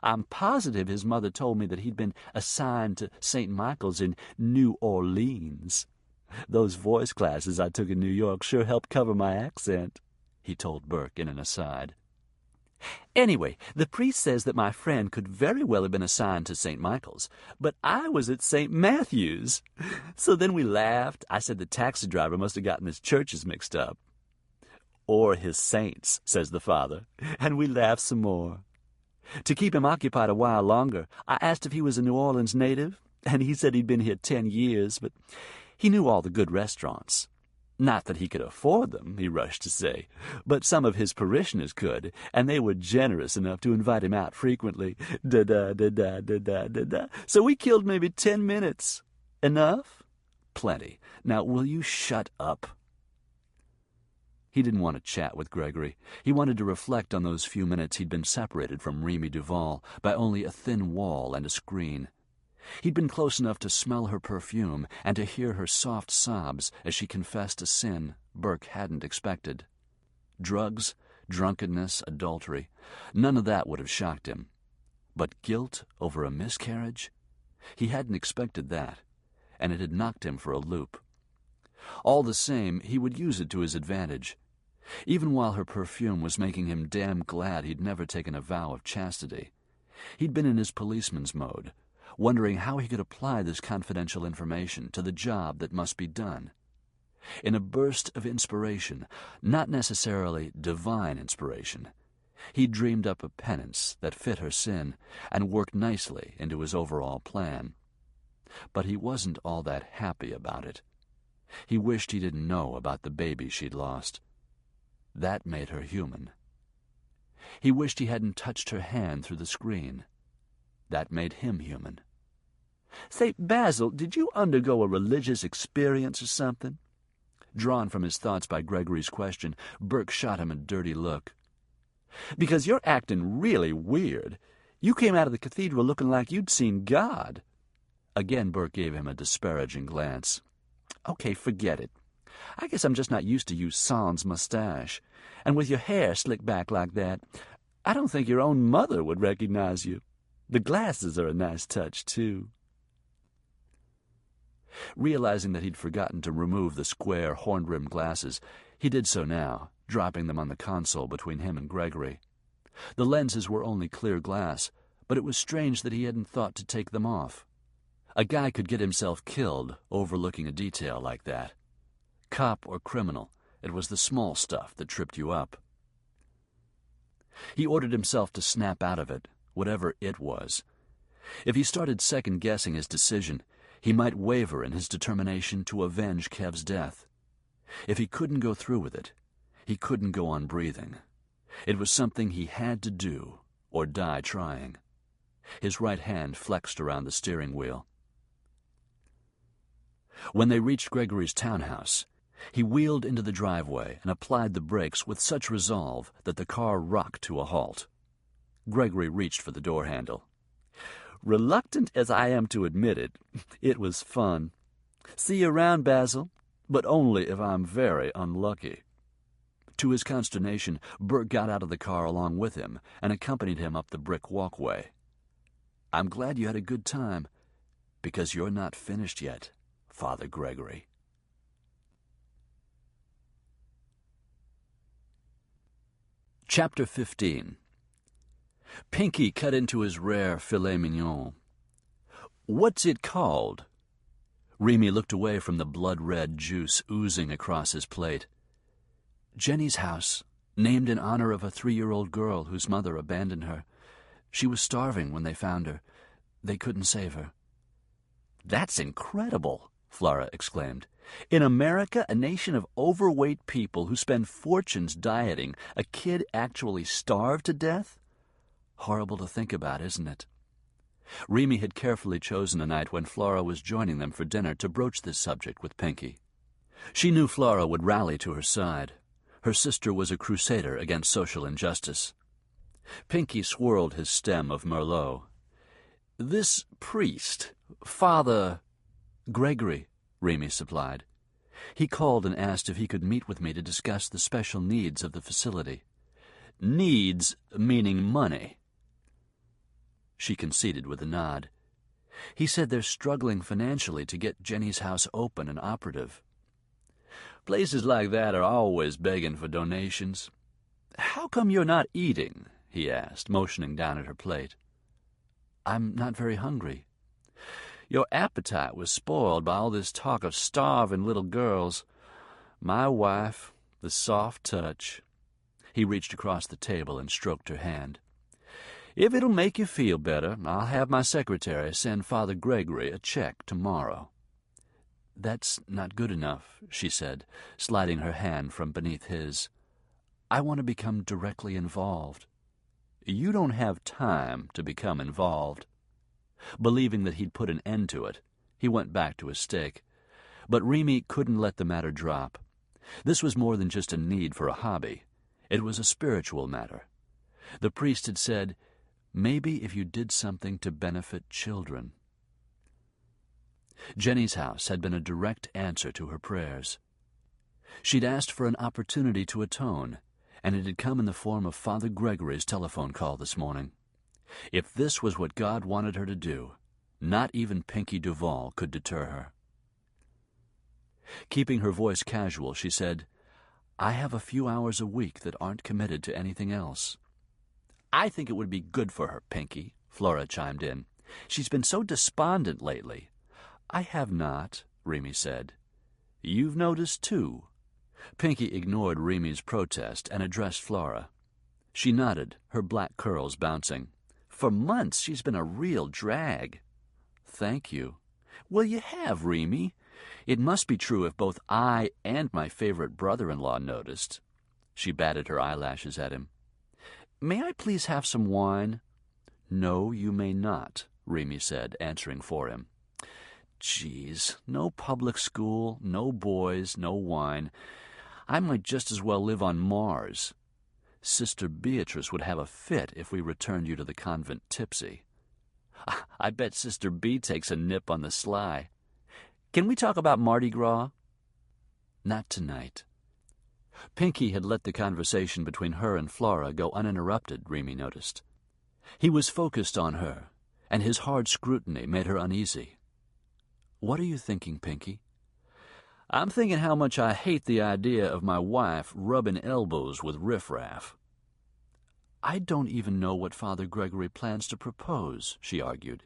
I'm positive his mother told me that he'd been assigned to St. Michael's in New Orleans. Those voice classes I took in New York sure helped cover my accent," he told Burke in an aside. "Anyway, the priest says that my friend could very well have been assigned to St. Michael's, but I was at St. Matthew's. So then we laughed. I said the taxi driver must have gotten his churches mixed up. 'Or his saints,' says the father, and we laughed some more. To keep him occupied a while longer, I asked if he was a New Orleans native, and he said he'd been here 10 years, but he knew all the good restaurants. Not that he could afford them, he rushed to say, but some of his parishioners could, and they were generous enough to invite him out frequently. Da-da-da-da-da-da-da-da. So we killed maybe 10 minutes. Enough?"
"Plenty. Now, will you shut up?" He didn't want to chat with Gregory. He wanted to reflect on those few minutes he'd been separated from Remy Duval by only a thin wall and a screen. He'd been close enough to smell her perfume and to hear her soft sobs as she confessed a sin Burke hadn't expected. Drugs, drunkenness, adultery, none of that would have shocked him. But guilt over a miscarriage? He hadn't expected that, and it had knocked him for a loop. All the same, he would use it to his advantage. Even while her perfume was making him damn glad he'd never taken a vow of chastity, he'd been in his policeman's mode, wondering how he could apply this confidential information to the job that must be done. In a burst of inspiration, not necessarily divine inspiration, he dreamed up a penance that fit her sin and worked nicely into his overall plan. But he wasn't all that happy about it. He wished he didn't know about the baby she'd lost. That made her human. He wished he hadn't touched her hand through the screen. That made him human.
Say, Basil, did you undergo a religious experience or something?
Drawn from his thoughts by Gregory's question, Burke shot him a dirty look.
Because you're acting really weird. You came out of the cathedral looking like you'd seen God.
Again, Burke gave him a disparaging glance.
Okay, forget it. I guess I'm just not used to you sans mustache. And with your hair slicked back like that, I don't think your own mother would recognize you. The glasses are a nice touch, too.
Realizing that he'd forgotten to remove the square, horn-rimmed glasses, he did so now, dropping them on the console between him and Gregory. The lenses were only clear glass, but it was strange that he hadn't thought to take them off. A guy could get himself killed overlooking a detail like that. Cop or criminal, it was the small stuff that tripped you up. He ordered himself to snap out of it, whatever it was. If he started second-guessing his decision, he might waver in his determination to avenge Kev's death. If he couldn't go through with it, he couldn't go on breathing. It was something he had to do, or die trying. His right hand flexed around the steering wheel. When they reached Gregory's townhouse, he wheeled into the driveway and applied the brakes with such resolve that the car rocked to a halt. Gregory reached for the door handle.
Reluctant as I am to admit it, it was fun. See you around, Basil, but only if I'm very unlucky.
To his consternation, Burke got out of the car along with him and accompanied him up the brick walkway. "I'm glad you had a good time, because you're not finished yet, Father Gregory." Chapter 15. Pinky cut into his rare filet mignon. "What's it called?" Remy looked away from the blood-red juice oozing across his plate. "Jenny's house, named in honor of a 3-year-old girl whose mother abandoned her. She was starving when they found her. They couldn't save her."
"That's incredible," Flora exclaimed. "In America, a nation of overweight people who spend fortunes dieting, a kid actually starved to death?"
Horrible to think about, isn't it? Remy had carefully chosen a night when Flora was joining them for dinner to broach this subject with Pinky. She knew Flora would rally to her side. Her sister was a crusader against social injustice. Pinky swirled his stem of Merlot. "This priest, Father—" "Gregory," Remy supplied. "He called and asked if he could meet with me to discuss the special needs of the facility."
"Needs meaning money?"
She conceded with a nod. "He said they're struggling financially to get Jenny's house open and operative."
"Places like that are always begging for donations. How come you're not eating?" he asked, motioning down at her plate.
"I'm not very hungry."
"Your appetite was spoiled by all this talk of starving little girls. My wife, the soft touch."
He reached across the table and stroked her hand.
"If it'll make you feel better, I'll have my secretary send Father Gregory a check tomorrow."
"That's not good enough," she said, sliding her hand from beneath his. "I want to become directly involved."
"You don't have time to become involved."
Believing that he'd put an end to it, he went back to his steak. But Remy couldn't let the matter drop. This was more than just a need for a hobby. It was a spiritual matter. The priest had said, maybe if you did something to benefit children. Jenny's house had been a direct answer to her prayers. She'd asked for an opportunity to atone, and it had come in the form of Father Gregory's telephone call this morning. If this was what God wanted her to do, not even Pinky Duval could deter her. Keeping her voice casual, she said, I have a few hours a week that aren't committed to anything else. I think it would be good for her, Pinky, Flora chimed in. She's been so despondent lately. I have not, Remy said. You've noticed, too. Pinky ignored Remy's protest and addressed Flora. She nodded, her black curls bouncing. For months she's been a real drag. Thank you. Well, you have, Remy. It must be true if both I and my favorite brother-in-law noticed. She batted her eyelashes at him. May I please have some wine? No, you may not, Remy said, answering for him. Geez, no public school, no boys, no wine. I might just as well live on Mars. Sister Beatrice would have a fit if we returned you to the convent tipsy. I bet Sister B takes a nip on the sly. Can we talk about Mardi Gras? Not tonight. Pinky had let the conversation between her and Flora go uninterrupted, Remy noticed. He was focused on her, and his hard scrutiny made her uneasy. What are you thinking, Pinky? I'm thinking how much I hate the idea of my wife rubbing elbows with riffraff. I don't even know what Father Gregory plans to propose, she argued.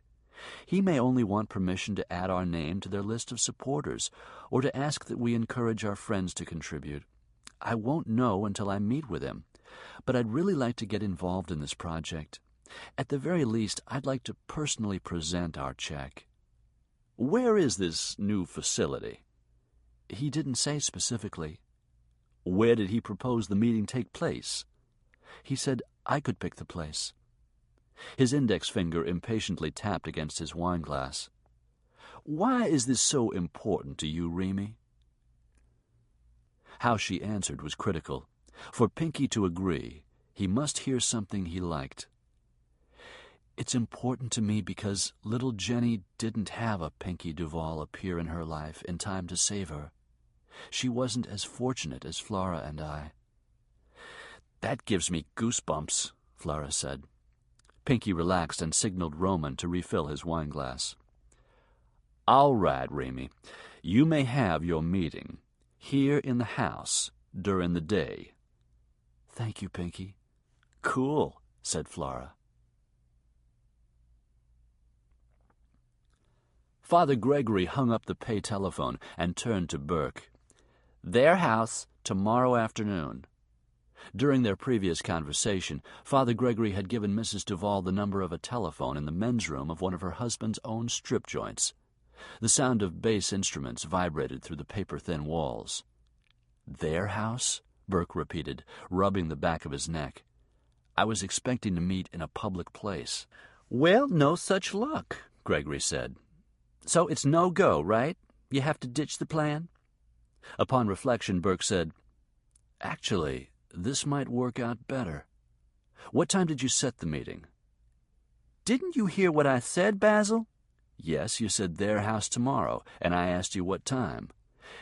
He may only want permission to add our name to their list of supporters, or to ask that we encourage our friends to contribute. I won't know until I meet with him, but I'd really like to get involved in this project. At the very least, I'd like to personally present our check. Where is this new facility? He didn't say specifically. Where did he propose the meeting take place? He said I could pick the place. His index finger impatiently tapped against his wineglass. Why is this so important to you, Remy? How she answered was critical. For Pinky to agree, he must hear something he liked. It's important to me because little Jenny didn't have a Pinky Duval appear in her life in time to save her. She wasn't as fortunate as Flora and I. That gives me goosebumps, Flora said. Pinky relaxed and signaled Roman to refill his wineglass. All right, Remy. You may have your meeting here in the house during the day. Thank you, Pinky. Cool, said Flora. Father Gregory hung up the pay telephone and turned to Burke. Their house tomorrow afternoon. During their previous conversation, Father Gregory had given Mrs. Duval the number of a telephone in the men's room of one of her husband's own strip joints. The sound of bass instruments vibrated through the paper-thin walls. Their house? Burke repeated, rubbing the back of his neck. I was expecting to meet in a public place. Well, no such luck, Gregory said. So it's no go, right? You have to ditch the plan? Upon reflection, Burke said, Actually, this might work out better. What time did you set the meeting? Didn't you hear what I said, Basil? Yes, you said their house tomorrow, and I asked you what time.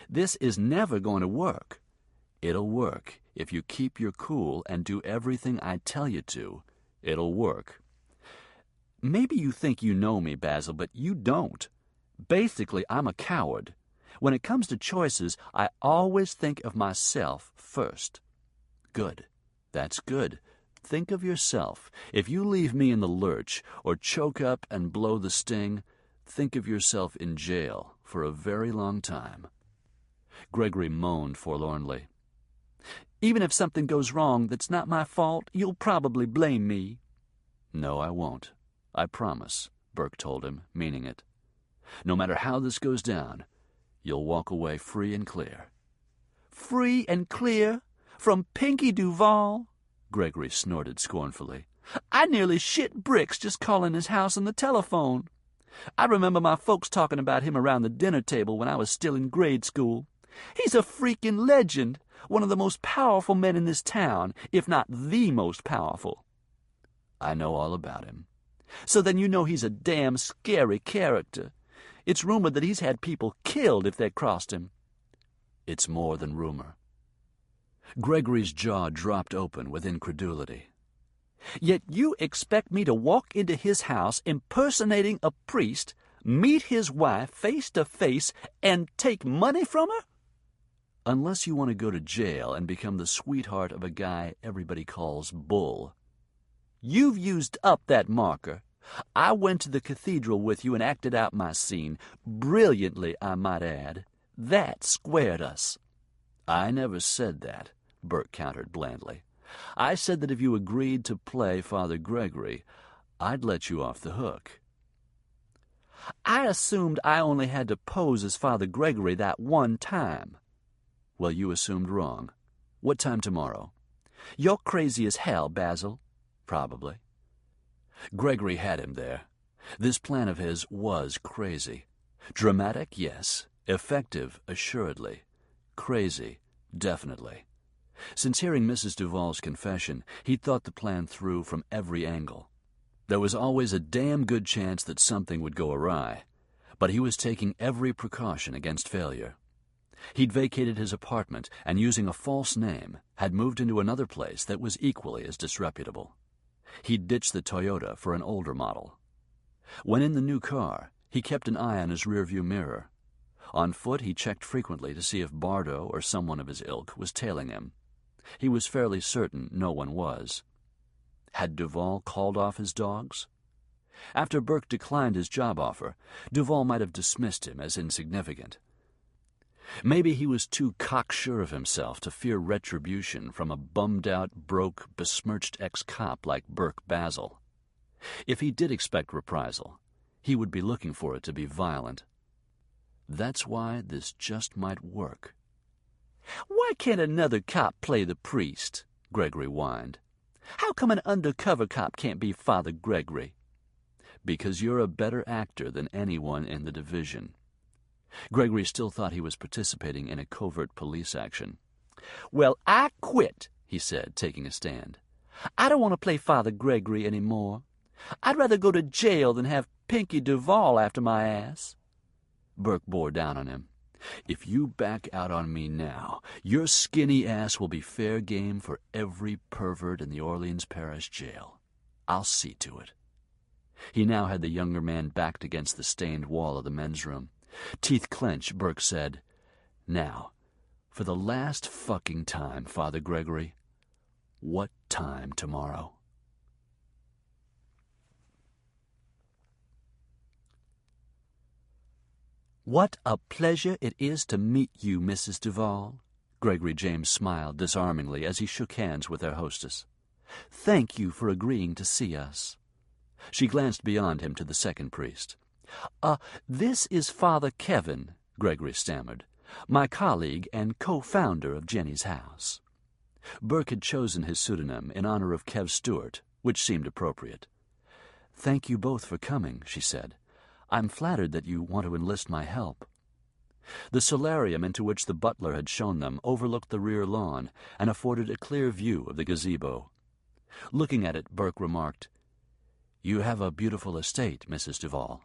This is never going to work. It'll work. If you keep your cool and do everything I tell you to, it'll work. Maybe you think you know me, Basil, but you don't. Basically, I'm a coward. When it comes to choices, I always think of myself first. Good. That's good. Think of yourself. If you leave me in the lurch or choke up and blow the sting, think of yourself in jail for a very long time. Gregory moaned forlornly. Even if something goes wrong that's not my fault, you'll probably blame me. No, I won't. I promise, Burke told him, meaning it. No matter how this goes down, you'll walk away free and clear. Free and clear? From Pinky Duval? Gregory snorted scornfully. I nearly shit bricks just calling his house on the telephone. I remember my folks talking about him around the dinner table when I was still in grade school.
He's a freaking legend, one of the most powerful men in this town, if not the most powerful.
I know all about him.
So then you know he's a damn scary character. It's rumored that he's had people killed if they crossed him.
It's more than rumor. Gregory's jaw dropped open with incredulity.
Yet you expect me to walk into his house impersonating a priest, meet his wife face to face, and take money from her?
Unless you want to go to jail and become the sweetheart of a guy everybody calls Bull.
You've used up that marker. I went to the cathedral with you and acted out my scene. Brilliantly, I might add. That squared us.
I never said that, Burke countered blandly. I said that if you agreed to play Father Gregory, I'd let you off the hook.
I assumed I only had to pose as Father Gregory that one time.
Well, you assumed wrong. What time tomorrow?
You're crazy as hell, Basil.
Probably. Gregory had him there. This plan of his was crazy. Dramatic, yes. Effective, assuredly. Crazy, definitely. Since hearing Mrs. Duval's confession, he'd thought the plan through from every angle. There was always a damn good chance that something would go awry, but he was taking every precaution against failure. He'd vacated his apartment and, using a false name, had moved into another place that was equally as disreputable. He'd ditched the Toyota for an older model. When in the new car, he kept an eye on his rearview mirror. On foot, he checked frequently to see if Bardo or someone of his ilk was tailing him. He was fairly certain no one was. Had Duval called off his dogs? After Burke declined his job offer, Duval might have dismissed him as insignificant. Maybe he was too cocksure of himself to fear retribution from a bummed-out, broke, besmirched ex-cop like Burke Basil. If he did expect reprisal, he would be looking for it to be violent. That's why this just might work.
Why can't another cop play the priest? Gregory whined. How come an undercover cop can't be Father Gregory?
Because you're a better actor than anyone in the division. Gregory still thought he was participating in a covert police action.
Well, I quit, he said, taking a stand. I don't want to play Father Gregory any more. I'd rather go to jail than have Pinky Duval after my ass.
Burke bore down on him. If you back out on me now, your skinny ass will be fair game for every pervert in the Orleans Parish jail. I'll see to it. He now had the younger man backed against the stained wall of the men's room. Teeth clenched, Burke said, "Now, for the last fucking time, Father Gregory, what time tomorrow?"
What a pleasure it is to meet you, Mrs. Duval. Gregory James smiled disarmingly as he shook hands with their hostess. Thank you for agreeing to see us. She glanced beyond him to the second priest. This is Father Kevin, Gregory stammered, my colleague and co-founder of Jenny's house. Burke had chosen his pseudonym in honor of Kev Stewart, which seemed appropriate. Thank you both for coming, she said. I'm flattered that you want to enlist my help. The solarium into which the butler had shown them overlooked the rear lawn and afforded a clear view of the gazebo. Looking at it, Burke remarked, "You have a beautiful estate, Mrs. Duval."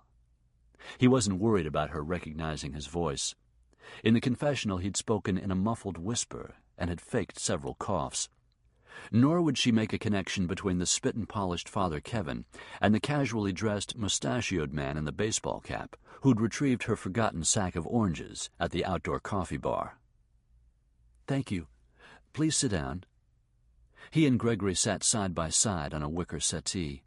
He wasn't worried about her recognizing his voice. In the confessional he'd spoken in a muffled whisper and had faked several coughs. Nor would she make a connection between the spit-and-polished Father Kevin and the casually dressed, mustachioed man in the baseball cap who'd retrieved her forgotten sack of oranges at the outdoor coffee bar. "Thank you. Please sit down." He and Gregory sat side by side on a wicker settee.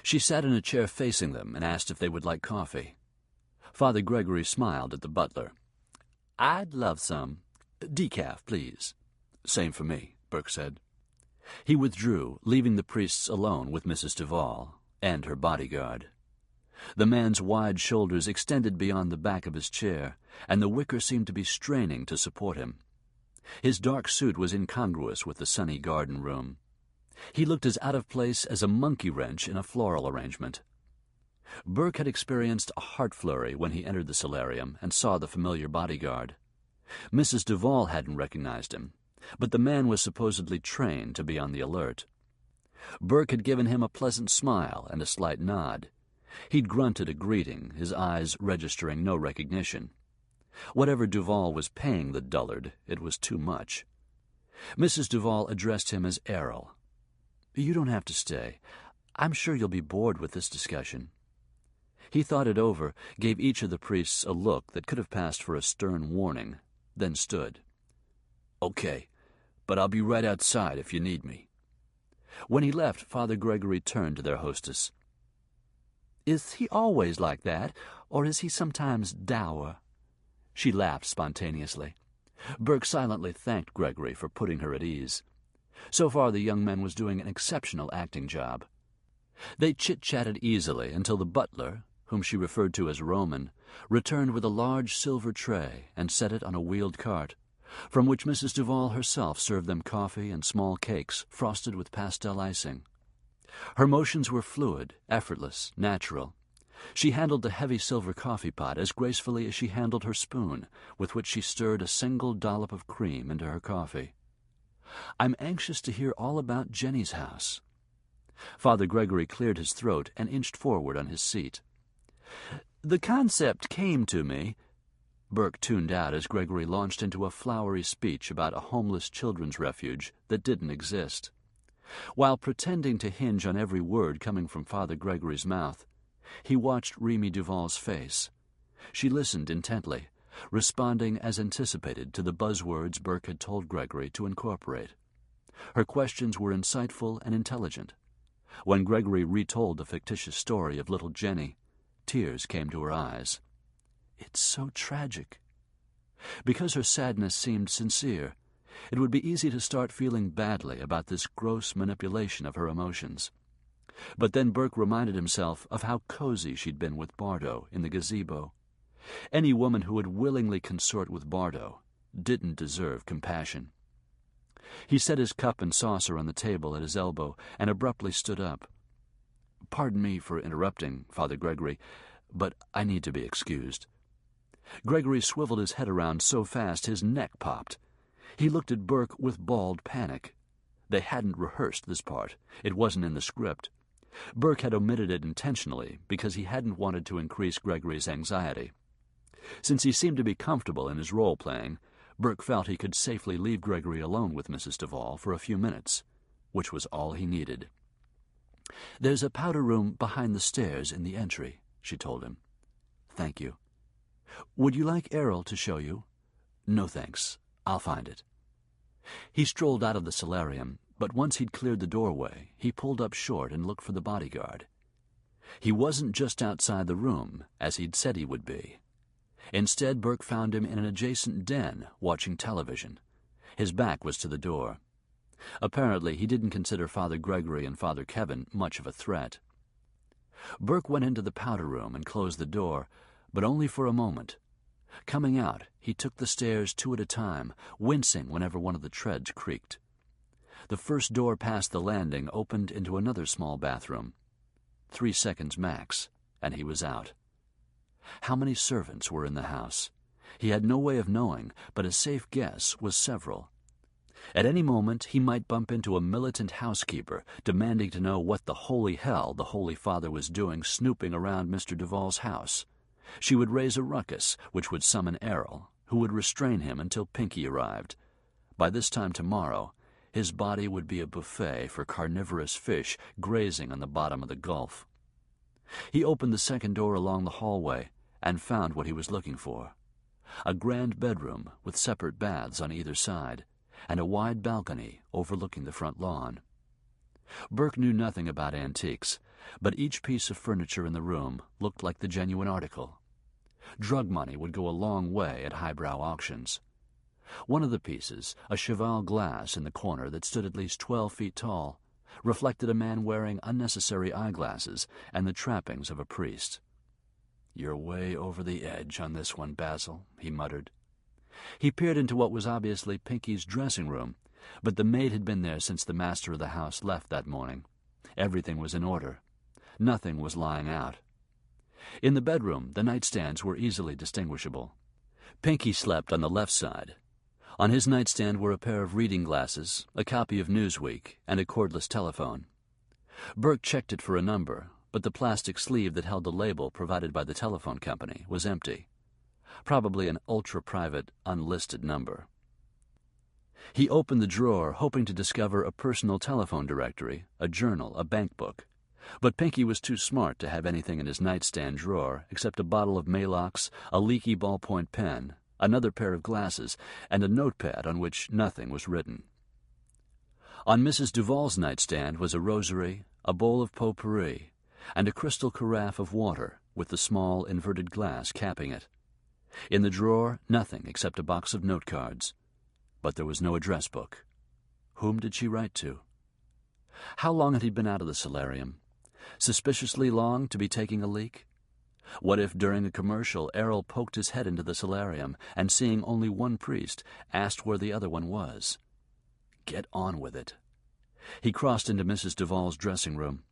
She sat in a chair facing them and asked if they would like coffee. Father Gregory smiled at the butler. "I'd love some. Decaf, please." "Same for me," Burke said. He withdrew, leaving the priests alone with Mrs. Duval and her bodyguard. The man's wide shoulders extended beyond the back of his chair, and the wicker seemed to be straining to support him. His dark suit was incongruous with the sunny garden room. He looked as out of place as a monkey wrench in a floral arrangement. Burke had experienced a heart flurry when he entered the solarium and saw the familiar bodyguard.
Mrs. Duval hadn't recognized him, but the man was supposedly trained to be on the alert. Burke had given him a pleasant smile and a slight nod. He'd grunted a greeting, his eyes registering no recognition. Whatever Duval was paying the dullard, it was too much. Mrs. Duval addressed him as Errol. "You don't have to stay. I'm sure you'll be bored with this discussion." He thought it over, gave each of the priests a look that could have passed for a stern warning, then stood. "Okay, but I'll be right outside if you need me." When he left, Father Gregory turned to their hostess. "Is he always like that, or is he sometimes dour?" She laughed spontaneously. Burke silently thanked Gregory for putting her at ease. So far the young man was doing an exceptional acting job. They chit-chatted easily until the butler, whom she referred to as Roman, returned with a large silver tray and set it on a wheeled cart, from which Mrs. Duval herself served them coffee and small cakes frosted with pastel icing. Her motions were fluid, effortless, natural. She handled the heavy silver coffee pot as gracefully as she handled her spoon, with which she stirred a single dollop of cream into her coffee. "I'm anxious to hear all about Jenny's house." Father Gregory cleared his throat and inched forward on his seat. "The concept came to me." Burke tuned out as Gregory launched into a flowery speech about a homeless children's refuge that didn't exist. While pretending to hinge on every word coming from Father Gregory's mouth, he watched Remy Duval's face. She listened intently, responding as anticipated to the buzzwords Burke had told Gregory to incorporate. Her questions were insightful and intelligent. When Gregory retold the fictitious story of little Jenny, tears came to her eyes. "It's so tragic." Because her sadness seemed sincere, it would be easy to start feeling badly about this gross manipulation of her emotions. But then Burke reminded himself of how cozy she'd been with Bardo in the gazebo. Any woman who would willingly consort with Bardo didn't deserve compassion. He set his cup and saucer on the table at his elbow and abruptly stood up. "Pardon me for interrupting, Father Gregory, but I need to be excused." Gregory swiveled his head around so fast his neck popped. He looked at Burke with bald panic. They hadn't rehearsed this part. It wasn't in the script. Burke had omitted it intentionally because he hadn't wanted to increase Gregory's anxiety. Since he seemed to be comfortable in his role-playing, Burke felt he could safely leave Gregory alone with Mrs. Duval for a few minutes, which was all he needed. "There's a powder room behind the stairs in the entry," she told him. "Thank you. Would you like Errol to show you?" "No, thanks. I'll find it." He strolled out of the solarium, but once he'd cleared the doorway, he pulled up short and looked for the bodyguard. He wasn't just outside the room, as he'd said he would be. Instead, Burke found him in an adjacent den, watching television. His back was to the door. Apparently, he didn't consider Father Gregory and Father Kevin much of a threat. Burke went into the powder room and closed the door, but only for a moment. Coming out, he took the stairs 2 at a time, wincing whenever one of the treads creaked. The first door past the landing opened into another small bathroom. 3 seconds max, and he was out. How many servants were in the house? He had no way of knowing, but a safe guess was several. At any moment he might bump into a militant housekeeper, demanding to know what the holy hell the Holy Father was doing snooping around Mr. Duval's house. She would raise a ruckus, which would summon Errol, who would restrain him until Pinky arrived. By this time tomorrow, his body would be a buffet for carnivorous fish grazing on the bottom of the Gulf. He opened the second door along the hallway and found what he was looking for. A grand bedroom with separate baths on either side, and a wide balcony overlooking the front lawn. Burke knew nothing about antiques, but each piece of furniture in the room looked like the genuine article. Drug money would go a long way at highbrow auctions. One of the pieces, a cheval glass in the corner that stood at least 12 feet tall, reflected a man wearing unnecessary eyeglasses and the trappings of a priest. "You're way over the edge on this one, Basil," he muttered. He peered into what was obviously Pinky's dressing room, but the maid had been there since the master of the house left that morning. Everything was in order. Nothing was lying out. In the bedroom, the nightstands were easily distinguishable. Pinky slept on the left side. On his nightstand were a pair of reading glasses, a copy of Newsweek, and a cordless telephone. Burke checked it for a number, but the plastic sleeve that held the label provided by the telephone company was empty. Probably an ultra-private, unlisted number. He opened the drawer, hoping to discover a personal telephone directory, a journal, a bank book. But Pinky was too smart to have anything in his nightstand drawer except a bottle of Maalox, a leaky ballpoint pen, another pair of glasses, and a notepad on which nothing was written. On Mrs. Duval's nightstand was a rosary, a bowl of potpourri, and a crystal carafe of water with the small inverted glass capping it. In the drawer, nothing except a box of note cards. But there was no address book. Whom did she write to? How long had he been out of the solarium? Suspiciously long to be taking a leak? What if during a commercial Errol poked his head into the solarium and, seeing only one priest, asked where the other one was? Get on with it. He crossed into Mrs. Duval's dressing room.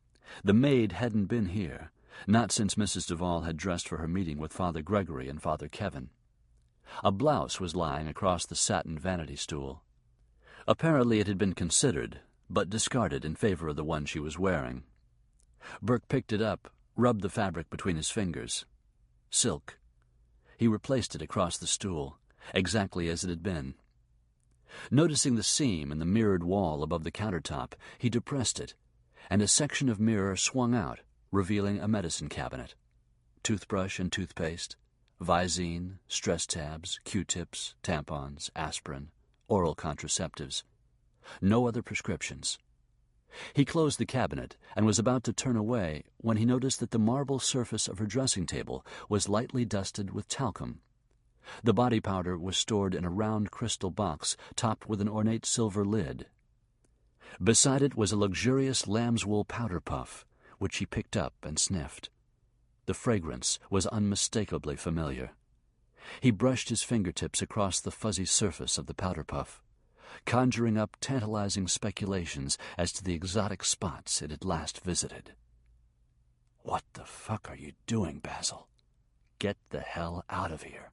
The maid hadn't been here, not since Mrs. Duval had dressed for her meeting with Father Gregory and Father Kevin. A blouse was lying across the satin vanity stool. Apparently it had been considered, but discarded in favor of the one she was wearing. Burke picked it up, rubbed the fabric between his fingers. Silk. He replaced it across the stool, exactly as it had been. Noticing the seam in the mirrored wall above the countertop, he depressed it, and a section of mirror swung out, revealing a medicine cabinet. Toothbrush and toothpaste, Visine, stress tabs, Q-tips, tampons, aspirin, oral contraceptives. No other prescriptions. He closed the cabinet and was about to turn away when he noticed that the marble surface of her dressing table was lightly dusted with talcum. The body powder was stored in a round crystal box topped with an ornate silver lid. Beside it was a luxurious lamb's wool powder puff, which he picked up and sniffed. The fragrance was unmistakably familiar. He brushed his fingertips across the fuzzy surface of the powder puff, conjuring up tantalizing speculations as to the exotic spots it had last visited. "What the fuck are you doing, Basil? Get the hell out of here."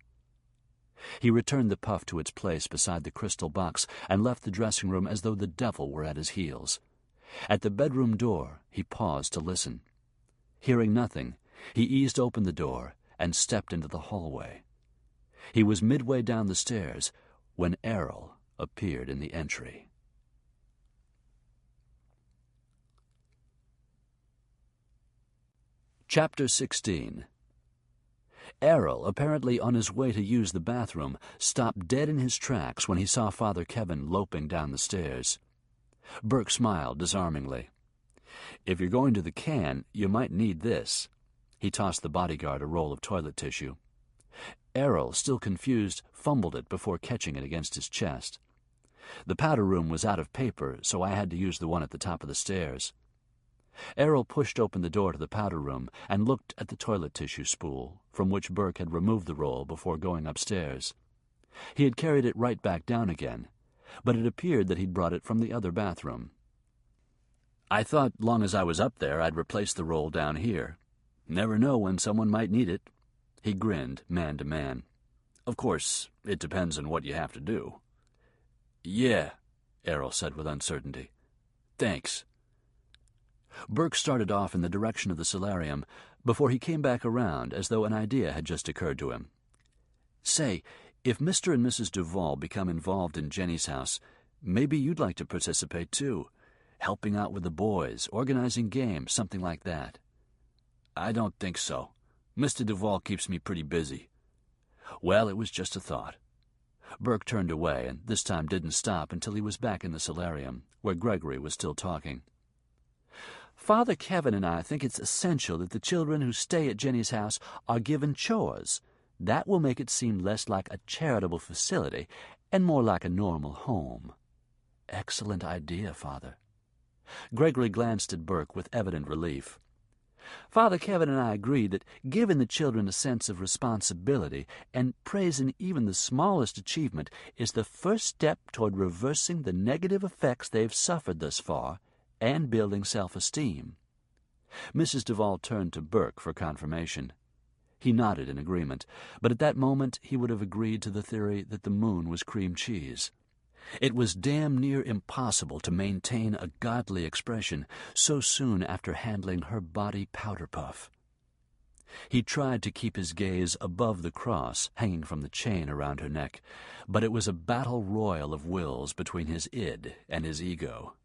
He returned the puff to its place beside the crystal box and left the dressing room as though the devil were at his heels. At the bedroom door, he paused to listen. Hearing nothing, he eased open the door and stepped into the hallway. He was midway down the stairs when Errol appeared in the entry. Chapter 16. Errol, apparently on his way to use the bathroom, stopped dead in his tracks when he saw Father Kevin loping down the stairs. Burke smiled disarmingly. "If you're going to the can, you might need this." He tossed the bodyguard a roll of toilet tissue. Errol, still confused, fumbled it before catching it against his chest. "The powder room was out of paper, so I had to use the one at the top of the stairs." Errol pushed open the door to the powder room and looked at the toilet tissue spool, from which Burke had removed the roll before going upstairs. He had carried it right back down again, but it appeared that he'd brought it from the other bathroom. "I thought, long as I was up there, I'd replace the roll down here. Never know when someone might need it." He grinned, man to man. "Of course, it depends on what you have to do." "Yeah," Errol said with uncertainty. "Thanks." Burke started off in the direction of the solarium before he came back around as though an idea had just occurred to him. "Say, if Mr. and Mrs. Duval become involved in Jenny's house, maybe you'd like to participate too, helping out with the boys, organizing games, something like that." "I don't think so. Mr. Duval keeps me pretty busy." Well, it was just a thought. Burke turned away and this time didn't stop until he was back in the solarium, where Gregory was still talking. "Father Kevin and I think it's essential that the children who stay at Jenny's house are given chores. That will make it seem less like a charitable facility and more like a normal home." "Excellent idea, Father." Gregory glanced at Burke with evident relief. "Father Kevin and I agree that giving the children a sense of responsibility and praising even the smallest achievement is the first step toward reversing the negative effects they've suffered thus far and building self-esteem." Mrs. Duval turned to Burke for confirmation. He nodded in agreement, but at that moment he would have agreed to the theory that the moon was cream cheese. It was damn near impossible to maintain a godly expression so soon after handling her body powder puff. He tried to keep his gaze above the cross hanging from the chain around her neck, but it was a battle royal of wills between his id and his ego.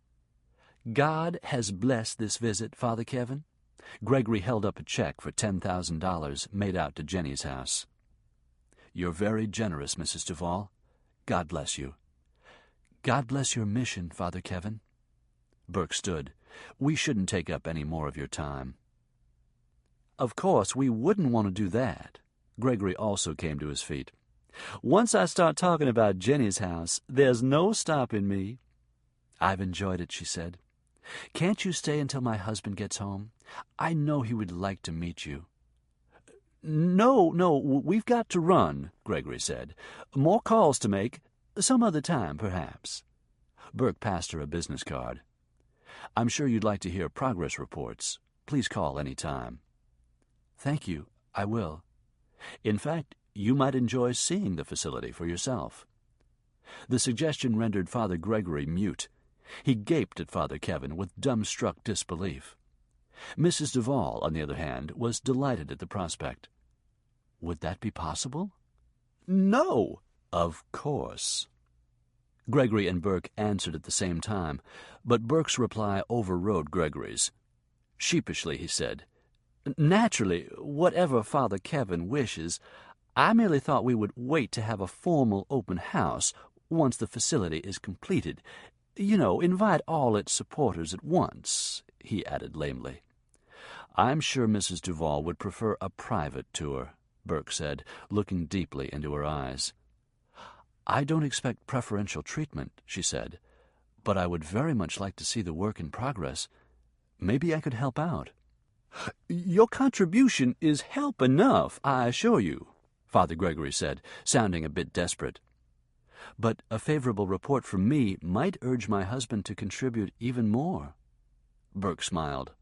"God has blessed this visit, Father Kevin." Gregory held up a check for $10,000 made out to Jenny's house. "You're very generous, Mrs. Duval. God bless you." "God bless your mission, Father Kevin." Burke stood. "We shouldn't take up any more of your time." "Of course, we wouldn't want to do that." Gregory also came to his feet. "Once I start talking about Jenny's house, there's no stopping me." "I've enjoyed it," she said. "Can't you stay until my husband gets home? I know he would like to meet you." No, we've got to run," Gregory said. "More calls to make. Some other time, perhaps." Burke passed her a business card. "I'm sure you'd like to hear progress reports. Please call any time." "Thank you. I will." "In fact, you might enjoy seeing the facility for yourself." The suggestion rendered Father Gregory mute. He gaped at Father Kevin with dumbstruck disbelief. Mrs. Duval, on the other hand, was delighted at the prospect. Would that be possible? "No." "Of course." Gregory and Burke answered at the same time, but Burke's reply overrode Gregory's. Sheepishly he said, "Naturally, whatever Father Kevin wishes. I merely thought we would wait to have a formal open house once the facility is completed. You know, invite all its supporters at once," he added lamely. "I'm sure Mrs. Duval would prefer a private tour," Burke said, looking deeply into her eyes. "I don't expect preferential treatment," she said, "but I would very much like to see the work in progress. Maybe I could help out." "Your contribution is help enough, I assure you," Father Gregory said, sounding a bit desperate. "But a favorable report from me might urge my husband to contribute even more." Burke smiled.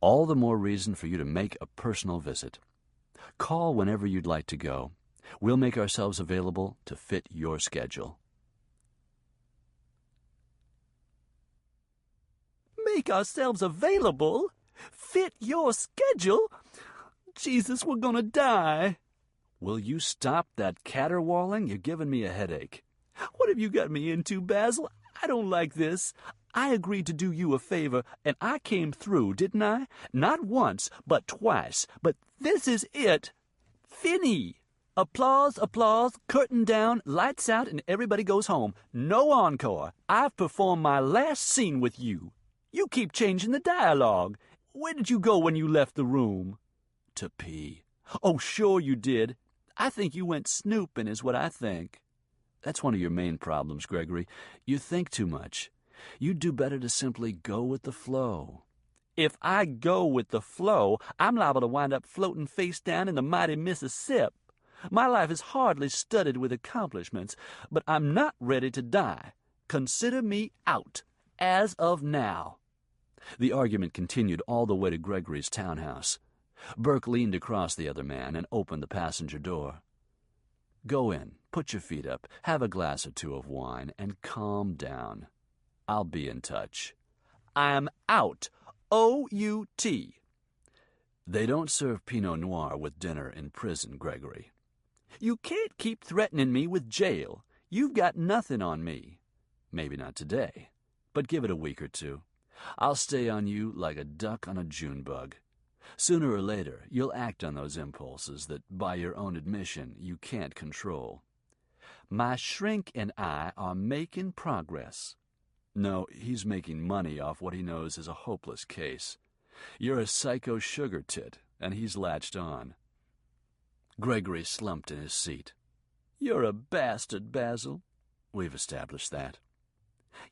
"All the more reason for you to make a personal visit. Call whenever you'd like to go. We'll make ourselves available to fit your schedule."
"Make ourselves available? Fit your schedule? Jesus, we're gonna die."
"Will you stop that caterwauling? You're giving me a headache."
"What have you got me into, Basil? I don't like this. I agreed to do you a favor, and I came through, didn't I? Not once, but twice. But this is it. Fini. Applause, applause, curtain down, lights out, and everybody goes home. No encore. I've performed my last scene with you. You keep changing the dialogue. Where did you go when you left the room?"
"To pee."
"Oh, sure you did. I think you went snooping is what I think."
That's one of your main problems, Gregory. You think too much. You'd do better to simply go with the flow.
If I go with the flow, I'm liable to wind up floating face down in the mighty Mississippi. My life is hardly studded with accomplishments, but I'm not ready to die. Consider me out, as of now."
The argument continued all the way to Gregory's townhouse. Burke leaned across the other man and opened the passenger door. "Go in, put your feet up, have a glass or two of wine, and calm down. I'll be in touch."
"I'm out. O-U-T.
They don't serve Pinot Noir with dinner in prison, Gregory.
You can't keep threatening me with jail. You've got nothing on me."
Maybe not today, but give it a week or two. I'll stay on you like a duck on a June bug. Sooner or later, you'll act on those impulses that, by your own admission, you can't control.
My shrink and I are making progress.
No, he's making money off what he knows is a hopeless case. You're a psycho sugar tit, and he's latched on. Gregory slumped in his seat.
"You're a bastard, Basil."
"We've established that."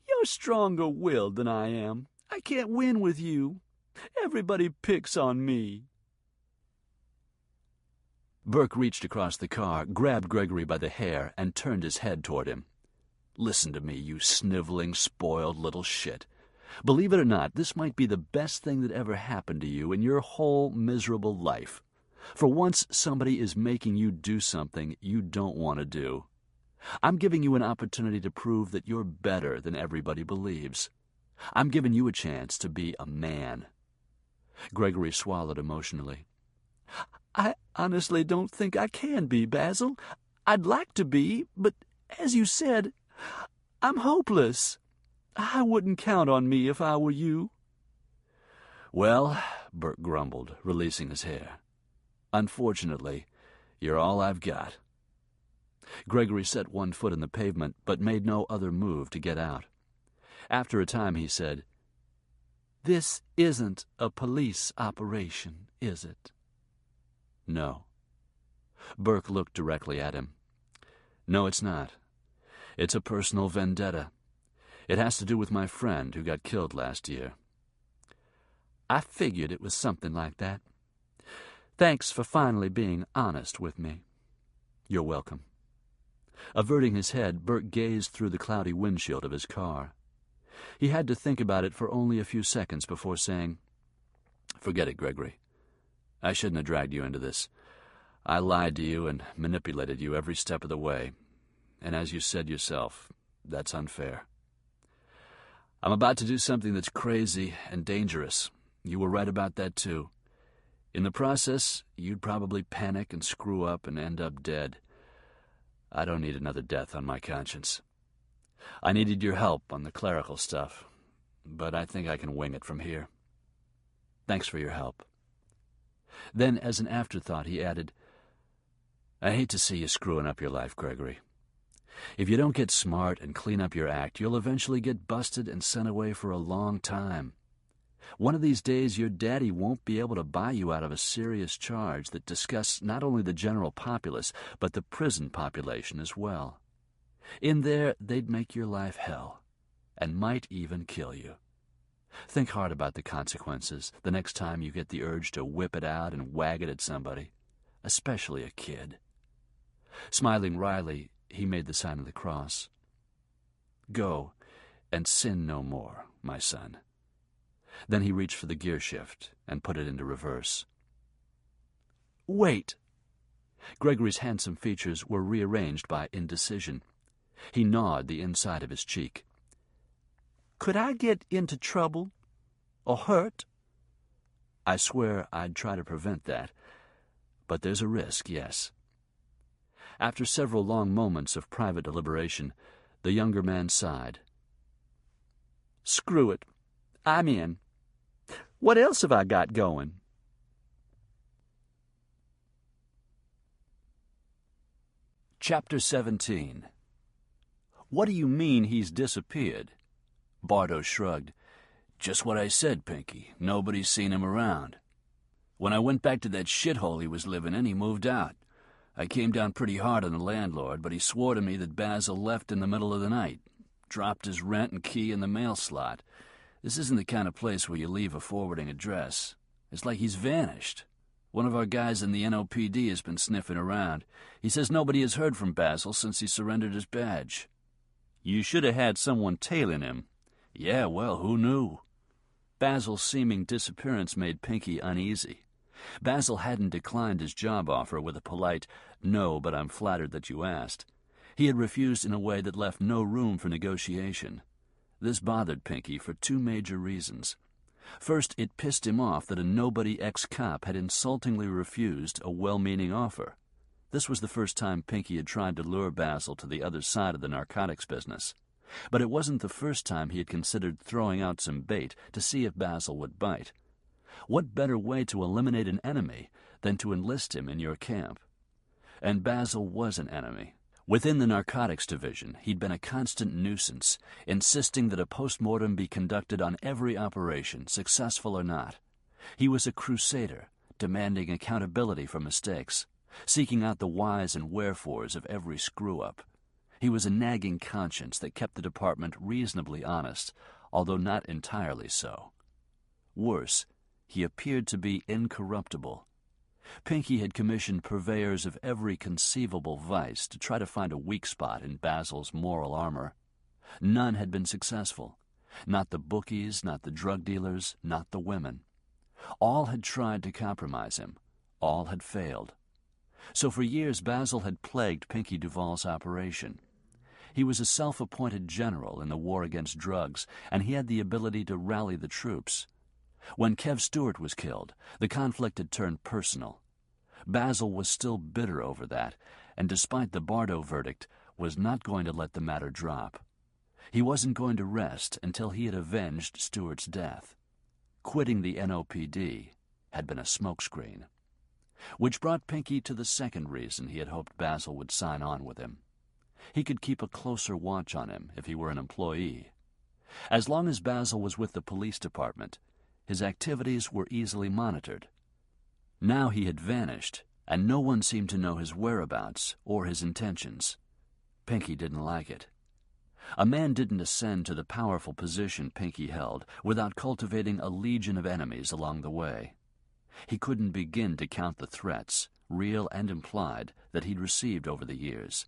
"You're stronger-willed than I am. I can't win with you. Everybody picks on me."
Burke reached across the car, grabbed Gregory by the hair, and turned his head toward him. "Listen to me, you sniveling, spoiled little shit. Believe it or not, this might be the best thing that ever happened to you in your whole miserable life. For once, somebody is making you do something you don't want to do. I'm giving you an opportunity to prove that you're better than everybody believes. I'm giving you a chance to be a man." Gregory swallowed emotionally. "I honestly don't think I can be, Basil. I'd like to be, but as you said, I'm hopeless. I wouldn't count on me if I were you."
"Well," Burke grumbled, releasing his hair, "unfortunately, you're all I've got."
Gregory set one foot in the pavement, but made no other move to get out. After a time he said, "This isn't a police operation, is it?" "No." Burke looked directly at him. "No, it's not. It's a personal vendetta. It has to do with my friend who got killed last year." "I figured it was something like that. Thanks for finally being honest with me." "You're welcome." Averting his head, Burke gazed through the cloudy windshield of his car. He had to think about it for only a few seconds before saying, "Forget it, Gregory. I shouldn't have dragged you into this. I lied to you and manipulated you every step of the way. And as you said yourself, that's unfair. I'm about to do something that's crazy and dangerous. You were right about that, too. In the process, you'd probably panic and screw up and end up dead. I don't need another death on my conscience. I needed your help on the clerical stuff, but I think I can wing it from here. Thanks for your help." Then, as an afterthought, he added, "I hate to see you screwing up your life, Gregory. If you don't get smart and clean up your act, you'll eventually get busted and sent away for a long time. One of these days, your daddy won't be able to buy you out of a serious charge that disgusts not only the general populace, but the prison population as well. In there, they'd make your life hell, and might even kill you. Think hard about the consequences the next time you get the urge to whip it out and wag it at somebody, especially a kid." Smiling wryly, he made the sign of the cross. "Go, and sin no more, my son." Then he reached for the gear shift and put it into reverse. "Wait!" Gregory's handsome features were rearranged by indecision. He gnawed the inside of his cheek. "Could I get into trouble? Or hurt?" "I swear I'd try to prevent that. But there's a risk, yes." After several long moments of private deliberation, the younger man sighed. "Screw it. I'm in. What else have I got going?" Chapter 17. "What do you mean he's disappeared?" Bardo shrugged. "Just what I said, Pinky. Nobody's seen him around. When I went back to that shithole he was living in, he moved out. I came down pretty hard on the landlord, but he swore to me that Basil left in the middle of the night. Dropped his rent and key in the mail slot. This isn't the kind of place where you leave a forwarding address. It's like he's vanished. One of our guys in the NOPD has been sniffing around. He says nobody has heard from Basil since he surrendered his badge." "You should have had someone tailing him." "Yeah, well, who knew?" Basil's seeming disappearance made Pinky uneasy. Basil hadn't declined his job offer with a polite, "No, but I'm flattered that you asked." He had refused in a way that left no room for negotiation. This bothered Pinky for two major reasons. First, it pissed him off that a nobody ex-cop had insultingly refused a well-meaning offer. This was the first time Pinky had tried to lure Basil to the other side of the narcotics business. But it wasn't the first time he had considered throwing out some bait to see if Basil would bite. What better way to eliminate an enemy than to enlist him in your camp? And Basil was an enemy. Within the narcotics division, he'd been a constant nuisance, insisting that a post-mortem be conducted on every operation, successful or not. He was a crusader, demanding accountability for mistakes, seeking out the whys and wherefores of every screw-up. He was a nagging conscience that kept the department reasonably honest, although not entirely so. Worse, he appeared to be incorruptible. Pinky had commissioned purveyors of every conceivable vice to try to find a weak spot in Basil's moral armor. None had been successful. Not the bookies, not the drug dealers, not the women. All had tried to compromise him. All had failed. So for years Basil had plagued Pinky Duval's operation. He was a self-appointed general in the war against drugs, and he had the ability to rally the troops. When Kev Stewart was killed, the conflict had turned personal. Basil was still bitter over that, and despite the Bardo verdict, was not going to let the matter drop. He wasn't going to rest until he had avenged Stewart's death. Quitting the NOPD had been a smokescreen. Which brought Pinky to the second reason he had hoped Basil would sign on with him. He could keep a closer watch on him if he were an employee. As long as Basil was with the police department, his activities were easily monitored. Now he had vanished, and no one seemed to know his whereabouts or his intentions. Pinky didn't like it. A man didn't ascend to the powerful position Pinky held without cultivating a legion of enemies along the way. He couldn't begin to count the threats, real and implied, that he'd received over the years.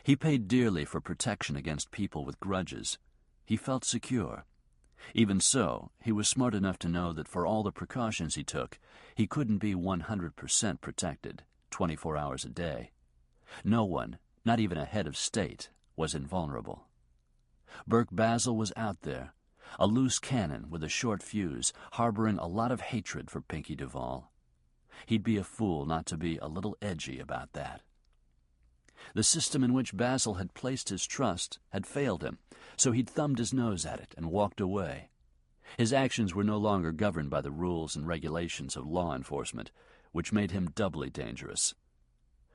He paid dearly for protection against people with grudges. He felt secure. Even so, he was smart enough to know that for all the precautions he took, he couldn't be 100% protected, 24 hours a day. No one, not even a head of state, was invulnerable. Burke Basil was out there, a loose cannon with a short fuse, harboring a lot of hatred for Pinky Duval. He'd be a fool not to be a little edgy about that. The system in which Basil had placed his trust had failed him, so he'd thumbed his nose at it and walked away. His actions were no longer governed by the rules and regulations of law enforcement, which made him doubly dangerous.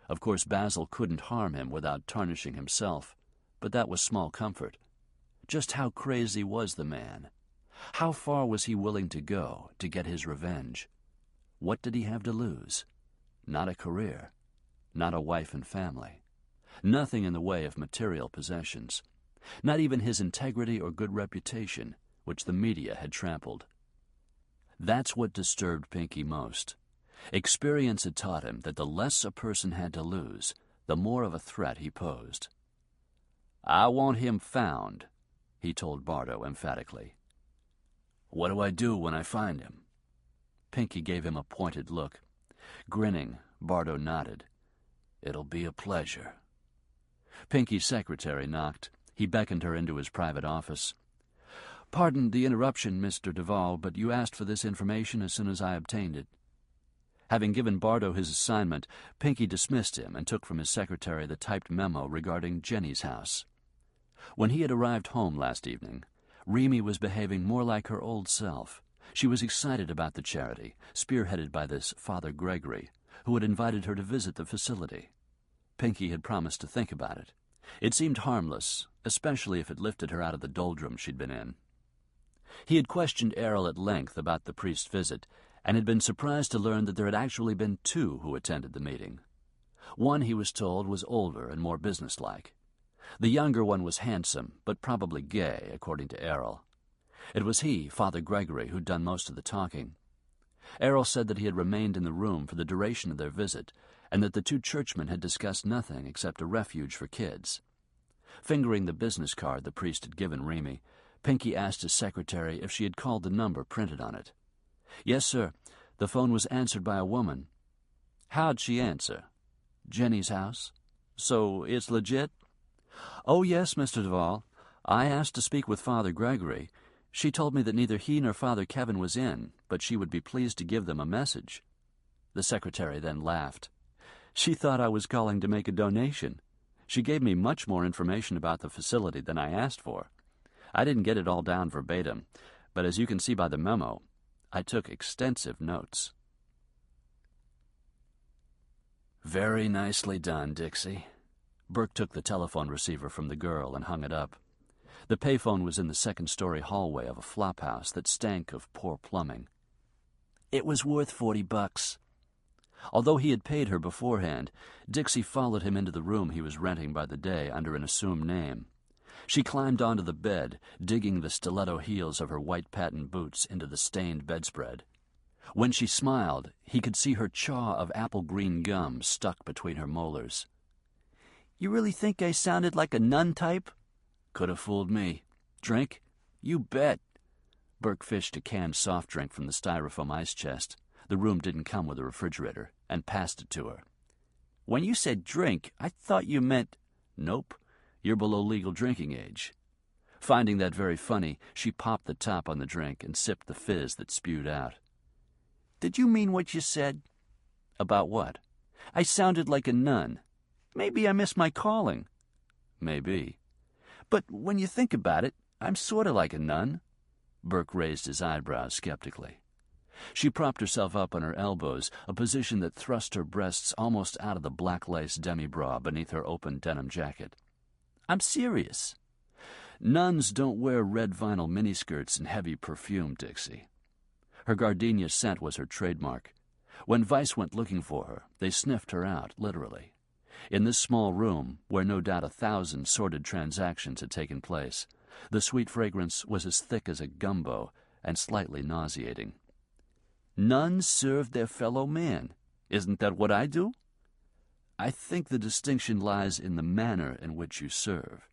Of course, Basil couldn't harm him without tarnishing himself, but that was small comfort. Just how crazy was the man? How far was he willing to go to get his revenge? What did he have to lose? Not a career, not a wife and family. Nothing in the way of material possessions. Not even his integrity or good reputation, which the media had trampled. That's what disturbed Pinky most. Experience had taught him that the less a person had to lose, the more of a threat he posed. "I want him found," he told Bardo emphatically. "What do I do when I find him?" Pinky gave him a pointed look. Grinning, Bardo nodded. "It'll be a pleasure." Pinky's secretary knocked. He beckoned her into his private office. "Pardon the interruption, Mr. Duval, but you asked for this information as soon as I obtained it." Having given Bardo his assignment, Pinky dismissed him and took from his secretary the typed memo regarding Jenny's house. When he had arrived home last evening, Remy was behaving more like her old self. She was excited about the charity, spearheaded by this Father Gregory, who had invited her to visit the facility. Pinky had promised to think about it. It seemed harmless, especially if it lifted her out of the doldrums she'd been in. He had questioned Errol at length about the priest's visit, and had been surprised to learn that there had actually been two who attended the meeting. One, he was told, was older and more businesslike. The younger one was handsome, but probably gay, according to Errol. It was he, Father Gregory, who'd done most of the talking. Errol said that he had remained in the room for the duration of their visit, and that the two churchmen had discussed nothing except a refuge for kids. Fingering the business card the priest had given Remy, Pinky asked his secretary if she had called the number printed on it. "Yes, sir. The phone was answered by a woman." "How'd she answer?" "Jenny's house." "So it's legit?" "Oh, yes, Mr. Duval. I asked to speak with Father Gregory. She told me that neither he nor Father Kevin was in, but she would be pleased to give them a message." The secretary then laughed. "She thought I was calling to make a donation. She gave me much more information about the facility than I asked for. I didn't get it all down verbatim, but as you can see by the memo, I took extensive notes." "Very nicely done, Dixie." Burke took the telephone receiver from the girl and hung it up. The payphone was in the second-story hallway of a flophouse that stank of poor plumbing. "It was worth $40. Although he had paid her beforehand, Dixie followed him into the room he was renting by the day under an assumed name. She climbed onto the bed, digging the stiletto heels of her white patent boots into the stained bedspread. When she smiled, he could see her chaw of apple-green gum stuck between her molars. "You really think I sounded like a nun type?" "Could have fooled me. Drink?" "You bet." Burke fished a canned soft drink from the styrofoam ice chest. The room didn't come with a refrigerator, and passed it to her.
When you said drink, I thought you meant...
Nope, you're below legal drinking age. Finding that very funny, she popped the top on the drink and sipped the fizz that spewed out.
Did you mean what you said?
About what?
I sounded like a nun. Maybe I missed my calling.
Maybe.
But when you think about it, I'm sort of like a nun.
Burke raised his eyebrows skeptically. She propped herself up on her elbows, a position that thrust her breasts almost out of the black lace demi-bra beneath her open denim jacket.
I'm serious.
Nuns don't wear red vinyl miniskirts and heavy perfume, Dixie. Her gardenia scent was her trademark. When Vice went looking for her, they sniffed her out, literally. In this small room, where no doubt 1,000 sordid transactions had taken place, the sweet fragrance was as thick as a gumbo and slightly nauseating.
Nuns serve their fellow man. Isn't that what I do?
I think the distinction lies in the manner in which you serve.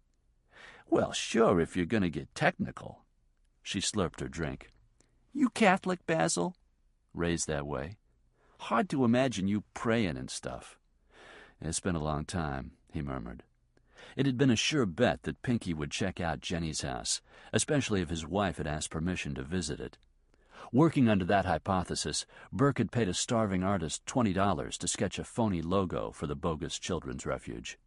Well, sure, if you're going to get technical.
She slurped her drink.
You Catholic, Basil?
Raised that way.
Hard to imagine you praying and stuff.
It's been a long time, he murmured. It had been a sure bet that Pinky would check out Jenny's house, especially if his wife had asked permission to visit it. Working under that hypothesis, Burke had paid a starving artist $20 to sketch a phony logo for the bogus children's refuge.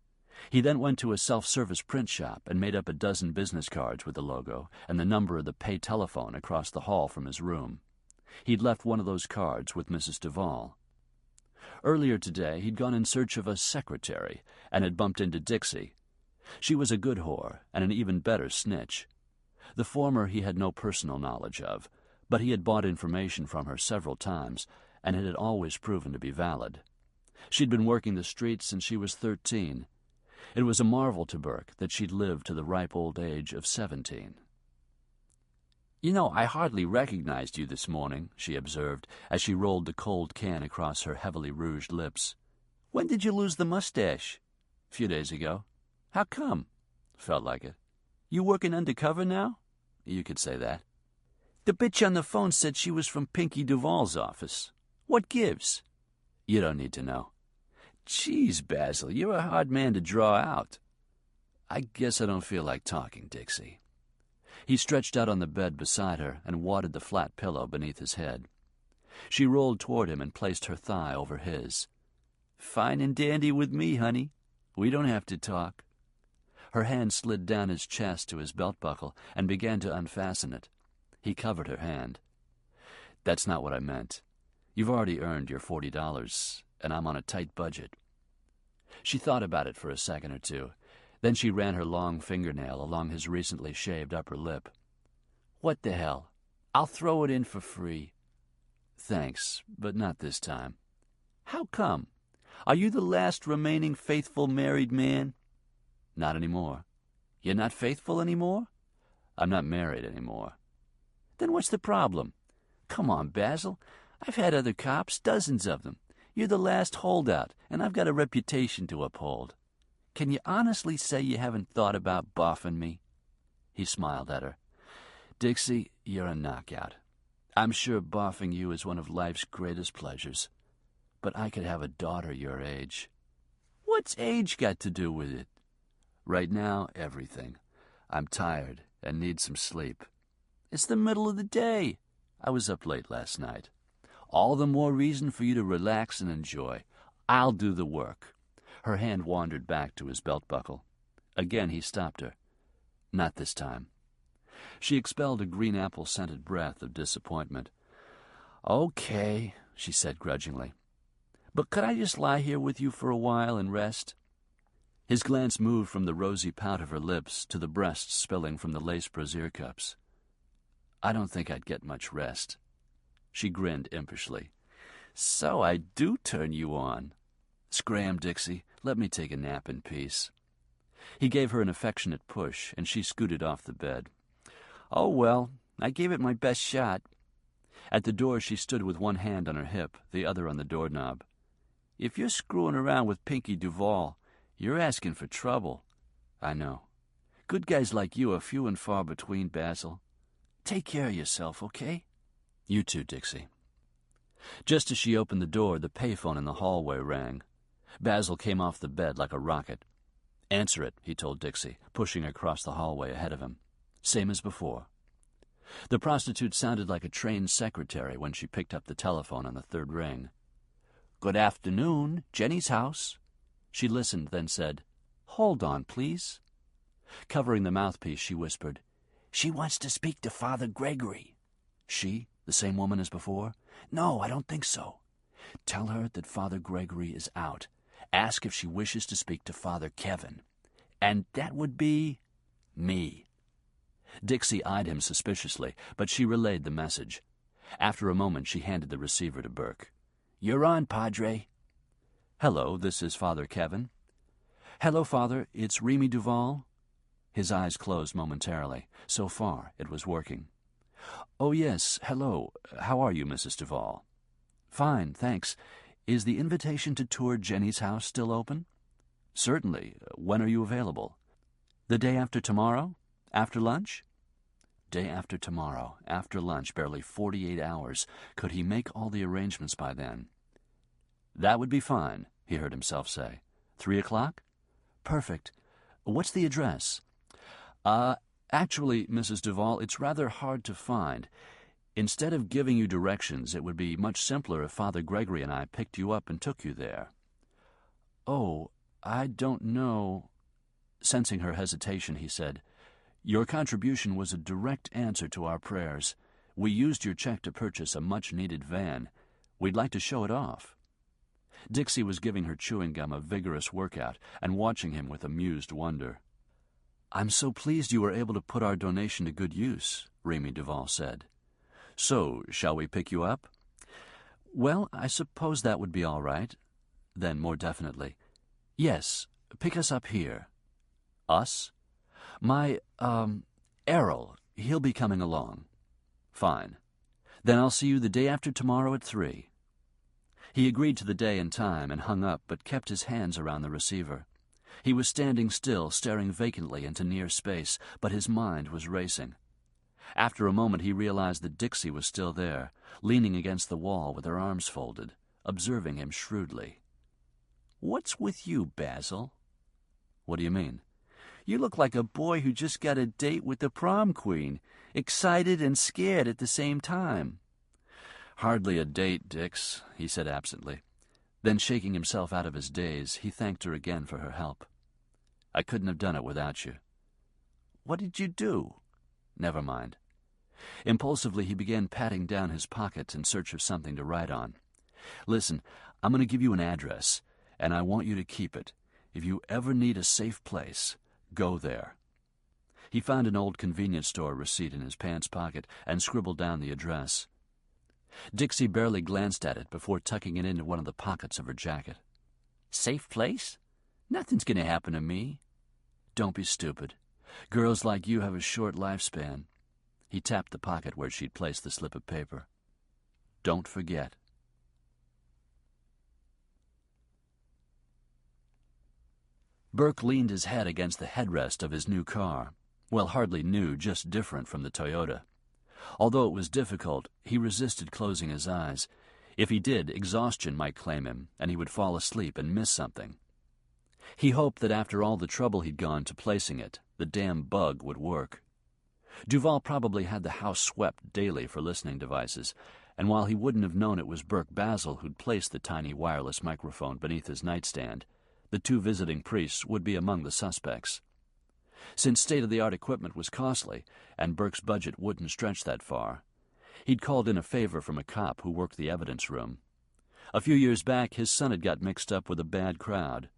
He then went to a self-service print shop and made up a dozen business cards with the logo and the number of the pay telephone across the hall from his room. He'd left one of those cards with Mrs. Duval. Earlier today, he'd gone in search of a secretary and had bumped into Dixie. She was a good whore and an even better snitch. The former he had no personal knowledge of, but he had bought information from her several times, and it had always proven to be valid. She'd been working the streets since she was 13. It was a marvel to Burke that she'd lived to the ripe old age of 17.
You know, I hardly recognized you this morning, she observed, as she rolled the cold can across her heavily rouged lips. When did you lose the mustache?
A few days ago.
How come?
Felt like it.
You working undercover now?
You could say that.
The bitch on the phone said she was from Pinky Duval's office. What gives?
You don't need to know.
Geez, Basil, you're a hard man to draw out.
I guess I don't feel like talking, Dixie. He stretched out on the bed beside her and wadded the flat pillow beneath his head. She rolled toward him and placed her thigh over his.
Fine and dandy with me, honey. We don't have to talk.
Her hand slid down his chest to his belt buckle and began to unfasten it. He covered her hand. That's not what I meant. You've already earned your $40, and I'm on a tight budget. She thought about it for a second or two. Then she ran her long fingernail along his recently shaved upper lip.
What the hell? I'll throw it in for free.
Thanks, but not this time.
How come? Are you the last remaining faithful married man?
Not anymore.
You're not faithful anymore?
I'm not married anymore.
Then what's the problem? Come on, Basil. I've had other cops, dozens of them. You're the last holdout, and I've got a reputation to uphold. Can you honestly say you haven't thought about boffing me?
He smiled at her. Dixie, you're a knockout. I'm sure boffing you is one of life's greatest pleasures. But I could have a daughter your age.
What's age got to do with it?
Right now, everything. I'm tired and need some sleep.
It's the middle of the day.
I was up late last night.
All the more reason for you to relax and enjoy. I'll do the work.
Her hand wandered back to his belt buckle. Again he stopped her. Not this time. She expelled a green apple-scented breath of disappointment.
Okay, she said grudgingly. But could I just lie here with you for a while and rest?
His glance moved from the rosy pout of her lips to the breasts spilling from the lace brassiere cups. I don't think I'd get much rest. She grinned impishly.
So I do turn you on.
Scram, Dixie. Let me take a nap in peace. He gave her an affectionate push, and she scooted off the bed.
Oh, well, I gave it my best shot.
At the door she stood with one hand on her hip, the other on the doorknob.
If you're screwing around with Pinky Duval, you're asking for trouble.
I know.
Good guys like you are few and far between, Basil. Take care of yourself, okay?
You too, Dixie. Just as she opened the door, the payphone in the hallway rang. Basil came off the bed like a rocket. "Answer it," he told Dixie, pushing across the hallway ahead of him. Same as before. The prostitute sounded like a trained secretary when she picked up the telephone on the third ring. "Good afternoon, Jenny's house." She listened, then said, "Hold on, please." Covering the mouthpiece, she whispered, "She wants to speak to Father Gregory." "She? The same woman as before?" "No, I don't think so." "Tell her that Father Gregory is out. Ask if she wishes to speak to Father Kevin. And that would be me." Dixie eyed him suspiciously, but she relayed the message. After a moment, she handed the receiver to Burke. "You're on, Padre." "Hello, this is Father Kevin." "Hello, Father, it's Remy Duval." His eyes closed momentarily. So far, it was working. "Oh, yes, hello. How are you, Mrs. Duval?" "Fine, thanks. Is the invitation to tour Jenny's house still open?" "Certainly. When are you available?" "The day after tomorrow? After lunch?" Day after tomorrow, after lunch, barely 48 hours. Could he make all the arrangements by then? "That would be fine," he heard himself say. 3 o'clock? "Perfect. What's the address?" Actually, Mrs. Duval, it's rather hard to find. Instead of giving you directions, it would be much simpler if Father Gregory and I picked you up and took you there." "Oh, I don't know." Sensing her hesitation, he said, "Your contribution was a direct answer to our prayers. We used your check to purchase a much-needed van. We'd like to show it off." Dixie was giving her chewing gum a vigorous workout and watching him with amused wonder. "I'm so pleased you were able to put our donation to good use," Remy Duval said. "So, shall we pick you up?" "Well, I suppose that would be all right." Then, more definitely, "Yes, pick us up here." "Us?" "My, Errol. He'll be coming along." "Fine. Then I'll see you the day after tomorrow at 3. He agreed to the day and time and hung up, but kept his hands around the receiver. He was standing still, staring vacantly into near space, but his mind was racing. After a moment he realized that Dixie was still there, leaning against the wall with her arms folded, observing him shrewdly. "What's with you, Basil?" "What do you mean?" "You look like a boy who just got a date with the prom queen, excited and scared at the same time." "Hardly a date, Dix," he said absently. Then, shaking himself out of his daze, he thanked her again for her help. "I couldn't have done it without you." "What did you do?" "Never mind." Impulsively, he began patting down his pockets in search of something to write on. "Listen, I'm going to give you an address, and I want you to keep it. If you ever need a safe place, go there." He found an old convenience store receipt in his pants pocket and scribbled down the address. Dixie barely glanced at it before tucking it into one of the pockets of her jacket. "Safe place? Nothing's going to happen to me." "Don't be stupid. Girls like you have a short lifespan." He tapped the pocket where she'd placed the slip of paper. "Don't forget." Burke leaned his head against the headrest of his new car. Well, hardly new, just different from the Toyota. Although it was difficult, he resisted closing his eyes. If he did, exhaustion might claim him, and he would fall asleep and miss something. He hoped that after all the trouble he'd gone to placing it, the damn bug would work. Duval probably had the house swept daily for listening devices, and while he wouldn't have known it was Burke Basil who'd placed the tiny wireless microphone beneath his nightstand, the 2 visiting priests would be among the suspects. Since state-of-the-art equipment was costly, and Burke's budget wouldn't stretch that far, he'd called in a favor from a cop who worked the evidence room. A few years back, his son had got mixed up with a bad crowd.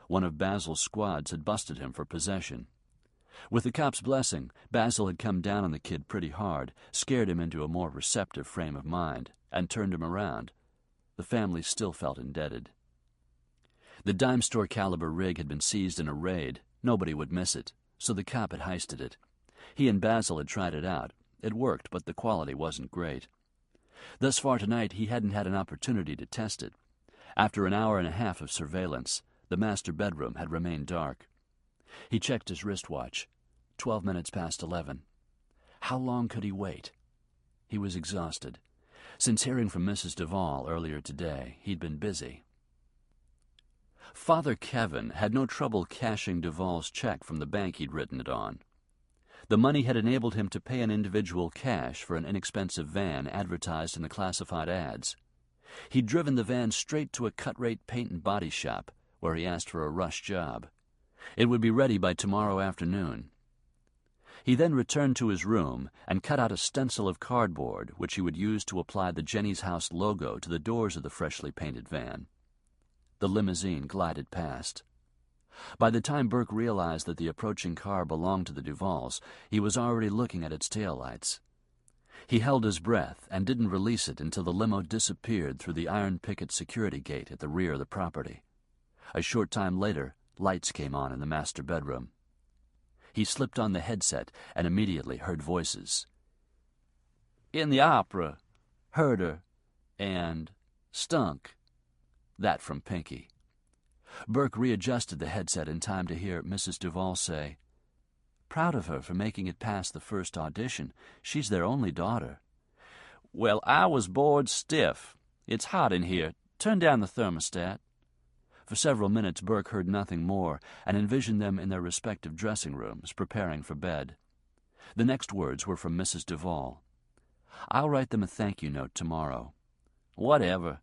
One of Basil's squads had busted him for possession. With the cop's blessing, Basil had come down on the kid pretty hard, scared him into a more receptive frame of mind, and turned him around. The family still felt indebted. The dime store caliber rig had been seized in a raid. Nobody would miss it, so the cop had heisted it. He and Basil had tried it out. It worked, but the quality wasn't great. Thus far tonight, he hadn't had an opportunity to test it. After an hour and a half of surveillance, the master bedroom had remained dark. He checked his wristwatch. 12 minutes past 11. How long could he wait? He was exhausted. Since hearing from Mrs. Duval earlier today, he'd been busy. Father Kevin had no trouble cashing Duval's check from the bank he'd written it on. The money had enabled him to pay an individual cash for an inexpensive van advertised in the classified ads. He'd driven the van straight to a cut-rate paint and body shop, where he asked for a rush job. It would be ready by tomorrow afternoon. He then returned to his room and cut out a stencil of cardboard which he would use to apply the Jenny's House logo to the doors of the freshly painted van. The limousine glided past. By the time Burke realized that the approaching car belonged to the Duvals, he was already looking at its taillights. He held his breath and didn't release it until the limo disappeared through the iron picket security gate at the rear of the property. A short time later, lights came on in the master bedroom. He slipped on the headset and immediately heard voices. "In the opera, heard her, and stunk." That from Pinky. Burke readjusted the headset in time to hear Mrs. Duval say, "Proud of her for making it past the first audition. She's their only daughter." "Well, I was bored stiff. It's hot in here. Turn down the thermostat." For several minutes Burke heard nothing more and envisioned them in their respective dressing rooms, preparing for bed. The next words were from Mrs. Duval. "I'll write them a thank-you note tomorrow." "Whatever.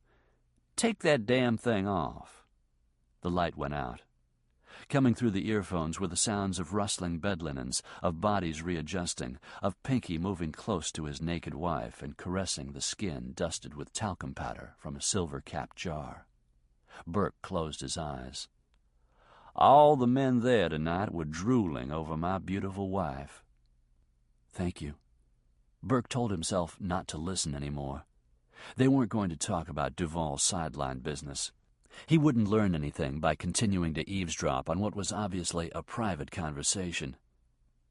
Take that damn thing off." The light went out. Coming through the earphones were the sounds of rustling bed linens, of bodies readjusting, of Pinky moving close to his naked wife and caressing the skin dusted with talcum powder from a silver-capped jar. Burke closed his eyes. All the men there tonight were drooling over my beautiful wife. Thank you. Burke told himself not to listen anymore. They weren't going to talk about Duval's sideline business. He wouldn't learn anything by continuing to eavesdrop on what was obviously a private conversation.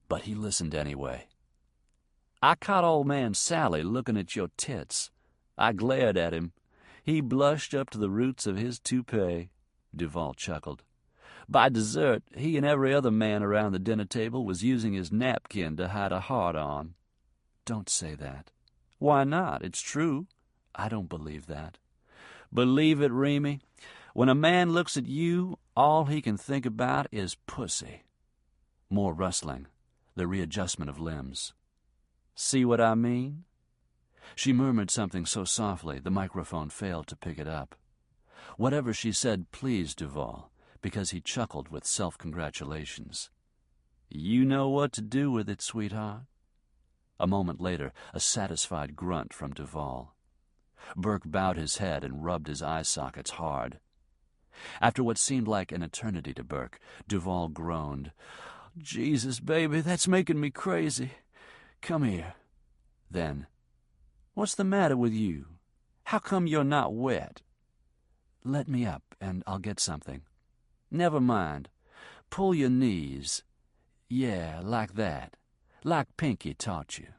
But he listened anyway. "I caught old man Sally looking at your tits. I glared at him. He blushed up to the roots of his toupee." Duval chuckled. "By dessert, he and every other man around the dinner table was using his napkin to hide a heart-on." "Don't say that." "Why not? It's true." "I don't believe that." "Believe it, Remy. When a man looks at you, all he can think about is pussy." More rustling, the readjustment of limbs. "See what I mean?" She murmured something so softly the microphone failed to pick it up. Whatever she said pleased Duval, because he chuckled with self-congratulations. "You know what to do with it, sweetheart." A moment later, a satisfied grunt from Duval. Burke bowed his head and rubbed his eye sockets hard. After what seemed like an eternity to Burke, Duval groaned. "Jesus, baby, that's making me crazy. Come here." Then, "What's the matter with you? How come you're not wet?" "Let me up, and I'll get something." "Never mind. Pull your knees. Yeah, like that. Like Pinky taught you."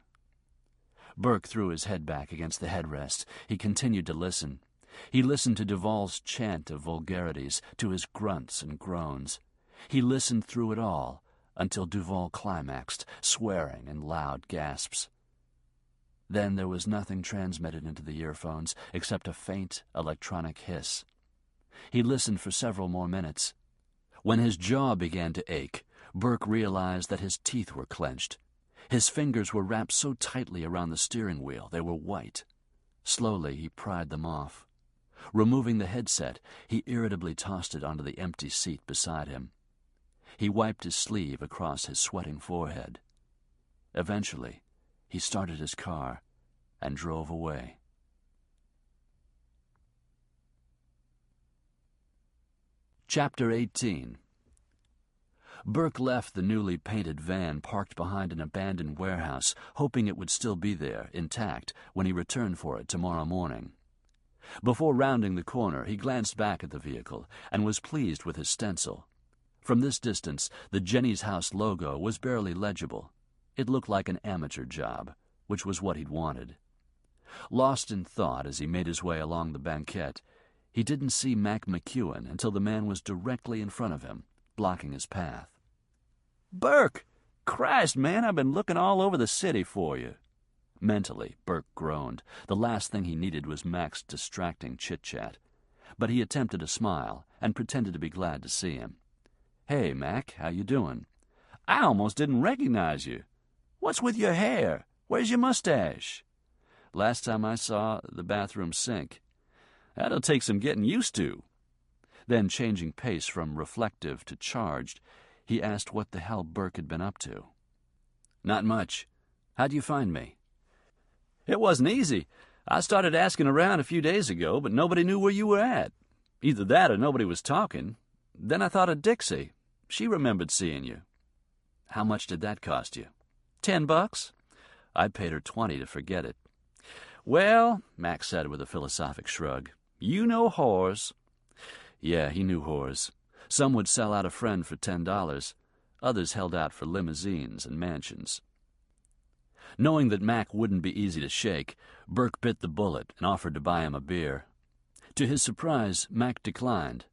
Burke threw his head back against the headrest. He continued to listen. He listened to Duval's chant of vulgarities, to his grunts and groans. He listened through it all, until Duval climaxed, swearing in loud gasps. Then there was nothing transmitted into the earphones except a faint electronic hiss. He listened for several more minutes. When his jaw began to ache, Burke realized that his teeth were clenched. His fingers were wrapped so tightly around the steering wheel they were white. Slowly he pried them off. Removing the headset, he irritably tossed it onto the empty seat beside him. He wiped his sleeve across his sweating forehead. Eventually, he started his car and drove away. Chapter 18. Burke left the newly painted van parked behind an abandoned warehouse, hoping it would still be there, intact, when he returned for it tomorrow morning. Before rounding the corner, he glanced back at the vehicle and was pleased with his stencil. From this distance, the Jenny's House logo was barely legible. It looked like an amateur job, which was what he'd wanted. Lost in thought as he made his way along the banquette, he didn't see Mac McEwen until the man was directly in front of him, blocking his path.
"Burke! Christ, man, I've been looking all over the city for you."
Mentally, Burke groaned. The last thing he needed was Mac's distracting chit-chat. But he attempted a smile and pretended to be glad to see him. "Hey, Mac, how you doing?" "I almost didn't recognize you. What's with your hair? Where's your mustache?" "Last time I saw, the bathroom sink." "That'll take some getting used to." Then, changing pace from reflective to charged, he asked what the hell Burke had been up to. "Not much. How'd you find me?" "It wasn't easy. I started asking around a few days ago, but nobody knew where you were at. Either that or nobody was talking. Then I thought of Dixie. She remembered seeing you." "How much did that cost you?" $10. "I paid her 20 to forget it." "Well," Mac said with a philosophic shrug, "you know whores." Yeah, he knew whores. Some would sell out a friend for $10. Others held out for limousines and mansions. Knowing that Mac wouldn't be easy to shake, Burke bit the bullet and offered to buy him a beer. To his surprise, Mac declined.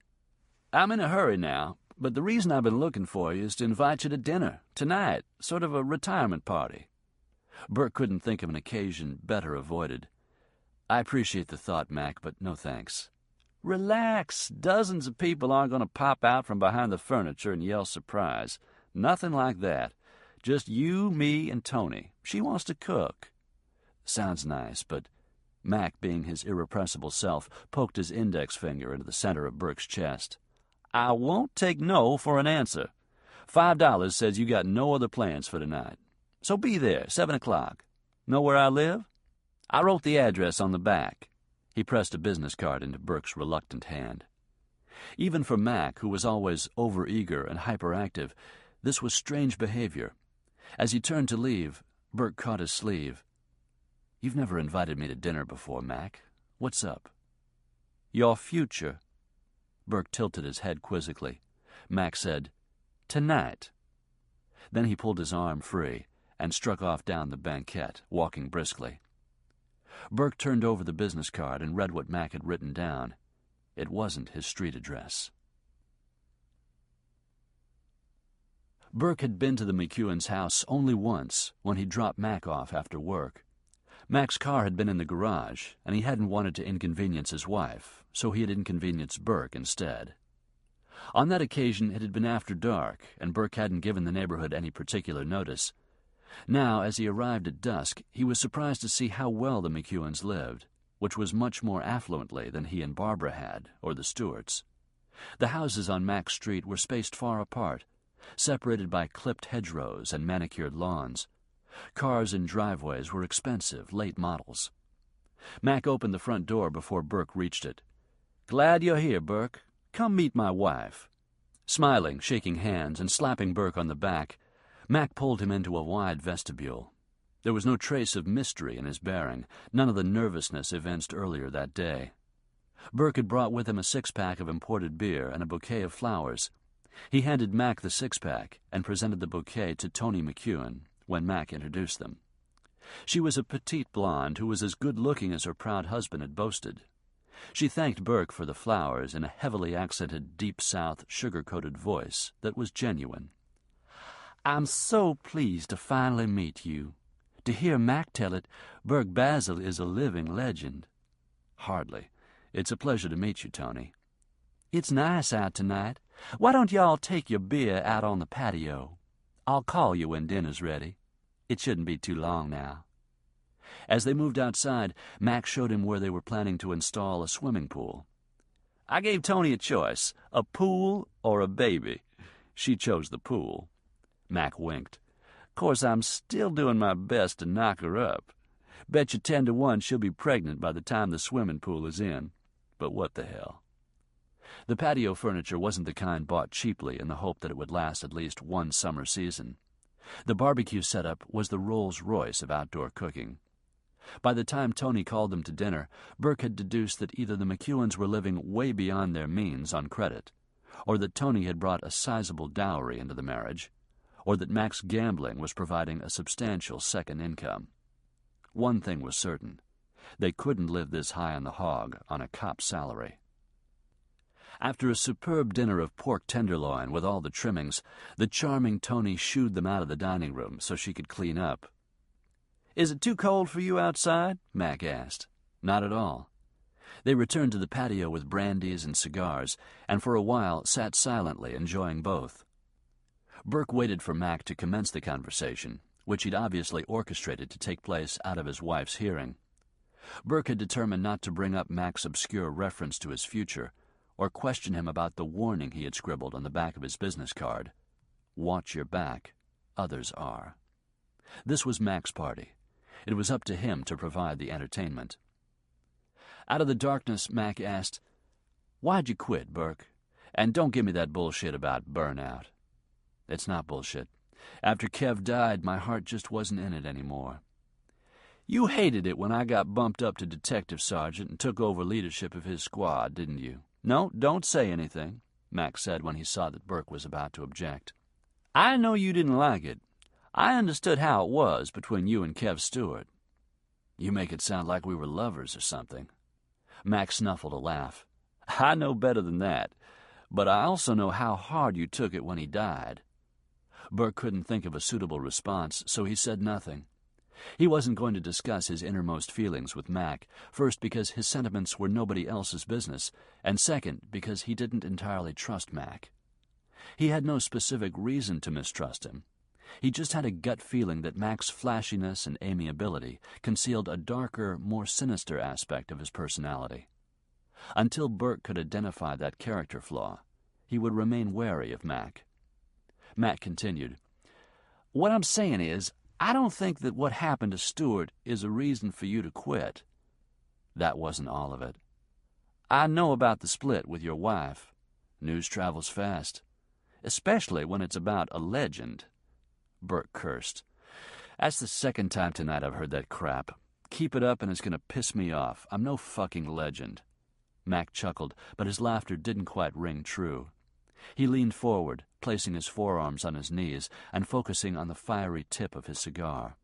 "I'm in a hurry now, but the reason I've been looking for you is to invite you to dinner, tonight, sort of a retirement party." Burke couldn't think of an occasion better avoided. "I appreciate the thought, Mac, but no thanks." "Relax. Dozens of people aren't going to pop out from behind the furniture and yell surprise. Nothing like that. Just you, me, and Tony. She wants to cook." "Sounds nice, but—" Mac, being his irrepressible self, poked his index finger into the center of Burke's chest. "I won't take no for an answer. $5 says you got no other plans for tonight. So be there, 7 o'clock. Know where I live? I wrote the address on the back." He pressed a business card into Burke's reluctant hand. Even for Mac, who was always overeager and hyperactive, this was strange behavior. As he turned to leave, Burke caught his sleeve. "You've never invited me to dinner before, Mac. What's up?" "Your future." Burke tilted his head quizzically. Mac said, "Tonight." Then he pulled his arm free and struck off down the banquette, walking briskly. Burke turned over the business card and read what Mac had written down. It wasn't his street address. Burke had been to the McEwen's house only once, when he dropped Mac off after work. Mac's car had been in the garage, and he hadn't wanted to inconvenience his wife, so he had inconvenienced Burke instead. On that occasion it had been after dark, and Burke hadn't given the neighborhood any particular notice. Now, as he arrived at dusk, he was surprised to see how well the McEwens lived, which was much more affluently than he and Barbara had, or the Stewarts. The houses on Mac Street were spaced far apart, separated by clipped hedgerows and manicured lawns. Cars in driveways were expensive, late models. Mac opened the front door before Burke reached it. "Glad you're here, Burke. Come meet my wife." Smiling, shaking hands, and slapping Burke on the back, Mac pulled him into a wide vestibule. There was no trace of mystery in his bearing, none of the nervousness evinced earlier that day. Burke had brought with him a six-pack of imported beer and a bouquet of flowers. He handed Mac the six-pack and presented the bouquet to Tony McEwen when Mac introduced them. She was a petite blonde who was as good-looking as her proud husband had boasted. She thanked Burke for the flowers in a heavily accented Deep South sugar-coated voice that was genuine. "I'm so pleased to finally meet you. To hear Mac tell it, Burke Basil is a living legend." "Hardly. It's a pleasure to meet you, Tony." "It's nice out tonight. Why don't y'all take your beer out on the patio? I'll call you when dinner's ready. It shouldn't be too long now." As they moved outside, Mac showed him where they were planning to install a swimming pool. "I gave Tony a choice, a pool or a baby. She chose the pool." Mac winked. "Course, I'm still doing my best to knock her up. Bet you 10 to 1 she'll be pregnant by the time the swimming pool is in. But what the hell?" The patio furniture wasn't the kind bought cheaply in the hope that it would last at least one summer season. The barbecue setup was the Rolls-Royce of outdoor cooking. By the time Tony called them to dinner, Burke had deduced that either the McEwens were living way beyond their means on credit, or that Tony had brought a sizable dowry into the marriage, or that Mac's gambling was providing a substantial second income. One thing was certain. They couldn't live this high on the hog on a cop's salary. After a superb dinner of pork tenderloin with all the trimmings, the charming Tony shooed them out of the dining room so she could clean up. "Is it too cold for you outside?" Mac asked. "Not at all." They returned to the patio with brandies and cigars, and for a while sat silently, enjoying both. Burke waited for Mac to commence the conversation, which he'd obviously orchestrated to take place out of his wife's hearing. Burke had determined not to bring up Mac's obscure reference to his future, or question him about the warning he had scribbled on the back of his business card. "Watch your back. Others are." This was Mac's party. It was up to him to provide the entertainment. Out of the darkness, Mac asked, "Why'd you quit, Burke? And don't give me that bullshit about burnout." "It's not bullshit. After Kev died, my heart just wasn't in it anymore." "You hated it when I got bumped up to detective sergeant and took over leadership of his squad, didn't you?" "No, don't say anything," Mac said when he saw that Burke was about to object. "I know you didn't like it. I understood how it was between you and Kev Stewart." "You make it sound like we were lovers or something." Mac snuffled a laugh. "I know better than that, but I also know how hard you took it when he died." Burke couldn't think of a suitable response, so he said nothing. He wasn't going to discuss his innermost feelings with Mac, first because his sentiments were nobody else's business, and second because he didn't entirely trust Mac. He had no specific reason to mistrust him. He just had a gut feeling that Mac's flashiness and amiability concealed a darker, more sinister aspect of his personality. Until Burke could identify that character flaw, he would remain wary of Mac. Mac continued, "What I'm saying is, I don't think that what happened to Stewart is a reason for you to quit." "That wasn't all of it." "I know about the split with your wife. News travels fast, especially when it's about a legend." Burke cursed. "That's the second time tonight I've heard that crap. Keep it up and it's going to piss me off. I'm no fucking legend." Mac chuckled, but his laughter didn't quite ring true. He leaned forward, placing his forearms on his knees and focusing on the fiery tip of his cigar.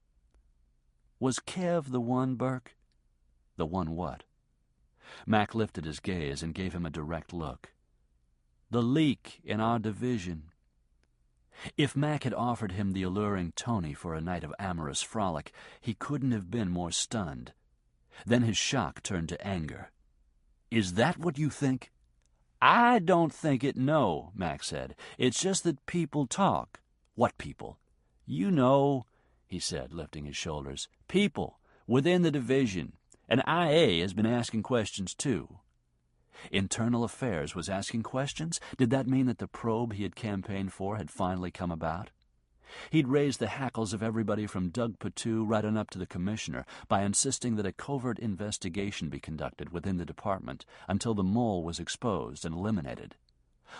"Was Kev the one, Burke?" "The one what?" Mac lifted his gaze and gave him a direct look. "The leak in our division." If Mac had offered him the alluring Tony for a night of amorous frolic, he couldn't have been more stunned. Then his shock turned to anger. "Is that what you think?" "I don't think it, no," Mac said. "It's just that people talk." "What people?" "You know," he said, lifting his shoulders. "People within the division. And IA has been asking questions, too." Internal Affairs was asking questions? Did that mean that the probe he had campaigned for had finally come about? He'd raised the hackles of everybody from Doug Patu right on up to the commissioner by insisting that a covert investigation be conducted within the department until the mole was exposed and eliminated.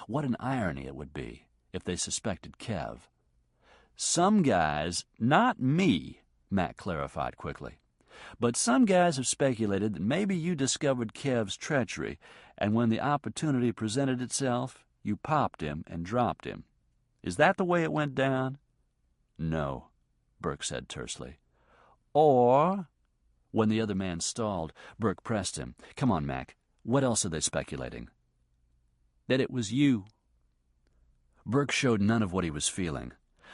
What an irony it would be if they suspected Kev. "Some guys, not me," Mac clarified quickly, "but some guys have speculated that maybe you discovered Kev's treachery, and when the opportunity presented itself, you popped him and dropped him. Is that the way it went down?" "No," Burke said tersely. "Or—" When the other man stalled, Burke pressed him. "Come on, Mac. What else are they speculating?" "That it was you." Burke showed none of what he was feeling,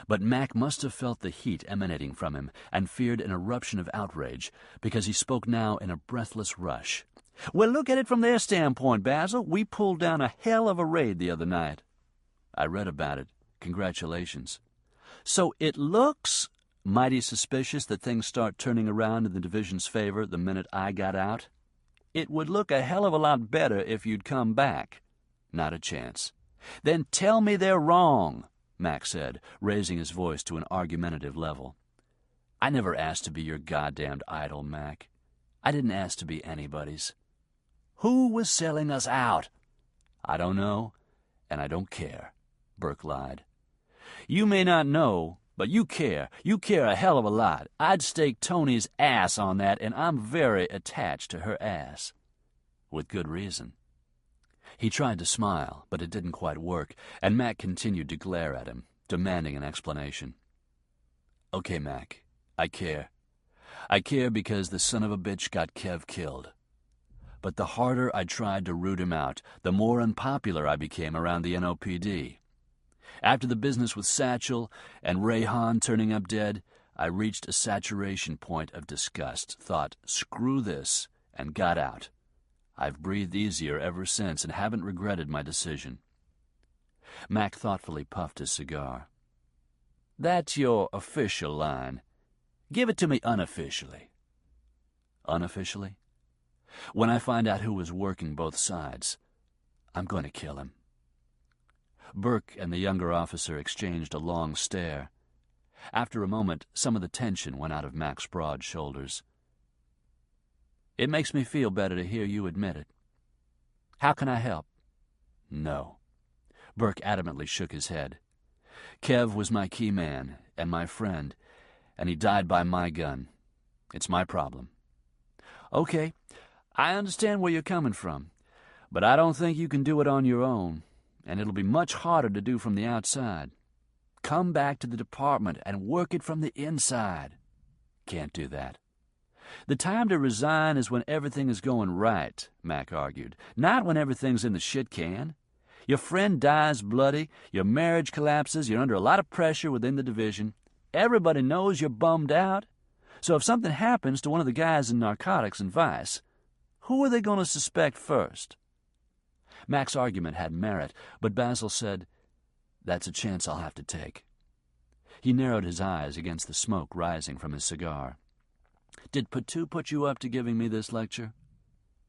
but Mac must have felt the heat emanating from him and feared an eruption of outrage, because he spoke now in a breathless rush. "Well, look at it from their standpoint, Basil. We pulled down a hell of a raid the other night." "I read about it. Congratulations." "So it looks mighty suspicious that things start turning around in the division's favor the minute I got out?" "It would look a hell of a lot better if you'd come back." "Not a chance." "Then tell me they're wrong," Mac said, raising his voice to an argumentative level. "I never asked to be your goddamned idol, Mac. I didn't ask to be anybody's." "Who was selling us out?" "I don't know, and I don't care," Burke lied. "You may not know, but you care. You care a hell of a lot. I'd stake Tony's ass on that, and I'm very attached to her ass." "With good reason." He tried to smile, but it didn't quite work, and Mac continued to glare at him, demanding an explanation. "Okay, Mac, I care. I care because the son of a bitch got Kev killed. But the harder I tried to root him out, the more unpopular I became around the NOPD. After the business with Satchel and Ray Hahn turning up dead, I reached a saturation point of disgust, thought, screw this, and got out. I've breathed easier ever since and haven't regretted my decision. Mac thoughtfully puffed his cigar. That's your official line. Give it to me unofficially. Unofficially? When I find out who was working both sides, I'm going to kill him. Burke and the younger officer exchanged a long stare. After a moment, some of the tension went out of Mac's broad shoulders. It makes me feel better to hear you admit it. How can I help? No. Burke adamantly shook his head. Kev was my key man and my friend, and he died by my gun. It's my problem. Okay, I understand where you're coming from, but I don't think you can do it on your own, and it'll be much harder to do from the outside. Come back to the department and work it from the inside. Can't do that. The time to resign is when everything is going right, Mac argued, not when everything's in the shit can. Your friend dies bloody, your marriage collapses, you're under a lot of pressure within the division. Everybody knows you're bummed out. So if something happens to one of the guys in narcotics and vice, who are they going to suspect first? Mac's argument had merit, but Basil said, That's a chance I'll have to take. He narrowed his eyes against the smoke rising from his cigar. Did Patu put you up to giving me this lecture?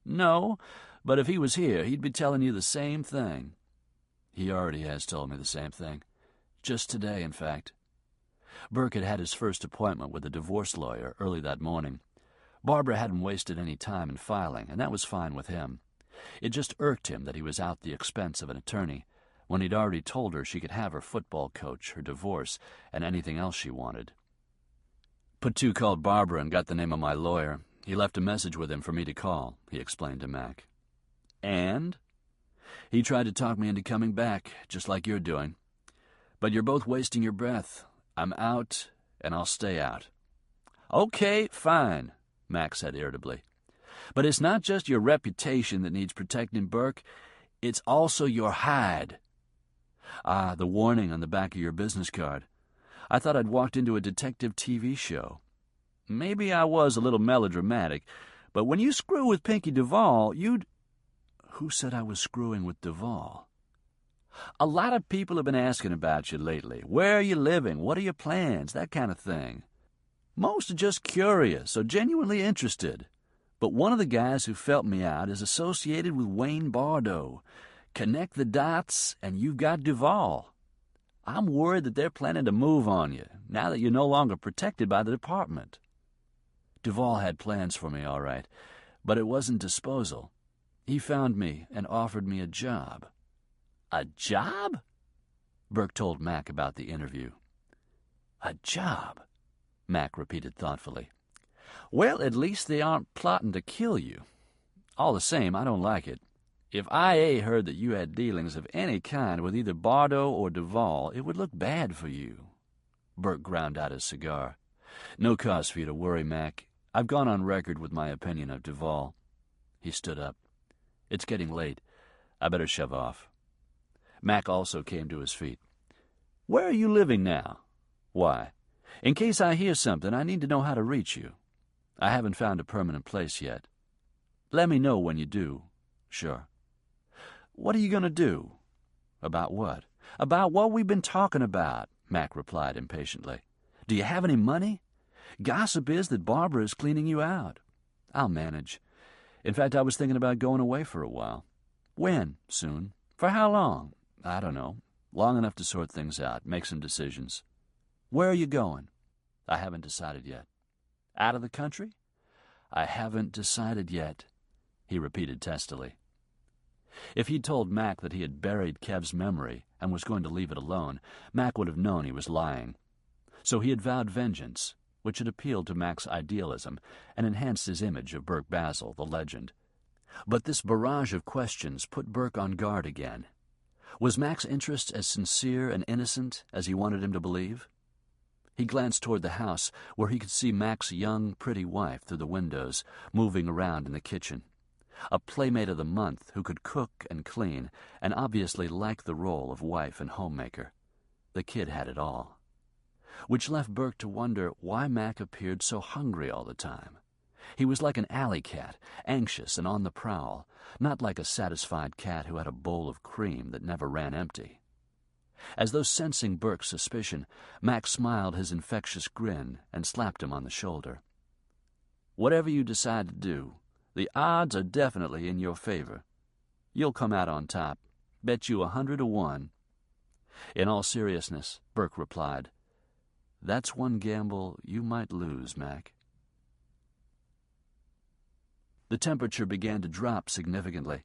No, but if he was here, he'd be telling you the same thing. He already has told me the same thing. Just today, in fact. Burke had had his first appointment with a divorce lawyer early that morning. Barbara hadn't wasted any time in filing, and that was fine with him. It just irked him that he was out the expense of an attorney, when he'd already told her she could have her football coach, her divorce, and anything else she wanted. Patu called Barbara and got the name of my lawyer. He left a message with him for me to call, he explained to Mac. And? He tried to talk me into coming back, just like you're doing. But you're both wasting your breath. I'm out, and I'll stay out. Okay, fine, Mac said irritably. But it's not just your reputation that needs protecting, Burke. It's also your hide. Ah, the warning on the back of your business card. I thought I'd walked into a detective TV show. Maybe I was a little melodramatic, but when you screw with Pinky Duval, you'd... Who said I was screwing with Duval? A lot of people have been asking about you lately. Where are you living? What are your plans? That kind of thing. Most are just curious or genuinely interested. But one of the guys who felt me out is associated with Wayne Bardo. Connect the dots, and you've got Duval. I'm worried that they're planning to move on you, now that you're no longer protected by the department. Duval had plans for me, all right, but it wasn't disposal. He found me and offered me a job. A job? Burke told Mac about the interview. A job, Mac repeated thoughtfully. Well, at least they aren't plotting to kill you. All the same, I don't like it. If IA heard that you had dealings of any kind with either Bardo or Duval, it would look bad for you. Burke ground out his cigar. No cause for you to worry, Mac. I've gone on record with my opinion of Duval. He stood up. It's getting late. I better shove off. Mac also came to his feet. Where are you living now? Why? In case I hear something, I need to know how to reach you. I haven't found a permanent place yet. Let me know when you do. Sure. What are you going to do? About what? About what we've been talking about, Mac replied impatiently. Do you have any money? Gossip is that Barbara is cleaning you out. I'll manage. In fact, I was thinking about going away for a while. When? Soon. For how long? I don't know. Long enough to sort things out, make some decisions. Where are you going? I haven't decided yet. Out of the country? I haven't decided yet, he repeated testily. If he'd told Mac that he had buried Kev's memory and was going to leave it alone, Mac would have known he was lying. So he had vowed vengeance, which had appealed to Mac's idealism and enhanced his image of Burke Basil, the legend. But this barrage of questions put Burke on guard again. Was Mac's interest as sincere and innocent as he wanted him to believe? He glanced toward the house, where he could see Mac's young, pretty wife through the windows, moving around in the kitchen. A playmate of the month who could cook and clean, and obviously liked the role of wife and homemaker. The kid had it all. which left Burke to wonder why Mac appeared so hungry all the time. He was like an alley cat, anxious and on the prowl, not like a satisfied cat who had a bowl of cream that never ran empty. As though sensing Burke's suspicion, Mac smiled his infectious grin and slapped him on the shoulder. "Whatever you decide to do, the odds are definitely in your favor. You'll come out on top. Bet you 100-to-1. In all seriousness, Burke replied, "That's one gamble you might lose, Mac." The temperature began to drop significantly,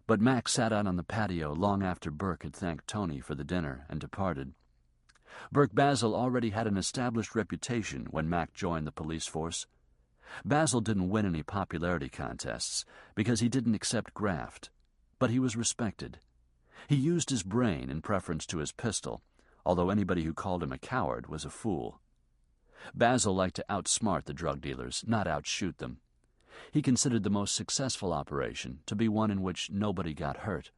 but Mac sat out on the patio long after Burke had thanked Tony for the dinner and departed. Burke Basil already had an established reputation when Mac joined the police force. Basil didn't win any popularity contests because he didn't accept graft, but he was respected. He used his brain in preference to his pistol, although anybody who called him a coward was a fool. Basil liked to outsmart the drug dealers, not outshoot them. He considered the most successful operation to be one in which nobody got hurt.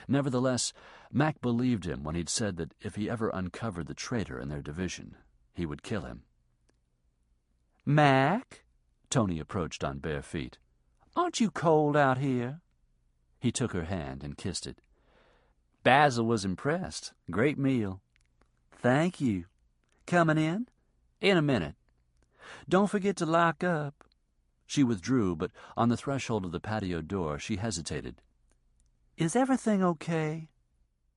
Nevertheless, Mac believed him when he'd said that if he ever uncovered the traitor in their division, he would kill him.
"Mac,"
Tony approached on bare feet.
"aren't you cold out here?"
He took her hand and kissed it.
Basil was impressed. Great meal. "Thank you. Coming in?" "In a minute. Don't forget to lock up."
She withdrew, but on the threshold of the patio door she hesitated.
"Is everything okay?"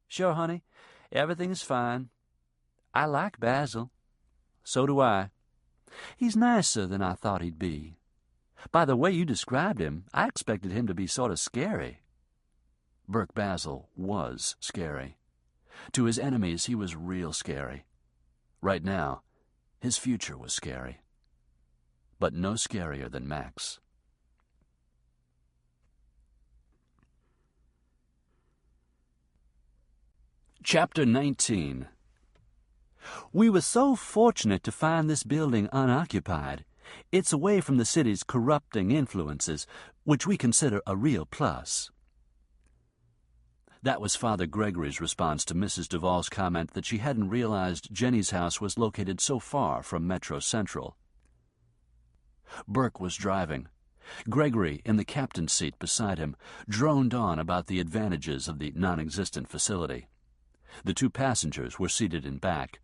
"Sure, honey. Everything's fine. I like Basil."
"So do I."
"He's nicer than I thought he'd be. By the way you described him, I expected him to be sort of scary."
Burke Basil was scary. To his enemies, he was real scary. Right now, his future was scary. But no scarier than Mac's. Chapter 19.
"We were so fortunate to find this building unoccupied. It's away from the city's corrupting influences, which we consider a real plus."
That was Father Gregory's response to Mrs. Duvall's comment that she hadn't realized Jenny's house was located so far from Metro Central. Burke was driving. Gregory, in the captain's seat beside him, droned on about the advantages of the non-existent facility. The two passengers were seated in back.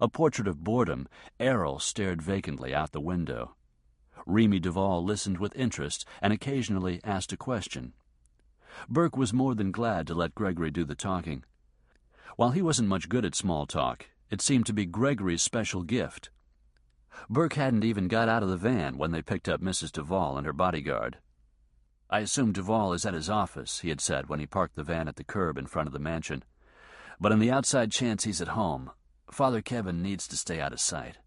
A portrait of boredom, Errol stared vacantly out the window. Remy Duvall listened with interest and occasionally asked a question. Burke was more than glad to let Gregory do the talking. While he wasn't much good at small talk, it seemed to be Gregory's special gift. Burke hadn't even got out of the van when they picked up Mrs. Duvall and her bodyguard. "I assume Duvall is at his office," he had said when he parked the van at the curb in front of the mansion. "But on the outside chance he's at home, Father Kevin needs to stay out of sight."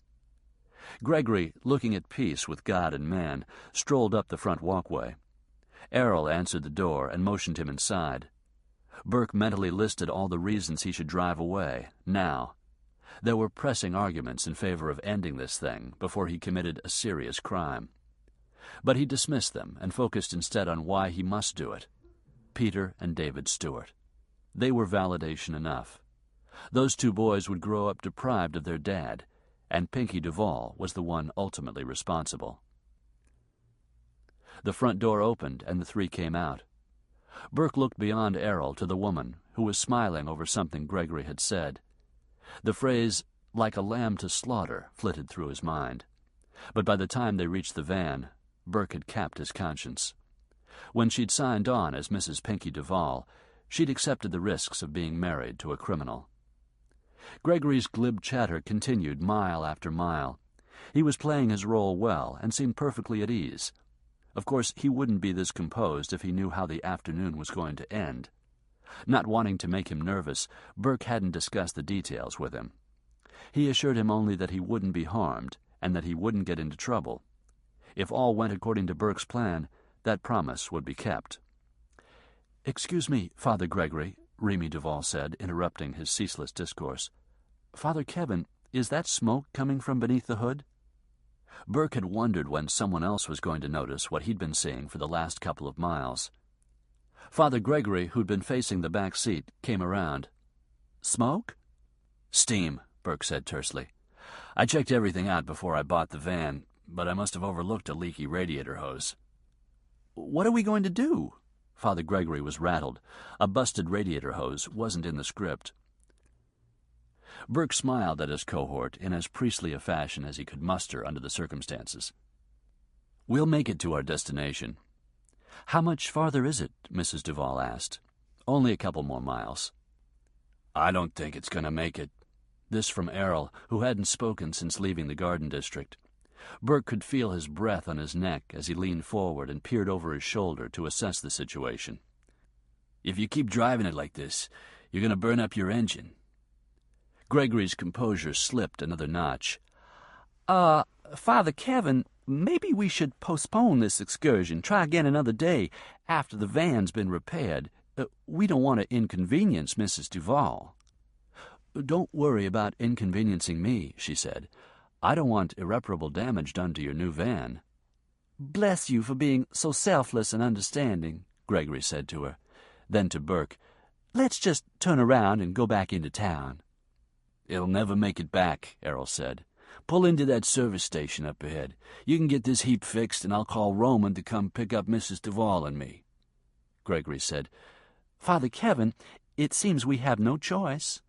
Gregory, looking at peace with God and man, strolled up the front walkway. Errol answered the door and motioned him inside. Burke mentally listed all the reasons he should drive away, now. There were pressing arguments in favor of ending this thing before he committed a serious crime. But he dismissed them and focused instead on why he must do it. Peter and David Stewart. They were validation enough. Those two boys would grow up deprived of their dad, and Pinky Duvall was the one ultimately responsible. The front door opened and the three came out. Burke looked beyond Errol to the woman, who was smiling over something Gregory had said. The phrase, "like a lamb to slaughter," flitted through his mind. But by the time they reached the van, Burke had capped his conscience. When she'd signed on as Mrs. Pinky Duvall, she'd accepted the risks of being married to a criminal. Gregory's glib chatter continued mile after mile. He was playing his role well and seemed perfectly at ease. Of course, he wouldn't be this composed if he knew how the afternoon was going to end. Not wanting to make him nervous, Burke hadn't discussed the details with him. He assured him only that he wouldn't be harmed and that he wouldn't get into trouble. If all went according to Burke's plan, that promise would be kept. "Excuse me, Father Gregory," Remy Duvall said, interrupting his ceaseless discourse. "Father Kevin, is that smoke coming from beneath the hood?" Burke had wondered when someone else was going to notice what he'd been seeing for the last couple of miles. Father Gregory, who'd been facing the back seat, came around. "Smoke?" "Steam," Burke said tersely. "I checked everything out before I bought the van, but I must have overlooked a leaky radiator hose."
"What are we going to do?" Father Gregory was rattled. A busted radiator hose wasn't in the script.
Burke smiled at his cohort in as priestly a fashion as he could muster under the circumstances. "We'll make it to our destination."
"How much farther is it?" Mrs. Duval asked.
"Only a couple more miles." "I don't think it's going to make it." This from Errol, who hadn't spoken since leaving the Garden District. Burke could feel his breath on his neck as he leaned forward and peered over his shoulder to assess the situation. "If you keep driving it like this, you're going to burn up your engine." Gregory's composure slipped another notch.
Father Kevin, maybe we should postpone this excursion, try again another day after the van's been repaired. We don't want to inconvenience Mrs. Duval."
"Don't worry about inconveniencing me," she said. "I don't want irreparable damage done to your new van."
"Bless you for being so selfless and understanding," Gregory said to her. Then to Burke, "Let's just turn around and go back into town."
"It'll never make it back," Errol said. "Pull into that service station up ahead. You can get this heap fixed, and I'll call Roman to come pick up Mrs. Duval and me."
Gregory said, "Father Kevin, it seems we have no choice."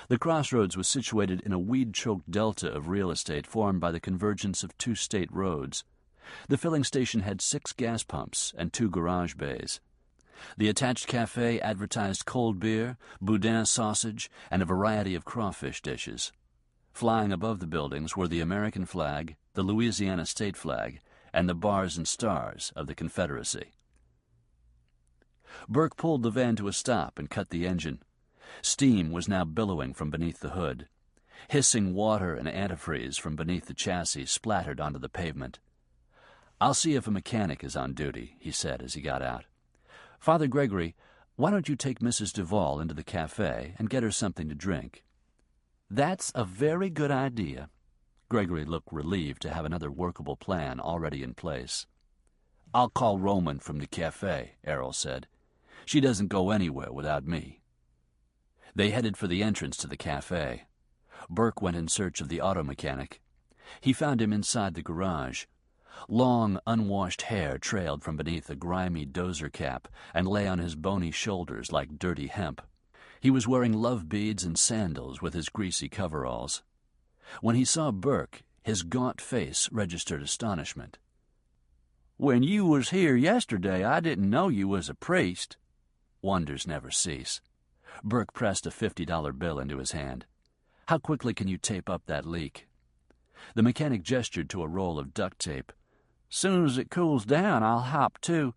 The crossroads was situated in a weed-choked delta of real estate formed by the convergence of two state roads. The filling station had 6 gas pumps and 2 garage bays. The attached cafe advertised cold beer, boudin sausage, and a variety of crawfish dishes. Flying above the buildings were the American flag, the Louisiana state flag, and the bars and stars of the Confederacy. Burke pulled the van to a stop and cut the engine. Steam was now billowing from beneath the hood. Hissing water and antifreeze from beneath the chassis splattered onto the pavement. "I'll see if a mechanic is on duty," he said as he got out. "Father Gregory, why don't you take Mrs. Duval into the cafe and get her something to drink?"
"That's a very good idea."
Gregory looked relieved to have another workable plan already in place. "I'll call Roman from the cafe," Errol said. "She doesn't go anywhere without me." They headed for the entrance to the cafe. Burke went in search of the auto mechanic. He found him inside the garage. Long, unwashed hair trailed from beneath a grimy dozer cap and lay on his bony shoulders like dirty hemp. He was wearing love beads and sandals with his greasy coveralls. When he saw Burke, his gaunt face registered astonishment.
"When you was here yesterday, I didn't know you was a priest."
Wonders never cease. Burke pressed a $50 bill into his hand. "How quickly can you tape up that leak?" The mechanic gestured to a roll of duct tape.
"Soon as it cools down, I'll hop to.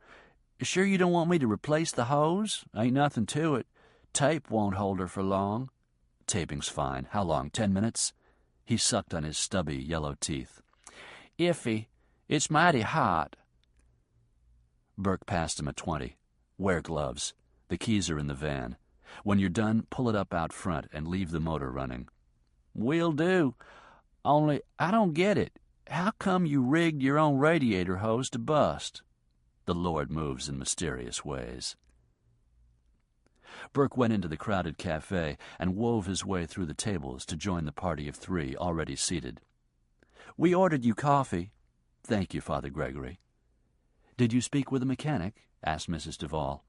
Sure you don't want me to replace the hose? Ain't nothing to it. Tape won't hold her for long."
"Taping's fine. How long, 10 minutes?" He sucked on his stubby yellow teeth.
"Iffy. It's mighty hot."
Burke passed him a 20. "Wear gloves. The keys are in the van. When you're done, pull it up out front and leave the motor running."
"Will do. Only I don't get it. How come you rigged your own radiator hose to bust?"
"The Lord moves in mysterious ways." Burke went into the crowded cafe and wove his way through the tables to join the party of 3 already seated.
"We ordered you coffee."
"Thank you, Father Gregory." "Did you speak with a mechanic?" asked Mrs. Duval.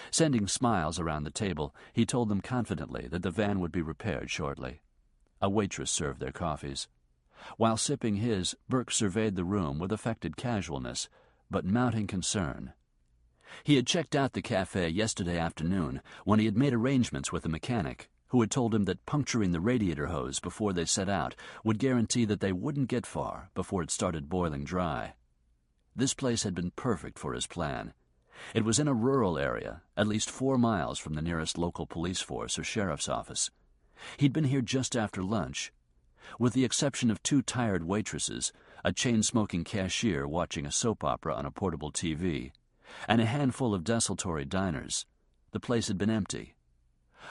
Sending smiles around the table, he told them confidently that the van would be repaired shortly. A waitress served their coffees. While sipping his, Burke surveyed the room with affected casualness, but mounting concern. He had checked out the cafe yesterday afternoon when he had made arrangements with a mechanic, who had told him that puncturing the radiator hose before they set out would guarantee that they wouldn't get far before it started boiling dry. This place had been perfect for his plan. It was in a rural area, at least 4 miles from the nearest local police force or sheriff's office. He'd been here just after lunch. With the exception of 2 tired waitresses, a chain-smoking cashier watching a soap opera on a portable TV, and a handful of desultory diners, the place had been empty.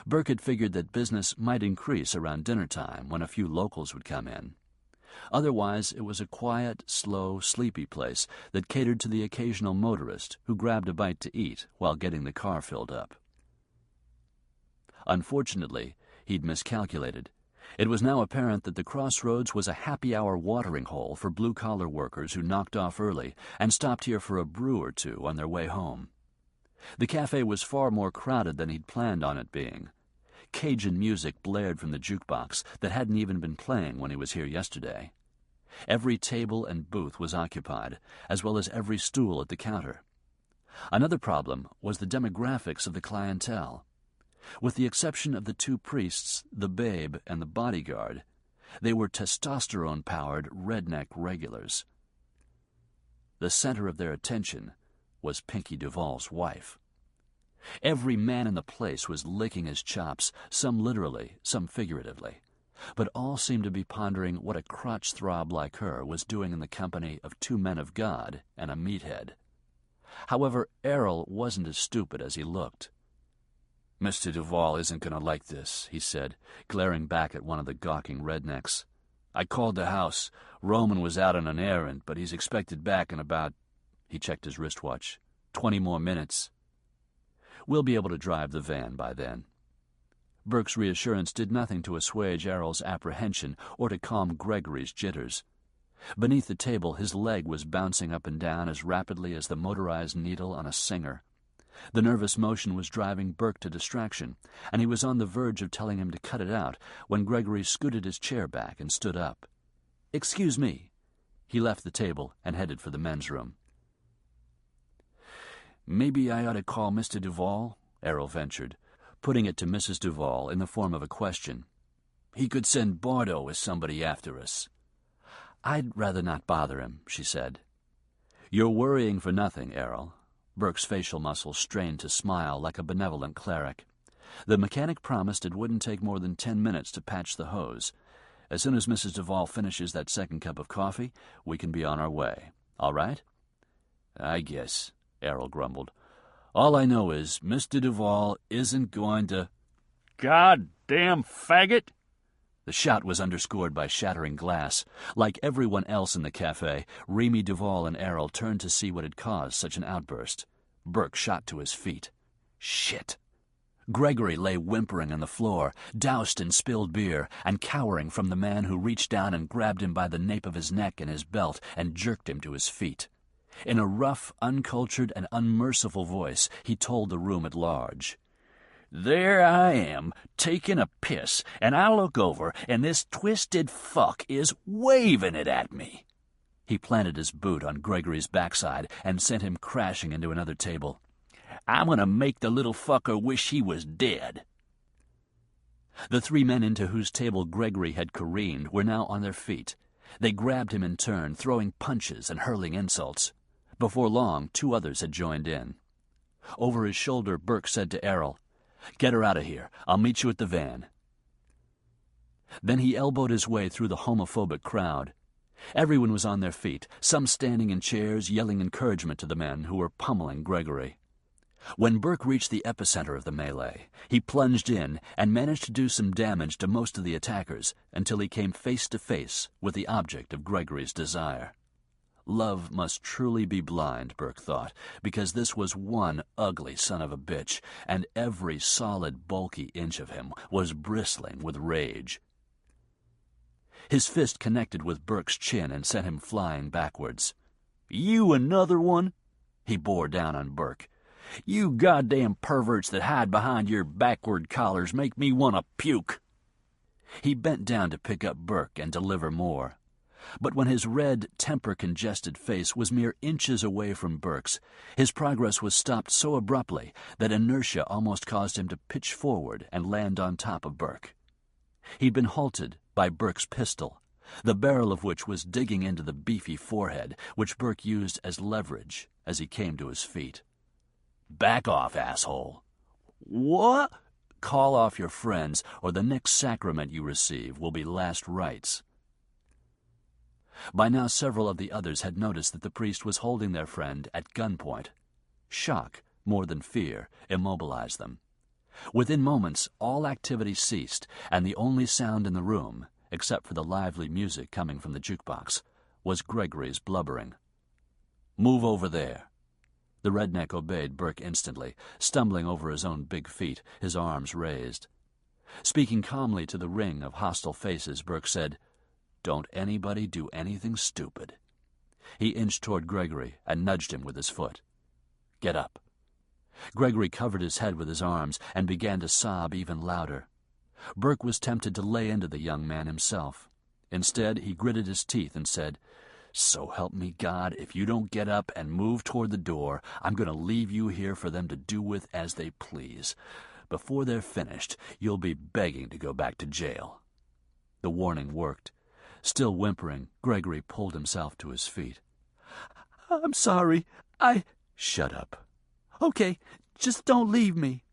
Burke had figured that business might increase around dinner time when a few locals would come in. Otherwise, it was a quiet, slow, sleepy place that catered to the occasional motorist who grabbed a bite to eat while getting the car filled up. Unfortunately, He'd miscalculated. It was now apparent that the crossroads was a happy-hour watering hole for blue-collar workers who knocked off early and stopped here for a brew or two on their way home. The cafe was far more crowded than he'd planned on it being. Cajun music blared from the jukebox that hadn't even been playing when he was here yesterday. Every table and booth was occupied, as well as every stool at the counter. Another problem was the demographics of the clientele. With the exception of the two priests, the babe, and the bodyguard, they were testosterone-powered redneck regulars. The center of their attention was Pinky Duval's wife. Every man in the place was licking his chops, some literally, some figuratively, but all seemed to be pondering what a crotch throb like her was doing in the company of two men of God and a meathead. However, Errol wasn't as stupid as he looked. "Mr. Duval isn't going to like this," he said, glaring back at one of the gawking rednecks. "I called the house. Roman was out on an errand, but he's expected back in about," he checked his wristwatch, 20 more minutes. "We'll be able to drive the van by then." Burke's reassurance did nothing to assuage Errol's apprehension or to calm Gregory's jitters. Beneath the table, his leg was bouncing up and down as rapidly as the motorized needle on a singer. The nervous motion was driving Burke to distraction, and he was on the verge of telling him to cut it out when Gregory scooted his chair back and stood up. "Excuse me." He left the table and headed for the men's room. "Maybe I ought to call Mr. Duval," Errol ventured, putting it to Mrs. Duval in the form of a question. "He could send Bardo with somebody after us." "I'd rather not bother him," she said. "You're worrying for nothing, Errol." Burke's facial muscles strained to smile like a benevolent cleric. The mechanic promised it wouldn't take more than 10 minutes to patch the hose. As soon as Mrs. Duval finishes that second cup of coffee, we can be on our way. All right? "I guess," Errol grumbled. "All I know is Mr. Duval isn't going to—" "Goddamn faggot!" The shout was underscored by shattering glass. Like everyone else in the cafe, Remy Duval and Errol turned to see what had caused such an outburst. Burke shot to his feet. Shit! Gregory lay whimpering on the floor, doused in spilled beer, and cowering from the man who reached down and grabbed him by the nape of his neck and his belt and jerked him to his feet. In a rough, uncultured, and unmerciful voice, he told the room at large, "There I am, taking a piss, and I look over, and this twisted fuck is waving it at me." He planted his boot on Gregory's backside and sent him crashing into another table. "I'm going to make the little fucker wish he was dead." The three men into whose table Gregory had careened were now on their feet. They grabbed him in turn, throwing punches and hurling insults. Before long, 2 others had joined in. Over his shoulder, Burke said to Errol, "Get her out of here. I'll meet you at the van." Then he elbowed his way through the homophobic crowd. Everyone was on their feet, some standing in chairs, yelling encouragement to the men who were pummeling Gregory. When Burke reached the epicenter of the melee, he plunged in and managed to do some damage to most of the attackers until he came face to face with the object of Gregory's desire. Love must truly be blind, Burke thought, because this was one ugly son of a bitch, and every solid, bulky inch of him was bristling with rage. His fist connected with Burke's chin and sent him flying backwards. "You another one?" He bore down on Burke. "You goddamn perverts that hide behind your backward collars make me want to puke." He bent down to pick up Burke and deliver more. But when his red, temper-congested face was mere inches away from Burke's, his progress was stopped so abruptly that inertia almost caused him to pitch forward and land on top of Burke. He'd been halted by Burke's pistol, the barrel of which was digging into the beefy forehead, which Burke used as leverage as he came to his feet. "Back off, asshole." "What?" "Call off your friends, or the next sacrament you receive will be last rites." By now several of the others had noticed that the priest was holding their friend at gunpoint. Shock, more than fear, immobilized them. Within moments, all activity ceased, and the only sound in the room, except for the lively music coming from the jukebox, was Gregory's blubbering. "Move over there." The redneck obeyed Burke instantly, stumbling over his own big feet, his arms raised. Speaking calmly to the ring of hostile faces, Burke said, "Don't anybody do anything stupid." He inched toward Gregory and nudged him with his foot. "Get up." Gregory covered his head with his arms and began to sob even louder. Burke was tempted to lay into the young man himself. Instead, he gritted his teeth and said, "So help me God, if you don't get up and move toward the door, I'm going to leave you here for them to do with as they please. Before they're finished, you'll be begging to go back to jail." The warning worked. Still whimpering, Gregory pulled himself to his feet.
"I'm sorry.
"Shut up."
Okay, just don't leave me."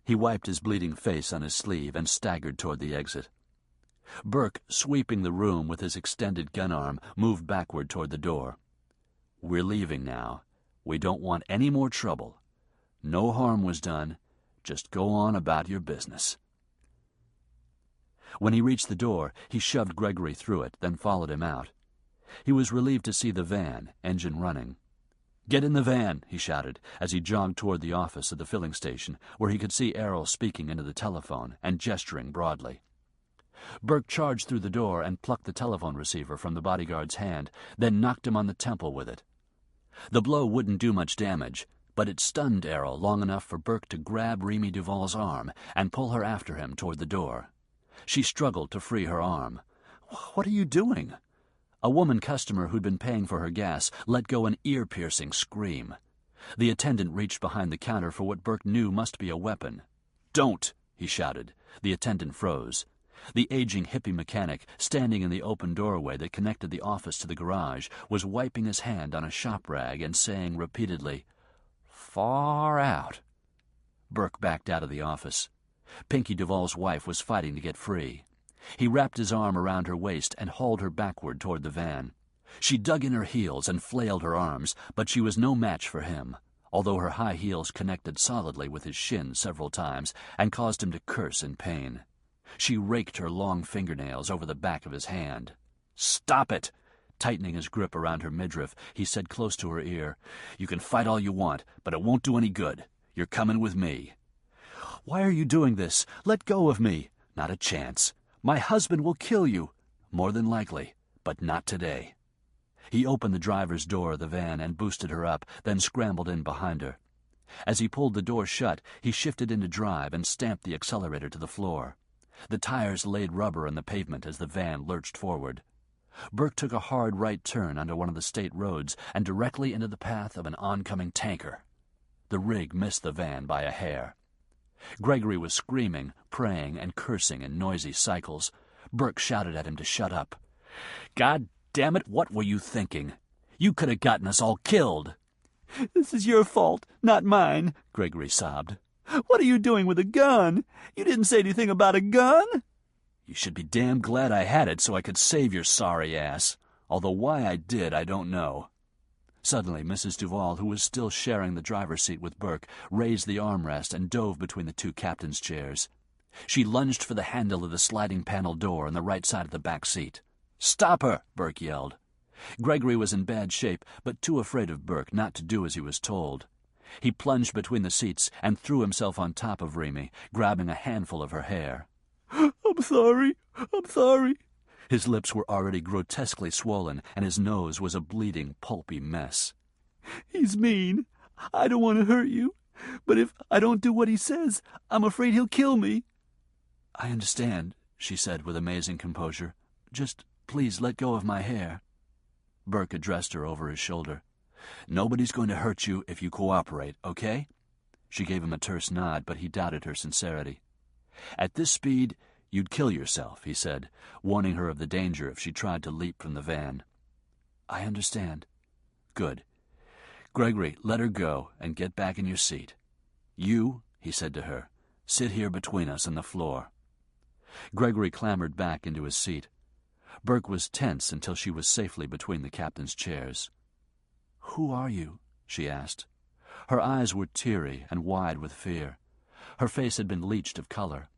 He wiped his bleeding face on his sleeve and staggered toward the exit. Burke, sweeping the room with his extended gun arm, moved backward toward the door. "We're leaving now. We don't want any more trouble. No harm was done. Just go on about your business." When he reached the door, he shoved Gregory through it, then followed him out. He was relieved to see the van, engine running. "Get in the van," he shouted, as he jogged toward the office of the filling station, where he could see Errol speaking into the telephone and gesturing broadly. Burke charged through the door and plucked the telephone receiver from the bodyguard's hand, then knocked him on the temple with it. The blow wouldn't do much damage, but it stunned Errol long enough for Burke to grab Remy Duval's arm and pull her after him toward the door. She struggled to free her arm. "What are you doing?" A woman customer who'd been paying for her gas let go an ear-piercing scream. The attendant reached behind the counter for what Burke knew must be a weapon. "Don't!" he shouted. The attendant froze. The aging hippie mechanic, standing in the open doorway that connected the office to the garage, was wiping his hand on a shop rag and saying repeatedly, "Far out." Burke backed out of the office. Pinky Duval's wife was fighting to get free. He wrapped his arm around her waist and hauled her backward toward the van. She dug in her heels and flailed her arms, but she was no match for him, although her high heels connected solidly with his shin several times and caused him to curse in pain. She raked her long fingernails over the back of his hand. "Stop it!" Tightening his grip around her midriff, he said close to her ear, "You can fight all you want, but it won't do any good. You're coming with me." "Why are you doing this? Let go of me." "Not a chance. My husband will kill you." "More than likely, but not today." He opened the driver's door of the van and boosted her up, then scrambled in behind her. As he pulled the door shut, he shifted into drive and stamped the accelerator to the floor. The tires laid rubber on the pavement as the van lurched forward. Burke took a hard right turn onto one of the state roads and directly into the path of an oncoming tanker. The rig missed the van by a hair. Gregory was screaming, praying, and cursing in noisy cycles. Burke shouted at him to shut up. "God damn it, what were you thinking? You could have gotten us all killed."
"This is your fault, not mine," Gregory sobbed. "What are you doing with a gun? You didn't say anything about a gun."
"You should be damn glad I had it so I could save your sorry ass. Although why I did, I don't know." Suddenly, Mrs. Duval, who was still sharing the driver's seat with Burke, raised the armrest and dove between the two captain's chairs. She lunged for the handle of the sliding panel door on the right side of the back seat. "Stop her!" Burke yelled. Gregory was in bad shape, but too afraid of Burke not to do as he was told. He plunged between the seats and threw himself on top of Remy, grabbing a handful of her hair.
I'm sorry.
His lips were already grotesquely swollen, and his nose was a bleeding, pulpy mess.
"He's mean. I don't want to hurt you, but if I don't do what he says, I'm afraid he'll kill me."
"I understand," she said with amazing composure. "Just please let go of my hair." Burke addressed her over his shoulder. "Nobody's going to hurt you if you cooperate, okay?" She gave him a terse nod, but he doubted her sincerity. "At this speed, you'd kill yourself," he said, warning her of the danger if she tried to leap from the van. "I understand." "Good. Gregory, let her go and get back in your seat. You," he said to her, "sit here between us on the floor." Gregory clambered back into his seat. Burke was tense until she was safely between the captain's chairs. "Who are you?" she asked. Her eyes were teary and wide with fear. Her face had been bleached of color.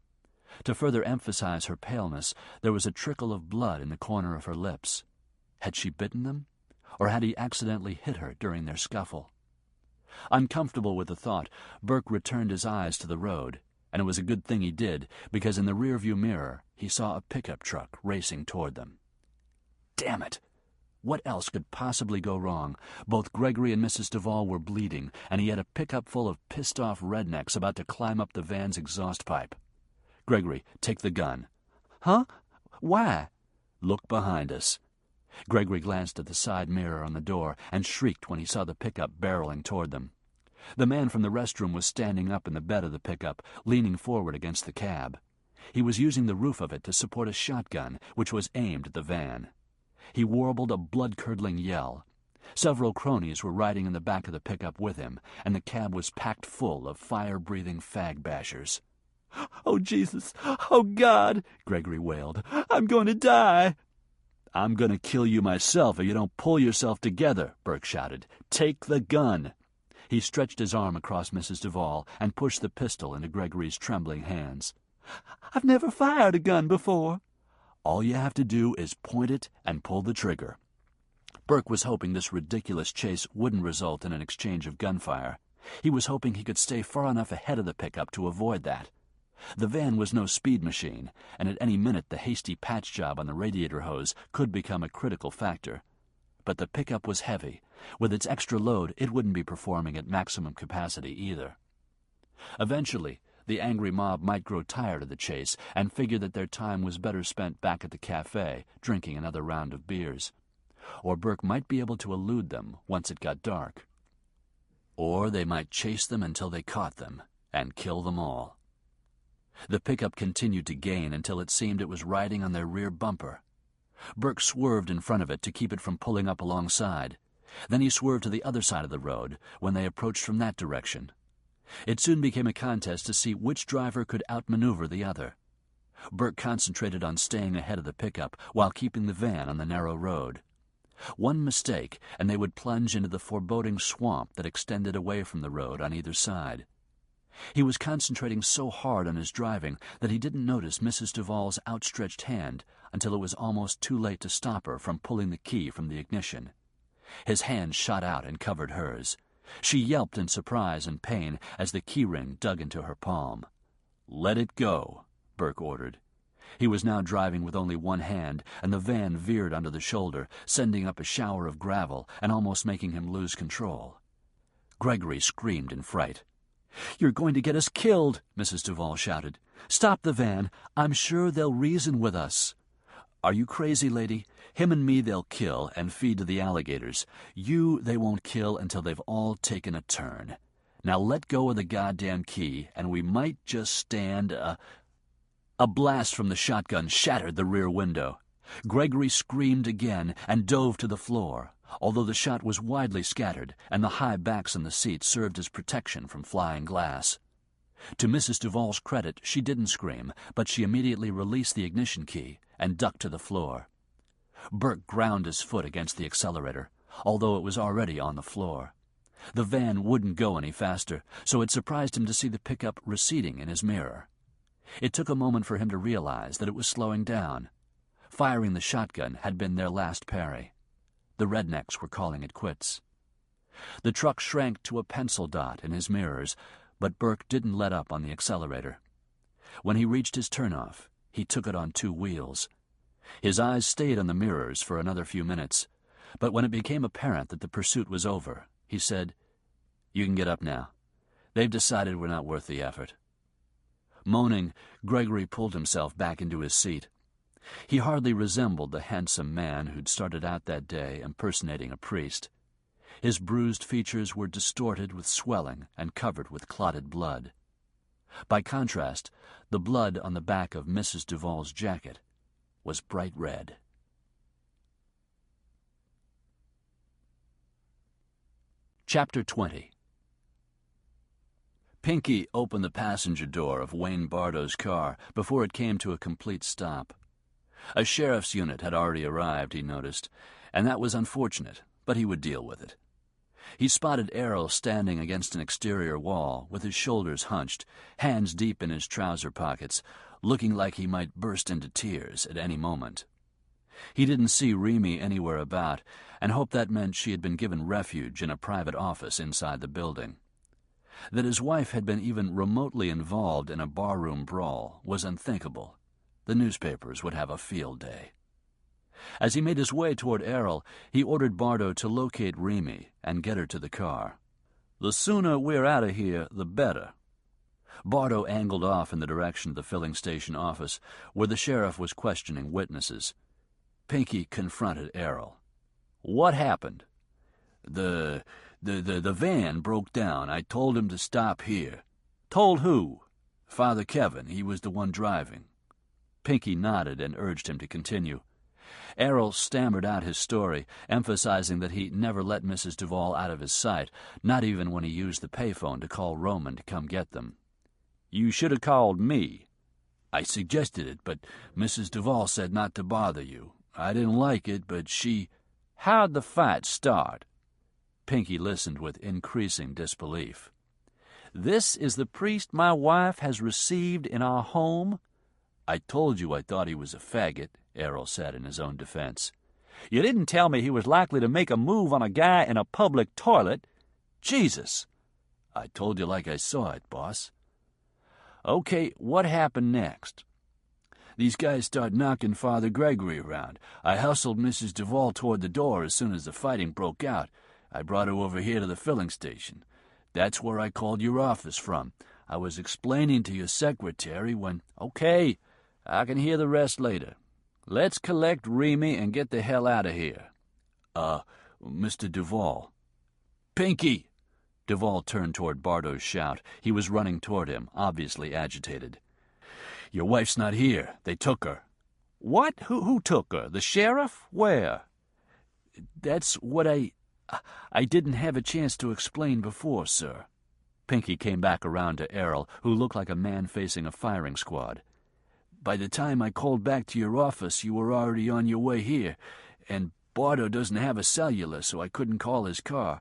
To further emphasize her paleness, there was a trickle of blood in the corner of her lips. Had she bitten them? Or had he accidentally hit her during their scuffle? Uncomfortable with the thought, Burke returned his eyes to the road. And it was a good thing he did, because in the rearview mirror he saw a pickup truck racing toward them. Damn it! What else could possibly go wrong? Both Gregory and Mrs. Duvall were bleeding, and he had a pickup full of pissed-off rednecks about to climb up the van's exhaust pipe. "Gregory, take the gun."
"Huh? Why?"
"Look behind us." Gregory glanced at the side mirror on the door and shrieked when he saw the pickup barreling toward them. The man from the restroom was standing up in the bed of the pickup, leaning forward against the cab. He was using the roof of it to support a shotgun, which was aimed at the van. He warbled a blood-curdling yell. Several cronies were riding in the back of the pickup with him, and the cab was packed full of fire-breathing fag-bashers.
"Oh, Jesus! Oh, God!" Gregory wailed. "I'm going to die!"
"I'm going to kill you myself if you don't pull yourself together," Burke shouted. "Take the gun." He stretched his arm across Mrs. Duvall and pushed the pistol into Gregory's trembling hands.
"I've never fired a gun before."
"All you have to do is point it and pull the trigger." Burke was hoping this ridiculous chase wouldn't result in an exchange of gunfire. He was hoping he could stay far enough ahead of the pickup to avoid that. The van was no speed machine, and at any minute the hasty patch job on the radiator hose could become a critical factor. But the pickup was heavy. With its extra load, it wouldn't be performing at maximum capacity either. Eventually, the angry mob might grow tired of the chase and figure that their time was better spent back at the cafe, drinking another round of beers. Or Burke might be able to elude them once it got dark. Or they might chase them until they caught them and kill them all. The pickup continued to gain until it seemed it was riding on their rear bumper. Burke swerved in front of it to keep it from pulling up alongside. Then he swerved to the other side of the road when they approached from that direction. It soon became a contest to see which driver could outmaneuver the other. Burke concentrated on staying ahead of the pickup while keeping the van on the narrow road. One mistake, and they would plunge into the foreboding swamp that extended away from the road on either side. He was concentrating so hard on his driving that he didn't notice Mrs. Duvall's outstretched hand until it was almost too late to stop her from pulling the key from the ignition. His hand shot out and covered hers. She yelped in surprise and pain as the keyring dug into her palm. "Let it go," Burke ordered. He was now driving with only one hand, and the van veered under the shoulder, sending up a shower of gravel and almost making him lose control. Gregory screamed in fright.
"You're going to get us killed," Mrs. Duvall shouted. "Stop the van. I'm sure they'll reason with us."
"Are you crazy, lady? Him and me they'll kill and feed to the alligators. You they won't kill until they've all taken a turn. Now let go of the goddamn key, and we might just stand A blast from the shotgun shattered the rear window. Gregory screamed again and dove to the floor, although the shot was widely scattered and the high backs on the seats served as protection from flying glass. To Mrs. Duvall's credit, she didn't scream, but she immediately released the ignition key and ducked to the floor. Burke ground his foot against the accelerator, although it was already on the floor. The van wouldn't go any faster, so it surprised him to see the pickup receding in his mirror. It took a moment for him to realize that it was slowing down. Firing the shotgun had been their last parry. The rednecks were calling it quits. The truck shrank to a pencil dot in his mirrors, but Burke didn't let up on the accelerator. When he reached his turnoff, he took it on two wheels. His eyes stayed on the mirrors for another few minutes, but when it became apparent that the pursuit was over, he said, "You can get up now. They've decided we're not worth the effort." Moaning, Gregory pulled himself back into his seat. He hardly resembled the handsome man who'd started out that day impersonating a priest. His bruised features were distorted with swelling and covered with clotted blood. By contrast, the blood on the back of Mrs. Duvall's jacket was bright red. Chapter 20. Pinky opened the passenger door of Wayne Bardo's car before it came to a complete stop. A sheriff's unit had already arrived, he noticed, and that was unfortunate, but he would deal with it. He spotted Errol standing against an exterior wall, with his shoulders hunched, hands deep in his trouser pockets, looking like he might burst into tears at any moment. He didn't see Remy anywhere about, and hoped that meant she had been given refuge in a private office inside the building. That his wife had been even remotely involved in a barroom brawl was unthinkable. The newspapers would have a field day. As he made his way toward Errol, he ordered Bardo to locate Remy and get her to the car. "The sooner we're out of here, the better." Bardo angled off in the direction of the filling station office, where the sheriff was questioning witnesses. Pinky confronted Errol. "What happened?" The van broke down. I told him to stop here." "Told who?" "Father Kevin. He was the one driving." Pinky nodded and urged him to continue. Errol stammered out his story, emphasizing that he never let Mrs. Duval out of his sight, not even when he used the payphone to call Roman to come get them.
"You should have called me."
"I suggested it, but Mrs. Duval said not to bother you. I didn't like it, but she—"
"How'd the fight start?"
Pinky listened with increasing disbelief.
"This is the priest my wife has received in our home?"
"I told you I thought he was a faggot," Errol said in his own defense.
"You didn't tell me he was likely to make a move on a guy in a public toilet."
"Jesus!" "I told you like I saw it, boss."
"Okay, what happened next?"
"These guys start knocking Father Gregory around. I hustled Mrs. Duval toward the door as soon as the fighting broke out. I brought her over here to the filling station. That's where I called your office from. I was explaining to your secretary when—"
"Okay, I can hear the rest later. Let's collect Remy and get the hell out of here."
Mr. Duval."
"Pinky!"
Duval turned toward Bardo's shout. He was running toward him, obviously agitated. "Your wife's not here. They took her."
"What? Who took her? The sheriff? Where?"
"That's what I didn't have a chance to explain before, sir." Pinky came back around to Errol, who looked like a man facing a firing squad. "By the time I called back to your office, you were already on your way here, and Bardo doesn't have a cellular, so I couldn't call his car.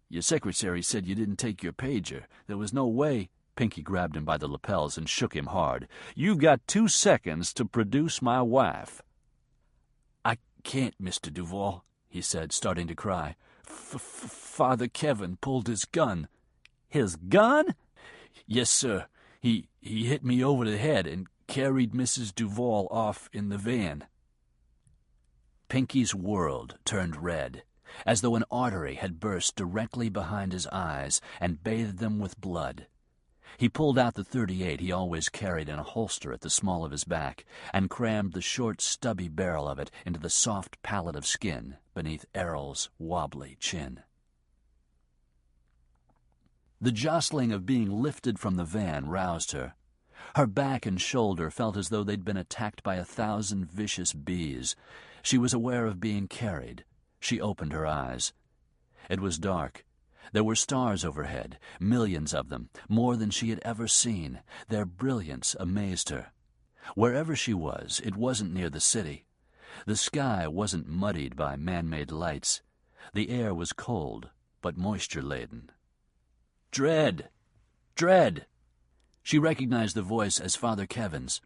Your secretary said you didn't take your pager. There was no way—"
Pinky grabbed him by the lapels and shook him hard. "You've got 2 seconds to produce my wife."
"I can't, Mr. Duval," he said, starting to cry. "Father Kevin pulled his gun."
"His gun?"
"Yes, sir. He hit me over the head and carried Mrs. Duval off in the van." Pinky's world turned red, as though an artery had burst directly behind his eyes and bathed them with blood. He pulled out the .38 he always carried in a holster at the small of his back and crammed the short, stubby barrel of it into the soft pallet of skin beneath Errol's wobbly chin. The jostling of being lifted from the van roused her. Her back and shoulder felt as though they'd been attacked by 1,000 vicious bees. She was aware of being carried. She opened her eyes. It was dark. There were stars overhead, millions of them, more than she had ever seen. Their brilliance amazed her. Wherever she was, it wasn't near the city. The sky wasn't muddied by man-made lights. The air was cold, but moisture-laden. "Dread! Dread!" She recognized the voice as Father Kevin's.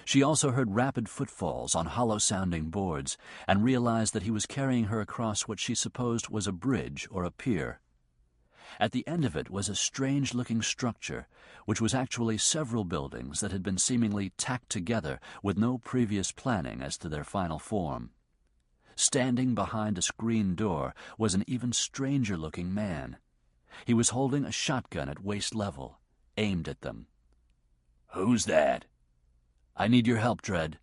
She also heard rapid footfalls on hollow-sounding boards and realized that he was carrying her across what she supposed was a bridge or a pier. At the end of it was a strange-looking structure, which was actually several buildings that had been seemingly tacked together with no previous planning as to their final form. Standing behind a screen door was an even stranger-looking man. He was holding a shotgun at waist level, aimed at them. "Who's that?" "I need your help, Dredd."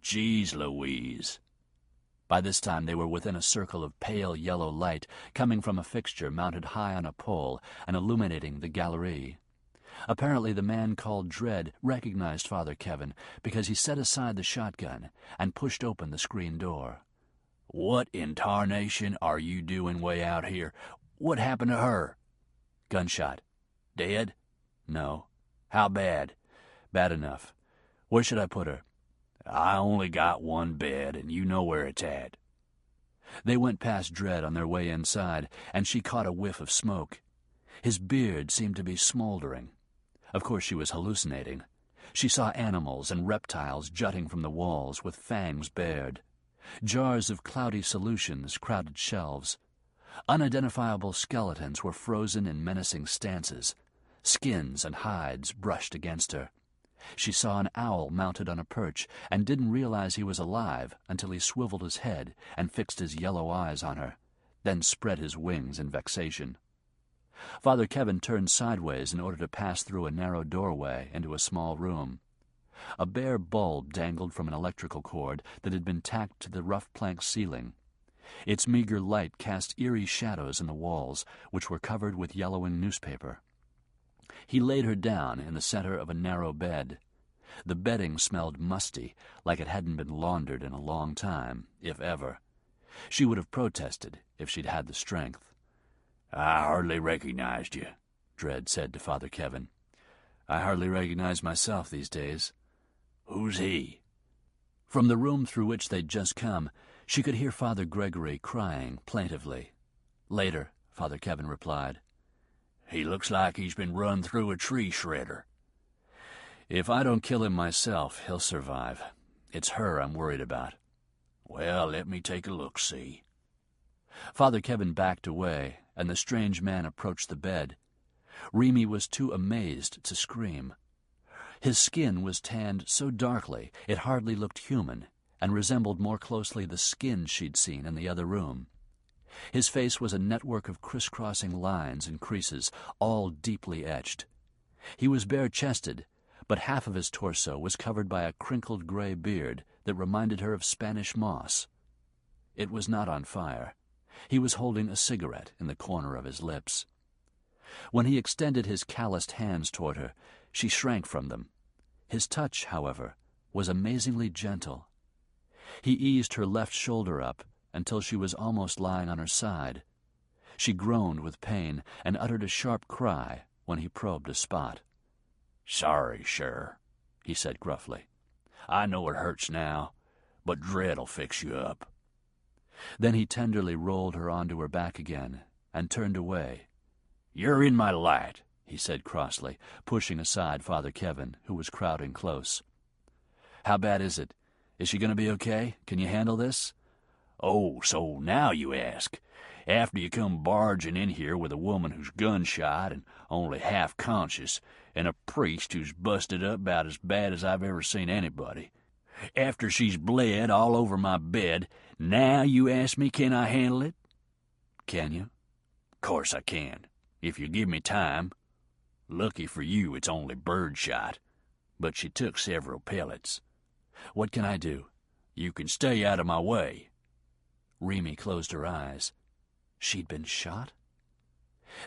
"Jeez Louise." By this time they were within a circle of pale yellow light coming from a fixture mounted high on a pole and illuminating the galerie. Apparently the man called Dredd recognized Father Kevin because he set aside the shotgun and pushed open the screen door. "What in tarnation are you doing way out here? What happened to her?" "Gunshot." "Dead?" "No." "How bad?" "Bad enough. Where should I put her?" "I only got one bed, and you know where it's at." They went past Dredd on their way inside, and she caught a whiff of smoke. His beard seemed to be smoldering. Of course she was hallucinating. She saw animals and reptiles jutting from the walls with fangs bared. Jars of cloudy solutions crowded shelves. Unidentifiable skeletons were frozen in menacing stances. Skins and hides brushed against her. She saw an owl mounted on a perch and didn't realize he was alive until he swiveled his head and fixed his yellow eyes on her, then spread his wings in vexation. Father Kevin turned sideways in order to pass through a narrow doorway into a small room. A bare bulb dangled from an electrical cord that had been tacked to the rough plank ceiling. Its meager light cast eerie shadows in the walls, which were covered with yellowing newspaper. He laid her down in the center of a narrow bed. The bedding smelled musty, like it hadn't been laundered in a long time, if ever. She would have protested if she'd had the strength.
"I hardly recognized you,"
Dredd said to Father Kevin. "I hardly recognize myself these days."
"Who's he?"
From the room through which they'd just come, she could hear Father Gregory crying plaintively. Later, Father Kevin replied,
"He looks like he's been run through a tree shredder."
"If I don't kill him myself, he'll survive. It's her I'm worried about."
"Well, let me take a look-see."
Father Kevin backed away, and the strange man approached the bed. Remy was too amazed to scream. His skin was tanned so darkly it hardly looked human, and resembled more closely the skin she'd seen in the other room. His face was a network of crisscrossing lines and creases, all deeply etched. He was bare-chested, but half of his torso was covered by a crinkled gray beard that reminded her of Spanish moss. It was not on fire. He was holding a cigarette in the corner of his lips. When he extended his calloused hands toward her, she shrank from them. His touch, however, was amazingly gentle. He eased her left shoulder up until she was almost lying on her side. She groaned with pain and uttered a sharp cry when he probed a spot.
"Sorry, sir," he said gruffly. "I know it hurts now, but Dredd'll fix you up."
Then he tenderly rolled her onto her back again and turned away.
"You're in my light,"
he said crossly, pushing aside Father Kevin, who was crowding close. "How bad is it? Is she going to be okay? Can you handle this?"
"Oh, so now you ask. After you come barging in here with a woman who's gunshot and only half conscious, and a priest who's busted up about as bad as I've ever seen anybody. After she's bled all over my bed, now you ask me can I handle it?"
"Can you?"
"Course I can, if you give me time. Lucky for you it's only birdshot, but she took several pellets."
"What can I do?"
"You can stay out of my way."
Remy closed her eyes. She'd been shot?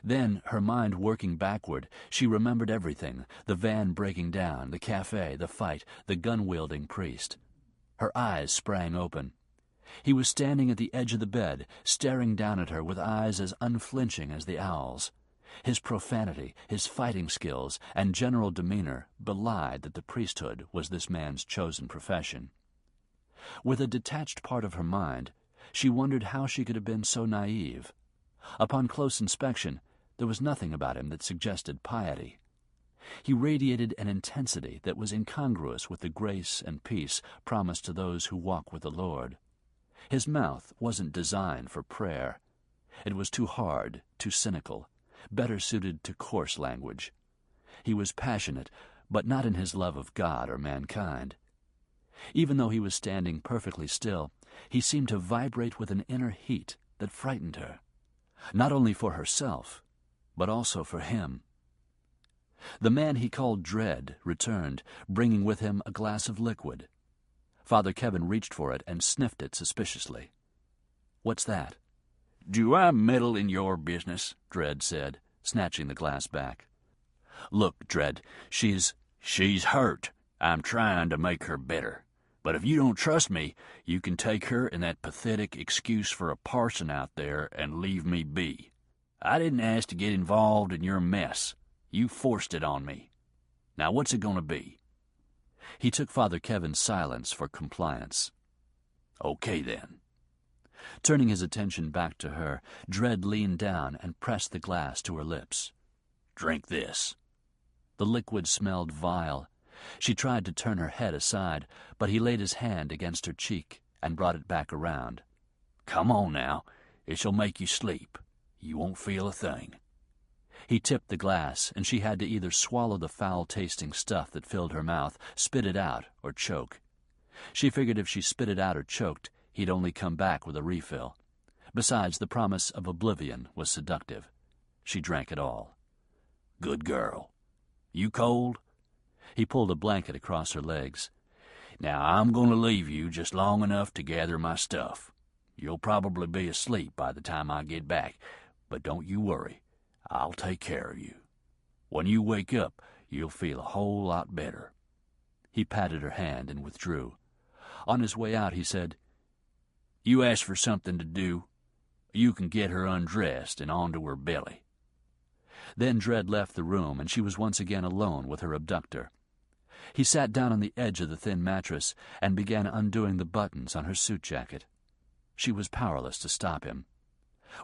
Then, her mind working backward, she remembered everything: the van breaking down, the cafe, the fight, the gun-wielding priest. Her eyes sprang open. He was standing at the edge of the bed, staring down at her with eyes as unflinching as the owl's. His profanity, his fighting skills, and general demeanor belied that the priesthood was this man's chosen profession. With a detached part of her mind, she wondered how she could have been so naive. Upon close inspection, there was nothing about him that suggested piety. He radiated an intensity that was incongruous with the grace and peace promised to those who walk with the Lord. His mouth wasn't designed for prayer. It was too hard, too cynical, better suited to coarse language. He was passionate, but not in his love of God or mankind. Even though he was standing perfectly still, he seemed to vibrate with an inner heat that frightened her, not only for herself, but also for him. The man he called Dredd returned, bringing with him a glass of liquid. Father Kevin reached for it and sniffed it suspiciously. "What's that?"
"Do I meddle in your business?"
Dredd said, snatching the glass back.
"Look, Dredd, she's hurt. I'm trying to make her better. But if you don't trust me, you can take her and that pathetic excuse for a parson out there and leave me be. I didn't ask to get involved in your mess. You forced it on me. Now what's it going to be?"
He took Father Kevin's silence for compliance.
"Okay, then."
Turning his attention back to her, Dredd leaned down and pressed the glass to her lips.
"Drink this."
The liquid smelled vile. She tried to turn her head aside, but he laid his hand against her cheek and brought it back around.
"Come on now. It'll make you sleep. You won't feel a thing."
He tipped the glass, and she had to either swallow the foul-tasting stuff that filled her mouth, spit it out, or choke. She figured if she spit it out or choked, he'd only come back with a refill. Besides, the promise of oblivion was seductive. She drank it all.
"Good girl. You cold?"
He pulled a blanket across her legs.
"Now I'm going to leave you just long enough to gather my stuff. You'll probably be asleep by the time I get back, but don't you worry. I'll take care of you. When you wake up, you'll feel a whole lot better."
He patted her hand and withdrew. On his way out, he said,
"You asked for something to do. You can get her undressed and onto her belly."
Then Dredd left the room, and she was once again alone with her abductor. He sat down on the edge of the thin mattress and began undoing the buttons on her suit jacket. She was powerless to stop him.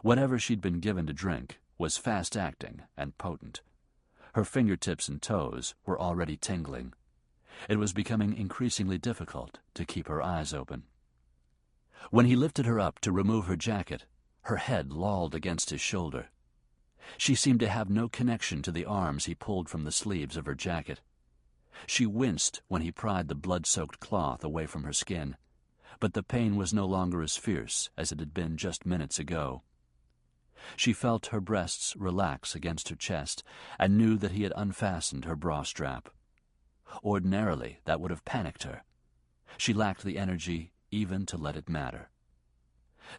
Whatever she'd been given to drink was fast-acting and potent. Her fingertips and toes were already tingling. It was becoming increasingly difficult to keep her eyes open. When he lifted her up to remove her jacket, her head lolled against his shoulder. She seemed to have no connection to the arms he pulled from the sleeves of her jacket. She winced when he pried the blood-soaked cloth away from her skin, but the pain was no longer as fierce as it had been just minutes ago. She felt her breasts relax against her chest and knew that he had unfastened her bra strap. Ordinarily, that would have panicked her. She lacked the energy even to let it matter.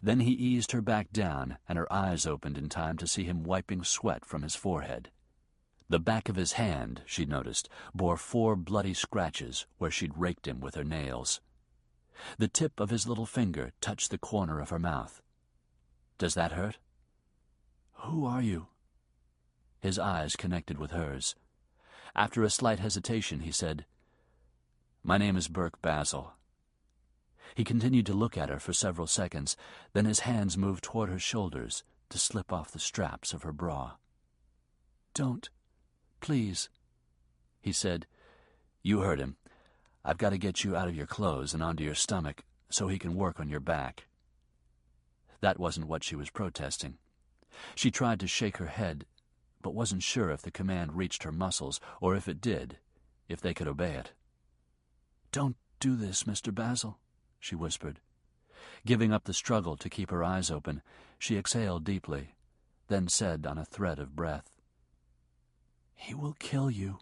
Then he eased her back down, and her eyes opened in time to see him wiping sweat from his forehead. The back of his hand, she noticed, bore 4 bloody scratches where she'd raked him with her nails. The tip of his little finger touched the corner of her mouth. "Does that hurt?" "Who are you?" His eyes connected with hers. After a slight hesitation, he said, "My name is Burke Basil." He continued to look at her for several seconds, then his hands moved toward her shoulders to slip off the straps of her bra. "Don't, please," he said. "You heard him. I've got to get you out of your clothes and onto your stomach so he can work on your back." That wasn't what she was protesting. She tried to shake her head, but wasn't sure if the command reached her muscles, or if it did, if they could obey it. "Don't do this, Mr. Basil," she whispered. Giving up the struggle to keep her eyes open, she exhaled deeply, then said on a thread of breath, "He will kill you."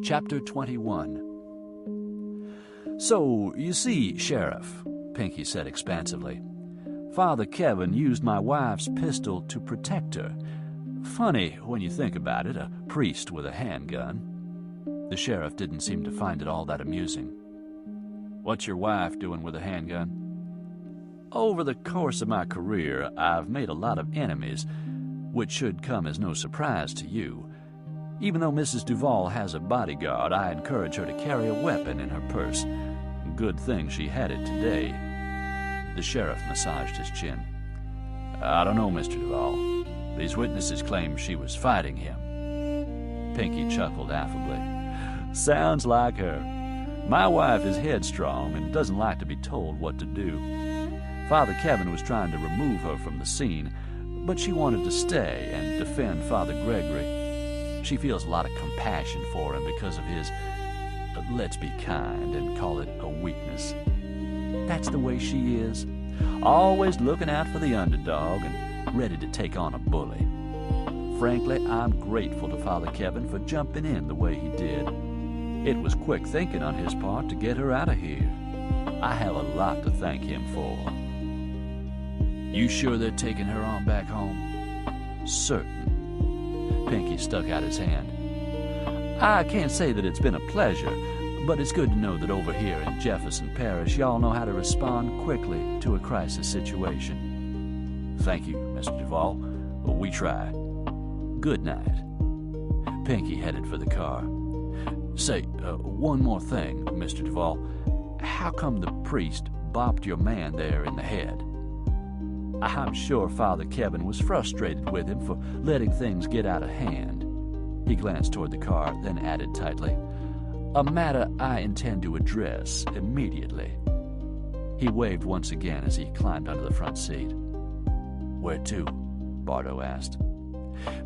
Chapter 21. "So, you see, Sheriff," Pinky said expansively, "Father Kevin used my wife's pistol to protect her. Funny when you think about it, a priest with a handgun." The sheriff didn't seem to find it all that amusing. "What's your wife doing with a handgun?" "Over the course of my career, I've made a lot of enemies, which should come as no surprise to you. Even though Mrs. Duval has a bodyguard, I encourage her to carry a weapon in her purse. Good thing she had it today." The sheriff massaged his chin. "I don't know, Mr. Duval. These witnesses claim she was fighting him." Pinky chuckled affably. "Sounds like her. My wife is headstrong and doesn't like to be told what to do. Father Kevin was trying to remove her from the scene, but she wanted to stay and defend Father Gregory. She feels a lot of compassion for him because of his, let's be kind and call it a weakness. That's the way she is, always looking out for the underdog and ready to take on a bully. Frankly, I'm grateful to Father Kevin for jumping in the way he did. It was quick thinking on his part to get her out of here. I have a lot to thank him for." "You sure they're taking her on back home?" "Certain." Pinky stuck out his hand. "I can't say that it's been a pleasure, but it's good to know that over here in Jefferson Parish, y'all know how to respond quickly to a crisis situation." "Thank you, Mr. Duval. We try. Good night." Pinky headed for the car. "Say, one more thing, Mr. Duval. How come the priest bopped your man there in the head?" "I'm sure Father Kevin was frustrated with him for letting things get out of hand." He glanced toward the car, then added tightly, "A matter I intend to address immediately." He waved once again as he climbed onto the front seat. "Where to?" Bardo asked.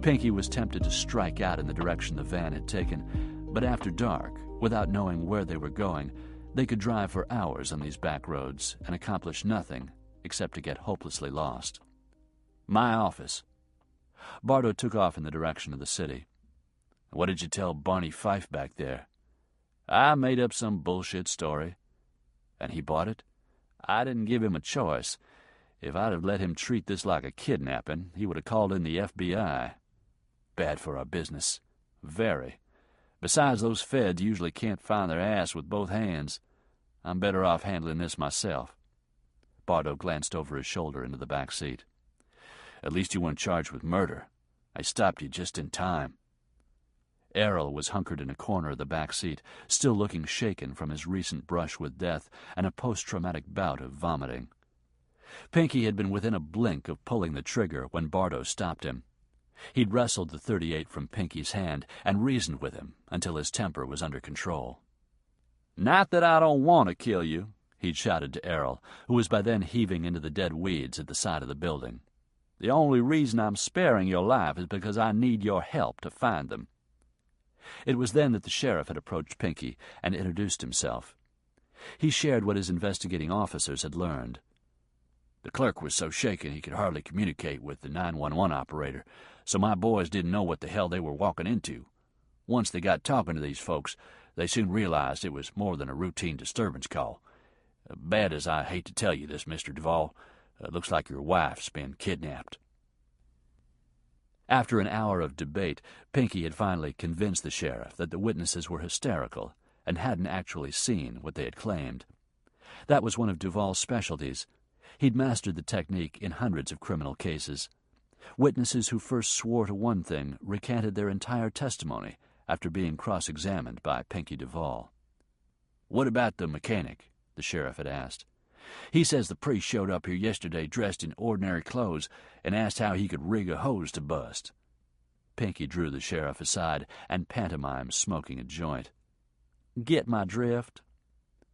Pinky was tempted to strike out in the direction the van had taken, but after dark, without knowing where they were going, they could drive for hours on these back roads and accomplish nothing except to get hopelessly lost. "My office." Bardo took off in the direction of the city. "What did you tell Barney Fife back there?" "I made up some bullshit story." "And he bought it?" "I didn't give him a choice. If I'd have let him treat this like a kidnapping, he would have called in the FBI. Bad for our business. Very. Besides, those feds usually can't find their ass with both hands. I'm better off handling this myself." Bardo glanced over his shoulder into the back seat. "At least you weren't charged with murder. I stopped you just in time." Errol was hunkered in a corner of the back seat, still looking shaken from his recent brush with death and a post-traumatic bout of vomiting. Pinky had been within a blink of pulling the trigger when Bardo stopped him. He'd wrestled the .38 from Pinky's hand and reasoned with him until his temper was under control. "Not that I don't want to kill you," he'd shouted to Errol, who was by then heaving into the dead weeds at the side of the building. "The only reason I'm sparing your life is because I need your help to find them." It was then that the sheriff had approached Pinky and introduced himself. He shared what his investigating officers had learned. "The clerk was so shaken he could hardly communicate with the 911 operator, so my boys didn't know what the hell they were walking into. Once they got talking to these folks, they soon realized it was more than a routine disturbance call. Bad as I hate to tell you this, Mr. Duval, looks like your wife's been kidnapped." After an hour of debate, Pinky had finally convinced the sheriff that the witnesses were hysterical and hadn't actually seen what they had claimed. That was one of Duval's specialties. He'd mastered the technique in hundreds of criminal cases. Witnesses who first swore to one thing recanted their entire testimony after being cross-examined by Pinky Duval. "What about the mechanic?" the sheriff had asked. "He says the priest showed up here yesterday dressed in ordinary clothes and asked how he could rig a hose to bust." Pinky drew the sheriff aside and pantomimed smoking a joint. "Get my drift?"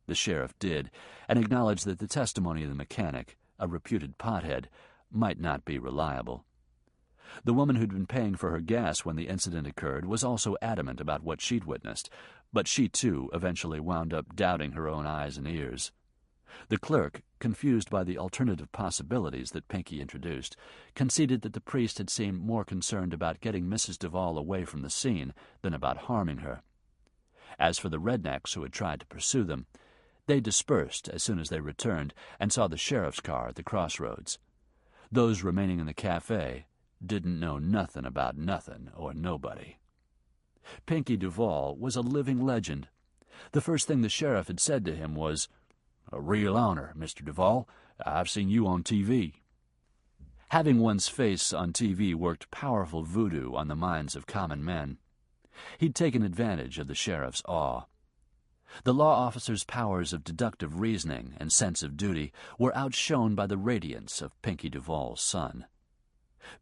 The sheriff did, and acknowledged that the testimony of the mechanic, a reputed pothead, might not be reliable. The woman who'd been paying for her gas when the incident occurred was also adamant about what she'd witnessed, but she, too, eventually wound up doubting her own eyes and ears. The clerk, confused by the alternative possibilities that Pinky introduced, conceded that the priest had seemed more concerned about getting Mrs. Duval away from the scene than about harming her. As for the rednecks who had tried to pursue them, they dispersed as soon as they returned and saw the sheriff's car at the crossroads. Those remaining in the cafe didn't know nothing about nothing or nobody. Pinky Duval was a living legend. The first thing the sheriff had said to him was, "A real honor, Mr. Duval. I've seen you on TV." Having one's face on TV worked powerful voodoo on the minds of common men. He'd taken advantage of the sheriff's awe. The law officer's powers of deductive reasoning and sense of duty were outshone by the radiance of Pinky Duval's son.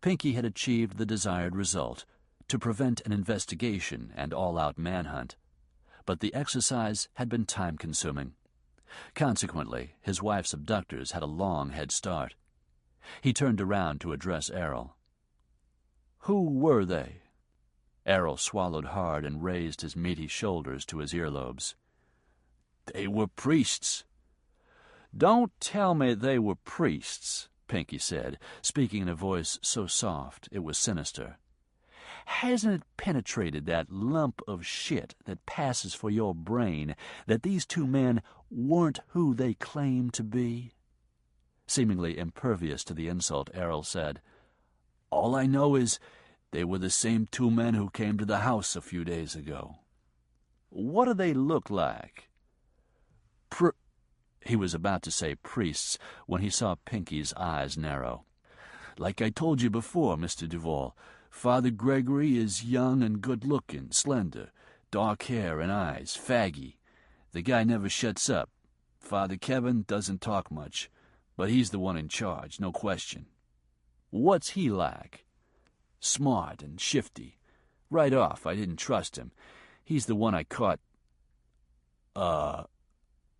Pinky had achieved the desired result, to prevent an investigation and all-out manhunt, but the exercise had been time-consuming. Consequently, his wife's abductors had a long head start. He turned around to address Errol. "Who were they?" Errol swallowed hard and raised his meaty shoulders to his earlobes. "They were priests." "Don't tell me they were priests," Pinky said, speaking in a voice so soft it was sinister. "Hasn't it penetrated that lump of shit that passes for your brain that these two men weren't who they claimed to be?" Seemingly impervious to the insult, Errol said, "All I know is they were the same two men who came to the house a few days ago." "What do they look like?" He was about to say priests when he saw Pinky's eyes narrow. "Like I told you before, Mr. Duval, Father Gregory is young and good-looking, slender, dark hair and eyes, faggy. The guy never shuts up. Father Kevin doesn't talk much, but he's the one in charge, no question." "What's he like?" "Smart and shifty. Right off, I didn't trust him. He's the one I caught."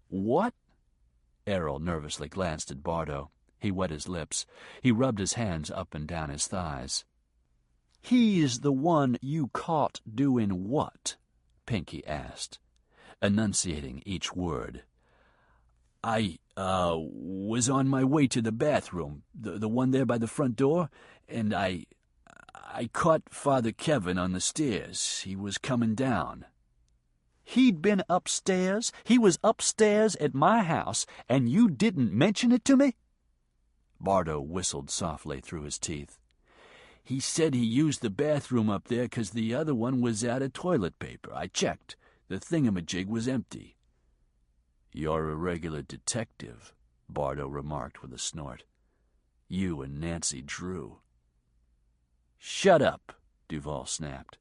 What?" Errol nervously glanced at Bardo. He wet his lips. He rubbed his hands up and down his thighs. "He's the one you caught doing what?" Pinky asked, enunciating each word. I was on my way to the bathroom, the one there by the front door, and I caught Father Kevin on the stairs. He was coming down." "He'd been upstairs? He was upstairs at my house, and you didn't mention it to me?" Bardo whistled softly through his teeth. "He said he used the bathroom up there 'cause the other one was out of toilet paper. I checked. The thingamajig was empty." "You're a regular detective," Bardo remarked with a snort. "You and Nancy Drew." "Shut up," Duval snapped.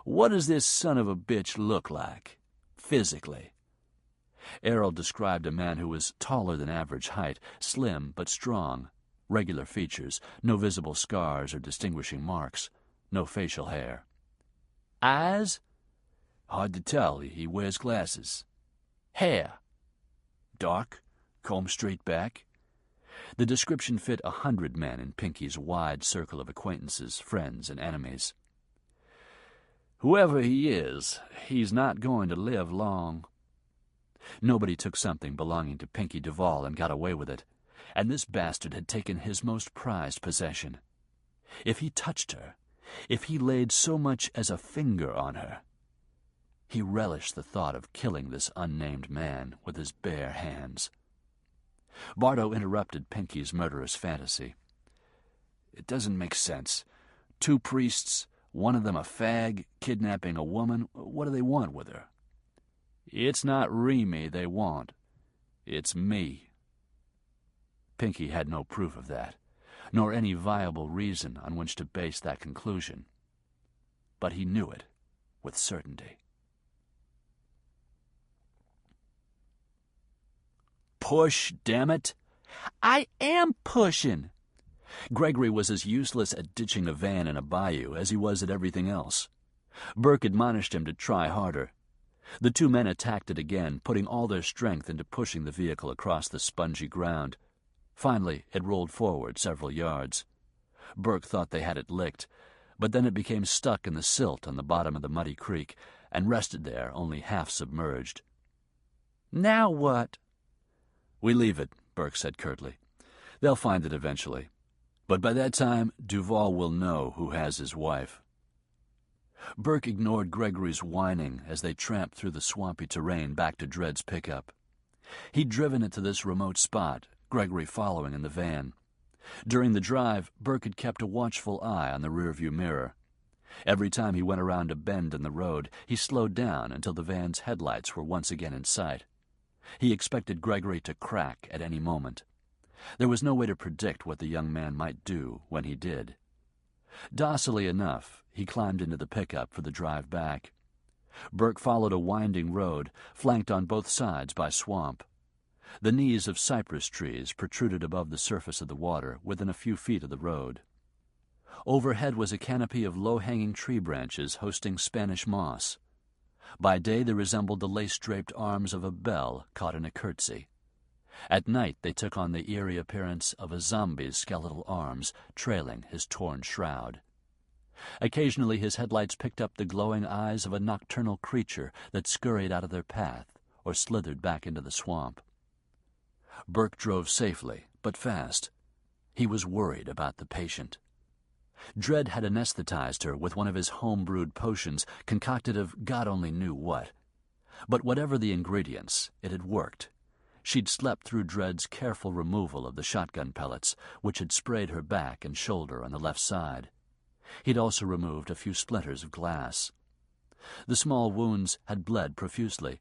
"What does this son of a bitch look like, physically?" Errol described a man who was taller than average height, slim but strong, regular features, no visible scars or distinguishing marks, no facial hair. "Eyes?" "Hard to tell. He wears glasses." "Hair?" "Dark, comb straight back." The description fit 100 men in Pinky's wide circle of acquaintances, friends, and enemies. "Whoever he is, he's not going to live long." Nobody took something belonging to Pinky Duval and got away with it, and this bastard had taken his most prized possession. If he touched her, if he laid so much as a finger on her, he relished the thought of killing this unnamed man with his bare hands. Bardo interrupted Pinky's murderous fantasy. "It doesn't make sense. 2 priests, one of them a fag, kidnapping a woman. What do they want with her?" "It's not Remy they want. It's me." Pinky had no proof of that, nor any viable reason on which to base that conclusion. But he knew it with certainty. "Push, damn it!" "I am pushing!" Gregory was as useless at ditching a van in a bayou as he was at everything else. Burke admonished him to try harder. The 2 men attacked it again, putting all their strength into pushing the vehicle across the spongy ground. Finally, it rolled forward several yards. Burke thought they had it licked, but then it became stuck in the silt on the bottom of the muddy creek and rested there only half submerged. "Now what?" "We leave it," Burke said curtly. "They'll find it eventually. But by that time, Duval will know who has his wife." Burke ignored Gregory's whining as they tramped through the swampy terrain back to Dred's pickup. He'd driven it to this remote spot, Gregory following in the van. During the drive, Burke had kept a watchful eye on the rearview mirror. Every time he went around a bend in the road, he slowed down until the van's headlights were once again in sight. He expected Gregory to crack at any moment. There was no way to predict what the young man might do when he did. Docilely enough, he climbed into the pickup for the drive back. Burke followed a winding road, flanked on both sides by swamp. The knees of cypress trees protruded above the surface of the water within a few feet of the road. Overhead was a canopy of low-hanging tree branches hosting Spanish moss. By day they resembled the lace-draped arms of a belle caught in a curtsy. At night they took on the eerie appearance of a zombie's skeletal arms trailing his torn shroud. Occasionally his headlights picked up the glowing eyes of a nocturnal creature that scurried out of their path or slithered back into the swamp. Burke drove safely, but fast. He was worried about the patient. Dred had anesthetized her with one of his home-brewed potions concocted of God only knew what. But whatever the ingredients, it had worked. She'd slept through Dred's careful removal of the shotgun pellets, which had sprayed her back and shoulder on the left side. He'd also removed a few splinters of glass. The small wounds had bled profusely,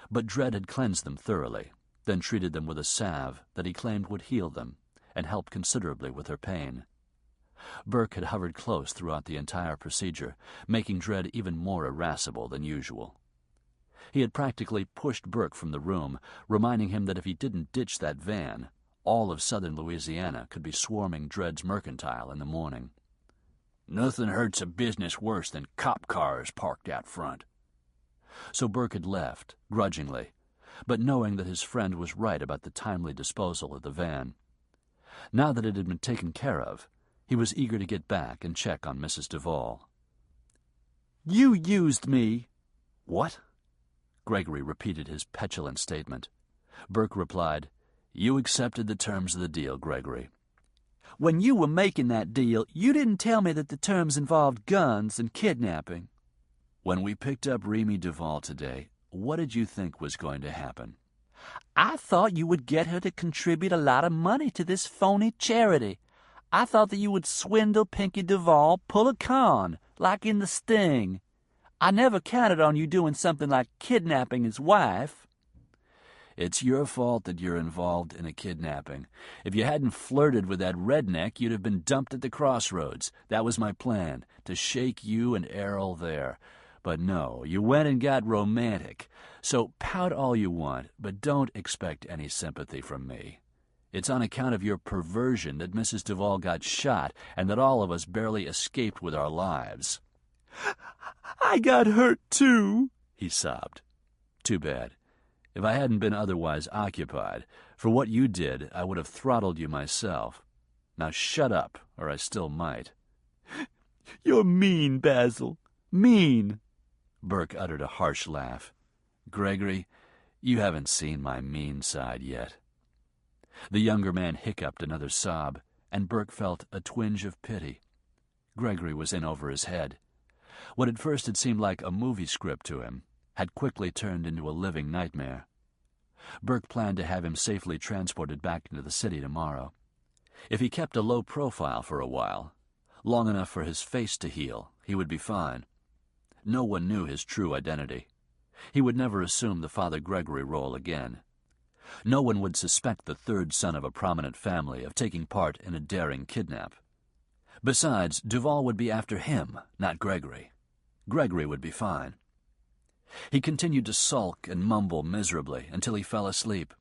but Dred had cleansed them thoroughly, then treated them with a salve that he claimed would heal them and help considerably with her pain. Burke had hovered close throughout the entire procedure, making Dred even more irascible than usual. He had practically pushed Burke from the room, reminding him that if he didn't ditch that van, all of southern Louisiana could be swarming Dred's mercantile in the morning.
Nothing hurts a business worse than cop cars parked out front.
So Burke had left, grudgingly, but knowing that his friend was right about the timely disposal of the van. Now that it had been taken care of, he was eager to get back and check on Mrs. Duval.
"You used me."
"What?" Gregory repeated his petulant statement. Burke replied, "You accepted the terms of the deal, Gregory."
"When you were making that deal, you didn't tell me that the terms involved guns and kidnapping."
"When we picked up Remy Duval today, what did you think was going to happen?"
"I thought you would get her to contribute a lot of money to this phony charity. I thought that you would swindle Pinky Duval, pull a con, like in The Sting. I never counted on you doing something like kidnapping his wife."
"It's your fault that you're involved in a kidnapping. If you hadn't flirted with that redneck, you'd have been dumped at the crossroads. That was my plan, to shake you and Errol there. But no, you went and got romantic. So pout all you want, but don't expect any sympathy from me. It's on account of your perversion that Mrs. Duval got shot and that all of us barely escaped with our lives."
"I got hurt, too,"
he sobbed. "Too bad. If I hadn't been otherwise occupied, for what you did, I would have throttled you myself. Now shut up, or I still might."
"You're mean, Basil. Mean."
Burke uttered a harsh laugh. "Gregory, you haven't seen my mean side yet." The younger man hiccuped another sob, and Burke felt a twinge of pity. Gregory was in over his head. What at first had seemed like a movie script to him had quickly turned into a living nightmare. Burke planned to have him safely transported back into the city tomorrow. If he kept a low profile for a while, long enough for his face to heal, he would be fine. No one knew his true identity. He would never assume the Father Gregory role again. No one would suspect the third son of a prominent family of taking part in a daring kidnap. Besides, Duval would be after him, not Gregory. Gregory would be fine. He continued to sulk and mumble miserably until he fell asleep.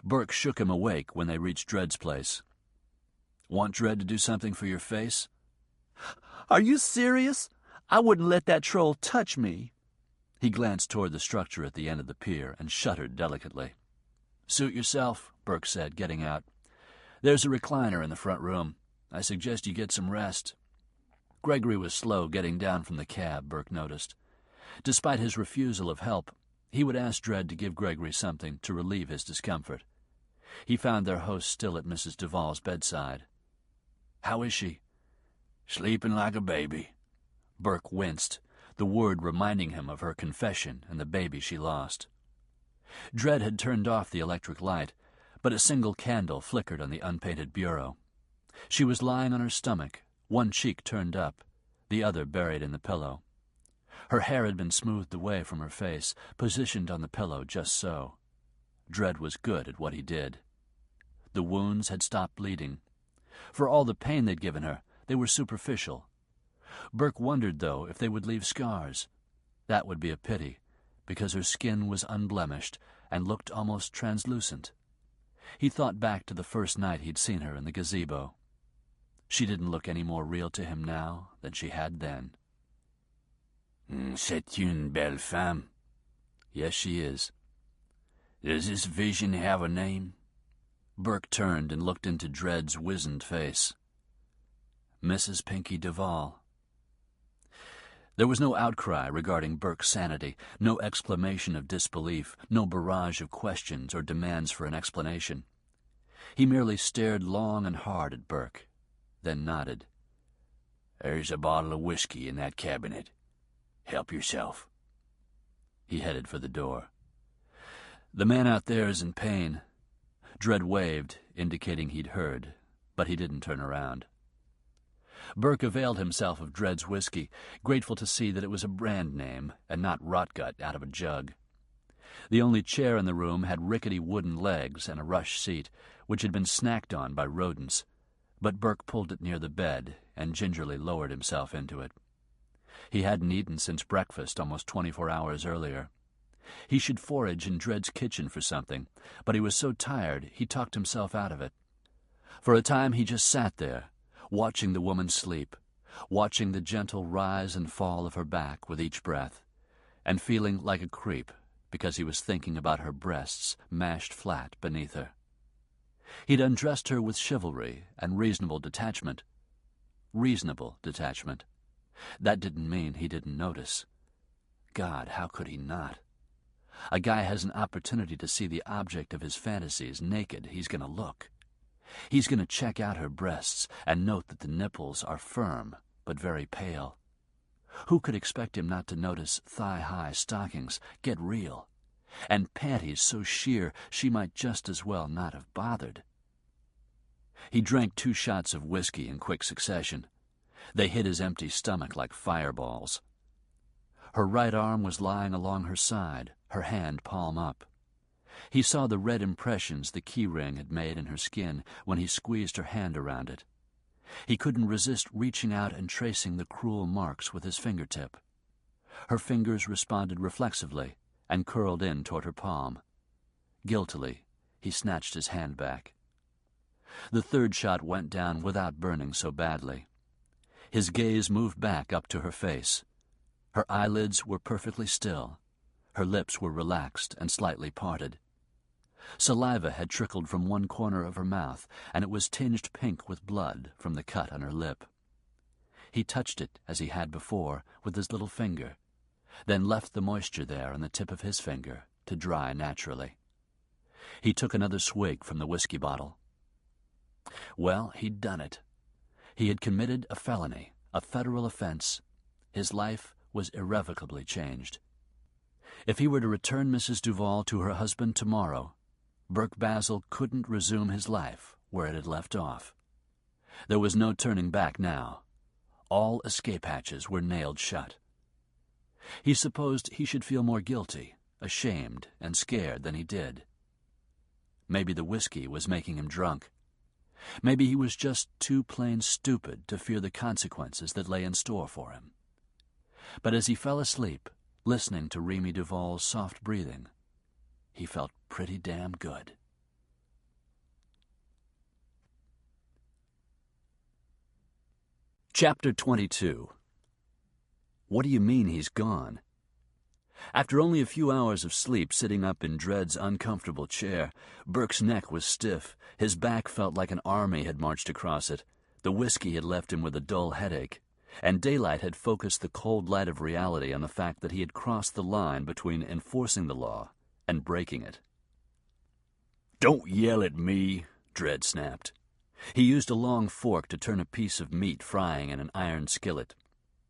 Burke shook him awake when they reached Dred's place. "Want Dred to do something for your face?"
"Are you serious? I wouldn't let that troll touch me."
He glanced toward the structure at the end of the pier and shuddered delicately. "Suit yourself," Burke said, getting out. "There's a recliner in the front room. I suggest you get some rest." Gregory was slow getting down from the cab, Burke noticed. Despite his refusal of help, he would ask Dred to give Gregory something to relieve his discomfort. He found their host still at Mrs. Duval's bedside. "How is she?"
"Sleeping like a baby."
Burke winced, the word reminding him of her confession and the baby she lost. Dredd had turned off the electric light, but a single candle flickered on the unpainted bureau. She was lying on her stomach, one cheek turned up, the other buried in the pillow. Her hair had been smoothed away from her face, positioned on the pillow just so. Dredd was good at what he did. The wounds had stopped bleeding. For all the pain they'd given her, they were superficial. Burke wondered, though, if they would leave scars. That would be a pity, because her skin was unblemished and looked almost translucent. He thought back to the first night he'd seen her in the gazebo. She didn't look any more real to him now than she had then.
C'est une belle femme.
Yes, she is.
Does this vision have a name?
Burke turned and looked into Dredd's wizened face. Mrs. Pinky Duval. There was no outcry regarding Burke's sanity, no exclamation of disbelief, no barrage of questions or demands for an explanation. He merely stared long and hard at Burke, then nodded.
There's a bottle of whiskey in that cabinet. Help yourself.
He headed for the door. The man out there is in pain. Dredd waved, indicating he'd heard, but he didn't turn around. Burke availed himself of Dredd's whiskey, grateful to see that it was a brand name and not rotgut out of a jug. The only chair in the room had rickety wooden legs and a rush seat, which had been snacked on by rodents, but Burke pulled it near the bed and gingerly lowered himself into it. He hadn't eaten since breakfast almost 24 hours earlier. He should forage in Dredd's kitchen for something, but he was so tired he talked himself out of it. For a time he just sat there, watching the woman sleep, watching the gentle rise and fall of her back with each breath, and feeling like a creep because he was thinking about her breasts mashed flat beneath her. He'd undressed her with chivalry and reasonable detachment. Reasonable detachment. That didn't mean he didn't notice. God, how could he not? A guy has an opportunity to see the object of his fantasies naked, he's going to look. He's going to check out her breasts and note that the nipples are firm but very pale. Who could expect him not to notice thigh-high stockings, get real, and panties so sheer she might just as well not have bothered? He drank 2 shots of whiskey in quick succession. They hit his empty stomach like fireballs. Her right arm was lying along her side, her hand palm up. He saw the red impressions the key ring had made in her skin when he squeezed her hand around it. He couldn't resist reaching out and tracing the cruel marks with his fingertip. Her fingers responded reflexively and curled in toward her palm. Guiltily, he snatched his hand back. The 3rd shot went down without burning so badly. His gaze moved back up to her face. Her eyelids were perfectly still. Her lips were relaxed and slightly parted. Saliva had trickled from one corner of her mouth, and it was tinged pink with blood from the cut on her lip. He touched it, as he had before, with his little finger, then left the moisture there on the tip of his finger to dry naturally. He took another swig from the whiskey bottle. Well, he'd done it. He had committed a felony, a federal offense. His life was irrevocably changed. If he were to return Mrs. Duval to her husband tomorrow, Burke Basil couldn't resume his life where it had left off. There was no turning back now. All escape hatches were nailed shut. He supposed he should feel more guilty, ashamed, and scared than he did. Maybe the whiskey was making him drunk. Maybe he was just too plain stupid to fear the consequences that lay in store for him. But as he fell asleep, listening to Remy Duval's soft breathing, he felt pretty damn good. Chapter 22. What do you mean he's gone? After only a few hours of sleep sitting up in Dredd's uncomfortable chair, Burke's neck was stiff, his back felt like an army had marched across it, the whiskey had left him with a dull headache, and daylight had focused the cold light of reality on the fact that he had crossed the line between enforcing the law and breaking it.
"Don't yell at me,"
Dredd snapped. He used a long fork to turn a piece of meat frying in an iron skillet.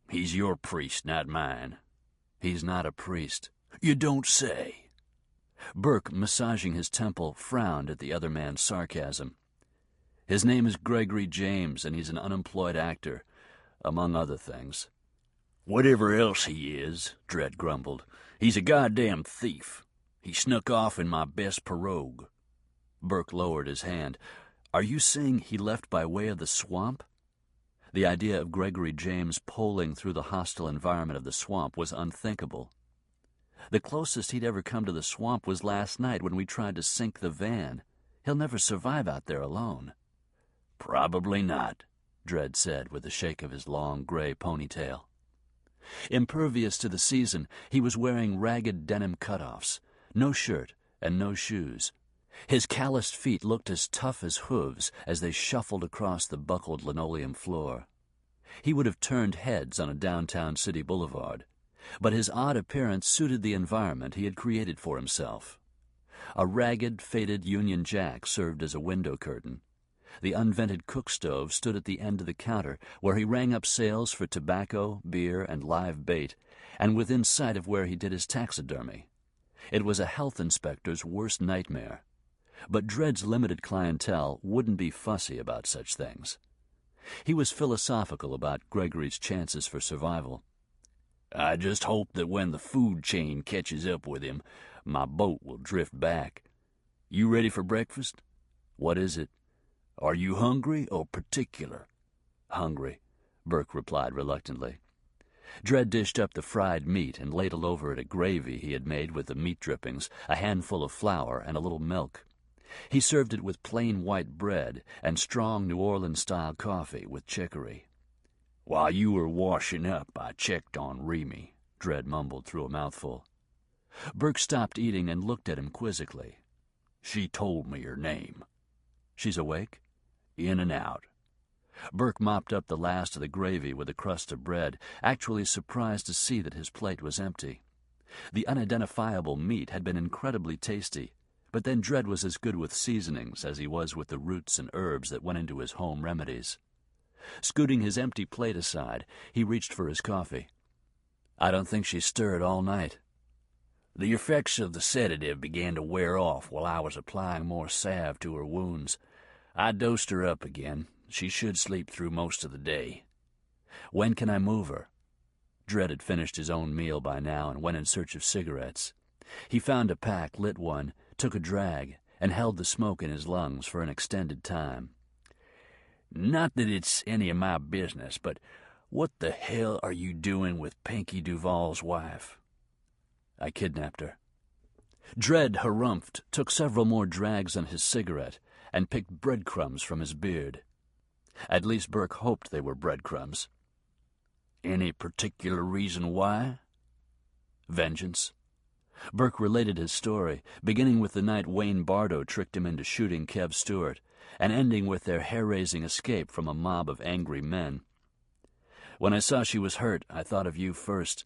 He's your priest, not mine.
He's not a priest.
You don't say.
Burke, massaging his temple, frowned at the other man's sarcasm. His name is Gregory James, and he's an unemployed actor, among other things.
Whatever else he is, Dredd grumbled, he's a goddamn thief. He snuck off in my best pirogue.
Burke lowered his hand. Are you saying he left by way of the swamp? The idea of Gregory James poling through the hostile environment of the swamp was unthinkable. The closest he'd ever come to the swamp was last night when we tried to sink the van. He'll never survive out there alone.
Probably not,
Dredd said with a shake of his long gray ponytail. Impervious to the season, he was wearing ragged denim cutoffs, no shirt and no shoes. His calloused feet looked as tough as hooves as they shuffled across the buckled linoleum floor. He would have turned heads on a downtown city boulevard, but his odd appearance suited the environment he had created for himself. A ragged, faded Union Jack served as a window curtain. The unvented cook stove stood at the end of the counter, where he rang up sales for tobacco, beer, and live bait, and within sight of where he did his taxidermy. It was a health inspector's worst nightmare. But Dredd's limited clientele wouldn't be fussy about such things. He was philosophical about Gregory's chances for survival.
I just hope that when the food chain catches up with him, my boat will drift back. You ready for breakfast?
What is it?
Are you hungry or particular?
Hungry, Burke replied reluctantly. Dredd dished up the fried meat and ladled over it a gravy he had made with the meat drippings, a handful of flour, and a little milk. He served it with plain white bread and strong New Orleans-style coffee with chicory.
While you were washing up, I checked on Remy,
Dredd mumbled through a mouthful. Burke stopped eating and looked at him quizzically.
She told me her name.
She's awake?
In and out.
Burke mopped up the last of the gravy with a crust of bread, actually surprised to see that his plate was empty. The unidentifiable meat had been incredibly tasty, but then Dredd was as good with seasonings as he was with the roots and herbs that went into his home remedies. Scooting his empty plate aside, he reached for his coffee. I don't think she stirred all night.
The effects of the sedative began to wear off while I was applying more salve to her wounds. I dosed her up again. She should sleep through most of the day.
When can I move her? Dredd had finished his own meal by now and went in search of cigarettes. He found a pack, lit one, took a drag, and held the smoke in his lungs for an extended time.
Not that it's any of my business, but what the hell are you doing with Pinky Duval's wife?
I kidnapped her. Dredd harumphed, took several more drags on his cigarette, and picked breadcrumbs from his beard. At least Burke hoped they were breadcrumbs.
Any particular reason why?
Vengeance. Burke related his story, beginning with the night Wayne Bardo tricked him into shooting Kev Stewart, and ending with their hair-raising escape from a mob of angry men. When I saw she was hurt, I thought of you first.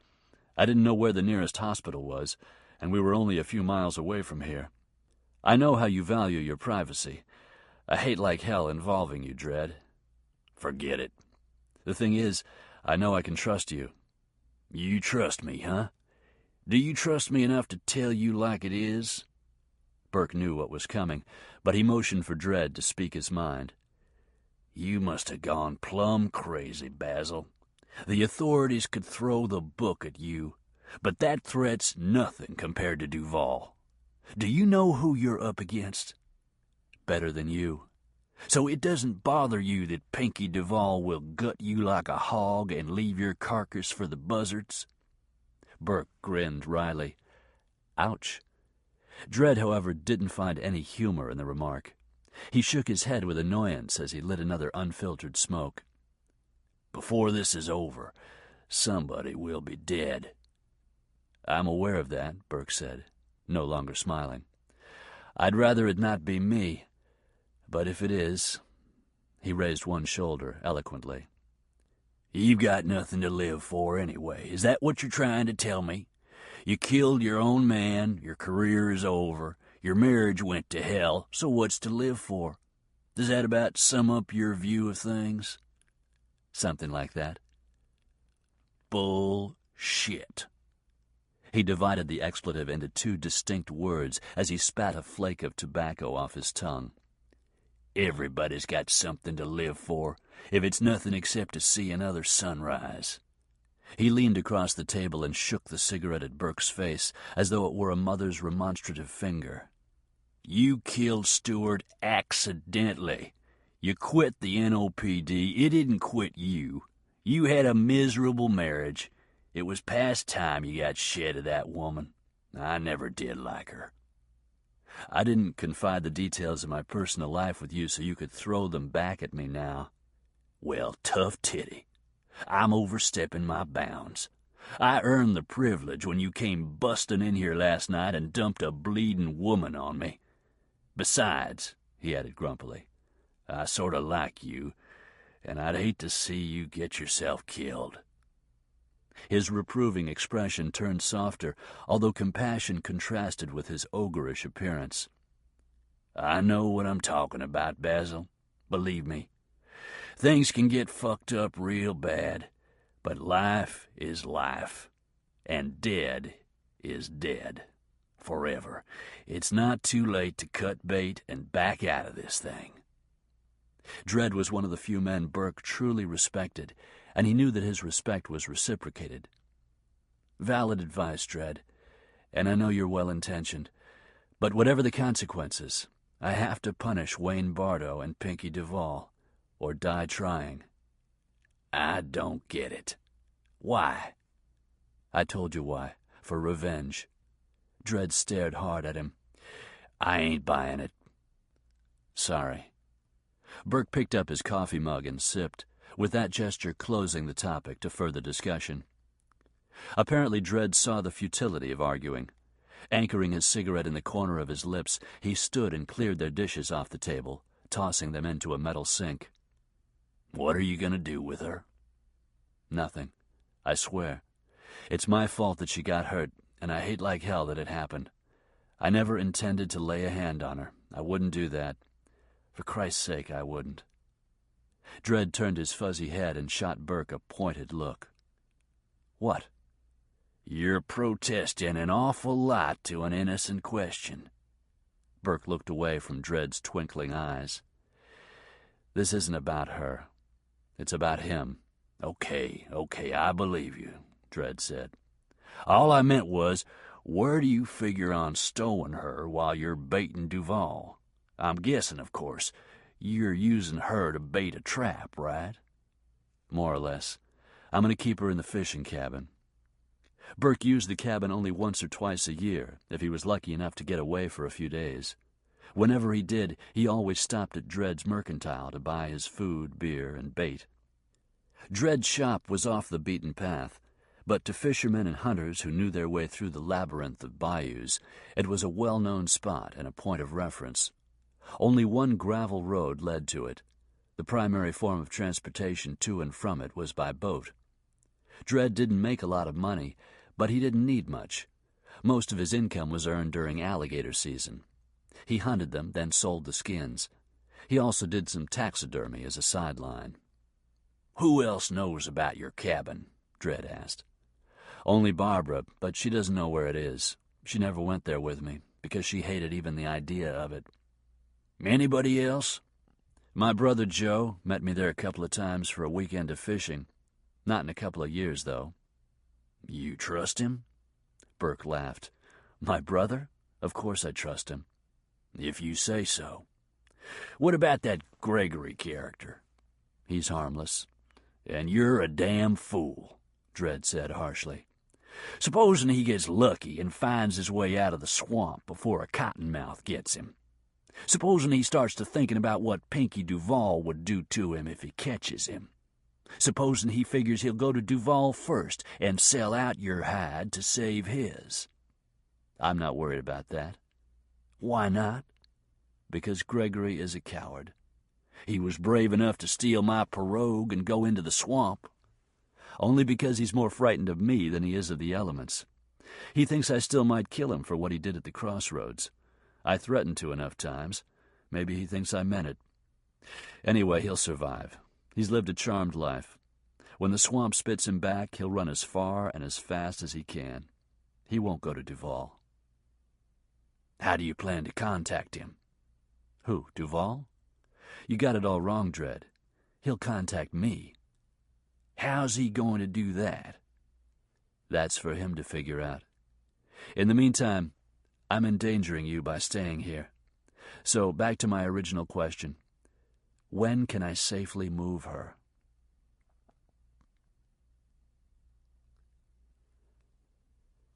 I didn't know where the nearest hospital was, and we were only a few miles away from here. I know how you value your privacy. I hate like hell involving you, Dredd.
Forget it.
The thing is, I know I can trust you.
You trust me, huh? Do you trust me enough to tell you like it is?
Burke knew what was coming, but he motioned for Dredd to speak his mind.
You must have gone plumb crazy, Basil. The authorities could throw the book at you, but that threat's nothing compared to Duval. Do you know who you're up against?
Better than you.
So it doesn't bother you that Pinky Duval will gut you like a hog and leave your carcass for the buzzards?
Burke grinned wryly. Ouch. Dredd, however, didn't find any humor in the remark. He shook his head with annoyance as he lit another unfiltered smoke.
Before this is over, somebody will be dead.
I'm aware of that, Burke said, no longer smiling. I'd rather it not be me, but if it is... He raised one shoulder eloquently.
You've got nothing to live for anyway. Is that what you're trying to tell me? You killed your own man, your career is over, your marriage went to hell, so what's to live for? Does that about sum up your view of things?
Something like that.
Bullshit.
He divided the expletive into two distinct words as he spat a flake of tobacco off his tongue.
Everybody's got something to live for, if it's nothing except to see another sunrise.
He leaned across the table and shook the cigarette at Burke's face as though it were a mother's remonstrative finger.
You killed Stewart accidentally. You quit the NOPD. It didn't quit you. You had a miserable marriage. It was past time you got shed of that woman. I never did like her.
I didn't confide the details of my personal life with you so you could throw them back at me now.
Well, tough titty. I'm overstepping my bounds. I earned the privilege when you came busting in here last night and dumped a bleeding woman on me. Besides, he added grumpily, I sort of like you, and I'd hate to see you get yourself killed.
His reproving expression turned softer, although compassion contrasted with his ogreish appearance.
I know what I'm talking about, Basil. Believe me. Things can get fucked up real bad, but life is life, and dead is dead. Forever. It's not too late to cut bait and back out of this thing.
Dredd was one of the few men Burke truly respected, and he knew that his respect was reciprocated. Valid advice, Dredd, and I know you're well-intentioned, but whatever the consequences, I have to punish Wayne Bardo and Pinky Duval, or die trying.
I don't get it. Why?
I told you why. For revenge. Dredd stared hard at him.
I ain't buying it.
Sorry. Burke picked up his coffee mug and sipped, with that gesture closing the topic to further discussion. Apparently Dredd saw the futility of arguing. Anchoring his cigarette in the corner of his lips, he stood and cleared their dishes off the table, tossing them into a metal sink.
What are you going to do with her?
Nothing. I swear. It's my fault that she got hurt, and I hate like hell that it happened. I never intended to lay a hand on her. I wouldn't do that. For Christ's sake, I wouldn't. Dredd turned his fuzzy head and shot Burke a pointed look. What?
You're protesting an awful lot to an innocent question.
Burke looked away from Dredd's twinkling eyes. This isn't about her. It's about him.
Okay, I believe you, Dredd said. All I meant was, where do you figure on stowing her while you're baiting Duval? I'm guessing, of course, you're using her to bait a trap, right?
More or less. I'm going to keep her in the fishing cabin. Burke used the cabin only once or twice a year, if he was lucky enough to get away for a few days. Whenever he did, he always stopped at Dredd's mercantile to buy his food, beer, and bait. Dredd's shop was off the beaten path, but to fishermen and hunters who knew their way through the labyrinth of bayous, it was a well-known spot and a point of reference. Only one gravel road led to it. The primary form of transportation to and from it was by boat. Dredd didn't make a lot of money, but he didn't need much. Most of his income was earned during alligator season. He hunted them, then sold the skins. He also did some taxidermy as a sideline.
Who else knows about your cabin? Dredd asked.
Only Barbara, but she doesn't know where it is. She never went there with me, because she hated even the idea of it.
Anybody else?
My brother Joe met me there a couple of times for a weekend of fishing. Not in a couple of years, though.
You trust him?
Burke laughed. My brother? Of course I trust him.
If you say so. What about that Gregory character?
He's harmless.
And you're a damn fool, Dredd said harshly. Supposing he gets lucky and finds his way out of the swamp before a cottonmouth gets him. Supposing he starts to thinking about what Pinky Duval would do to him if he catches him. Supposing he figures he'll go to Duval first and sell out your hide to save his.
I'm not worried about that.
Why not?
Because Gregory is a coward.
He was brave enough to steal my pirogue and go into the swamp.
Only because he's more frightened of me than he is of the elements. He thinks I still might kill him for what he did at the crossroads. I threatened to enough times. Maybe he thinks I meant it. Anyway, he'll survive. He's lived a charmed life. When the swamp spits him back, he'll run as far and as fast as he can. He won't go to Duval.
How do you plan to contact him?
Who, Duval? You got it all wrong, Dredd. He'll contact me.
How's he going to do that?
That's for him to figure out. In the meantime, I'm endangering you by staying here. So back to my original question. When can I safely move her?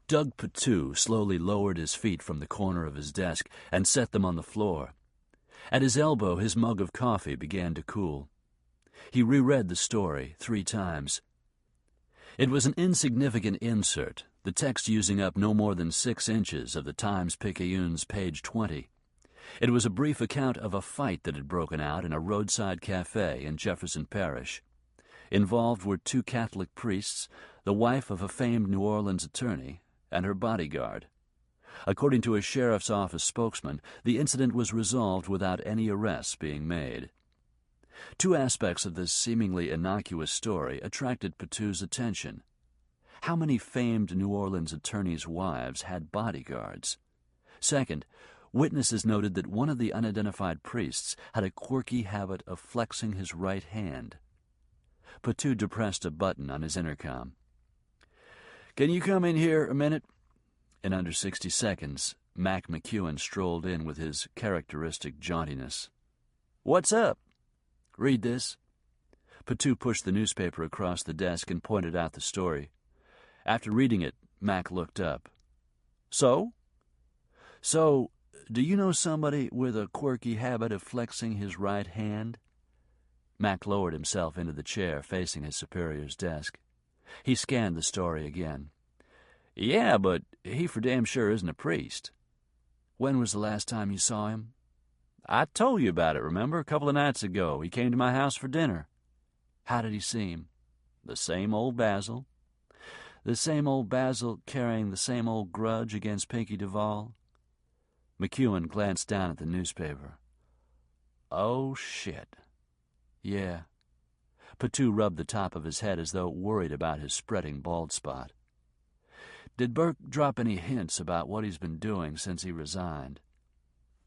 Doug Patu slowly lowered his feet from the corner of his desk and set them on the floor. At his elbow, his mug of coffee began to cool. He reread the story 3 times. It was an insignificant insert, the text using up no more than 6 inches of the Times-Picayune's page 20. It was a brief account of a fight that had broken out in a roadside cafe in Jefferson Parish. Involved were 2 Catholic priests, the wife of a famed New Orleans attorney, and her bodyguard. According to a sheriff's office spokesman, the incident was resolved without any arrests being made. 2 aspects of this seemingly innocuous story attracted Patu's attention. How many famed New Orleans attorneys' wives had bodyguards? Second, witnesses noted that one of the unidentified priests had a quirky habit of flexing his right hand. Patu depressed a button on his intercom. "Can you come in here a minute?" In under 60 seconds, Mac McEwen strolled in with his characteristic jauntiness. "What's up?" "Read this." Patu pushed the newspaper across the desk and pointed out the story. After reading it, Mac looked up. So, do you know somebody with a quirky habit of flexing his right hand?" Mac lowered himself into the chair facing his superior's desk. He scanned the story again. "Yeah, but he for damn sure isn't a priest." "When was the last time you saw him?" "I told you about it, remember? A couple of nights ago. He came to my house for dinner." "How did he seem?" "The same old Basil." "The same old Basil carrying the same old grudge against Pinky Duval?" McEwen glanced down at the newspaper. "Oh, shit." "Yeah." Patu rubbed the top of his head as though worried about his spreading bald spot. "Did Burke drop any hints about what he's been doing since he resigned?"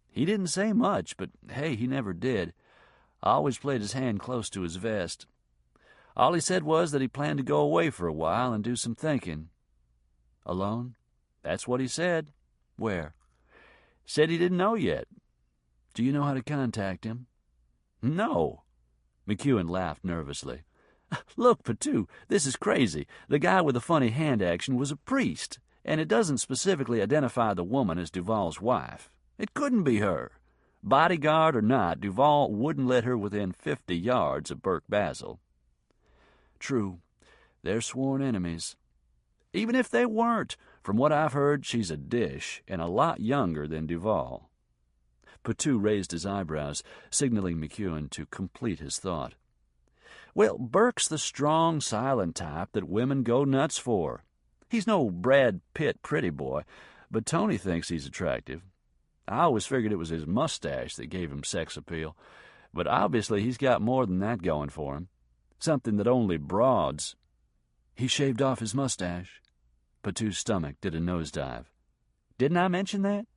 "He didn't say much, but hey, he never did. Always played his hand close to his vest. All he said was that he planned to go away for a while and do some thinking." "Alone?" "That's what he said." "Where?" "Said he didn't know yet." "Do you know how to contact him?" "No." McEwen laughed nervously. "Look, Patu, this is crazy. The guy with the funny hand action was a priest, and it doesn't specifically identify the woman as Duval's wife. It couldn't be her. Bodyguard or not, Duval wouldn't let her within 50 yards of Burke Basil." "True. They're sworn enemies." "Even if they weren't, from what I've heard, she's a dish and a lot younger than Duval." Patu raised his eyebrows, signaling McEwen to complete his thought. "Well, Burke's the strong, silent type that women go nuts for. He's no Brad Pitt pretty boy, but Tony thinks he's attractive. I always figured it was his mustache that gave him sex appeal, but obviously he's got more than that going for him. Something that only broads." "He shaved off his mustache." Patu's stomach did a nosedive. "Didn't I mention that?"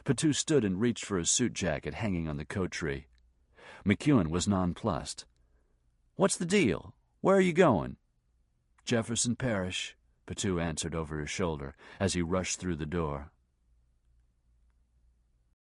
Patu stood and reached for his suit jacket hanging on the coat tree. McEwen was nonplussed. "What's the deal? Where are you going?" "Jefferson Parish," Patu answered over his shoulder as he rushed through the door.